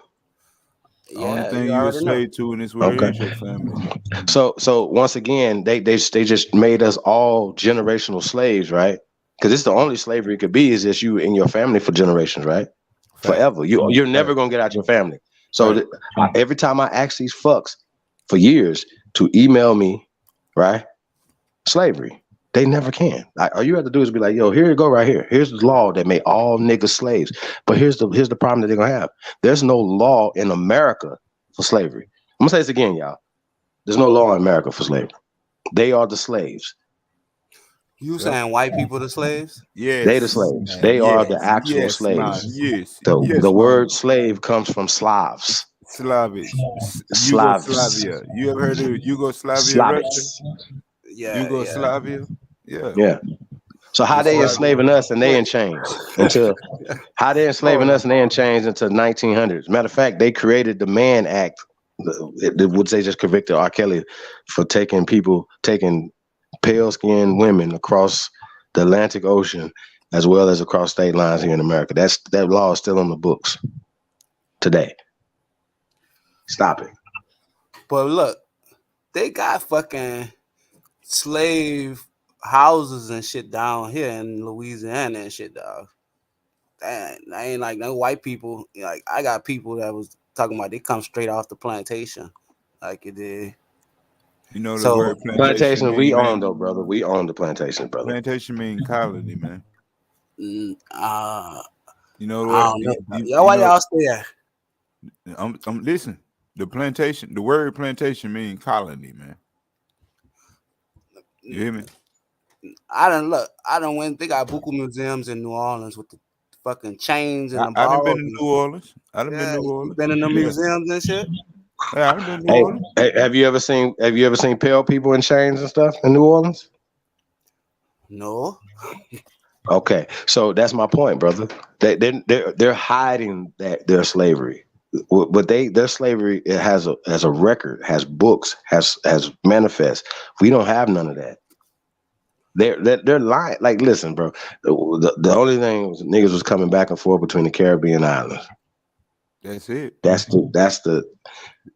The only thing you were slave to in this world is your family. So once again, they just made us all generational slaves, right? Because it's the only slavery it could be is just you and your family for generations, right? Forever. You're never gonna get out your family. So every time I ask these fucks for years to email me, right? Slavery. They never can. All you have to do is be like, yo, here you go right here. Here's the law that made all niggas slaves. But here's the problem that they're gonna have. There's no law in America for slavery. I'm gonna say this again, y'all. There's no law in America for slavery. They are the slaves. You saying white people the slaves? Yes. They the slaves. Man, They are yes. the actual Yes, man. slaves. Yes. The Yes, word man. slave comes from Slavs. Slavish. Slavs. Yugoslavia. You ever heard of Yugoslavia, Russia? Slavics. Yeah, Yugoslavia? Yeah. Yeah. So how they enslaving us and they in chains until how they enslaving us and they in chains until 1900s. Matter of fact, they created the Mann Act, which they just convicted R. Kelly for taking pale skinned women across the Atlantic Ocean as well as across state lines here in America. That law is still on the books today. Stop it. But look, they got fucking slave houses and shit down here in Louisiana and shit, dog. That ain't like no white people. Like I got people that was talking about they come straight off the plantation, like it did. You know the So word Plantation, mean, we man? own though, brother. We own the plantation, brother. Plantation mean colony, man. You know I what? don't know. Yo, why y'all stay there? I'm listen. The plantation, the word plantation mean colony, man. You hear me? I done went. They got buku museums in New Orleans with the fucking chains and the I done balls. been to New Orleans. I done been to New You Orleans. been in the museums and shit? Yeah, I done been to New Orleans. Hey, have you ever seen pale people in chains and stuff in New Orleans? No. Okay, so that's my point, brother. They're hiding their slavery, but their slavery it has a record, has books, has manifest. We don't have none of that. They're lying. Like, listen, bro. The only thing was niggas was coming back and forth between the Caribbean islands. That's it. That's the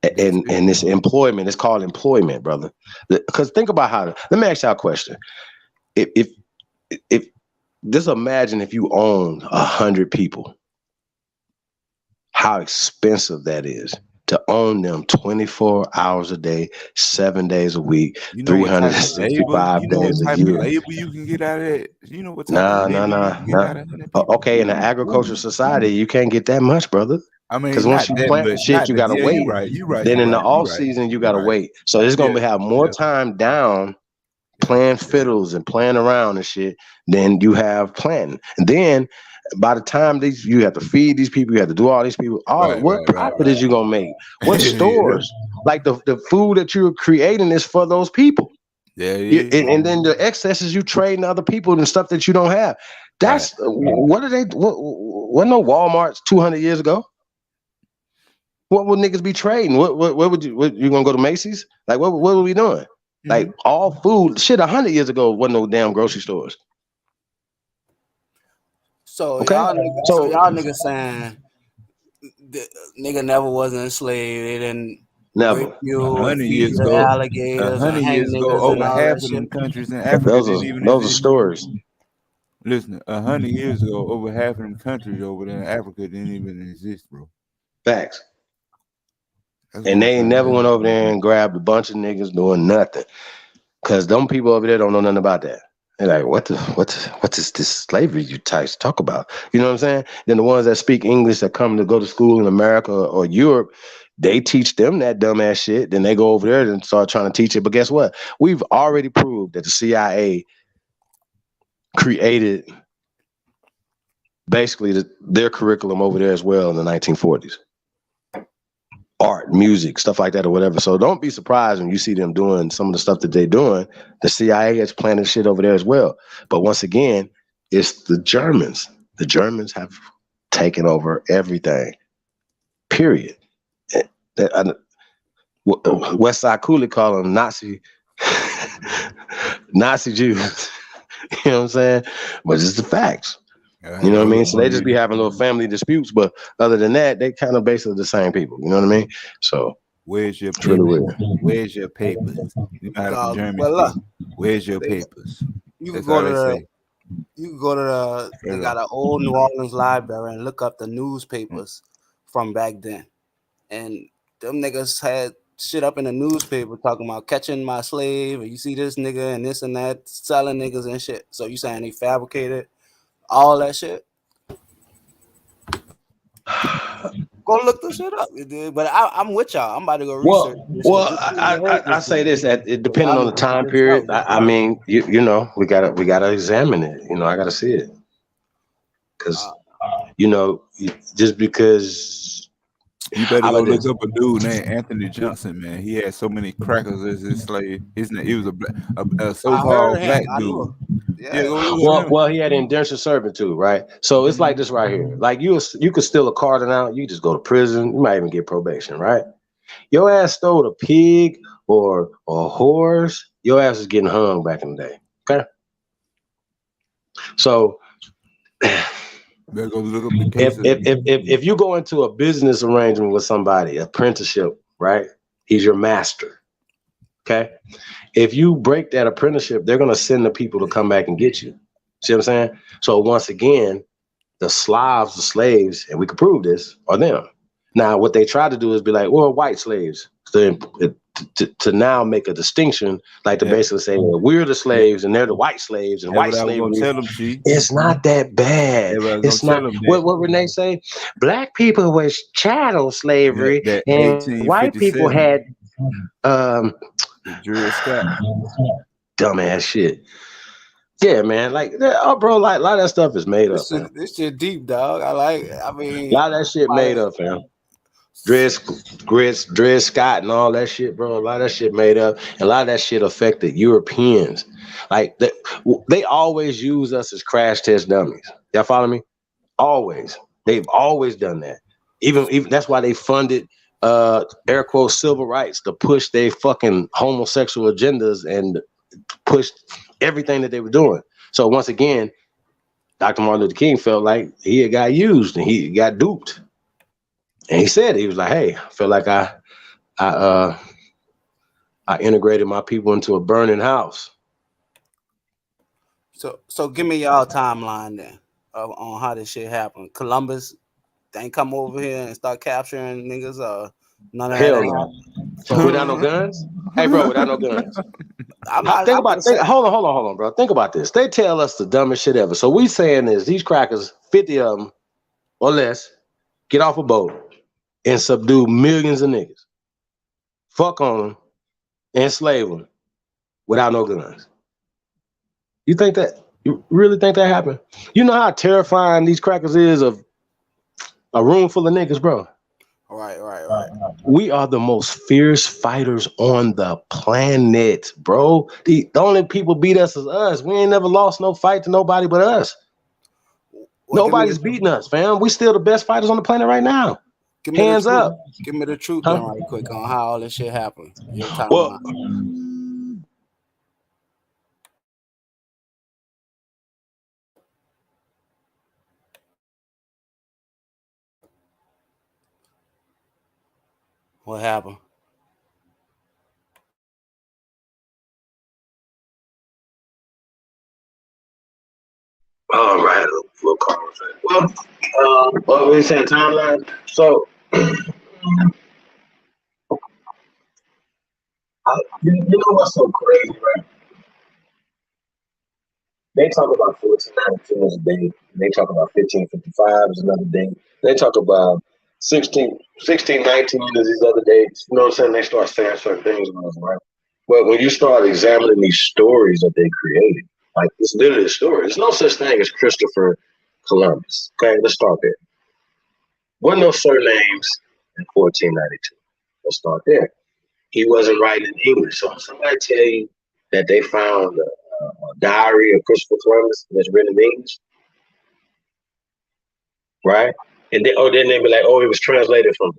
and this employment. It's called employment, brother. Because think about how. Let me ask y'all a question. If just imagine if you owned 100 people, how expensive that is to own them 24 hours a day, 7 days a week, You know what type of 365 labor? You know what days a type year. of labor you can get out of it? You know what type of labor you can get out of it? Okay, in an agricultural society, you can't get that much, brother. I mean, Because once you not that plant the much. shit, you gotta Yeah, wait. you right. You right. Then You in the right. off You right. season, you You gotta right. wait. So it's gonna have more Yeah. time down playing fiddles and playing around and shit than you have planting. And then by the time you have to feed these people, you have to do all these people. What profit is you gonna make? What stores? Like the food that you're creating is for those people. Yeah, And then the excesses you trading other people and stuff that you don't have. That's what are they? What no Walmart's 200 years ago? What would niggas be trading? What would you? You gonna go to Macy's? Like what were we doing? Like all food shit 100 years ago wasn't no damn grocery stores. So Okay. y'all niggas saying the nigga never was enslaved. They didn't Never. rape you and 100 feed years you to ago, alligators and 100 hang years ago, niggas and over all half that of them shit. countries in Africa didn't even exist. Those are stories. Listen, 100 years ago, over half of them countries over there in Africa didn't even exist, bro. Facts. That's And what they I'm ain't trying to never tell went you. over there and grabbed a bunch of niggas doing nothing. Cause them people over there don't know nothing about that. They're like, what is this slavery you types talk about? You know what I'm saying? Then the ones that speak English that come to go to school in America or Europe, they teach them that dumbass shit. Then they go over there and start trying to teach it. But guess what? We've already proved that the CIA created basically their curriculum over there as well in the 1940s. Art, music, stuff like that or whatever. So don't be surprised when you see them doing some of the stuff that they're doing. The CIA has planted shit over there as well. But once again, it's the Germans. The Germans have taken over everything. Period. West Side Cooley call them Nazi Jews. You know what I'm saying? But it's the facts. You know what I mean? So they just be having little family disputes, but other than that, they kind of basically the same people. You know what I mean? So where's your it's really papers? weird. Where's your papers? You know how the Germans Well, say, where's your papers? You That's can go how to they say. they got an old New Orleans library and look up the newspapers from back then. And them niggas had shit up in the newspaper talking about catching my slave, and you see this nigga and this and that, selling niggas and shit. So you saying they fabricated all that shit? Go look the shit up, dude. But I'm with y'all. I'm about to go research. Well, I say this that it depending on the time period. I mean, you know, we gotta examine it. You know, I gotta see it because you know, just because you better go look up a dude named Anthony Johnson, man. He had so many crackers as his slave. He was a so-called black dude. Yeah, go look at him. Well, he had indentured servitude, right? So it's like this right here. Like you could steal a car now, you just go to prison. You might even get probation, right? Your ass stole a pig or a horse, your ass is getting hung back in the day. Okay. So better go look up the case. If you go into a business arrangement with somebody, apprenticeship, right? He's your master. Okay. If you break that apprenticeship, they're gonna send the people to come back and get you. See what I'm saying? So once again, the slaves, and we can prove this, are them. Now, what they try to do is be like, well, white slaves, to now make a distinction, like to basically say, well, we're the slaves and they're the white slaves, and white slavery. It's not that bad. It's not. What Renee say? Black people was chattel slavery, and white people had Dred Scott. Dumbass shit. Yeah, man. Like, bro, like a lot of that stuff is made up. This shit deep, dog. I mean, a lot of that shit made up, fam. Dred Scott and all that shit, bro. A lot of that shit made up. And a lot of that shit affected Europeans. Like they always use us as crash test dummies. Y'all follow me? Always. They've always done that. Even that's why they funded air quotes civil rights to push their fucking homosexual agendas and push everything that they were doing. So once again, Dr. Martin Luther King felt like he had got used and he got duped. And he said, he was like, hey, I feel like I integrated my people into a burning house. So give me y'all timeline then on how this shit happened. Columbus, they ain't come over here and start capturing niggas or none of that. Hell no. So without no guns? Hey, bro, without no guns. Hold on, bro. Think about this. They tell us the dumbest shit ever. So we saying is these crackers, 50 of them or less, get off a boat and subdue millions of niggas. Fuck on them, enslave them without no guns. You really think that happened? You know how terrifying these crackers is of a room full of niggas, bro? Right. We are the most fierce fighters on the planet, bro. The only people beat us is us. We ain't never lost no fight to nobody but us. Nobody's beating us, fam. We still the best fighters on the planet right now. Hands up. Give me the truth then right quick on how all this shit happened. Well, what happened? All right, we'll call it. Well, what we saying timeline? So, you know what's so crazy, right? They talk about 1492 as a date. They talk about 1555 as another date. They talk about 1619 as these other dates. You know what I'm saying? They start saying certain things about them, right? But when you start examining these stories that they created, like it's literally a story. There's no such thing as Christopher Columbus. Okay, let's start there. Wasn't no surnames in 1492. Let's start there. He wasn't writing in English. So if somebody tell you that they found a diary of Christopher Columbus that's written in English, right? And then they be like, oh, it was translated from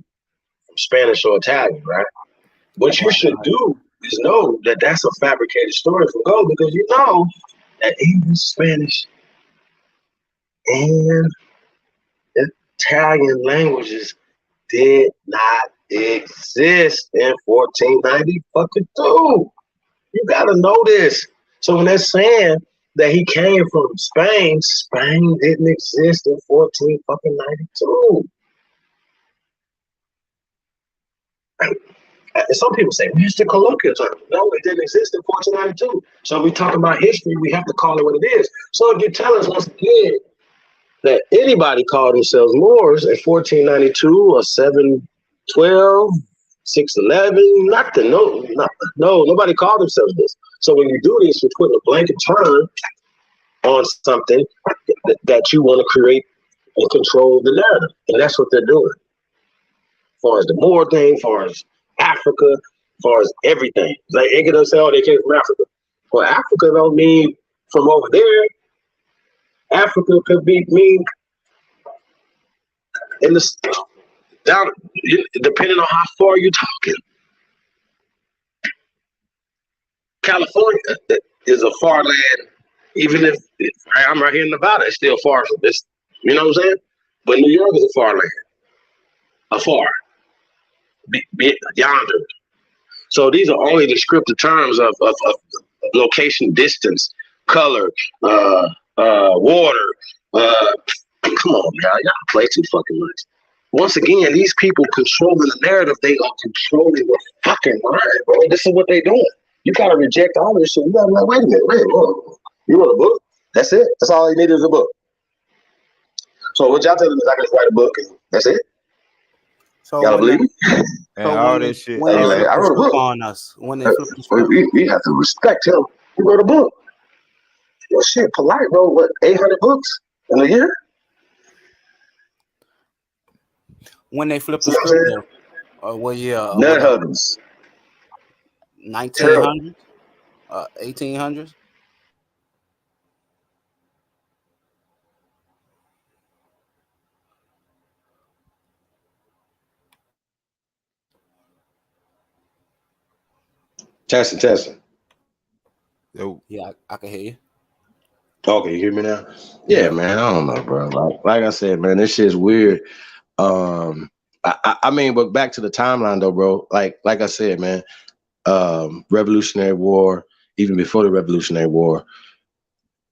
Spanish or Italian, right? What you should do is know that that's a fabricated story from Go, because you know that English, Spanish, and Italian languages did not exist in 1492. You gotta know this. So when they're saying that he came from Spain, Spain didn't exist in 1492. Some people say, where's the colloquial term? No, it didn't exist in 1492. So we talk about history, we have to call it what it is. So if you tell us once again that anybody called themselves Moors in 1492 or 712, 611. Nothing. No, nobody called themselves this. So when you do this, you're putting a blanket term on something that you want to create and control the narrative. And that's what they're doing. As far as the Moor thing, as far as Africa, as far as everything. Like they can say, oh, they came from Africa. Well, Africa don't mean from over there. Africa could mean in the down, depending on how far you're talking. California is a far land, even if I'm right here in Nevada, it's still far from this. You know what I'm saying? But New York is a far land, afar, yonder. So these are only descriptive terms of location, distance, color, water. Come on, y'all play too fucking much. Once again, these people controlling the narrative, they are controlling the fucking mind, bro. This is what they doing. You gotta reject all this shit. You gotta be like, wait a minute, you want a book? That's it. That's all you need is a book. So what y'all telling me is I can just write a book and that's it? So y'all believe me? And all this shit. When they Like, I wrote a book. on us, when they flip the script. We have to respect him. He wrote a book. Well, shit, Polite wrote, what, 800 books in a year? When they flip the script, what year? Nut huggers. 1900s? 1800s? Testing. Yeah, I can hear you. Okay, you hear me now? Yeah, man, I don't know, bro. Like I said, man, this shit's weird. I mean, but back to the timeline though, bro. Like I said, man, Revolutionary War, even before the Revolutionary War,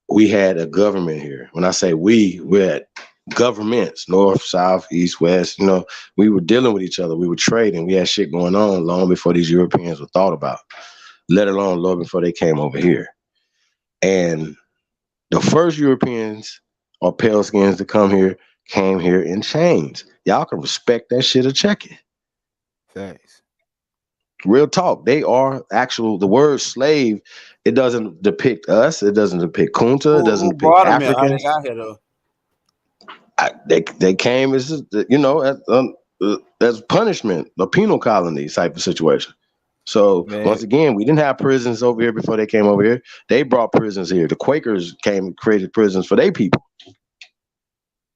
we had a government here. When I say we had governments, north, south, east, west, we were dealing with each other. We were trading. We had shit going on long before these Europeans were thought about, let alone long before they came over here. And the first Europeans or pale skins to come here came here in chains. Y'all can respect that shit or check it. Thanks. Real talk. They are the word slave, it doesn't depict us. It doesn't depict Kunta. It doesn't depict Africans. How they got here, though? They came as, as punishment, a penal colony type of situation. So once again, we didn't have prisons over here before they came over here. They brought prisons here. The Quakers came and created prisons for their people.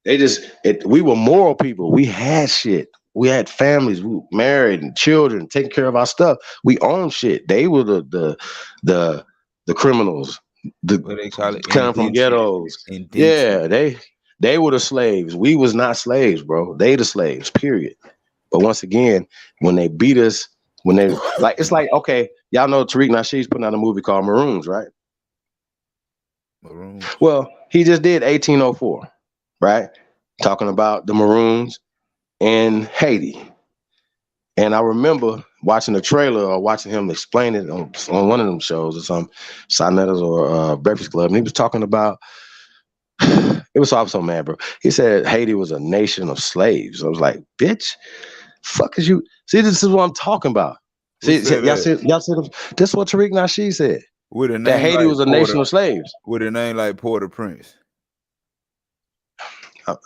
We were moral people. We had shit. We had families. We were married and children, taking care of our stuff. We owned shit. They were the criminals. What they call it? Coming from ghettos. Yeah, they were the slaves. We was not slaves, bro. They the slaves, period. But once again, when they beat us, it's like, okay, y'all know Tariq Nasheed's putting out a movie called Maroons, right? Maroons. Well, he just did 1804, right? Talking about the Maroons in Haiti. And I remember watching the trailer or watching him explain it on one of them shows or some Sonetas or Breakfast Club. And he was talking about, I was so mad, bro. He said Haiti was a nation of slaves. I was like, bitch, fuck is you? See, this is what I'm talking about. See, y'all see, this is what Tariq Nasheed said. That Haiti was a nation of slaves. With a name like Port-au-Prince.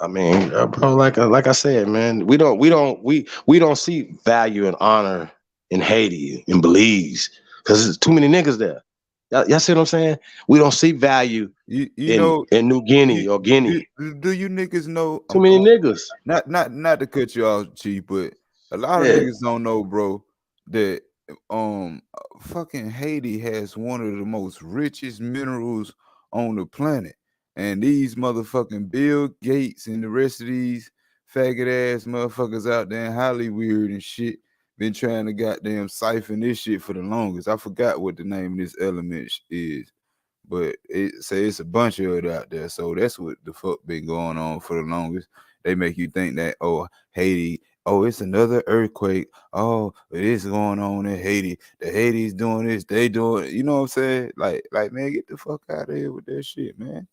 I mean, bro, like I said, man, we don't see value and honor in Haiti, in Belize, because there's too many niggas there. Y'all see what I'm saying? We don't see value in New Guinea or Guinea. Do you niggas know? Too many niggas. Not to cut you off, Chief, but a lot of niggas don't know, bro, that fucking Haiti has one of the most richest minerals on the planet. And these motherfucking Bill Gates and the rest of these faggot ass motherfuckers out there in Hollywood and shit been trying to goddamn siphon this shit for the longest. I forgot what the name of this element is, but it's a bunch of it out there. So that's what the fuck been going on for the longest. They make you think that, Haiti, it's another earthquake. Oh, it is going on in Haiti. The Haiti's doing this, they doing it. You know what I'm saying? Like, man, get the fuck out of here with that shit, man.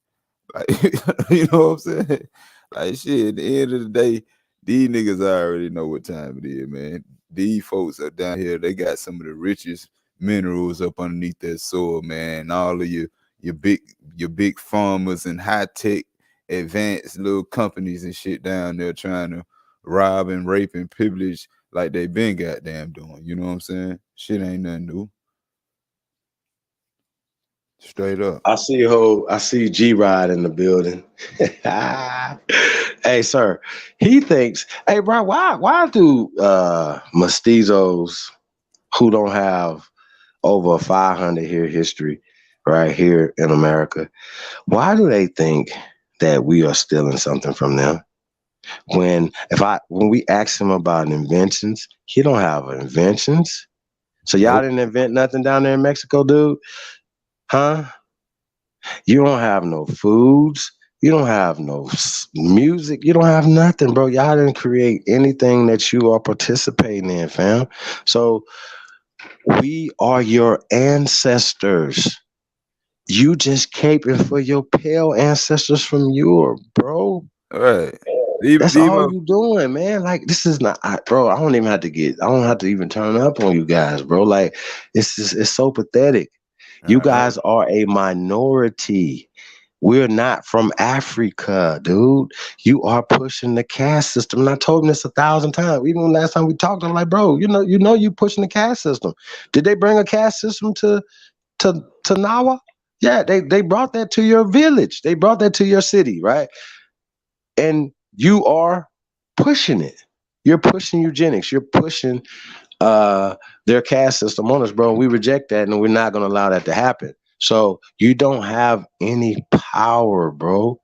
Like, you know what I'm saying? Like, shit, at the end of the day, these niggas already know what time it is, man. These folks are down here, they got some of the richest minerals up underneath that soil, man. All of your big farmers and high-tech advanced little companies and shit down there trying to rob and rape and pillage like they been goddamn doing. You know what I'm saying? Shit ain't nothing new. Straight up. I see G Rod in the building. Hey, sir. He thinks, hey, bro, why do mestizos who don't have over 500 year history right here in America, why do they think that we are stealing something from them? When we ask him about inventions, he don't have inventions. So y'all didn't invent nothing down there in Mexico, dude? Huh? You don't have no foods. You don't have no music. You don't have nothing, bro. Y'all didn't create anything that you are participating in, fam. So we are your ancestors. You just caping for your pale ancestors from Europe, bro. All right. That's all you doing, man. Like, this is not, bro. I don't have to even turn up on you guys, bro. Like, it's so pathetic. You guys are a minority. We're not from Africa, dude. You are pushing the caste system. And I told him this 1,000 times. Even last time we talked, I'm like, bro, you know you pushing the caste system. Did they bring a caste system to Nawa? Yeah, they brought that to your village. They brought that to your city, right? And you are pushing it. You're pushing eugenics. You're pushing their caste system on us, bro. We reject that, and we're not going to allow that to happen. So you don't have any power, bro.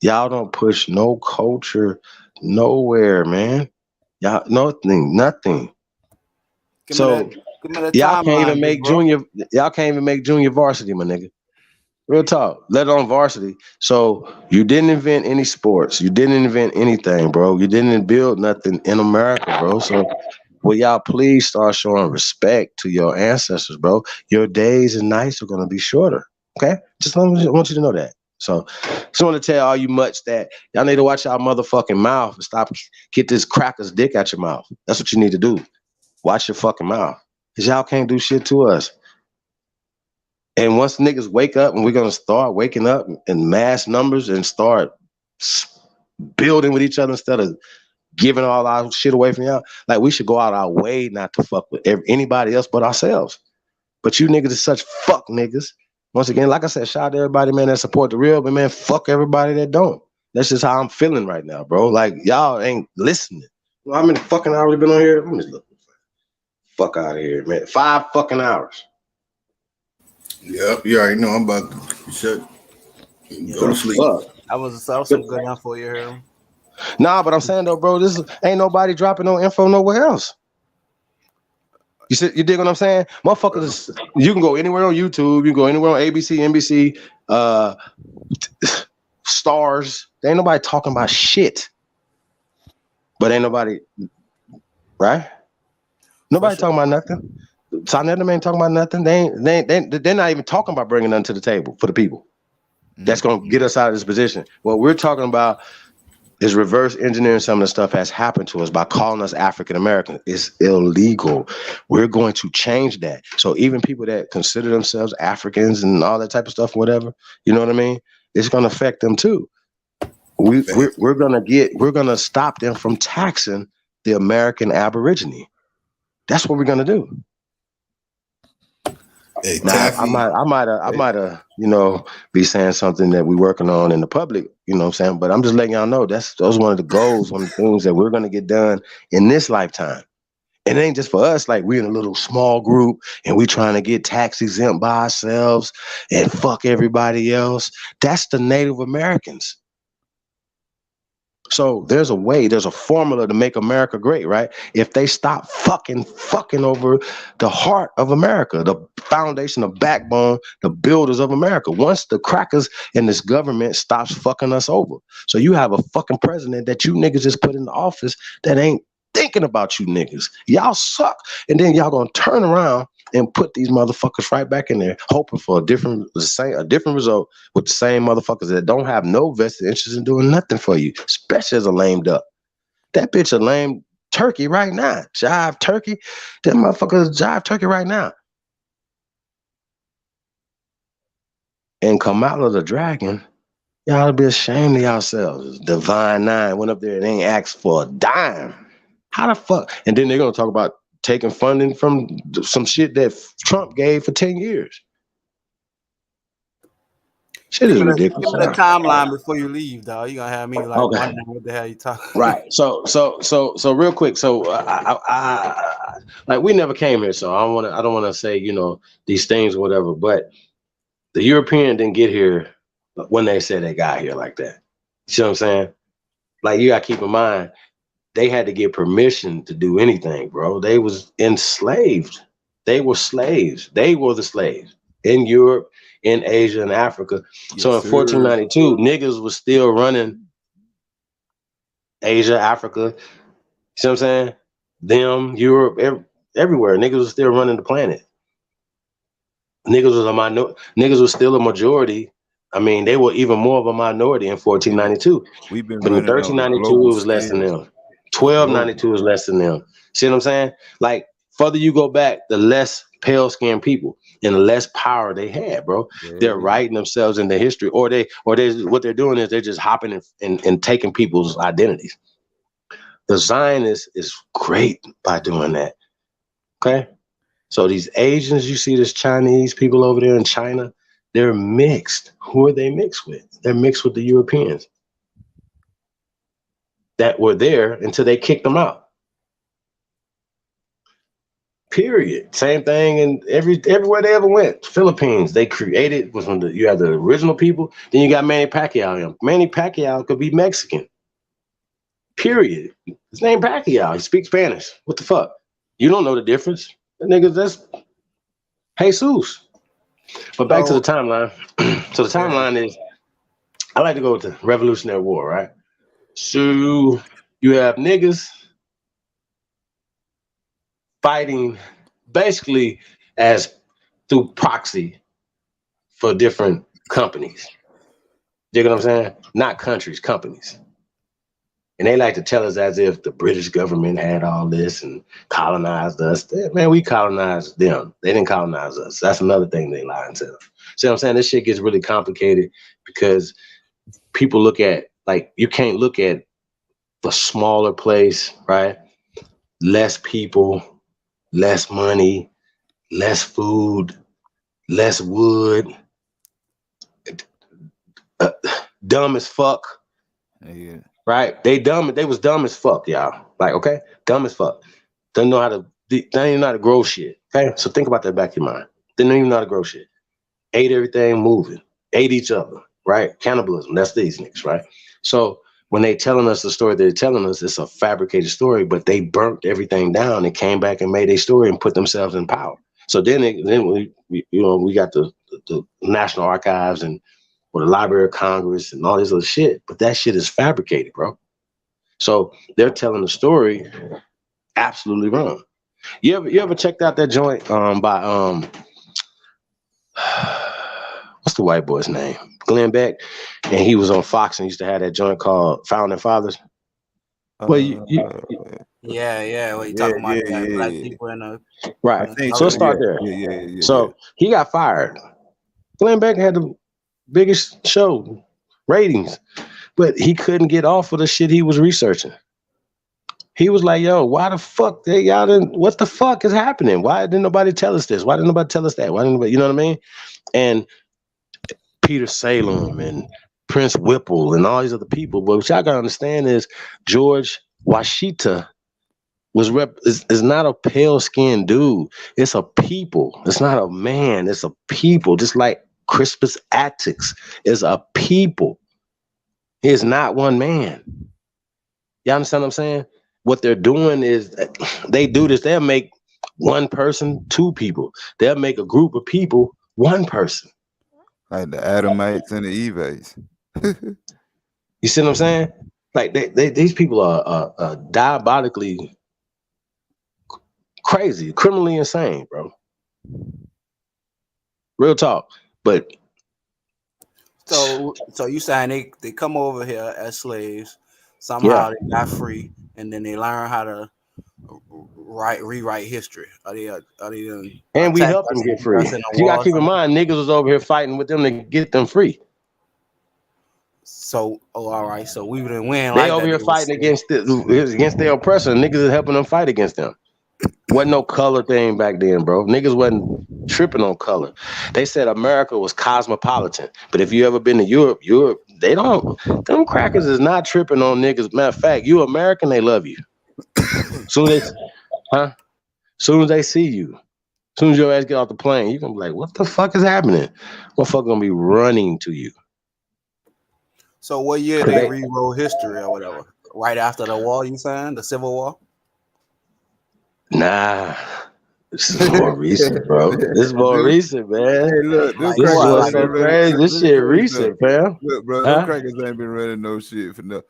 Y'all don't push no culture nowhere, man. Y'all nothing. So y'all can't even make junior. Y'all can't even make junior varsity, my nigga. Real talk, let alone varsity. So you didn't invent any sports. You didn't invent anything, bro. You didn't build nothing in America, bro. So will y'all please start showing respect to your ancestors, bro? Your days and nights are gonna be shorter. Okay? I want you to know that. So just want to tell all you mutts that y'all need to watch y'all motherfucking mouth and stop get this cracker's dick out your mouth. That's what you need to do. Watch your fucking mouth. Cause y'all can't do shit to us. And once niggas wake up, and we're gonna start waking up in mass numbers and start building with each other instead of giving all our shit away from y'all. Like, we should go out our way not to fuck with anybody else but ourselves. But you niggas is such fuck niggas. Once again, like I said, shout out to everybody, man, that support the real, but man, fuck everybody that don't. That's just how I'm feeling right now, bro. Like, y'all ain't listening. Well, how many fucking hours we been on here? Let me just look. Fuck out of here, man. 5 fucking hours. Yep, you already know I'm about to shut. Go to sleep. I was some good enough for you, Harold. Nah, but I'm saying though, bro, ain't nobody dropping no info nowhere else. You dig what I'm saying? Motherfuckers, you can go anywhere on YouTube, you can go anywhere on ABC, NBC, Stars. There ain't nobody talking about shit. But ain't nobody, right? Nobody talking about nothing. Sonetta ain't talking about nothing. They're not even talking about bringing nothing to the table for the people. That's gonna get us out of this position. What we're talking about is reverse engineering some of the stuff has happened to us by calling us African American. It's illegal. We're going to change that. So even people that consider themselves Africans and all that type of stuff, whatever, you know what I mean? It's gonna affect them too. We're gonna stop them from taxing the American Aborigine. That's what we're gonna do. Hey, now, I might have, be saying something that we're working on in the public, you know what I'm saying? But I'm just letting y'all know those one of the goals, one of the things that we're gonna get done in this lifetime. And it ain't just for us, like we're in a little small group and we trying to get tax exempt by ourselves and fuck everybody else. That's the Native Americans. So there's a formula to make America great, right? If they stop fucking over the heart of America, the foundation, the backbone, the builders of America. Once the crackers in this government stops fucking us over. So you have a fucking president that you niggas just put in the office that ain't thinking about you niggas. Y'all suck. And then y'all gonna turn around and put these motherfuckers right back in there, hoping for a different result with the same motherfuckers that don't have no vested interest in doing nothing for you, especially as a lame duck. That bitch a lame turkey right now. Jive turkey. That motherfucker is jive turkey right now. And Kamala the dragon, y'all be ashamed of yourselves. Divine Nine went up there and ain't asked for a dime. How the fuck? And then they're gonna talk about taking funding from some shit that Trump gave for 10 years. Shit is ridiculous. Give me the timeline before you leave, dog. You gonna have me like Okay. wondering what the hell you talking. Right. So real quick. So I like we never came here, so I don't want to say these things or whatever. But the European didn't get here when they said they got here like that. You see what I'm saying? Like you gotta keep in mind, they had to get permission to do anything, bro. They was enslaved. They were slaves. They were the slaves in Europe, in Asia, and Africa. So in 1492, niggas was still running Asia, Africa. You see what I'm saying? Them, Europe, everywhere. Niggas was still running the planet. Niggas was still a majority. I mean, they were even more of a minority in 1492. We've been But in running on a 1392, global it was less than scale. them. 1292 was less than them. See what I'm saying? Like, further you go back, the less pale-skinned people and the less power they had, bro. They're writing themselves into history, or what they're doing is they're just hopping and taking people's identities. The Zionist is great by doing that. Okay? So these Asians, you see this Chinese people over there in China, they're mixed. Who are they mixed with? They're mixed with the Europeans that were there until they kicked them out. Period. Same thing in everywhere they ever went. Philippines, they created was when you have the original people. Then you got Manny Pacquiao. Manny Pacquiao could be Mexican. Period. His name Pacquiao. He speaks Spanish. What the fuck? You don't know the difference. The niggas, that's Jesus. But back to the timeline. So the timeline is, I like to go with the Revolutionary War, right? So you have niggas fighting basically as through proxy for different companies. You know what I'm saying? Not countries, companies. And they like to tell us as if the British government had all this and colonized us. Man, we colonized them. They didn't colonize us. That's another thing they lying to. See what I'm saying? This shit gets really complicated because people look at, like, you can't look at the smaller place, right? Less people, less money, less food, less wood, dumb as fuck. Yeah. Right? They was dumb as fuck, y'all. Like, okay? Dumb as fuck. They don't even know how to grow shit. Okay? So think about that back in your mind. They don't even know how to grow shit. Ate everything moving. Ate each other. Right? Cannibalism. That's these niggas, right? So when they telling us the story they're telling us, it's a fabricated story, but they burnt everything down and came back and made a story and put themselves in power. So then we got the National Archives and or the Library of Congress and all this other shit, but that shit is fabricated, bro. So they're telling the story absolutely wrong. You ever checked out that joint by what's the white boy's name? Glenn Beck, and he was on Fox and used to have that joint called Founding Fathers. Well, Yeah. What you talking about? Black people in the right. So let's start there. So he got fired. Glenn Beck had the biggest show ratings, but he couldn't get off of the shit he was researching. He was like, yo, why the fuck what the fuck is happening? Why didn't nobody tell us this? Why didn't nobody tell us that? Why didn't nobody, you know what I mean? And Peter Salem and Prince Whipple and all these other people, but what y'all gotta understand is George Washita is not a pale-skinned dude. It's a people. It's not a man. It's a people. Just like Crispus Attucks is a people. He is not one man. Y'all understand what I'm saying? What they're doing is they do this. They'll make one person, two people. They'll make a group of people, one person. Like the Adamites and the Evites. You see what I'm saying? Like these people are diabolically crazy, criminally insane, bro. Real talk. But So you saying they come over here as slaves, somehow yeah, they got free, and then they learn how to rewrite history. Are they and we attack helped them us and get beat free. us in the You gotta war or keep in something? mind, niggas was over here fighting with them to get them free. So all right, so we didn't win They like over that. here They was fighting against their oppressor. Niggas is helping them fight against them. Wasn't no color thing back then, bro. Niggas wasn't tripping on color. They said America was cosmopolitan. But if you ever been to Europe, they don't, them crackers is not tripping on niggas. Matter of fact, you American, they love you. Soon as they see you, soon as your ass get off the plane, you gonna be like, what the fuck is happening? Motherfucker gonna be running to you. So what year they rewrote history or whatever? Right after the war, you saying the Civil War? Nah. This is more recent, bro. This is more recent, man. Hey, look, them Like This is crackers what's ain't been so running. crazy. This Let me shit tell you something. recent, fam. Look, bro, them Huh? crackers ain't been running no shit for no.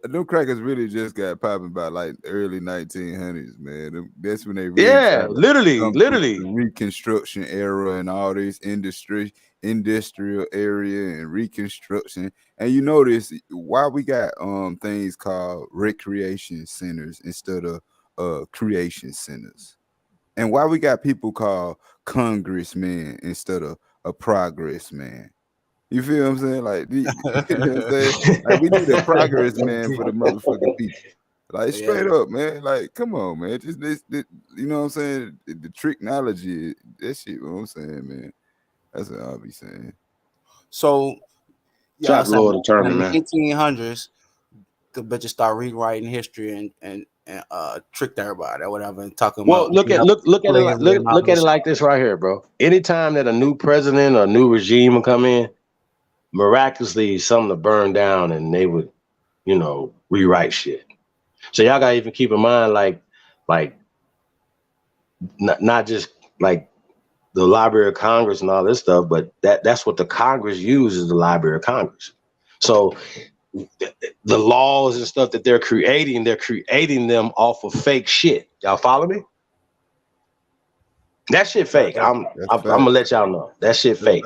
Them crackers really just got popping by like early 1900s, man. That's when they really Yeah, started literally. the Reconstruction era and all this industrial area and Reconstruction. And you notice why we got things called recreation centers instead of creation centers. And why we got people called congressmen instead of a progress man. You feel what I'm saying? Like, you know what I'm saying? Like, we need a progress man for the motherfucking people. Like, straight up, man. Like, come on, man. Just this you know what I'm saying? The technology, that shit, what I'm saying, man. That's what I'll be saying. So Trap saying Lord determined, in the man. 1800s, the bitches start rewriting history and tricked everybody or whatever and talking Well, about look at slavery and all look at this it shit. like this right here, bro. Anytime that a new president or a new regime would come in, miraculously something to burn down and they would, rewrite shit. So y'all gotta even keep in mind, like not just like the Library of Congress and all this stuff, but that's what the Congress uses, the Library of Congress. So the laws and stuff that they're creating them off of fake shit. Y'all follow me? That shit fake. I'm gonna let y'all know. That shit fake.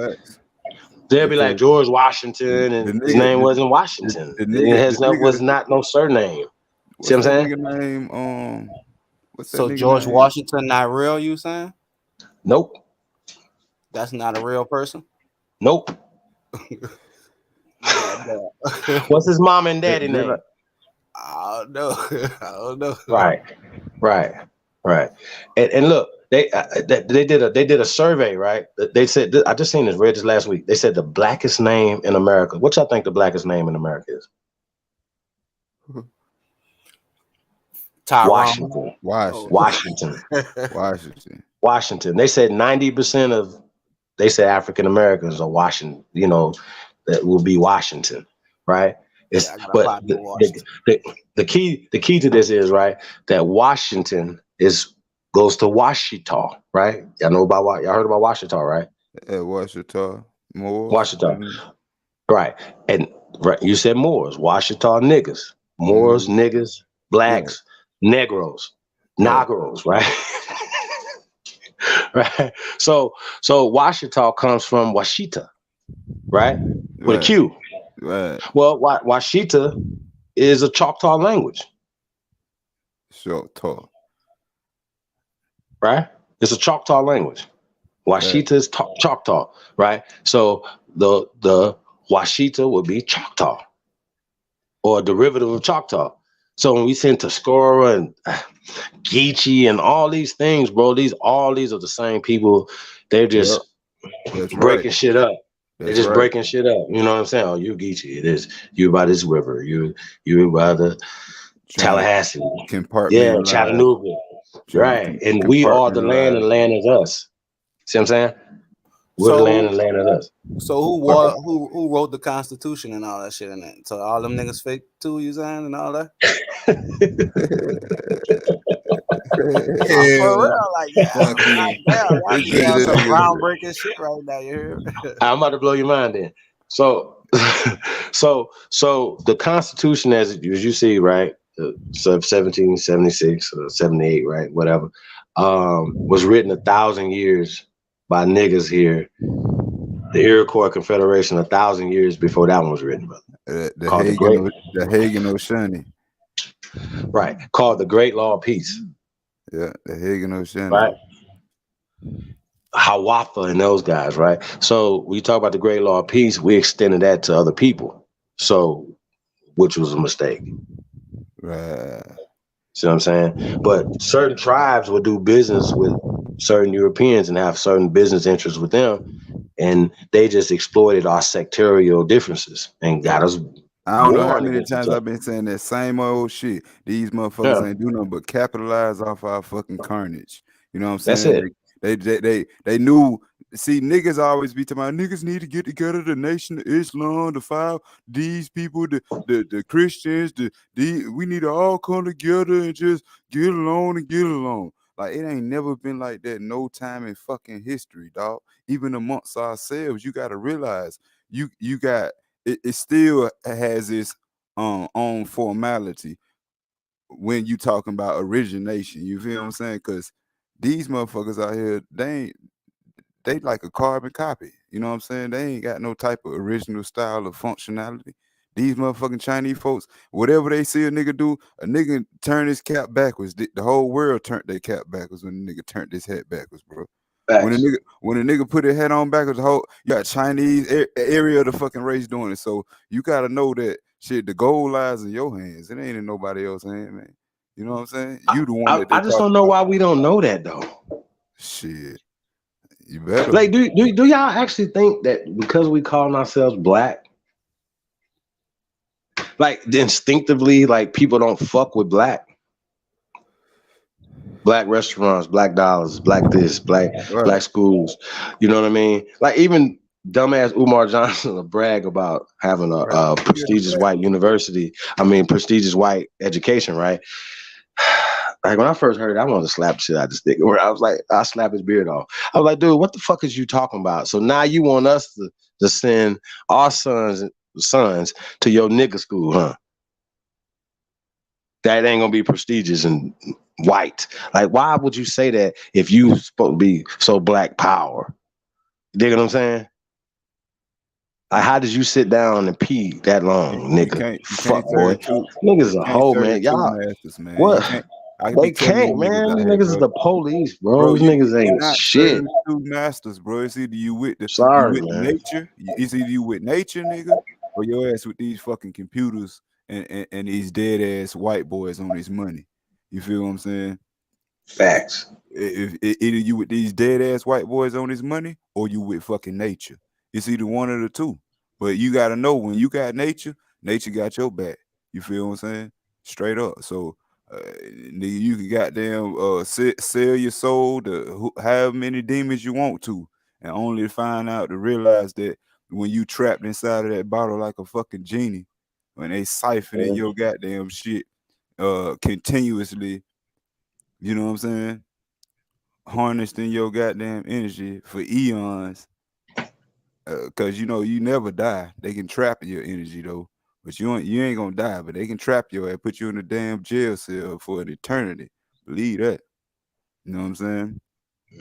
They'll be like George Washington, and his name wasn't Washington. It was not no surname. See what I'm saying? Nigga name, what's that So nigga George name? Washington not real, you saying? Nope. That's not a real person? Nope. What's his mom and daddy name? I don't know. I don't know. Right. And look, they did a survey, right? They said, I just read this last week. They said the blackest name in America. What y'all think the blackest name in America is? Tyrone. Washington. Washington. They said 90% of African Americans are Washington, that will be Washington, right? But the key to this is, right, that Washington goes to Washita, right? Y'all heard about Washita, right? Washita. Moors. Washita. Right. And right, you said Moors, Washita niggas. Moors, niggas, blacks, Negroes, Negroes, right? Right. So Washita comes from Washita, right? With a Q. Right. Well, Washita is a Choctaw language. Choctaw. Right? It's a Choctaw language. Washita is Choctaw, right? So the Washita would be Choctaw or a derivative of Choctaw. So when we send Tuscarora and Geechee and all these things, bro, all these are the same people. They're just breaking shit up. They're just breaking shit up. You know what I'm saying? Oh, you Geechee. It is you by this river. You by the Tallahassee. Yeah, Chattanooga. Right. And we are the land and the land is us. See what I'm saying? We're the land and the land is us. So who wrote the Constitution and all that shit in it? So all them niggas fake too, you saying, and all that? For real, like yeah, some groundbreaking shit right now. You hear? I'm about to blow your mind then. So the Constitution, as you see, right, 1776 or 78, right, whatever, was written 1,000 years by niggas here, the Iroquois Confederation, 1,000 years before that one was written, brother. The Called Hagen Oshani. Right. Called the Great Law of Peace. Yeah, the Hagen Oshani. Right. Hawafa and those guys, right? So we talk about the Great Law of Peace, we extended that to other people. So, which was a mistake. Right. See what I'm saying? But certain tribes would do business with certain Europeans and have certain business interests with them. And they just exploited our sectarial differences and got us. I don't know how many times I've been saying that same old shit. These motherfuckers ain't do nothing but capitalize off our fucking carnage. You know what I'm saying? That's it. They knew. See, niggas always be talking about niggas need to get together. The Nation of Islam, the five, these people, the Christians, we need to all come together and just get along and get along. Like it ain't never been like that no time in fucking history, dog. Even amongst ourselves, you got to realize you got. It still has its own formality when you talking about origination. You feel what I'm saying? Because these motherfuckers out here, they like a carbon copy. You know what I'm saying? They ain't got no type of original style or functionality. These motherfucking Chinese folks, whatever they see a nigga do, a nigga turn his cap backwards. The whole world turned their cap backwards when the nigga turned his head backwards, bro. When a nigga put his head on backwards, the whole you got Chinese area of the fucking race doing it. So you gotta know that shit. The goal lies in your hands. It ain't in nobody else's hand, man. You know what I'm saying? You the one that I just don't know why we don't know that though. Shit, you better. Like, do y'all actually think that because we calling ourselves black, like instinctively, like people don't fuck with black? Black restaurants, black dollars, black this, black schools. You know what I mean? Like even dumbass Umar Johnson will brag about having a prestigious white university. I mean, prestigious white education, right? Like when I first heard it, I wanted to slap the shit out of this nigga. Where I was like, I slap his beard off. I was like, dude, what the fuck is you talking about? So now you want us to send our sons to your nigga school, huh? That ain't gonna be prestigious and white. Like, why would you say that if you supposed to be so black power? You dig what I'm saying? Like, how did you sit down and pee that long, nigga? Fuck, boy. Niggas a hoe, man. Y'all, masters, man. what? They can't, man. Niggas is the police, bro. These niggas ain't shit. Two masters, bro. It's either you with man. nature. It's either you with nature, nigga, or your ass with these fucking computers and these dead ass white boys on this money. You feel what I'm saying? Facts. If either you with these dead ass white boys on this money, or you with fucking nature. It's either one of the two. But you gotta know when you got nature got your back. You feel what I'm saying? Straight up. So you can goddamn sell your soul to however many demons you want to, and only to find out to realize that when you trapped inside of that bottle like a fucking genie, when they siphoning your goddamn shit continuously, you know what I'm saying? Harnessing your goddamn energy for eons. Cause you know you never die. They can trap your energy though, but you ain't gonna die. But they can trap your ass, put you in a damn jail cell for an eternity. Believe that. You know what I'm saying?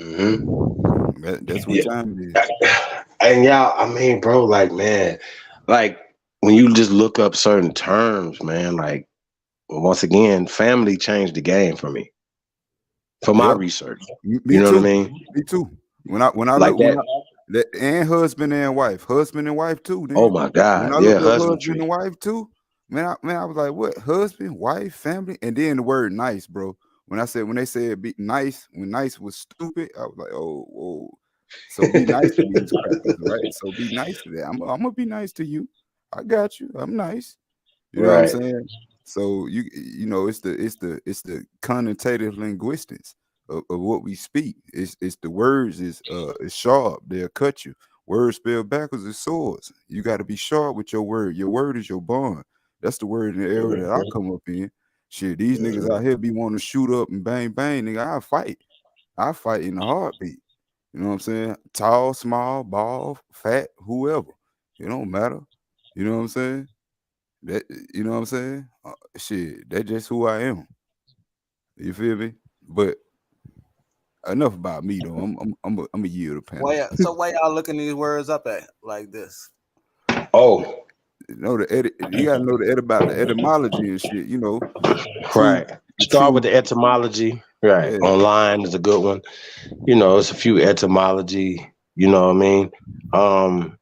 Mm-hmm. That's what time it is. And y'all, I mean, bro, like, man, like when you just look up certain terms, man, like once again, family changed the game for me. For my research. Me you know too. what I mean? Me too. When I like look and husband and wife too. Then. Oh my God! When I looked up husband and wife too, man, I was like, what? Husband, wife, family, and then the word nice, bro. When they said be nice, when nice was stupid, I was like, oh, whoa. So be nice to these crackers, right? So be nice to that. I'm gonna be nice to you. I got you. I'm nice. You know what I'm saying? So you know it's the connotative linguistics of what we speak. It's the words is sharp. They'll cut you. Words spelled backwards is swords. You got to be sharp with your word. Your word is your bond. That's the word in the area that I come up in. Shit, these niggas out here be wanting to shoot up and bang bang, nigga. I fight in a heartbeat. You know what I'm saying? Tall, small, bald, fat, whoever. It don't matter. You know what I'm saying? That you know what I'm saying? Shit, that's just who I am. You feel me? But enough about me though. I'm a yield the panel. So why y'all looking these words up at like this? Oh, you gotta know about the etymology and shit. You know, right. Start with the etymology. Right. Yeah. Online is a good one. You know, it's a few etymology. You know what I mean?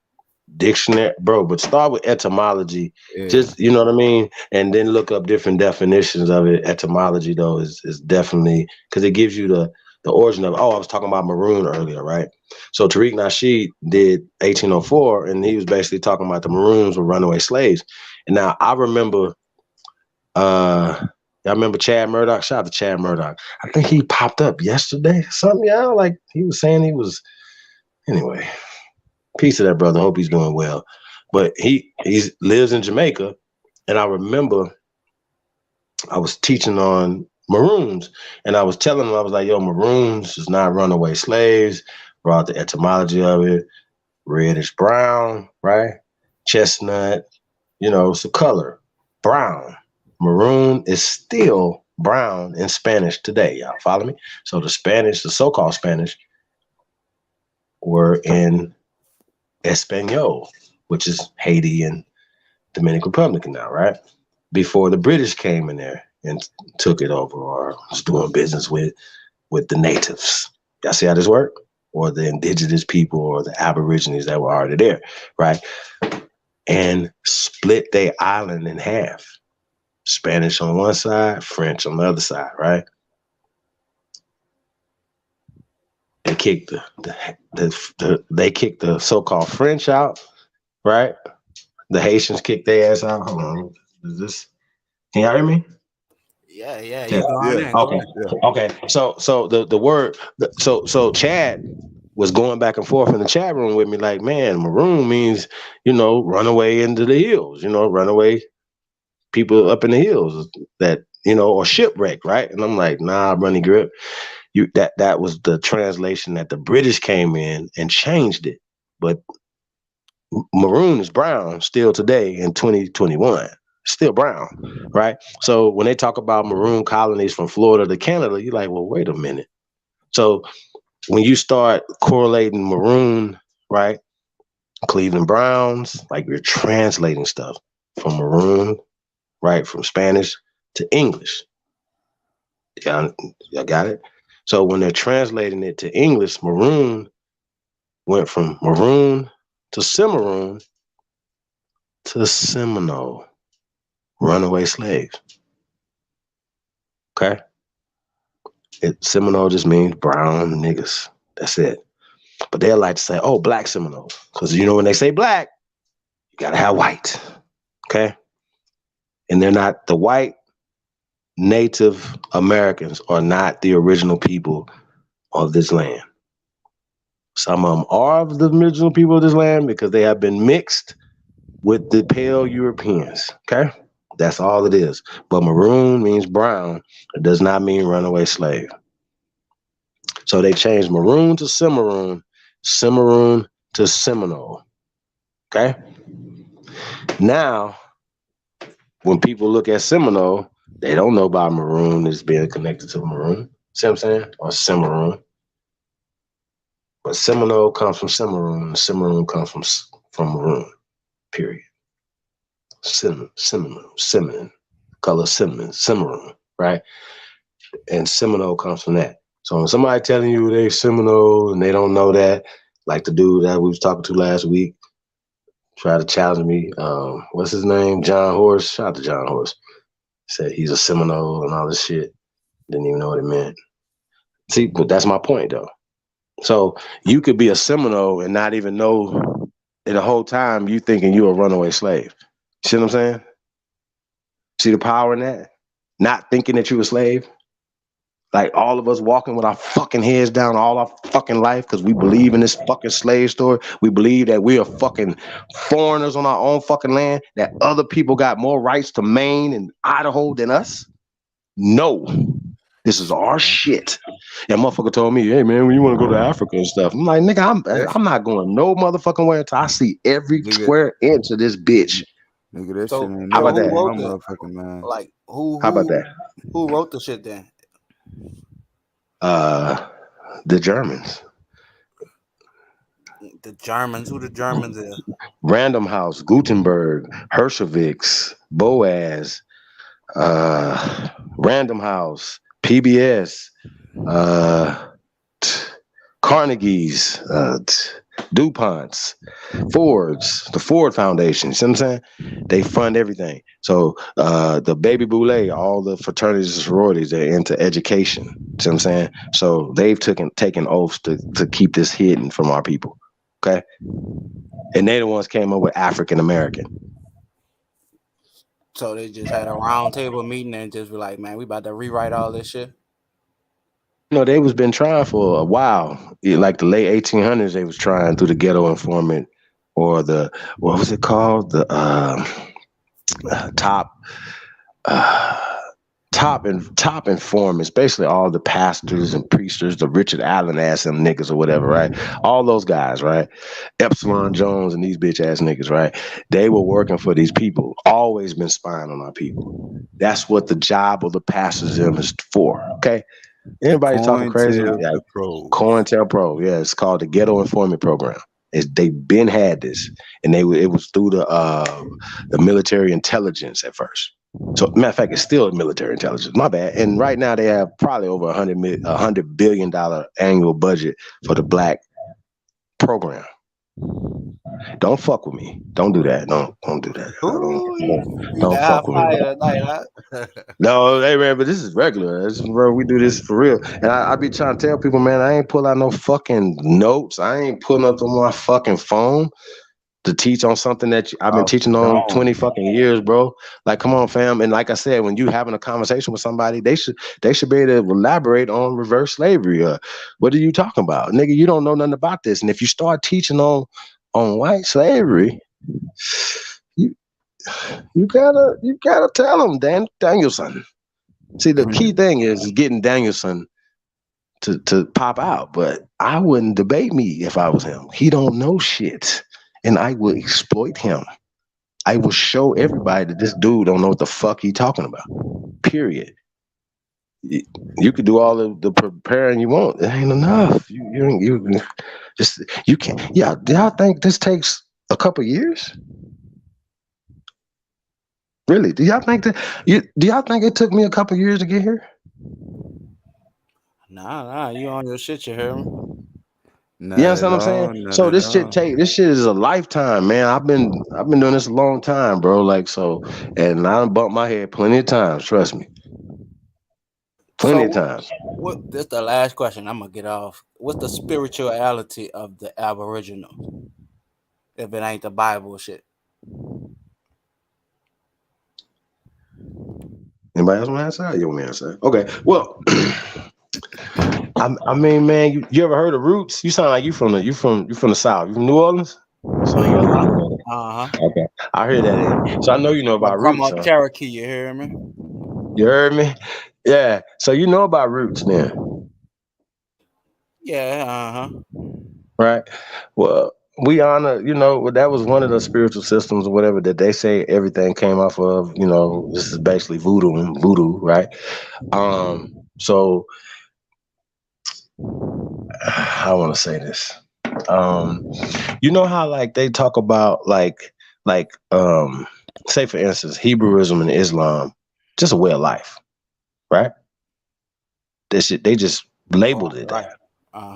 Dictionary, bro. But start with etymology. Yeah. Just you know what I mean, and then look up different definitions of it. Etymology though is definitely because it gives you the origin of. Oh, I was talking about maroon earlier, right? So Tariq Nasheed did 1804, and he was basically talking about the Maroons were runaway slaves. And now I remember, y'all remember Chad Murdoch? Shout out to Chad Murdoch. I think he popped up yesterday. Something, y'all like he was saying he was. Anyway, peace to that brother. Hope he's doing well. But he lives in Jamaica, and I remember I was teaching on Maroons, and I was telling him, I was like, yo, Maroons is not runaway slaves, brought the etymology of it, reddish brown, right? Chestnut, you know, it's a color, brown. Maroon is still brown in Spanish today, y'all follow me? So the Spanish, the so-called Spanish, were in Espanol, which is Haiti and Dominican Republic now, right? Before the British came in there and took it over or was doing business with the natives. Y'all see how this work? Or the indigenous people or the Aborigines that were already there, right? And split their island in half. Spanish on one side, French on the other side, right? They kicked they kicked the so-called French out, right? The Haitians kicked their ass out. Hold on. Is this? Can y'all hear me? Yeah. You go on in. Okay. Okay. So the word. So Chad was going back and forth in the chat room with me, like, man, maroon means, you know, runaway into the hills. You know, runaway people up in the hills that, you know, or shipwreck, right? And I'm like, nah, Runny Grip. That was the translation that the British came in and changed it. But maroon is brown still today in 2021. Still brown, right? So when they talk about maroon colonies from Florida to Canada, you're like, well, wait a minute. So when you start correlating maroon, right? Cleveland Browns, like you're translating stuff from maroon, right? From Spanish to English. Y'all got it? So when they're translating it to English, maroon went from maroon to cimarron to Seminole, runaway slaves. Okay? Seminole just means brown niggas. That's it. But they like to say, oh, black Seminoles. Because, you know, when they say black, you got to have white. Okay? And they're not the white Native Americans are not the original people of this land. Some of them are the original people of this land because they have been mixed with the pale Europeans. Okay? That's all it is. But maroon means brown. It does not mean runaway slave. So they changed maroon to cimarron, cimarron to Seminole. Okay? Now, when people look at Seminole, they don't know about maroon as being connected to maroon. See what I'm saying? Or cimarron. But Seminole comes from cimarron, and cimarron comes from maroon. Period. Cinnamon, color cimarron, right? And Seminole comes from that. So when somebody telling you they Seminole and they don't know that, like the dude that we was talking to last week, tried to challenge me. What's his name? John Horse. Shout out to John Horse. Said he's a Seminole and all this shit. Didn't even know what it meant. See, but that's my point though. So you could be a Seminole and not even know, and the whole time you thinking you're a runaway slave. See what I'm saying? See the power in that? Not thinking that you're a slave. Like all of us walking with our fucking heads down all our fucking life because we believe in this fucking slave story. We believe that we are fucking foreigners on our own fucking land, that other people got more rights to Maine and Idaho than us. No, this is our shit. And motherfucker told me, hey man, when you want to go to Africa and stuff, I'm like, nigga, I'm not going no motherfucking way until I see every square inch of this bitch. Nigga, that So, shit ain't how never about been that? my motherfucking mind. Like who How about that? Who wrote the shit then? The Germans. The Germans. Who the Germans is? Random House, Gutenberg, Hershevix, Boaz, Random House, PBS, Carnegie's, DuPont's, Ford's, the Ford Foundation. You see what I'm saying? They fund everything. So the Baby Boule, all the fraternities and sororities, they're into education. See what I'm saying? So they've taken oaths to keep this hidden from our people. Okay? And they the ones came up with African American. So they just had a round table meeting and just be like, man, we about to rewrite all this shit. You know, they was been trying for a while. Like the late 1800s, they was trying through the ghetto informant or the, what was it called? The top informants, basically all the pastors and priesters, the Richard Allen ass them niggas or whatever, right? All those guys, right? Epsilon Jones and these bitch ass niggas, right? They were working for these people, always been spying on our people. That's what the job of the pastors is for, okay? Anybody talking crazy? Yeah. COINTELPRO, yeah, it's called the Ghetto Informant Program. They've been had this, and it was through the military intelligence at first. So, matter of fact, it's still military intelligence. My bad. And right now they have probably over $100 billion annual budget for the black program. Don't fuck with me. Don't do that. Don't do that. Don't fuck with me. No, hey man, but this is regular. Bro, we do this for real. And I be trying to tell people, man, I ain't pull out no fucking notes. I ain't pulling up on my fucking phone to teach on something that I've been teaching on 20 fucking years, bro. Like, come on, fam. And like I said, when you having a conversation with somebody, they should be able to elaborate on reverse slavery. What are you talking about? Nigga, you don't know nothing about this. And if you start teaching on white slavery, you gotta tell them, Danielson. See, the key thing is getting Danielson to pop out. But I wouldn't debate me if I was him. He don't know shit. And I will exploit him. I will show everybody that this dude don't know what the fuck he talking about. Period. You could do all of the preparing you want. It ain't enough. You can't. Yeah, do y'all think this takes a couple years? Really? Do y'all think it took me a couple years to get here? Nah, you on your shit, you hear me? You understand what I'm saying? So this shit is a lifetime, man. I've been doing this a long time, bro. Like, so, and I done bumped my head plenty of times, trust me. Plenty of times. This is the last question. I'm gonna get off. What's the spirituality of the Aboriginal? If it ain't the Bible shit. Anybody else want to answer? You want me to answer? Okay. Well, I mean, man, you ever heard of Roots? You sound like you from the South. You from New Orleans? Okay. I heard that. So I know you know about Roots. From Cherokee, you hear me? You heard me? Yeah. So you know about Roots then? Yeah. Right. Well, we honor, that was one of the spiritual systems or whatever that they say everything came off of. This is basically voodoo, right? So I want to say this. You know how like they talk about like say for instance Hebrewism and Islam, just a way of life, right? They just labeled it that,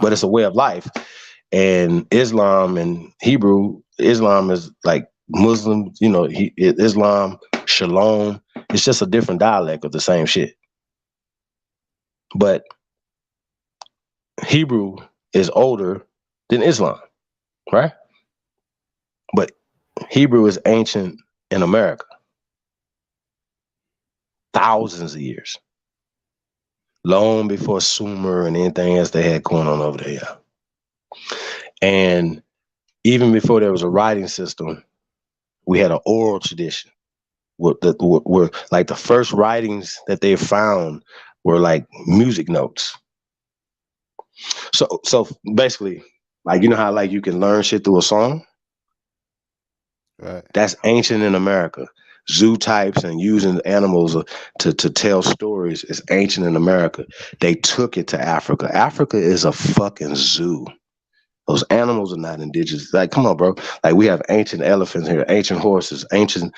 but it's a way of life. And Islam and Islam is like Muslim, Islam, Shalom. It's just a different dialect of the same shit. But Hebrew is older than Islam, right? But Hebrew is ancient in America. Thousands of years. Long before Sumer and anything else they had going on over there. Yeah. And even before there was a writing system, we had an oral tradition. Were like the first writings that they found were like music notes. So basically, like, you know how like you can learn shit through a song? Right. That's ancient in America. zoo types and using animals to tell stories is ancient in America. They took it to Africa. Africa is a fucking zoo. Those animals are not indigenous. Like, come on, bro. Like, we have ancient elephants here, ancient horses, ancient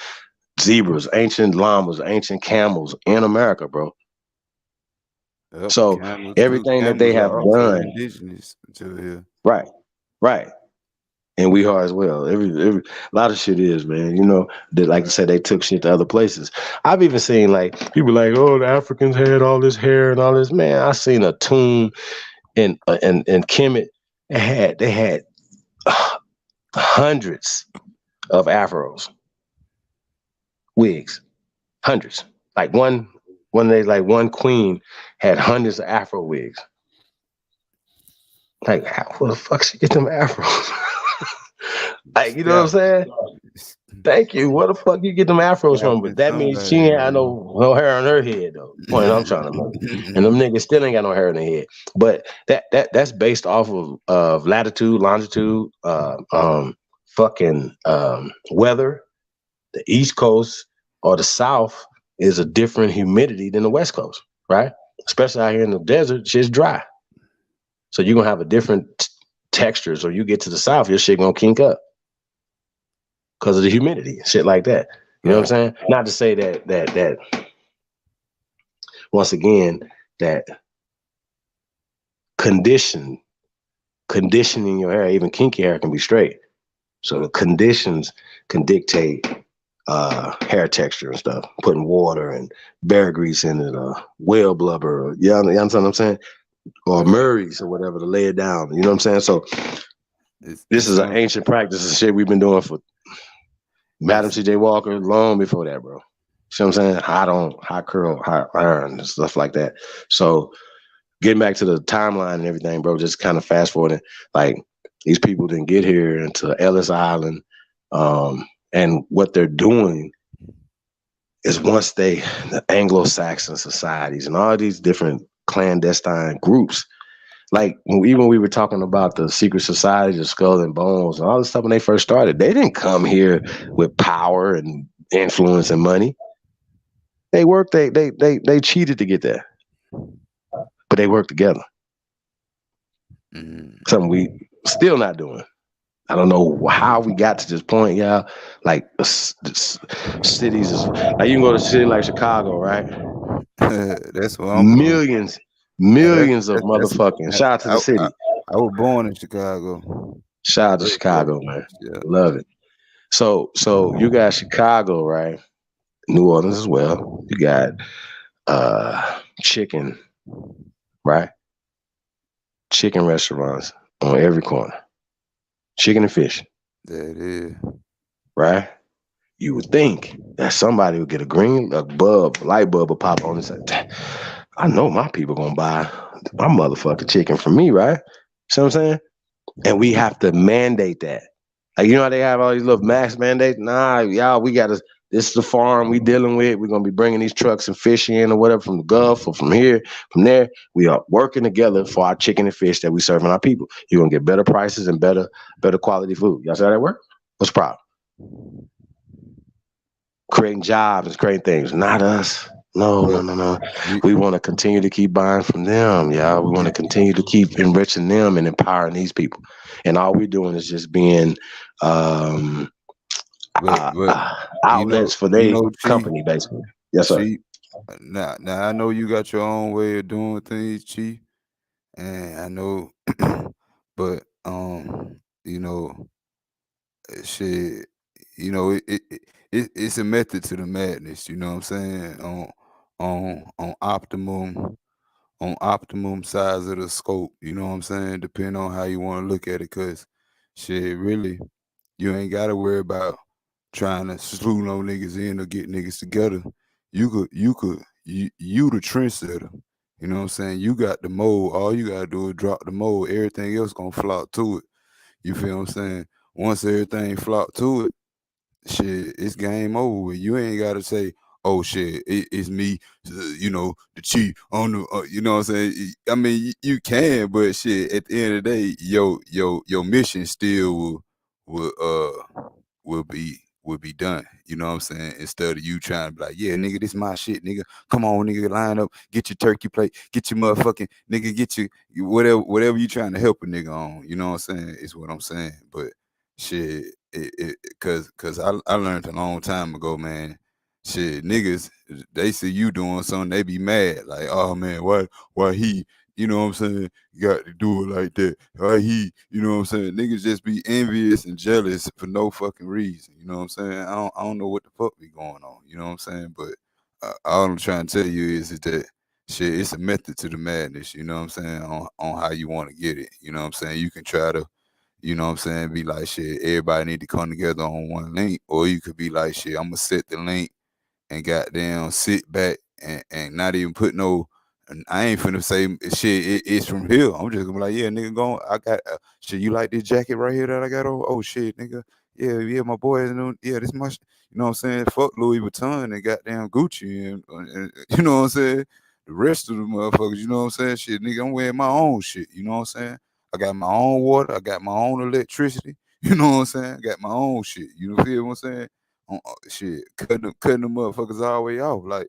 zebras, ancient llamas, ancient camels in America, bro. Yep, So camels too. everything that they Camels have are also done, indigenous to here. right. And we are as well. Every a lot of shit is, man. You know, that, like I said, they took shit to other places. I've even seen like people like, oh, the Africans had all this hair and all this. Man, I seen a tomb in Kemet. They had hundreds of afros, wigs, hundreds. Like one queen had hundreds of afro wigs. Like, where the fuck she get them afros? Like, you know what I'm saying? Thank you. Where the fuck you get them afros from? But that means she ain't had no hair on her head, though. Point I'm trying to make. And them niggas still ain't got no hair on their head. But that's based off of latitude, longitude, weather. The East Coast or the South is a different humidity than the West Coast, right? Especially out here in the desert, shit's dry. So you're gonna have a different textures, or you get to the South, your shit gonna kink up because of the humidity, shit like that. You know what I'm saying? Not to say that once again, that conditioning your hair, even kinky hair, can be straight. So the conditions can dictate hair texture and stuff. Putting water and bear grease in it, whale blubber, you understand what I'm saying? Or Murray's or whatever to lay it down. You know what I'm saying? So this is an ancient practice of shit we've been doing for Madam C.J. Walker long before that, bro. See what I'm saying? Hot curl, hot iron, and stuff like that. So getting back to the timeline and everything, bro, just kind of fast forwarding, like these people didn't get here into Ellis Island. And what they're doing is once the Anglo-Saxon societies and all these different clandestine groups, like even we were talking about the secret societies of Skull and Bones and all this stuff when they first started, they didn't come here with power and influence and money. They worked, they cheated to get there, but they worked together. Something we still not doing. I don't know how we got to this point, y'all. Like cities is like, you can go to a city like Chicago, right? That's what I'm millions of motherfucking. Shout out to the city. I was born in Chicago. Shout out to Chicago, man. Yeah. Love it. So you got Chicago, right? New Orleans as well. You got chicken, right? Chicken restaurants on every corner. Chicken and fish. That is. Right? You would think that somebody would get a light bulb will pop on and say, I know my people gonna buy my motherfucking chicken from me, right? See what I'm saying? And we have to mandate that. Like, you know how they have all these little max mandates? Nah, y'all, this is the farm we dealing with. We're gonna be bringing these trucks and fish in or whatever from the Gulf or from here, from there. We are working together for our chicken and fish that we serving our people. You're gonna get better prices and better quality food. Y'all see how that work? What's the problem? Creating jobs and creating things, not us. No. We want to continue to keep buying from them, y'all. We want to continue to keep enriching them and empowering these people. And all we're doing is just being outlets for their company, basically. Yes, sir. Chief, now I know you got your own way of doing things, Chief, and I know, but shit, it's a method to the madness. You know what I'm saying? On optimum size of the scope. You know what I'm saying? Depending on how you want to look at it, cause shit, really, you ain't gotta worry about trying to slew no niggas in or get niggas together. You the trendsetter. You know what I'm saying? You got the mold. All you gotta do is drop the mold. Everything else gonna flock to it. You feel what I'm saying? Once everything flock to it, shit, it's game over with. You ain't gotta say, oh shit, it's me, the chief on the, you know what I'm saying? I mean, you can, but shit, at the end of the day, your mission still will be would be done. You know what I'm saying? Instead of you trying to be like, yeah, nigga, this my shit, nigga. Come on, nigga, line up, get your turkey plate, get your motherfucking nigga, get your whatever you trying to help a nigga on. You know what I'm saying? Is what I'm saying. But shit, cause I learned a long time ago, man. Shit, niggas, they see you doing something, they be mad. Like, oh man, why he, you know what I'm saying, got to do it like that? Why he, you know what I'm saying? Niggas just be envious and jealous for no fucking reason. You know what I'm saying? I don't know what the fuck be going on. You know what I'm saying? But all I'm trying to tell you is that shit, it's a method to the madness. You know what I'm saying? On how you want to get it. You know what I'm saying? You can try to, you know what I'm saying, be like, shit, everybody need to come together on one link, or you could be like, shit, I'm gonna set the link and goddamn sit back and not even put no. And I ain't finna say shit. It's from here. I'm just gonna be like, yeah, nigga, I got shit. You like this jacket right here that I got on? Oh shit, nigga. Yeah, my boy. Yeah, this my. You know what I'm saying? Fuck Louis Vuitton and goddamn Gucci and you know what I'm saying. The rest of the motherfuckers, you know what I'm saying? Shit, nigga, I'm wearing my own shit. You know what I'm saying? I got my own water. I got my own electricity. You know what I'm saying? I got my own shit. You feel what I'm saying? Shit, cutting them motherfuckers all the way off. Like,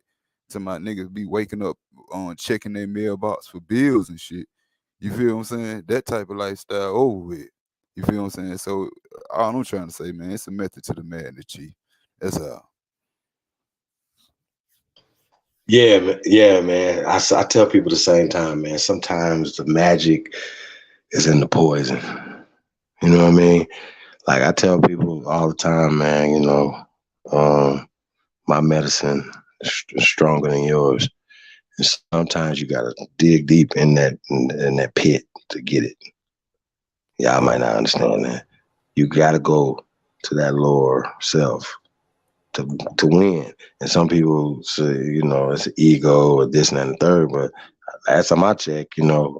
to my niggas be waking up on checking their mailbox for bills and shit. You feel what I'm saying? That type of lifestyle over with. You feel what I'm saying? So all I'm trying to say, man, it's a method to the madness, Chief. That's all. Yeah, man. I tell people the same time, man. Sometimes the magic is in the poison. You know what I mean? Like I tell people all the time, man. You know, my medicine is stronger than yours, and sometimes you gotta dig deep in that pit to get it. Yeah, I might not understand that. You gotta go to that lower self to win. And some people say, you know, it's ego or this and that and the third. But last time I checked, you know,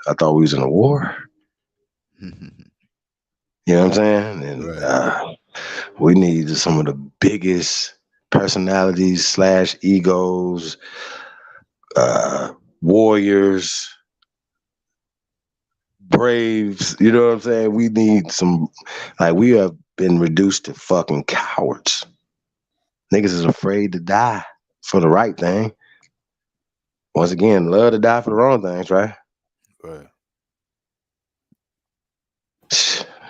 I thought we was in a war. You know what I'm saying? And we need some of the biggest personalities / egos, warriors, braves. You know what I'm saying? We need some, like, we have been reduced to fucking cowards. Niggas is afraid to die for the right thing. Once again, love to die for the wrong things, right? Right.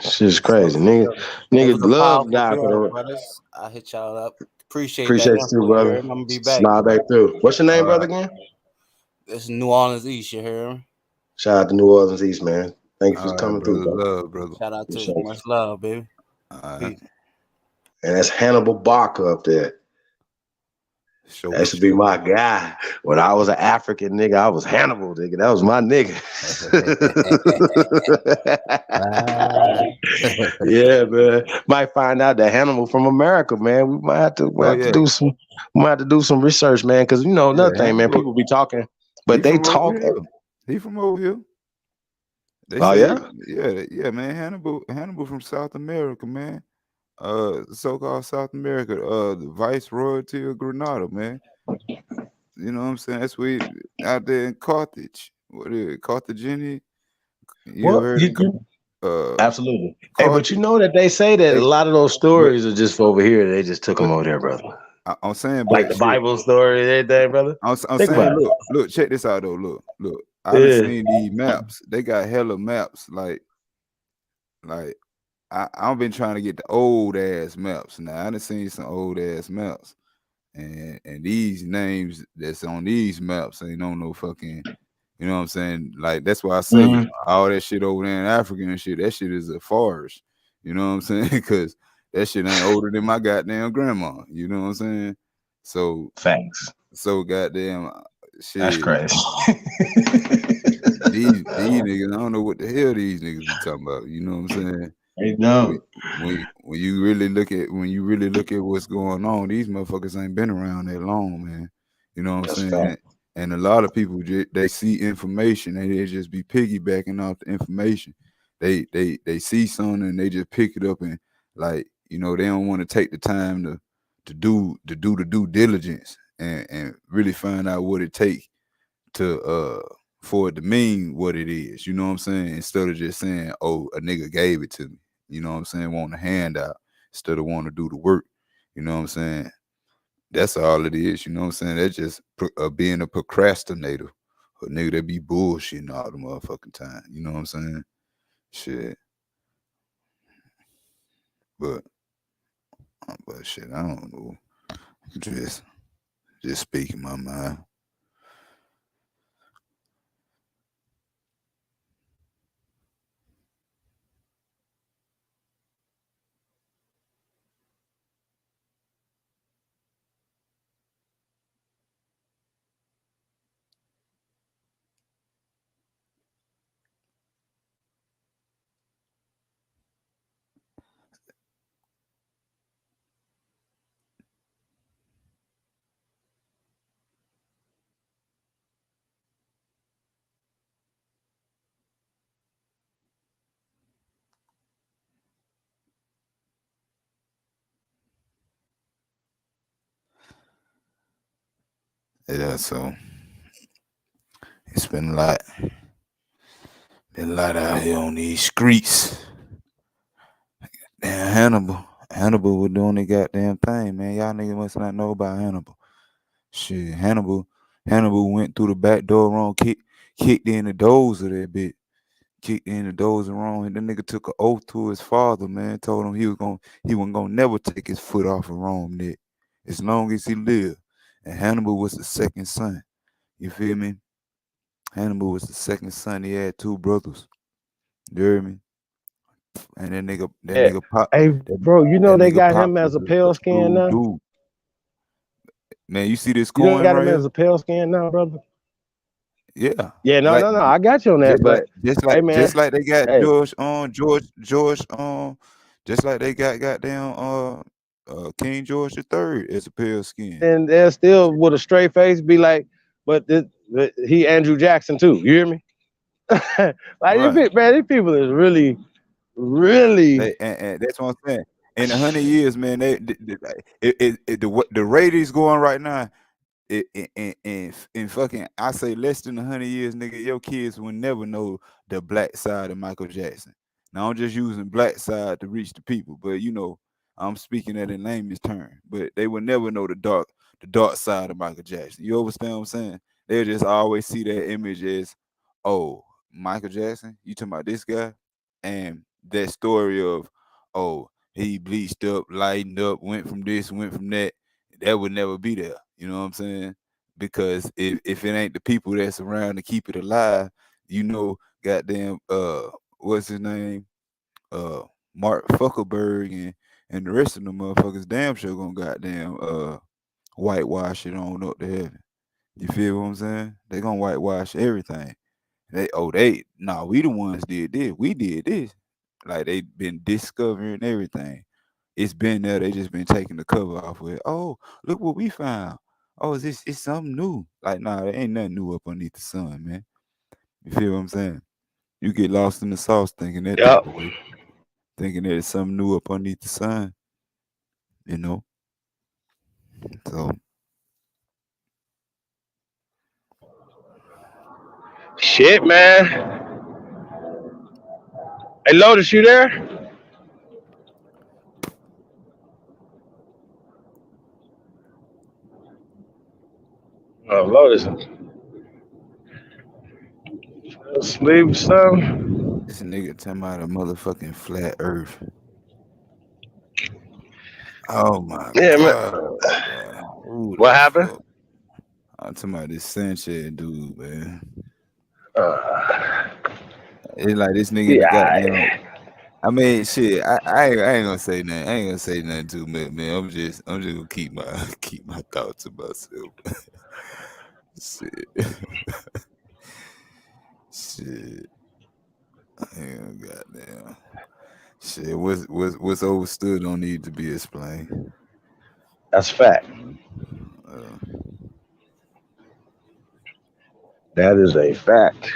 Shit's crazy. Niggas love to die for the brothers. I hit y'all up. Appreciate Appreciate that you too, info. brother. I'm gonna be back. Slide back through. What's your name, brother, again? It's New Orleans East, you hear me? Shout out to New Orleans East, man. Thank you for All right, coming through, brother. bro. Love, brother. Shout out to Appreciate you. you. Much love, baby. All right. Peace. And that's Hannibal Barker up there. That should be my guy. When I was an African nigga, I was Hannibal, nigga. That was my nigga. Yeah, man. Might find out that Hannibal from America, man. We might have to do some research, man. Because you know another thing, man. People be talking, but they talk. He from over here. They Oh say, yeah, yeah, man. Hannibal from South America, man. So-called South America, the Viceroyalty of Granada, man. You know what I'm saying? That's where out there in Carthage. What is it? Carthagena? You ever heard absolutely. Carthage? Hey, but you know that they say that a lot of those stories are just over here. They just took them over there, brother. I'm saying, like the Bible story and everything, brother. I'm Think saying, about look, check this out though. Look. I done Yeah. seen these maps. They got hella maps. Like I've been trying to get the old ass maps. Now I done seen some old ass maps, and these names that's on these maps ain't on no fucking. You know what I'm saying? Like that's why I say all that shit over there in Africa and shit. That shit is a forest. You know what I'm saying? Because that shit ain't older than my goddamn grandma. You know what I'm saying? So facts. So goddamn shit. That's crazy. These niggas, I don't know what the hell these niggas be talking about. You know what I'm saying? They know. When you really look at what's going on, these motherfuckers ain't been around that long, man. You know what I'm saying? And a lot of people they see information and they just be piggybacking off the information. They see something and they just pick it up and like, you know, they don't want to take the time to do the due diligence and really find out what it takes to for it to mean what it is. You know what I'm saying? Instead of just saying, oh, a nigga gave it to me. You know what I'm saying? Want a handout instead of want to do the work. You know what I'm saying? That's all it is. You know what I'm saying? That's just being a procrastinator. A nigga that be bullshitting all the motherfucking time. You know what I'm saying? Shit. But shit, I don't know. Just speaking my mind. Yeah, so it's been a lot. Been a lot out here on these streets. Damn, Hannibal was doing the goddamn thing, man. Y'all niggas must not know about Hannibal. Shit, Hannibal went through the back door wrong, kicked in the doors of that bitch. Kicked in the doors wrong, and the nigga took an oath to his father, man. Told him he wasn't gonna never take his foot off of Rome neck as long as he lived. And Hannibal was the second son. You feel me? Hannibal was the second son. He had two brothers. You hear me? And that nigga pop. Hey, bro, you know That they nigga got pop him as was a a pale skin smooth now. dude. Man, you see this You don't coin got right him here? as a pale skin now, brother. Yeah. Yeah, no, Like I got you on that, but hey, man, just like they got hey, George just like they got goddamn King George III as a pale skin. and they'll still with a straight face be like, but he Andrew Jackson too. You hear me? Like Right. man, these people is really. And that's what I'm saying. In 100 years, man, the rate is going right now. In fucking, I say less than 100 years, nigga, your kids will never know the black side of Michael Jackson. Now I'm just using black side to reach the people, but you know, I'm speaking at in layman's term. But they will never know the dark side of Michael Jackson. You understand what I'm saying? They'll just always see that image as, oh, Michael Jackson, you talking about this guy? And that story of, oh, he bleached up, lightened up, went from this, went from that. That would never be there. You know what I'm saying? Because if it ain't the people that's around to keep it alive, you know, goddamn, what's his name? Mark Fuckelberg and the rest of the motherfuckers damn sure gonna goddamn whitewash it on up to heaven. You feel what I'm saying? They gonna whitewash everything. We the ones did this. We did this. Like they been discovering everything. It's been there. They just been taking the cover off with. Oh, look what we found. Oh, it's something new. Like, nah, there ain't nothing new up underneath the sun, man. You feel what I'm saying? You get lost in the sauce thinking that type of way. Thinking that it's something new up underneath the sun. You know? So Shit, man. Hey, Lotus, you there? Oh, Lotus. Sleep some. this nigga talking about a motherfucking flat earth. Oh my Yeah, man. God, bro. What happened? Fuck? I'm talking about this Sanchez dude, man. It's like this nigga in the goddamn. I mean, shit. I ain't gonna say nothing. I ain't gonna say nothing too much, man. I'm just gonna keep my thoughts to myself. Shit. Shit. Damn, goddamn. Shit. What's overstood don't need to be explained. That's fact. That is a fact.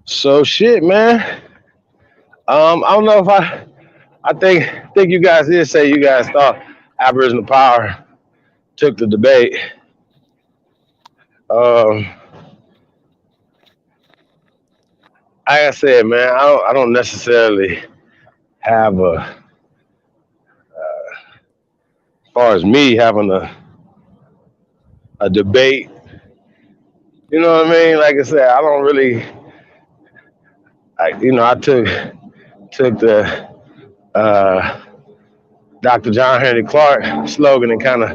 So shit, man. I don't know if I think you guys did say you guys thought Aboriginal Power took the debate. like I said, man, I don't necessarily have as far as me having a debate. You know what I mean? Like I said, I don't really. I took the Dr. John Henry Clark slogan and kind of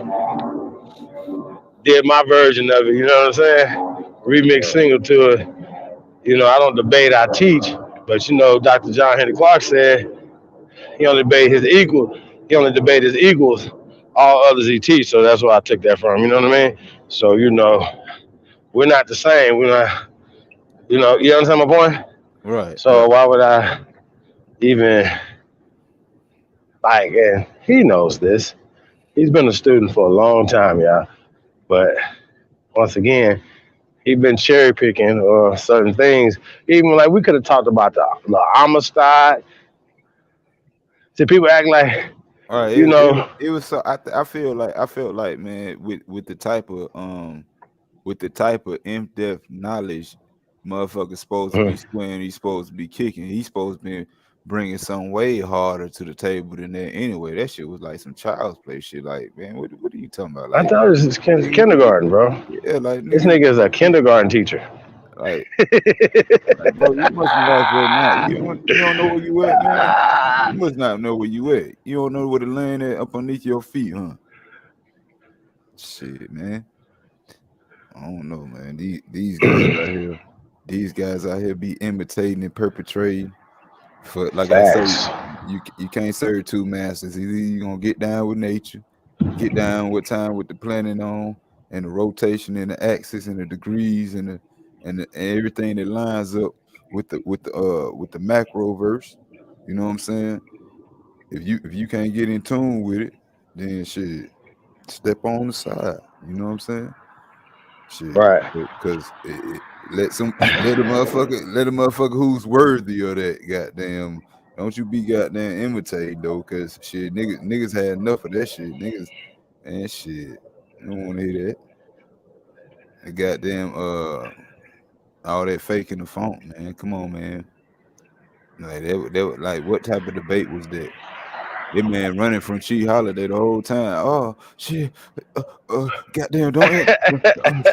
did my version of it. You know what I'm saying? Remix single to it. I don't debate, I teach. But Dr. John Henry Clark said he only debate his equal. He only debate his equals. All others he teach. So that's where I took that from. You know what I mean? So we're not the same. We're not. You understand my point? Right. So why would I even like? And he knows this. He's been a student for a long time, y'all. But once again, he's been cherry picking or certain things. Even like we could have talked about the Amistad. See, people act like All right, you know. it was so. I feel like man, with the type of in-depth knowledge, motherfucker's supposed to be squaring. He's supposed to be kicking. He's supposed to be bringing something way harder to the table than that. Anyway, that shit was like some child's play shit. Like, man, what are you talking about? Like, I thought it was kindergarten, bro. Yeah, like this nigga is a kindergarten teacher. Like bro, you must have lost your mind. You don't know where you at, man. You must not know where you at. You don't know where the land at up underneath your feet, huh? Shit, man. I don't know, man. These guys out here be imitating and perpetrating. For like Facts. I say, you can't serve two masters. Either you gonna get down with nature, get down with time with the planning on, and the rotation and the axis and the degrees and everything that lines up with the macro verse. You know what I'm saying? If you can't get in tune with it, then shit, step on the side. You know what I'm saying? Shit, right? Because let a motherfucker who's worthy of that goddamn. Don't you be goddamn imitating though, because shit, niggas had enough of that shit. Niggas and shit, I don't want to hear that. The goddamn all that fake in the font, man. Come on, man. Like that like what type of debate was that? That man running from Chi Holiday the whole time. Oh shit, goddamn, don't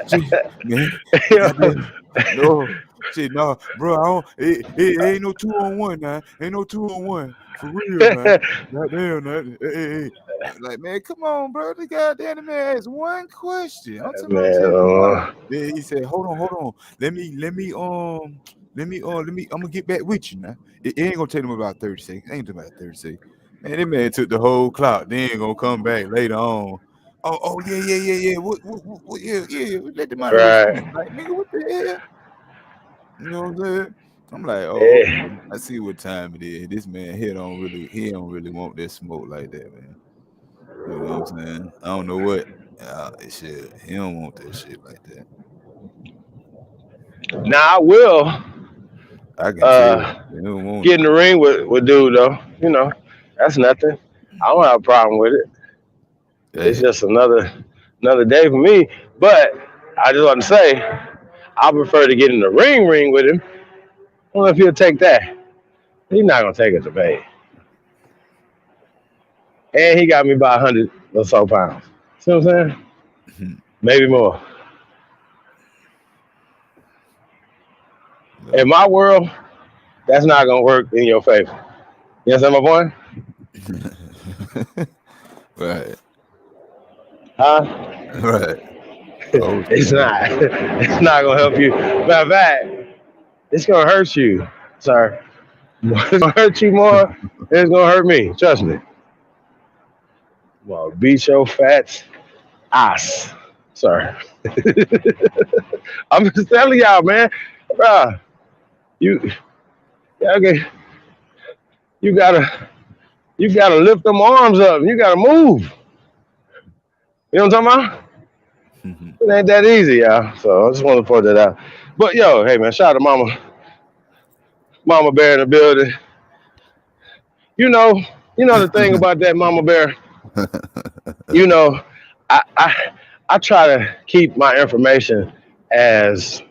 shit, man. Goddamn, no shit, no, bro. I don't. It ain't no 2-on-1 now. Ain't no 2-on-1 for real, man. Goddamn, man. Hey. Like, man, come on, bro. The goddamn man asked one question. I'm he said, hold on. Let me I'm gonna get back with you now. It ain't gonna take him about 30 seconds. Ain't about 30 seconds. Man, that man took the whole clock. Then gonna come back later on. Oh yeah. What yeah. Let the man Right. like, nigga, what the hell? You know what I'm saying? I'm like, oh, Yeah. okay. I see what time it is. This man here don't really want that smoke like that, man. You know what I'm saying? I don't know what shit. He don't want that shit like that. Now I will. I can tell. Get in the ring with dude though. That's nothing. I don't have a problem with it. It's just another day for me. But I just want to say, I prefer to get in the ring with him. I don't know if he'll take that. He's not gonna take a debate. And he got me by 100 or so pounds. See what I'm saying? Maybe more. In my world, that's not gonna work in your favor. You understand my point? Right. Huh? Right. It's not. It's not gonna help you. Matter of fact, it's gonna hurt you, sir. It's gonna hurt you more than it's gonna hurt me. Trust me. Well, beat your fat ass, sir. I'm just telling y'all, man. Bruh, you gotta lift them arms up. You gotta move. You know what I'm talking about? It ain't that easy, y'all. So I just want to point that out. But yo, hey man, shout out to Mama Bear in the building. You know the thing about that Mama Bear. I try to keep my information as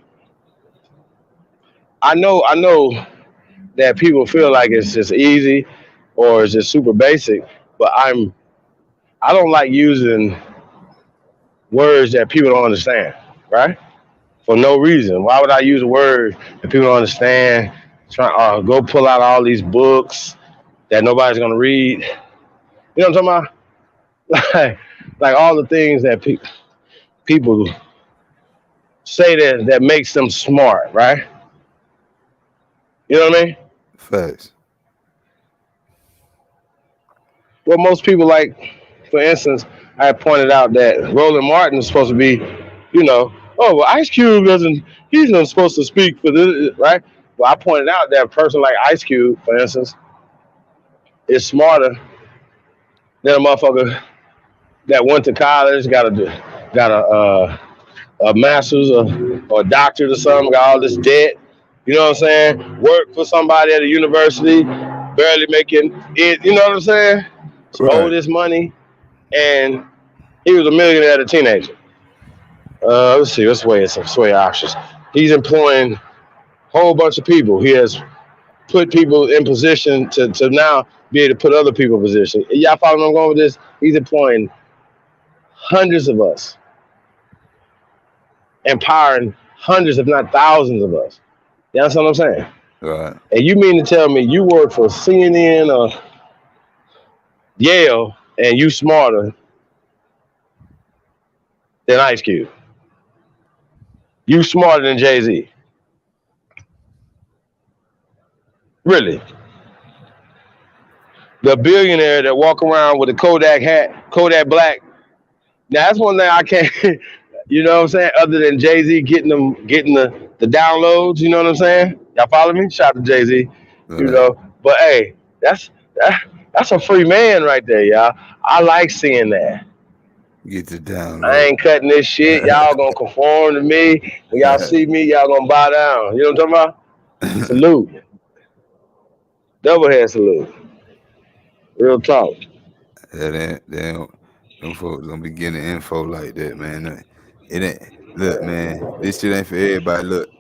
I know that people feel like it's just easy or it's just super basic, but I don't like using words that people don't understand, right? For no reason. Why would I use a word that people don't understand? Try go pull out all these books that nobody's gonna read. You know what I'm talking about? Like all the things that people say that makes them smart, right? You know what I mean? Facts. Well, most people like, for instance, I pointed out that Roland Martin is supposed to be, oh, well, Ice Cube doesn't, he's not supposed to speak for this, right? Well, I pointed out that a person like Ice Cube, for instance, is smarter than a motherfucker that went to college, got a master's or a doctorate or something, got all this debt. You know what I'm saying? Worked for somebody at a university, barely making it. You know what I'm saying? Owed Right. this money, and he was a millionaire as a teenager. Let's see, let's weigh some sway options. He's employing a whole bunch of people. He has put people in position to now be able to put other people in position. Y'all follow where I'm going with this? He's employing hundreds of us, empowering hundreds, if not thousands of us. You understand what I'm saying? Right. And you mean to tell me you work for CNN or Yale and you smarter than Ice Cube? You smarter than Jay-Z? Really? The billionaire that walk around with a Kodak hat, Kodak Black. Now that's one thing I can't, you know what I'm saying? Other than Jay-Z getting the downloads, you know what I'm saying? Y'all follow me? Shout out to Jay-Z, you Right. know. But hey, that's a free man right there, y'all. I like seeing that. Get the I download. ain't cutting this shit. Y'all gonna conform to me. When y'all see me, y'all gonna bow down. You know what I'm talking about? Salute. Double head salute. Real talk. Yeah, them folks don't be getting info like that, man. It ain't. Look, man, this shit ain't for everybody. Look.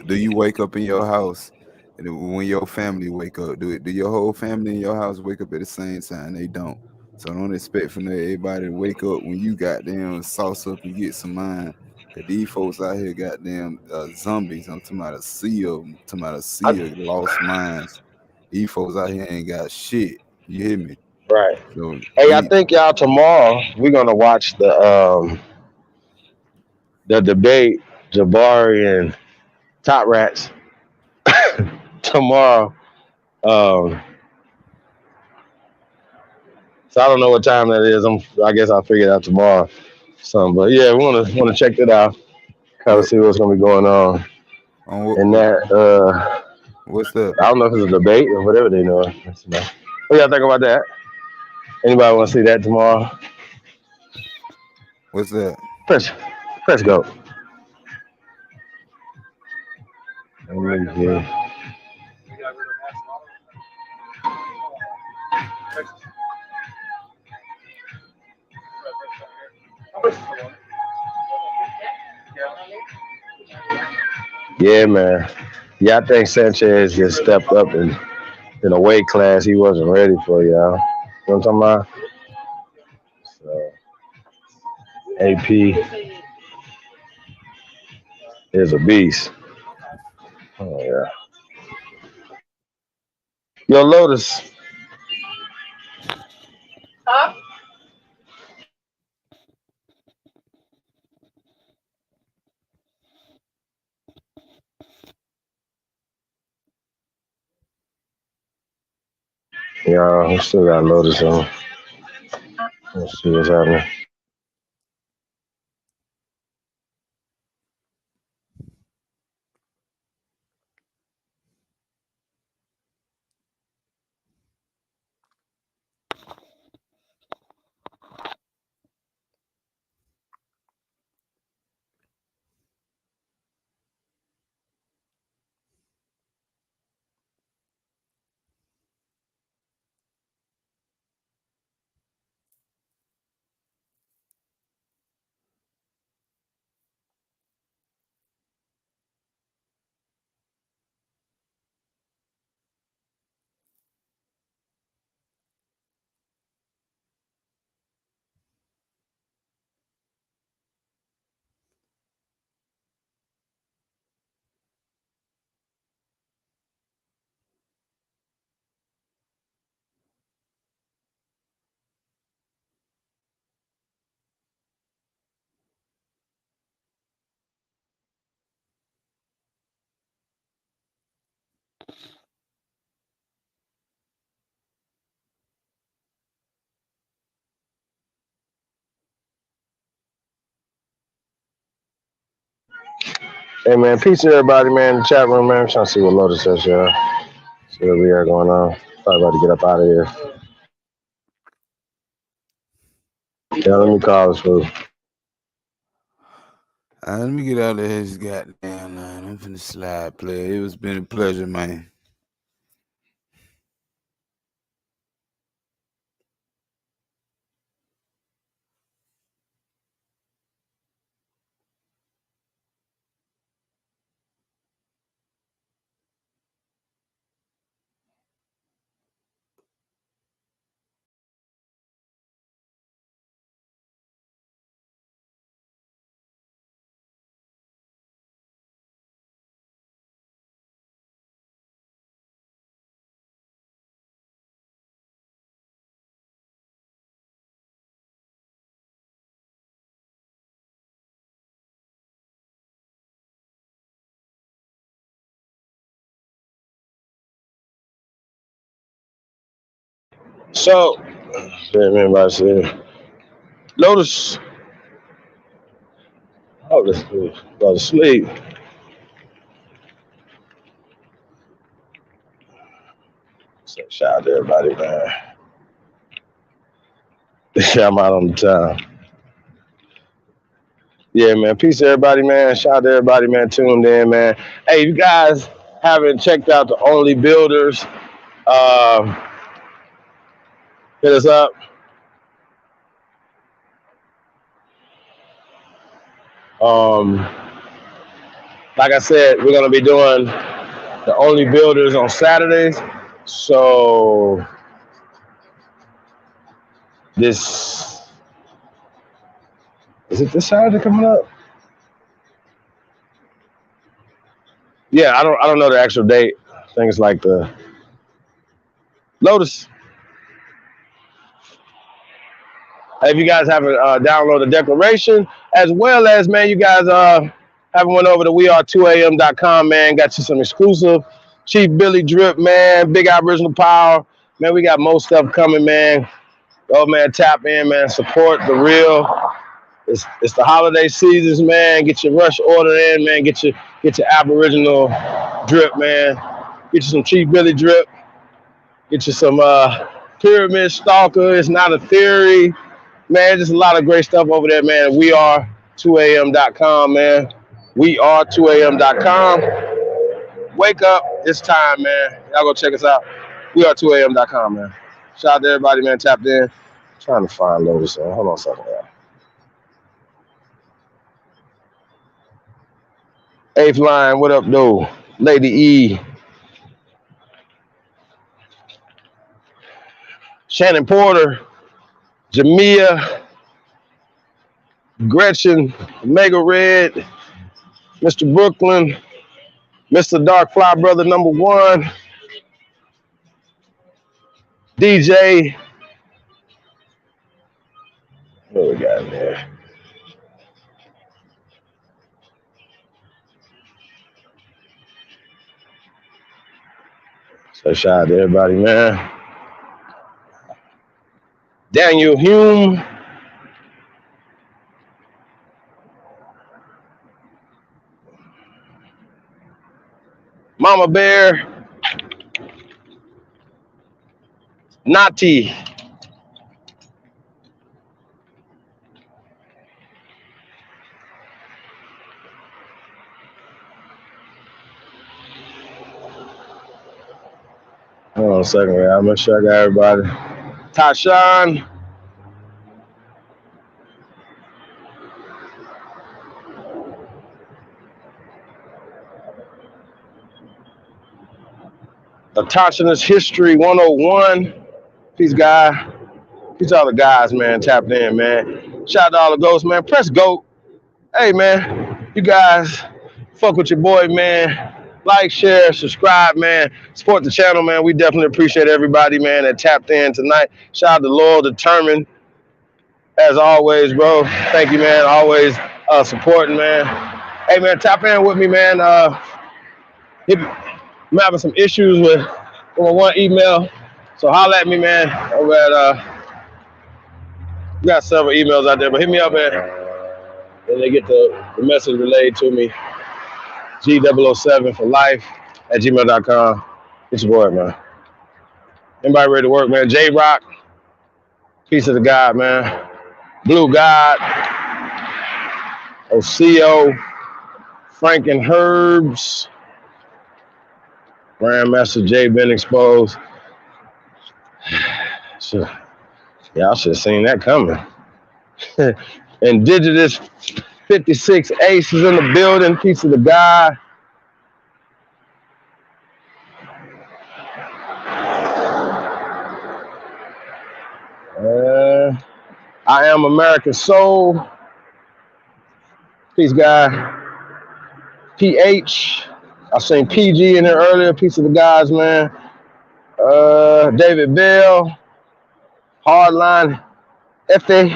Do you wake up in your house, and when your family wake up, do your whole family in your house wake up at the same time? They don't. So don't expect from everybody to wake up when you goddamn sauce up and get some mind. Cause these folks out here goddamn zombies. I'm talking about a sea of them. Talking about a sea of lost minds. These folks out here ain't got shit. You hear me? Right. So Hey, I we think y'all tomorrow we're gonna watch the debate, Jabari and Top Rats tomorrow. Um, so I don't know what time that is. I guess I'll figure it out tomorrow. Something, but yeah, we wanna check that out. Kind of what see what's gonna be going on. on And that what's that? I don't know if it's a debate or whatever they know. What y'all think about that? Anybody want to see that tomorrow? What's that? Press go. Yeah. Yeah, man. Yeah, I think Sanchez just stepped up in a weight class he wasn't ready for, y'all. You know what I'm talking about? So, AP is a beast. Oh, yeah. Yo, Lotus. Yeah, we still got Lotus on. Let's see what's happening. Hey man, peace to everybody, man. In the chat room, man. I'm trying to see what Lotus says, y'all. See what we got going on. Probably about to get up out of here. Yeah, let me call this fool. Let me get out of his goddamn line. I'm finna slide play. It was been a pleasure, man. So, everybody said, Lotus. Oh, let's go to sleep. So shout out to everybody, man. I'm out on the time. Yeah, man. Peace to everybody, man. Shout out to everybody, man. Tuned in, man. Hey, you guys haven't checked out the Only Builders, hit us up. Like I said, we're gonna be doing the Only Builders on Saturdays. So this is it this Saturday coming up? Yeah, I don't know the actual date. I think it's like the Lotus. If you guys haven't downloaded the declaration, as well as, man, you guys haven't went over to weare2am.com, man, got you some exclusive Chief Billy drip, man, Big Aboriginal Power. Man, we got more stuff coming, man. Go, man, tap in, man, support the real. It's the holiday seasons, man. Get your rush order in, man. Get your Aboriginal drip, man. Get you some Chief Billy drip. Get you some Pyramid Stalker. It's not a theory. Man, just a lot of great stuff over there, man. weare2am.com, man. weare2am.com. Wake up. It's time, man. Y'all go check us out. weare2am.com, man. Shout out to everybody, man, tapped in. I'm trying to find Lotus. Hold on a second, y'all. Eighth line, what up, though? Lady E. Shannon Porter. Jamia. Gretchen. Mega Red. Mr. Brooklyn. Mr. Dark Fly Brother number 1. DJ. What we got in there? So shout out to everybody, man. Daniel Hume. Mama Bear. Nati. Hold on a second, man. I'll make sure I got everybody. Tashawn. Tasha's History 101. Peace, guy. Peace to all the guys, man, tapped in, man. Shout out to all the ghosts, man. Press GOAT. Hey, man, you guys fuck with your boy, man. Like, share, subscribe, man. Support the channel, man. We definitely appreciate everybody, man, that tapped in tonight. Shout out to Loyal, Determined. As always, bro. Thank you, man. Always supporting, man. Hey, man, tap in with me, man. I'm having some issues with my one email. So holler at me, man. Over at, we got several emails out there, but hit me up, man. And they get the message relayed to me. G007 for life at gmail.com. It's your boy, man. Anybody ready to work, man? J-Rock, piece of the God, man. Blue God, Oseo, Frank and Herbs, Grandmaster J been exposed. Y'all should have seen that coming. Indigenous 56 Ace is in the building, piece of the God. I Am American Soul. Peace, guy. PH. I seen PG in there earlier. Piece of the guys, man. David Bell. Hardline. Effie.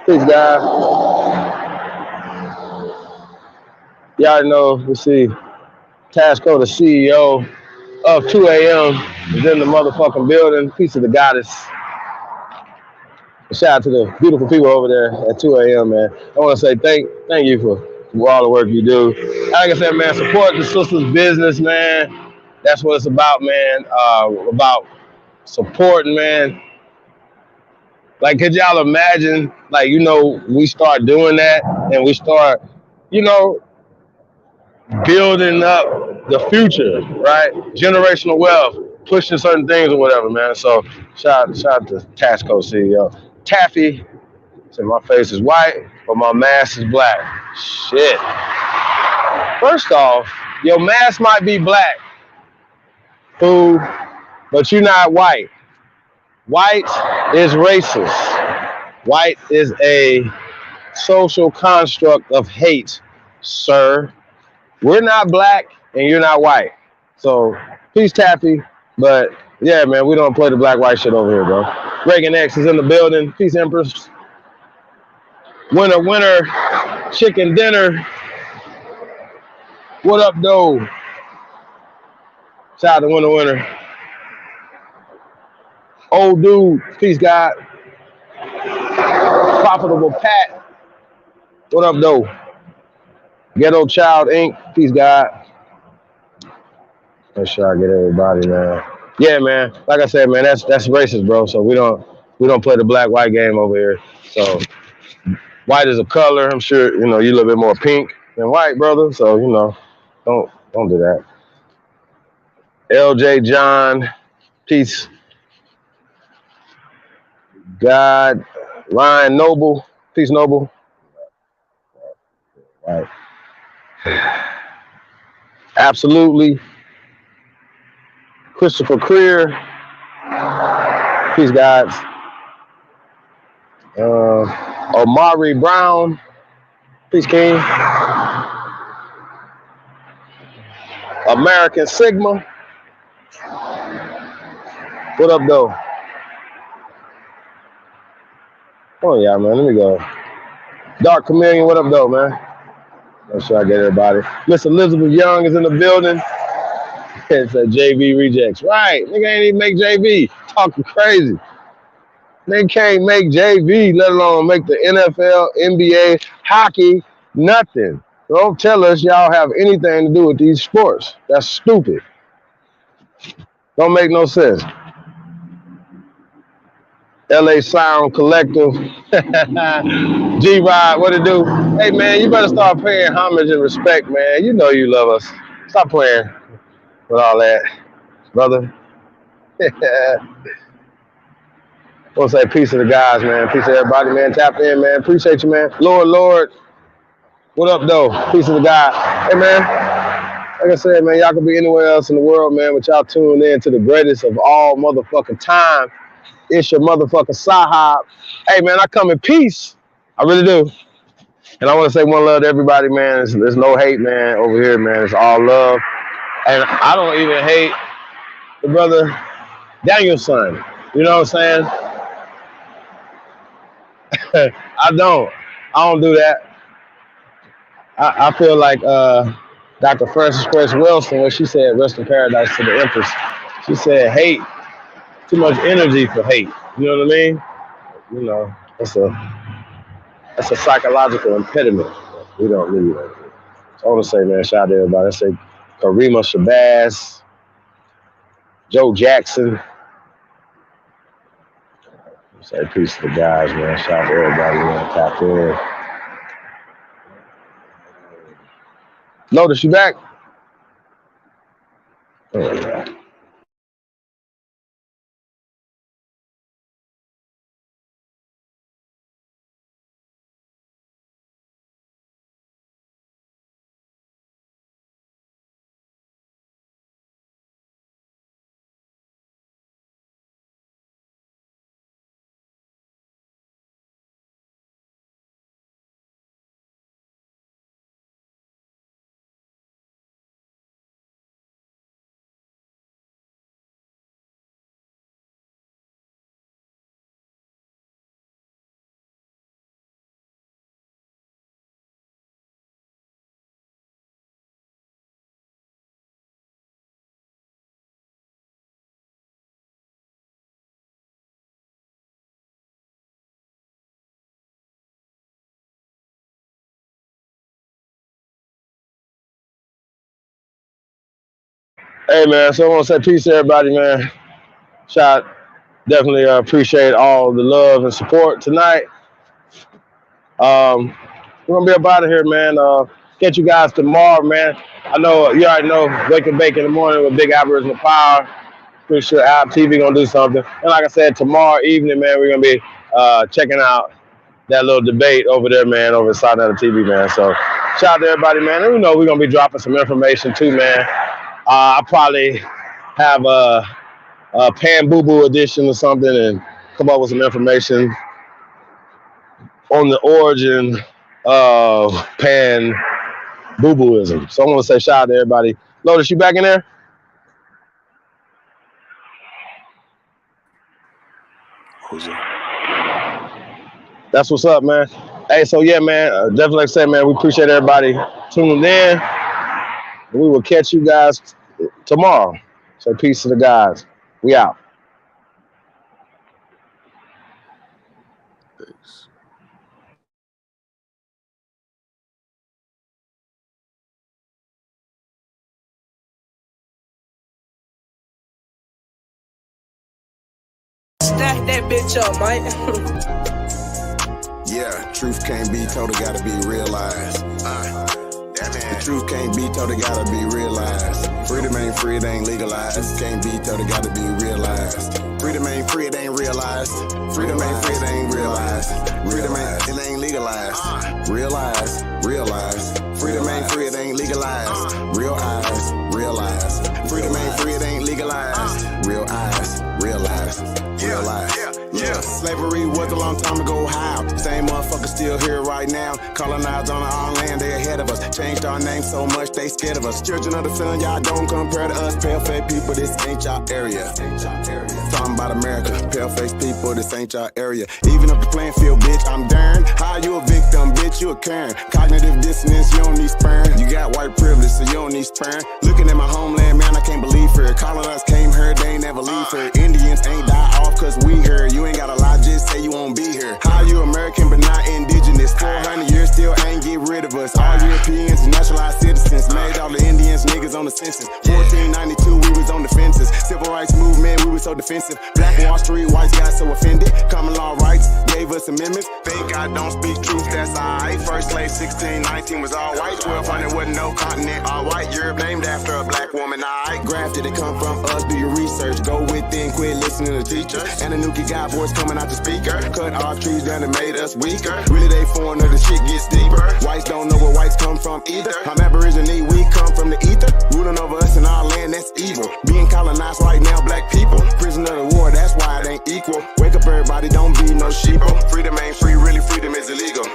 Peace, guys. Y'all know, let's see. Tasco, the CEO of 2 a.m. is in the motherfucking building. Piece of the goddess. Shout out to the beautiful people over there at 2 a.m., man. I want to say thank you for all the work you do. Like I said, man, support the sister's business, man. That's what it's about, man. About supporting, man. Like, could y'all imagine, like, you know, we start doing that and we start, you know, building up the future, right? Generational wealth, pushing certain things or whatever, man. So shout out to Tasco CEO. Taffy, so my face is white, but my mask is black. Shit. First off, your mask might be black, fool, but you're not white. White is racist. White is a social construct of hate, sir. We're not black and you're not white. So, peace, Taffy. But, yeah, man, we don't play the black-white shit over here, bro. Reagan X is in the building. Peace, Empress. Winner, chicken dinner. What up, though? Shout out to Winner. Old dude, peace, God. Profitable Pat. What up, though? Ghetto Child Inc. Peace, God. Make sure I get everybody, man. Yeah, man. Like I said, man, that's racist, bro. So we don't play the black-white game over here. So white is a color. I'm sure, you know, you're a little bit more pink than white, brother. So, you know, don't do that. LJ John, peace. God, Ryan Noble, peace, Noble. Right. Absolutely. Christopher Creer, peace, guys. Omari Brown, peace, King. American Sigma. What up, though? Oh, yeah, man. Let me go. Dark Chameleon, what up, though, man? Make sure I get everybody. Miss Elizabeth Young is in the building. It's a JV rejects. Right. Nigga ain't even make JV. Talking crazy. They can't make JV, let alone make the NFL, NBA, hockey, nothing. Don't tell us y'all have anything to do with these sports. That's stupid. Don't make no sense. LA Sound Collective. G-Rod, what it do? Hey, man, you better start paying homage and respect, man. You know you love us. Stop playing with all that, brother. I want to say peace to the guys, man. Peace to everybody, man. Tap in, man. Appreciate you, man. Lord. What up, though? Peace to the guy. Hey, man. Like I said, man, y'all could be anywhere else in the world, man, but y'all tuned in to the greatest of all motherfucking time. It's your motherfucking Sahab. Hey, man, I come in peace. I really do. And I want to say one love to everybody, man. There's no hate, man, over here, man. It's all love. And I don't even hate the brother Daniel's son. You know what I'm saying? I don't do that. I feel like Dr. Frances Cress Wilson, when she said rest in paradise to the Empress, she said hate, too much energy for hate. You know what I mean? You know, that's That's a psychological impediment. We don't need that. So I want to say, man, shout out to everybody. I say Karima Shabazz, Joe Jackson. Say peace to the guys, man. Shout out to everybody, man. Tap in. Lotus, you back? Oh, yeah. Hey, man, so I want to say peace to everybody, man. Shout, definitely appreciate all the love and support tonight. We're going to be up out of here, man. Catch you guys tomorrow, man. I know, you already know, Wake and Bake in the morning with Big Aboriginal Power. Pretty sure App TV going to do something. And like I said, tomorrow evening, man, we're going to be checking out that little debate over there, man, over inside of the TV, man. So shout out to everybody, man. And we know we're going to be dropping some information too, man. I'll probably have a Pan Boo Boo edition or something and come up with some information on the origin of Pan Boo Booism. So I want to say shout out to everybody. Lotus, you back in there? That's what's up, man. Hey, so yeah, man, definitely like I said, man, we appreciate everybody tuning in. We will catch you guys tomorrow. So peace to the guys. We out. Stack that bitch up, Mike. Yeah, truth can't be told, it gotta be realized. The truth can't be told, it gotta be realized. Freedom ain't free, it ain't legalized. Truth can't be told, it gotta be realized. Freedom ain't free, it ain't realized. Freedom ain't free, it ain't realized. Freedom ain't, it ain't legalized. Realize, realize. Freedom ain't free, it ain't legalized. Real eyes, realize. Freedom ain't free, it ain't legalized. Real eyes, realize. Realize. Yeah, slavery was a long time ago. How? Same motherfuckers still here right now. Colonized on our own land, they ahead of us. Changed our name so much, they scared of us. Children of the sun, y'all don't compare to us. Pale-faced people, this ain't y'all area. Talking about America, pale-faced people, this ain't y'all area. Even up the playing field, bitch, I'm darn. How you a victim, bitch, you a Karen. Cognitive dissonance, you don't need sperm. You got white privilege, so you don't need sperm. Looking at my homeland, man, I can't believe her. Colonized came here, they ain't never leave her. Indians ain't die off cause we here. You ain't gotta lie, just say you won't be here. How you American but not indigenous? 400 years still ain't get rid of us. All Europeans and naturalized citizens made all the Indians niggas on the census. 1492 we was on the fences. Civil rights movement we was so defensive. Black Wall Street whites got so offended. Common law rights gave us amendments. Think I don't speak truth, that's alright. First slave 1619 was all white. 1200 wasn't no continent, all white. Europe named after a black woman, alright. Grafted it come from us, do your research. Go within, quit listening to teachers. And the Nuki got voice coming out the speaker. Cut our trees down and made us weaker. Really they foreigner, the shit gets deeper. Whites don't know where whites come from either. I'm Aboriginal, we come from the ether. Ruling over us in our land, that's evil. Being colonized right now, black people. Prisoner of the war, that's why it ain't equal. Wake up everybody, don't be no sheeple. Freedom ain't free, really freedom is illegal.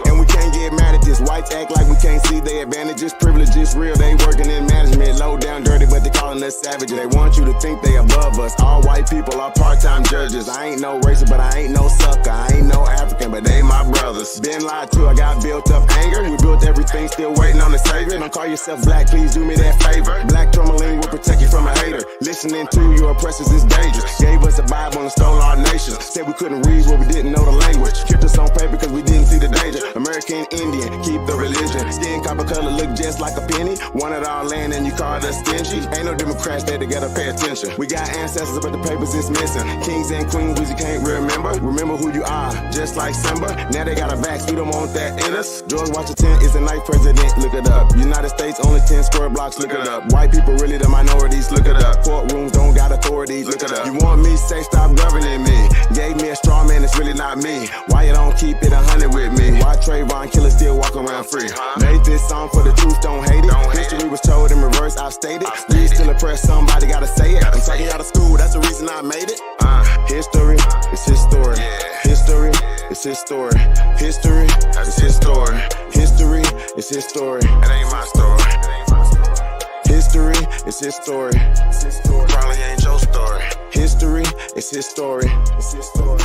And we can't get mad at this. Whites act like we can't see their advantages. Privileges real, they working in management. Low down dirty, but they calling us savages. They want you to think they above us. All white people are part-time judges. I ain't no racist, but I ain't no sucker. I ain't no African, but they my brothers. Been lied to, I got built up anger. We built everything, still waiting on the savior. Don't call yourself black, please do me that favor. Black tourmaline will protect you from a hater. Listening to your oppressors is dangerous. Gave us a Bible and stole our nation. Said we couldn't read what we didn't know the language. Kept us on paper because we didn't see the Want it all in and you call us stingy? Ain't no Democrats that together pay attention. We got ancestors, but the papers is missing. Kings and queens, we can't remember. Remember who you are, just like Simba. Now they got a vax, we don't want that in us. George Washington is the ninth president, look it up. United States, only 10 square blocks, look it up. White people really the minorities, look it up. Courtrooms don't got authorities, look it up. You want me, say stop governing me. Gave me a straw man, it's really not me. Why you don't keep it 100 with me? Why Trayvon Killer still walk around free? Made this song for the truth, don't hate it. History was told in reverse, I've stated. We still oppressed, somebody gotta say it. I'm talking out of school, that's the reason I made it. History is his story. History is his story. History is his story. History is his story. It ain't my story. History is his story. Probably ain't your story. History is his story. It's his story.